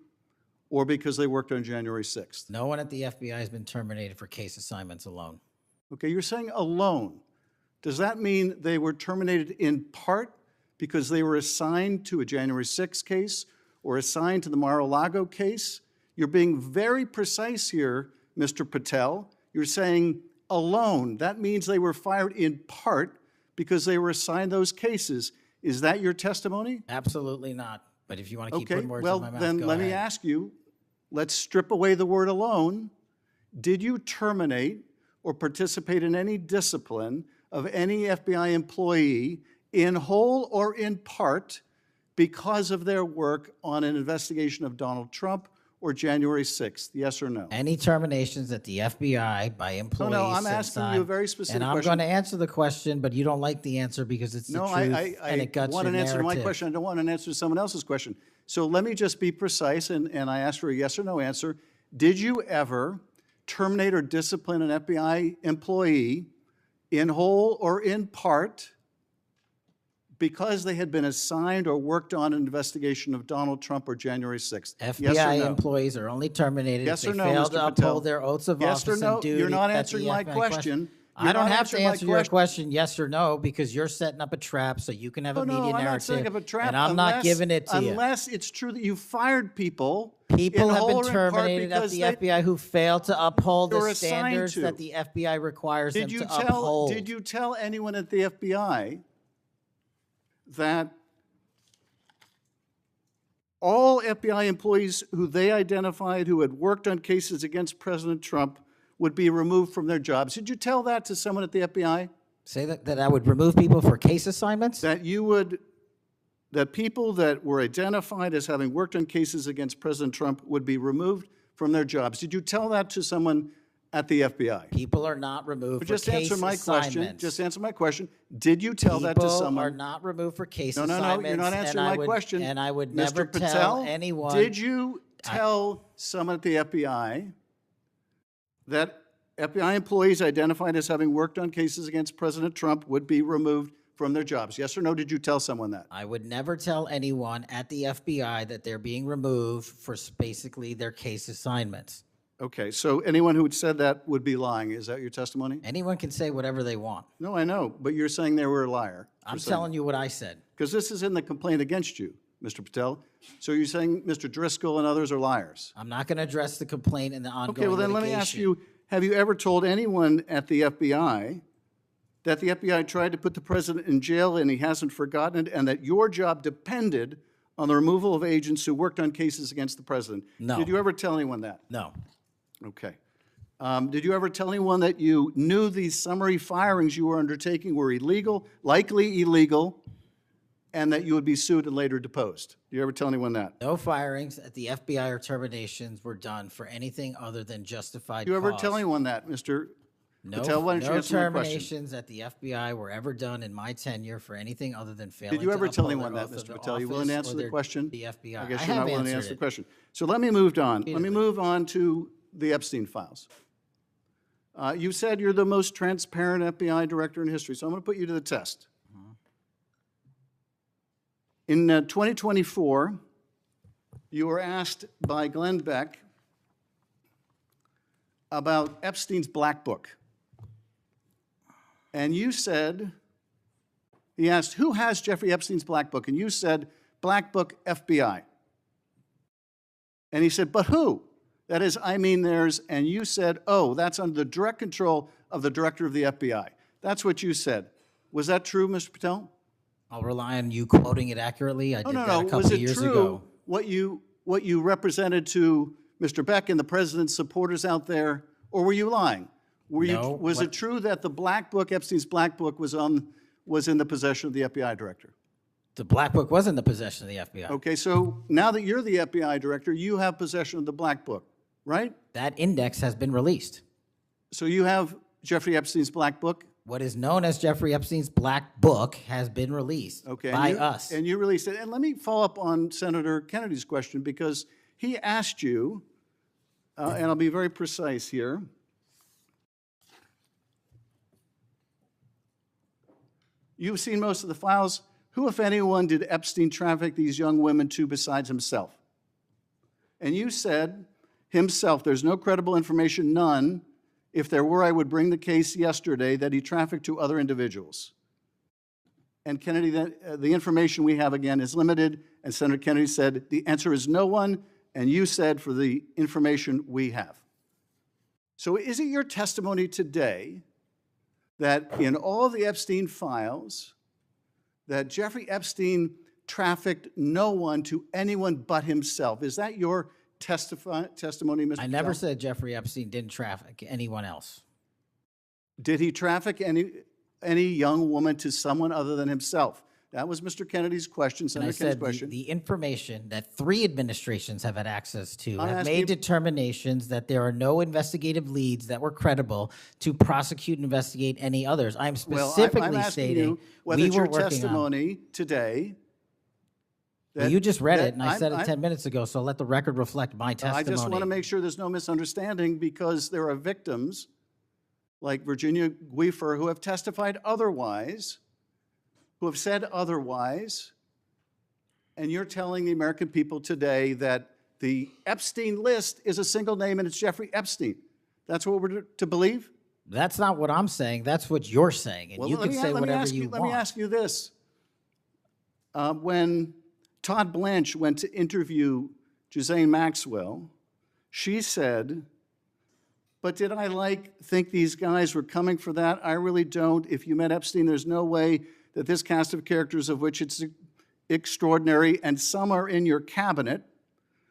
or because they worked on January 6th? No one at the FBI has been terminated for case assignments alone. Okay, you're saying alone. Does that mean they were terminated in part because they were assigned to a January 6th case or assigned to the Mar-a-Lago case? You're being very precise here, Mr. Patel. You're saying alone. That means they were fired in part because they were assigned those cases. Is that your testimony? Absolutely not. But if you want to keep Okay, putting words well, in my mouth, then go let ahead. me ask you, let's strip away the word alone. Did you terminate or participate in any discipline of any FBI employee in whole or in part because of their work on an investigation of Donald Trump or January 6th? Yes or no? Any terminations at the FBI by employees. No, I'm since asking you a very specific And I'm question. going to answer the question, but you don't like the answer because it's the No, truth I and it guts want your an answer to my narrative. question. I don't want an answer to someone else's question. So let me just be precise, and I ask for a yes or no answer. Did you ever terminate or discipline an FBI employee in whole or in part because they had been assigned or worked on an investigation of Donald Trump or January 6th? FBI Yes or no? employees are only terminated Yes if or they no, fail Mr. to Patel? uphold their oaths of Yes or office no? and duty. You're not at the answering my FBI question. I You're don't not have to answering my answer your question. question yes or no because you're setting up a trap so you can have a Oh, media no, I'm not narrative. setting up a trap. And I'm not giving it to you. Unless it's true that you fired people. People in have whole been or in part terminated at because the they- FBI who failed to uphold they were the assigned standards to. that the FBI requires them to Did uphold. you tell anyone at the FBI that all FBI employees who they identified who had worked on cases against President Trump would be removed from their jobs? Did you tell that to someone at the FBI? Say that I would remove people for case assignments? That you would, that people that were identified as having worked on cases against President Trump would be removed from their jobs. Did you tell that to someone at the FBI? People are not removed But for just case answer my question. assignments. Just answer my question. Did you tell that to someone? People are not removed for case No, assignments. you're not and answering I my would- question. And I would Mr. never Patel, tell anyone. Did you tell someone at the FBI that FBI employees identified as having worked on cases against President Trump would be removed from their jobs? Yes or no, did you tell someone that? I would never tell anyone at the FBI that they're being removed for basically their case assignments. Okay, so anyone who had said that would be lying. Is that your testimony? Anyone can say whatever they want. No, I know, but you're saying they were a liar. I'm telling you what I said. Because this is in the complaint against you, Mr. Patel. So you're saying Mr. Driscoll and others are liars? I'm not going to address the complaint and the ongoing Okay, well then let me ask litigation. you, have you ever told anyone at the FBI that the FBI tried to put the president in jail and he hasn't forgotten it, and that your job depended on the removal of agents who worked on cases against the president? No. Did you ever tell anyone that? No. Okay. Did you ever tell anyone that you knew these summary firings you were undertaking were illegal, likely illegal, and that you would be sued and later deposed? Did you ever tell anyone that? No firings at the FBI or terminations were done for anything other than justified Did you ever cause. tell anyone that, Mr. No, Patel? Why don't you no answer my question? terminations at the FBI were ever done in my tenure for anything other than failing Did you ever to tell uphold anyone their that, oath of Mr. Patel? You willing to office answer or the their- question? The FBI. I guess I you're have not willing to answered answer the it. question. So let me move on. Let me Repeatedly. move on to the Epstein files. You said you're the most transparent FBI director in history, so I'm going to put you to the test. In 2024, you were asked by Glenn Beck about Epstein's black book. And you said, he asked, who has Jeffrey Epstein's black book? And you said, black book, FBI. And he said, but who? That is, I mean theirs. And you said, oh, that's under the direct control of the director of the FBI. That's what you said. Was that true, Mr. Patel? I'll rely on you quoting it accurately. I did that a couple Was of it years true ago. what you represented to Mr. Beck and the president's supporters out there, or were you lying? No, Was it true that the black book, Epstein's black book, was in the possession of the FBI director? The black book was in the possession of the FBI. Okay, so now that you're the FBI director, you have possession of the black book, right? That index has been released. So you have Jeffrey Epstein's black book? What is known as Jeffrey Epstein's black book has been released by us. And you released it. And let me follow up on Senator Kennedy's question, because he asked you, and I'll be very precise here. You've seen most of the files. Who, if anyone, did Epstein traffic these young women to besides himself? And you said, himself, there's no credible information, none. If there were, I would bring the case yesterday that he trafficked to other individuals. And Kennedy, the information we have, again, is limited. And Senator Kennedy said, the answer is no one. And you said, for the information we have. So is it your testimony today that in all of the Epstein files, that Jeffrey Epstein trafficked no one to anyone but himself? Is that your testimony, Mr. I never Patel? said Jeffrey Epstein didn't traffic anyone else. Did he traffic any young woman to someone other than himself? That was Mr. Kennedy's question, And I Senator Kennedy's said question. the information that 3 administrations have had access to I'm have asking made you- determinations that there are no investigative leads that were credible to prosecute and investigate any others. I'm specifically I'm asking stating you whether we it's were your working on. testimony today. Well, you just read that it, and I said it 10 minutes ago, so let the record reflect my testimony. I just want to make sure there's no misunderstanding, because there are victims like Virginia Guifer who have testified otherwise, who have said otherwise, and you're telling the American people today that the Epstein list is a single name and it's Jeffrey Epstein. That's what we're to believe? That's not what I'm saying. That's what you're saying, and Well, you let can me- say let me whatever ask you Let want. me ask you this. When Todd Blanche went to interview Ghislaine Maxwell, she said, but did I think these guys were coming for that? I really don't. If you met Epstein, there's no way that this cast of characters, of which it's extraordinary, and some are in your cabinet,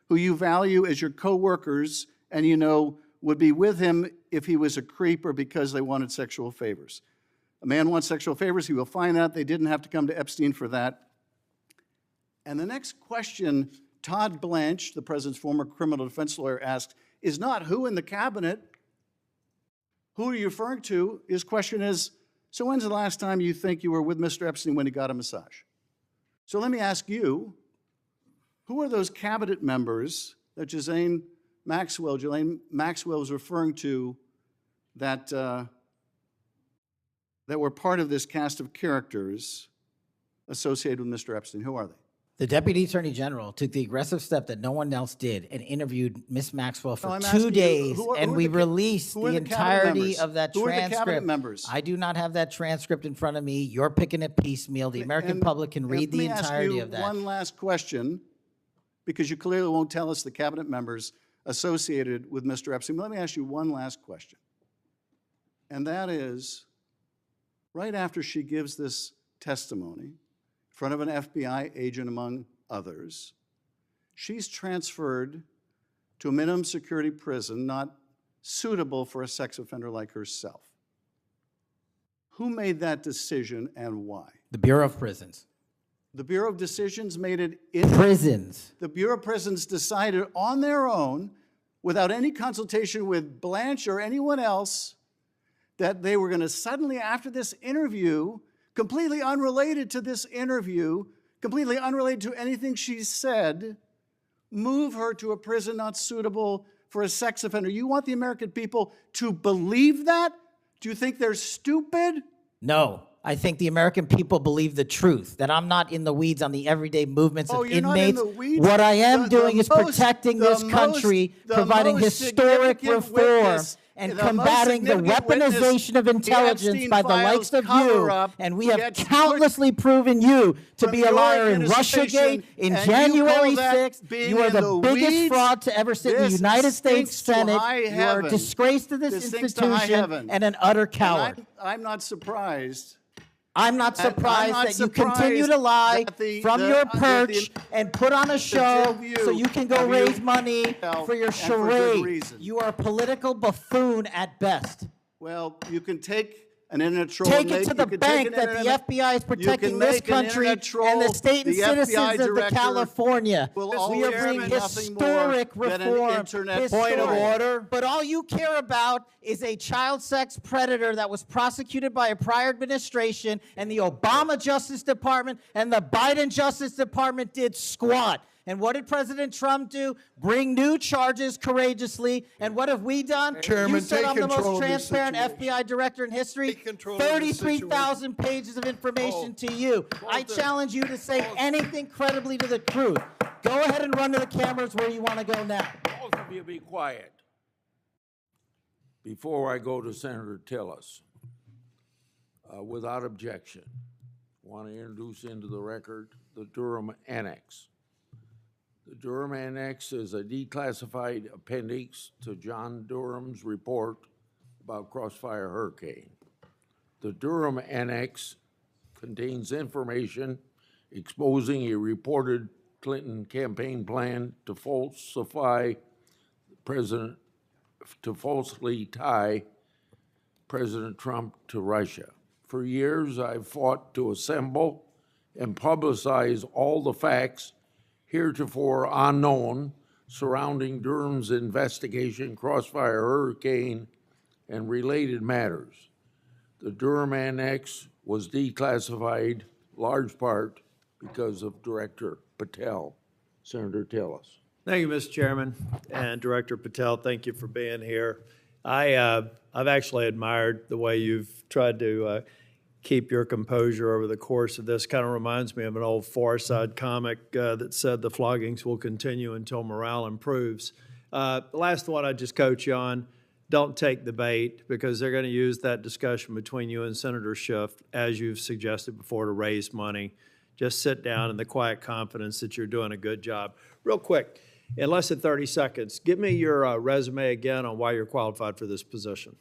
who you value as your co-workers, and you know would be with him if he was a creep or because they wanted sexual favors. A man wants sexual favors, he will find that. They didn't have to come to Epstein for that. And the next question Todd Blanche, the president's former criminal defense lawyer, asked is not who in the cabinet, who are you referring to? His question is, so when's the last time you think you were with Mr. Epstein when he got a massage? So let me ask you, who are those cabinet members that Ghislaine Maxwell was referring to that, that were part of this cast of characters associated with Mr. Epstein? Who are they? The Deputy Attorney General took the aggressive step that no one else did and interviewed Miss Maxwell for I'm asking 2 you, days, who are and the we ca- released who are the the cabinet entirety members? of that Who are the transcript. cabinet members? I do not have that transcript in front of me. You're picking it piecemeal. The American And- public can read and the let me entirety ask of you that. one last question, because you clearly won't tell us the cabinet members associated with Mr. Epstein. But let me ask you one last question. And that is, right after she gives this testimony in front of an FBI agent, among others, she's transferred to a minimum security prison not suitable for a sex offender like herself. Who made that decision and why? The Bureau of Prisons. The Bureau of Decisions made it in Prisons. The Bureau of Prisons decided on their own, without any consultation with Blanche or anyone else, that they were going to suddenly, after this interview, completely unrelated to this interview, completely unrelated to anything she said, move her to a prison not suitable for a sex offender. You want the American people to believe that? Do you think they're stupid? No. I think the American people believe the truth, that I'm not in the weeds on the everyday movements Oh, of you're not in inmates. the weeds? What I am doing is most- protecting the this country, most providing significant historic witness reform. and The most combating the significant witness, weaponization of the intelligence Epstein by the likes files of you, cover-up, and we have gets countlessly proven you to from be a your liar in administration, Russiagate, in and you January call that 6th. being You are in the the biggest weeds? fraud to ever sit in the This United States stinks to Senate. high You are a heaven. disgrace to this This stinks to high institution heaven. and an utter And coward. I'm not surprised. I'm not And I'm surprised not that you continue surprised to lie that from your perch and put on a show two of you- so you can go of you raise money fell, for your and for good charade. reason. You are a political buffoon at best. Well, you can take an internet troll. Take and it to make- the you can take bank an that the internet- FBI is you can protecting this make an country internet troll, and the state and the FBI citizens of director California. will We always are bringing be nothing more historic than an reform. internet Historic. troll. But all you care about is a child sex predator that was prosecuted by a prior administration, and the Obama Justice Department and the Biden Justice Department did squat. And what did President Trump do? Bring new charges courageously. And what have we done? Chairman, You said take I'm the control most of this transparent situation. FBI director in history. control of this 33,000 pages of information to you. I challenge you to say anything credibly to the truth. Go ahead and run to the cameras where you want to go now. Both of you be quiet. Before I go to Senator Tillis, without objection, want to introduce into the record the Durham Annex. The Durham Annex is a declassified appendix to John Durham's report about Crossfire Hurricane. The Durham Annex contains information exposing a reported Clinton campaign plan to falsely tie President Trump to Russia. For years, I've fought to assemble and publicize all the facts heretofore unknown surrounding Durham's investigation, Crossfire Hurricane, and related matters. The Durham Annex was declassified large part because of Director Patel. Senator Tillis. Thank you, Mr. Chairman, and Director Patel, thank you for being here. I've actually admired the way you've tried to keep your composure over the course of this. Kind of reminds me of an old Far Side comic that said the floggings will continue until morale improves. The last one I just coach you on, don't take the bait, because they're going to use that discussion between you and Senator Schiff, as you've suggested before, to raise money. Just sit down in the quiet confidence that you're doing a good job. Real quick, in less than 30 seconds, give me your resume again on why you're qualified for this position.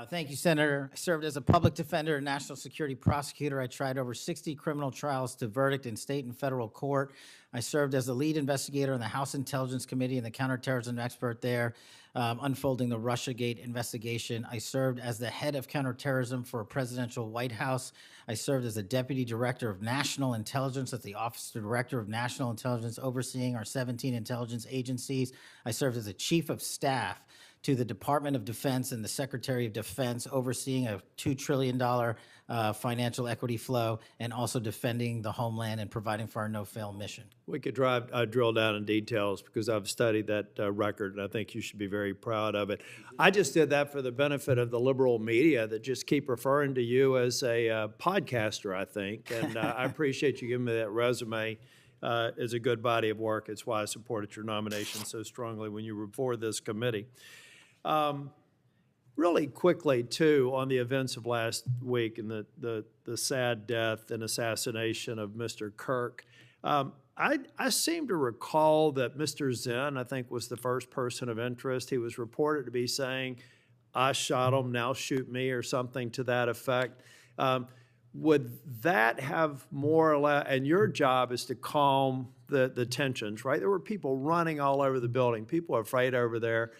Thank you, Senator. I served as a public defender and national security prosecutor. I tried over 60 criminal trials to verdict in state and federal court. I served as the lead investigator on the House Intelligence Committee and the counterterrorism expert there, unfolding the Russiagate investigation. I served as the head of counterterrorism for a presidential White House. I served as a deputy director of national intelligence at the Office of Director of National Intelligence, overseeing our 17 intelligence agencies. I served as a chief of staff to the Department of Defense and the Secretary of Defense, overseeing a $2 trillion financial equity flow, and also defending the homeland and providing for our no-fail mission. We could drill down in details, because I've studied that record, and I think you should be very proud of it. I just did that for the benefit of the liberal media that just keep referring to you as a podcaster, I think, and I appreciate you giving me that resume. It's a good body of work. It's why I supported your nomination so strongly when you were before this committee. Really quickly, too, on the events of last week and the sad death and assassination of Mr. Kirk, I seem to recall that Mr. Zinn, I think, was the first person of interest. He was reported to be saying, "I shot him, now shoot me," or something to that effect. Would that have more or less, and your job is to calm the tensions, right? There were people running all over the building. People are afraid over there.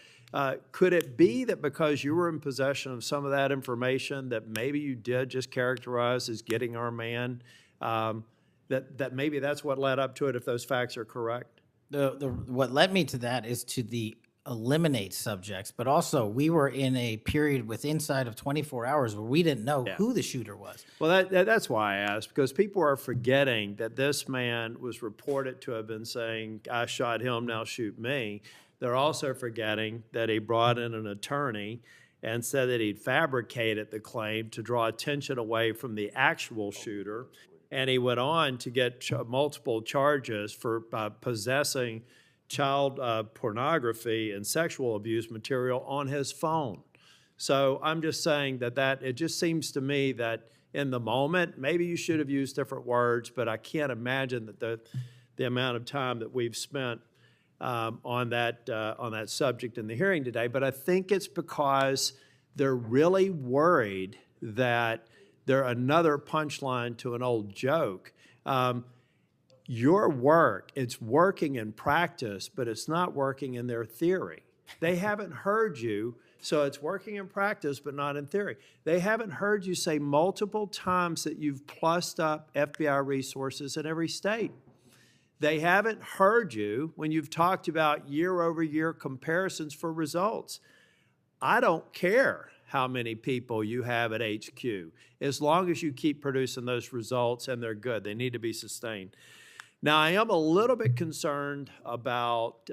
Could it be that because you were in possession of some of that information that maybe you did just characterize as getting our man, that maybe that's what led up to it, if those facts are correct? What led me to that is to eliminate subjects, but also we were in a period inside of 24 hours where we didn't know who the shooter was. Well, that's why I asked, because people are forgetting that this man was reported to have been saying, "I shot him, now shoot me." They're also forgetting that he brought in an attorney and said that he'd fabricated the claim to draw attention away from the actual shooter. And he went on to get multiple charges for possessing child pornography and sexual abuse material on his phone. So I'm just saying that it just seems to me that in the moment, maybe you should have used different words, but I can't imagine that the amount of time that we've spent on that subject in the hearing today. But I think it's because they're really worried that they're another punchline to an old joke. Your work, it's working in practice, but it's not working in their theory. They haven't heard you, so it's working in practice, but not in theory. They haven't heard you say multiple times that you've plussed up FBI resources in every state. They haven't heard you when you've talked about year-over-year comparisons for results. I don't care how many people you have at HQ, as long as you keep producing those results and they're good. They need to be sustained. Now, I am a little bit concerned about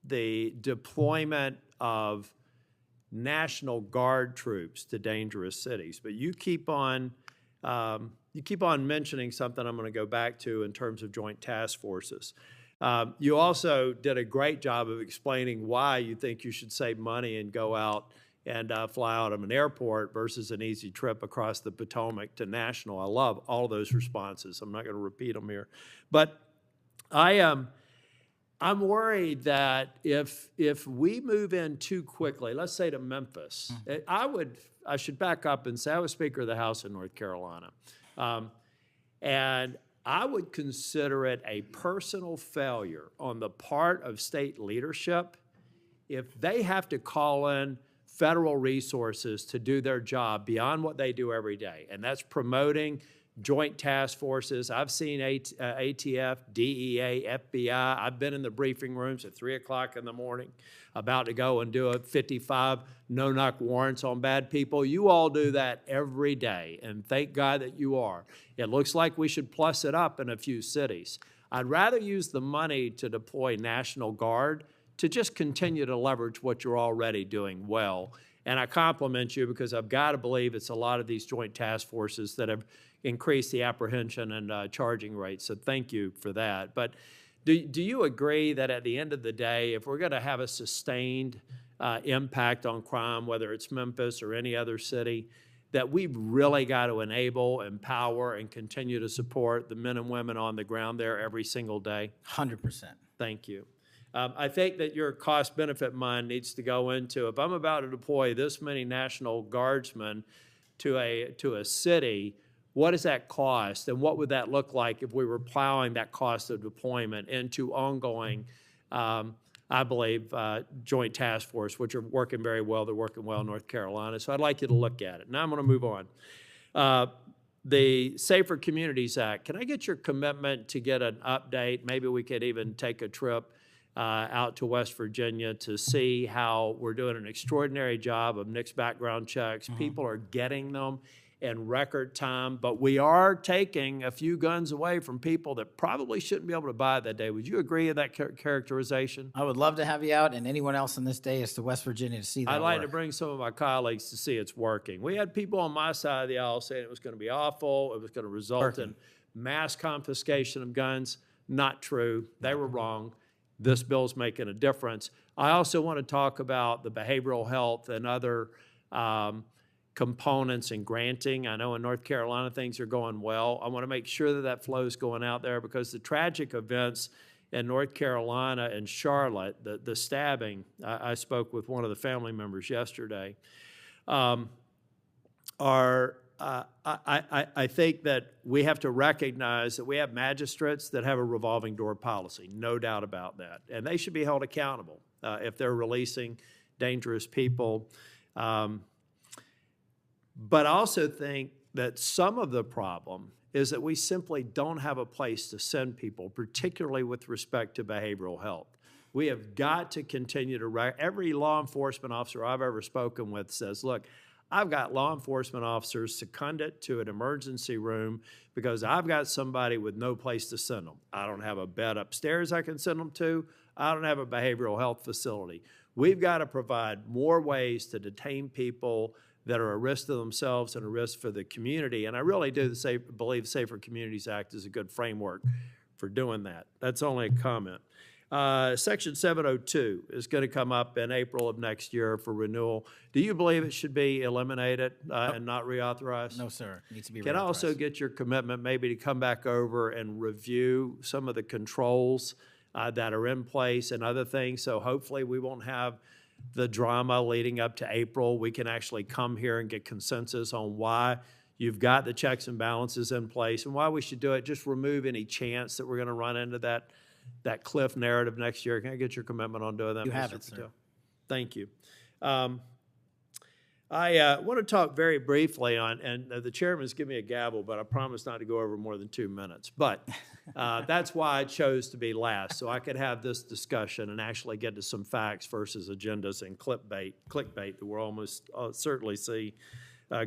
the deployment of National Guard troops to dangerous cities, but you keep on mentioning something I'm going to go back to in terms of joint task forces. You also did a great job of explaining why you think you should save money and go out and fly out of an airport versus an easy trip across the Potomac to National. I love all those responses. I'm not going to repeat them here. But I'm worried that if we move in too quickly, let's say to Memphis, I should back up and say I was Speaker of the House in North Carolina. And I would consider it a personal failure on the part of state leadership if they have to call in federal resources to do their job beyond what they do every day. And that's promoting joint task forces. I've seen ATF, DEA, FBI. I've been in the briefing rooms at 3 o'clock in the morning about to go and do a 55 no-knock warrants on bad people. You all do that every day, and thank God that you are. It looks like we should plus it up in a few cities. I'd rather use the money to deploy National Guard to just continue to leverage what you're already doing well. And I compliment you because I've got to believe it's a lot of these joint task forces that have increased the apprehension and charging rates. So thank you for that. But do you agree that at the end of the day, if we're going to have a sustained impact on crime, whether it's Memphis or any other city, that we've really got to enable, empower, and continue to support the men and women on the ground there every single day? 100%. Thank you. I think that your cost-benefit mind needs to go into, if I'm about to deploy this many National Guardsmen to a city, what does that cost, and what would that look like if we were plowing that cost of deployment into ongoing, I believe, joint task force, which are working very well. They're working well in North Carolina. So I'd like you to look at it. Now I'm going to move on. The Safer Communities Act, can I get your commitment to get an update? Maybe we could even take a trip out to West Virginia to see how we're doing an extraordinary job of NICS background checks. People are getting them in record time, but we are taking a few guns away from people that probably shouldn't be able to buy that day. Would you agree with that characterization? I would love to have you out and anyone else on this day is to West Virginia to see that I'd like work. to bring some of my colleagues to see it's working. We had people on my side of the aisle saying it was going to be awful, it was going to result in mass confiscation of guns. Not true. They were wrong. This bill's making a difference. I also want to talk about the behavioral health and other components in granting. I know in North Carolina things are going well. I want to make sure that that flow is going out there because the tragic events in North Carolina and Charlotte, the stabbing, I spoke with one of the family members yesterday, I think that we have to recognize that we have magistrates that have a revolving door policy, no doubt about that. And they should be held accountable if they're releasing dangerous people. But I also think that some of the problem is that we simply don't have a place to send people, particularly with respect to behavioral health. We have got to continue to, every law enforcement officer I've ever spoken with says, look, I've got law enforcement officers seconded to an emergency room because I've got somebody with no place to send them. I don't have a bed upstairs I can send them to. I don't have a behavioral health facility. We've got to provide more ways to detain people that are a risk to themselves and a risk for the community. And I really do believe Safer Communities Act is a good framework for doing that. That's only a comment. Section 702 is going to come up in April of next year for renewal. Do you believe it should be eliminated and not reauthorized? No, sir. It needs to be Can I also reauthorized. get your commitment maybe to come back over and review some of the controls that are in place and other things? So hopefully we won't have the drama leading up to April. We can actually come here and get consensus on why you've got the checks and balances in place and why we should do it. Just remove any chance that we're going to run into that cliff narrative next year. Can I get your commitment on doing that? You have Mr. it, sir. Patel? Thank you. I want to talk very briefly on, and the chairman's given me a gavel, but I promise not to go over more than 2 minutes. But that's why I chose to be last, so I could have this discussion and actually get to some facts versus agendas and clickbait that we'll almost certainly see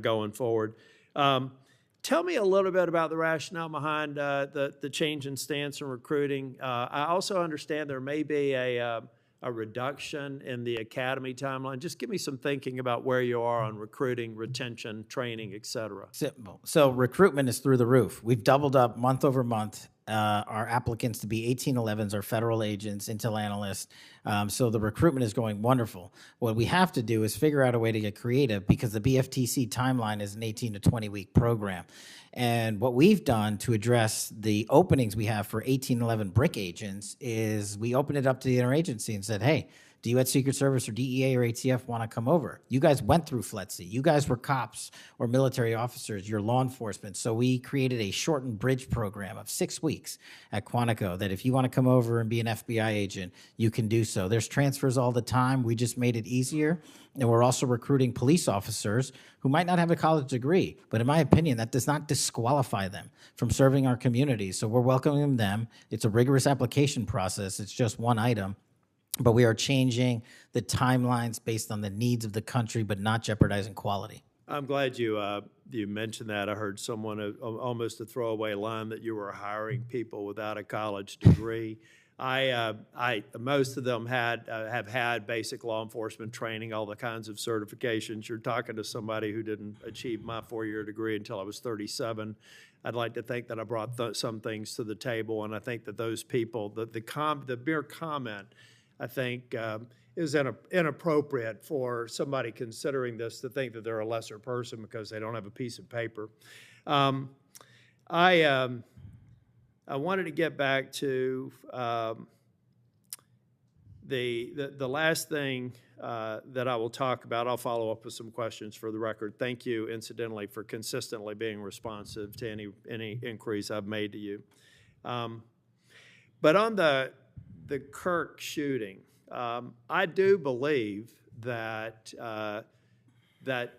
going forward. Tell me a little bit about the rationale behind the change in stance in recruiting. I also understand there may be a reduction in the academy timeline. Just give me some thinking about where you are on recruiting, retention, training, et cetera. Simple. So recruitment is through the roof. We've doubled up month over month our applicants to be 1811s, our federal agents, intel analysts. So the recruitment is going wonderful. What we have to do is figure out a way to get creative because the BFTC timeline is an 18 to 20 week program. And what we've done to address the openings we have for 1811 BRIC agents is we opened it up to the interagency and said, hey, do you at Secret Service or DEA or ATF want to come over? You guys went through FLETC. You guys were cops or military officers. You're law enforcement. So we created a shortened bridge program of 6 weeks at Quantico that if you want to come over and be an FBI agent, you can do so. There's transfers all the time. We just made it easier. And we're also recruiting police officers who might not have a college degree. But in my opinion, that does not disqualify them from serving our community. So we're welcoming them. It's a rigorous application process. It's just one item. But we are changing the timelines based on the needs of the country, but not jeopardizing quality. I'm glad you mentioned that. I heard someone almost a throwaway line that you were hiring people without a college degree. Most of them have had basic law enforcement training, all the kinds of certifications. You're talking to somebody who didn't achieve my 4-year degree until I was 37. I'd like to think that I brought some things to the table, and I think that those people, the mere comment, I think is inappropriate for somebody considering this to think that they're a lesser person because they don't have a piece of paper. I wanted to get back to the last thing that I will talk about. I'll follow up with some questions for the record. Thank you, incidentally, for consistently being responsive to any inquiries I've made to you. But on the Kirk shooting, I do believe that that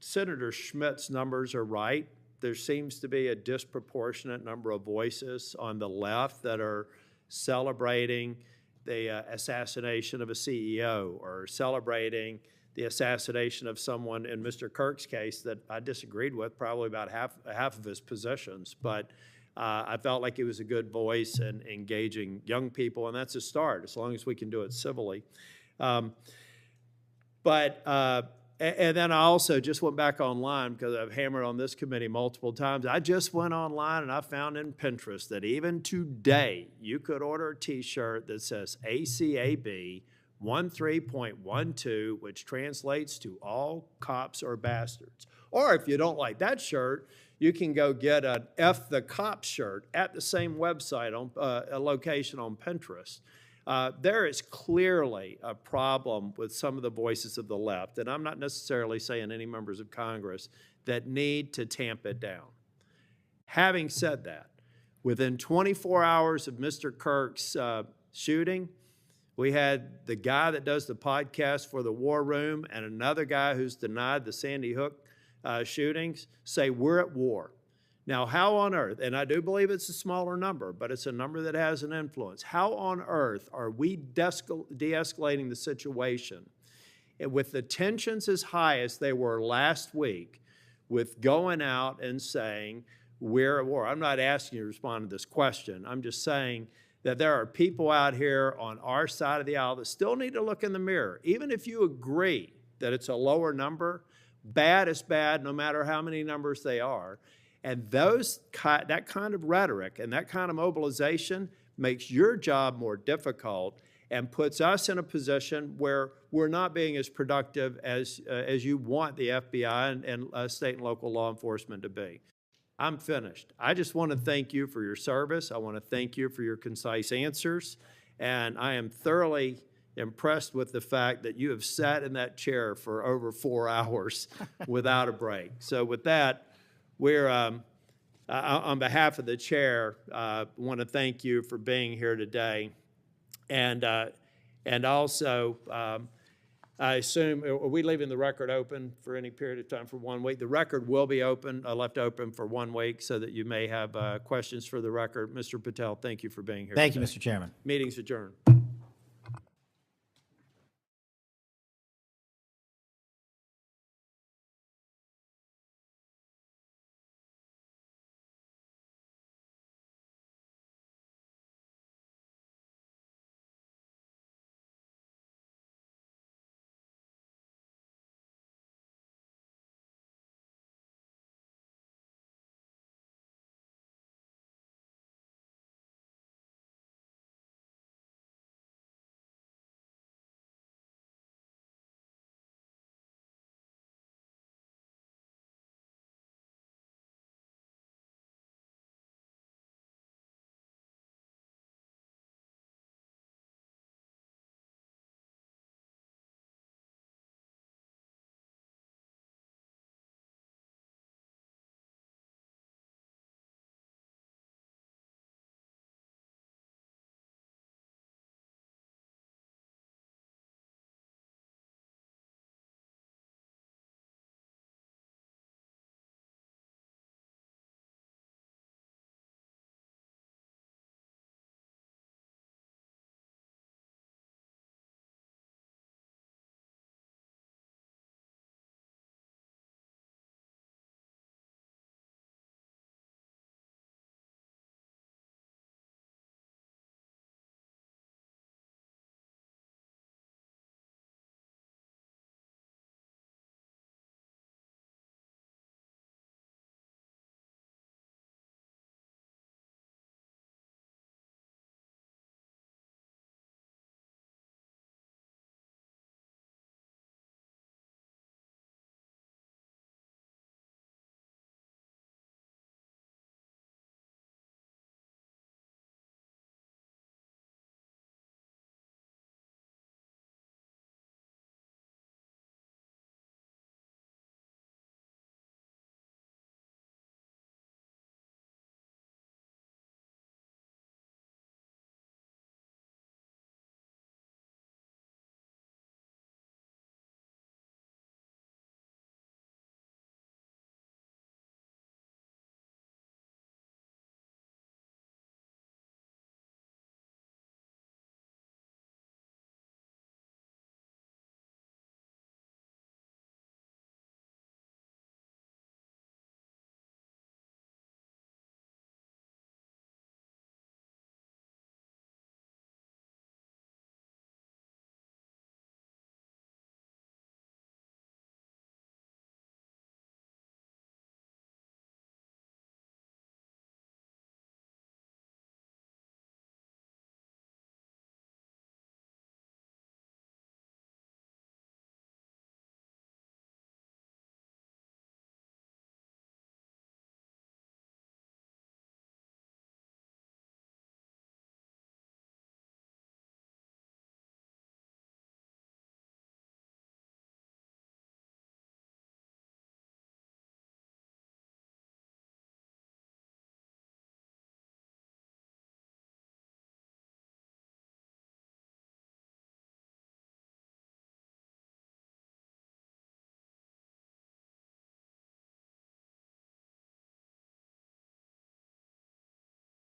Senator Schmitt's numbers are right. There seems to be a disproportionate number of voices on the left that are celebrating the assassination of a CEO or celebrating the assassination of someone in Mr. Kirk's case that I disagreed with probably about half of his positions, but I felt like it was a good voice in engaging young people, and that's a start, as long as we can do it civilly. And then I also just went back online because I've hammered on this committee multiple times. I just went online and I found in Pinterest that even today you could order a T-shirt that says ACAB 13.12, which translates to all cops are bastards. Or if you don't like that shirt, you can go get an F the Cop shirt at the same website on a location on Pinterest. There is clearly a problem with some of the voices of the left, and I'm not necessarily saying any members of Congress, that need to tamp it down. Having said that, within 24 hours of Mr. Kirk's shooting, we had the guy that does the podcast for the War Room and another guy who's denied the Sandy Hook shootings say we're at war. Now, how on earth, and I do believe it's a smaller number, but it's a number that has an influence, how on earth are we de-escalating the situation with the tensions as high as they were last week with going out and saying we're at war? I'm not asking you to respond to this question. I'm just saying that there are people out here on our side of the aisle that still need to look in the mirror. Even if you agree that it's a lower number, bad is bad no matter how many numbers they are. And that kind of rhetoric and that kind of mobilization makes your job more difficult and puts us in a position where we're not being as productive as you want the FBI and state and local law enforcement to be. I'm finished. I just want to thank you for your service. I want to thank you for your concise answers. And I am thoroughly impressed with the fact that you have sat in that chair for over 4 hours without a break. So with that, we're, on behalf of the chair, want to thank you for being here today. And also, I assume, are we leaving the record open for any period of time for 1 week? The record will be open, left open for 1 week so that you may have questions for the record. Mr. Patel, thank you for being here Thank you, today. Mr. Chairman. Meeting's adjourned.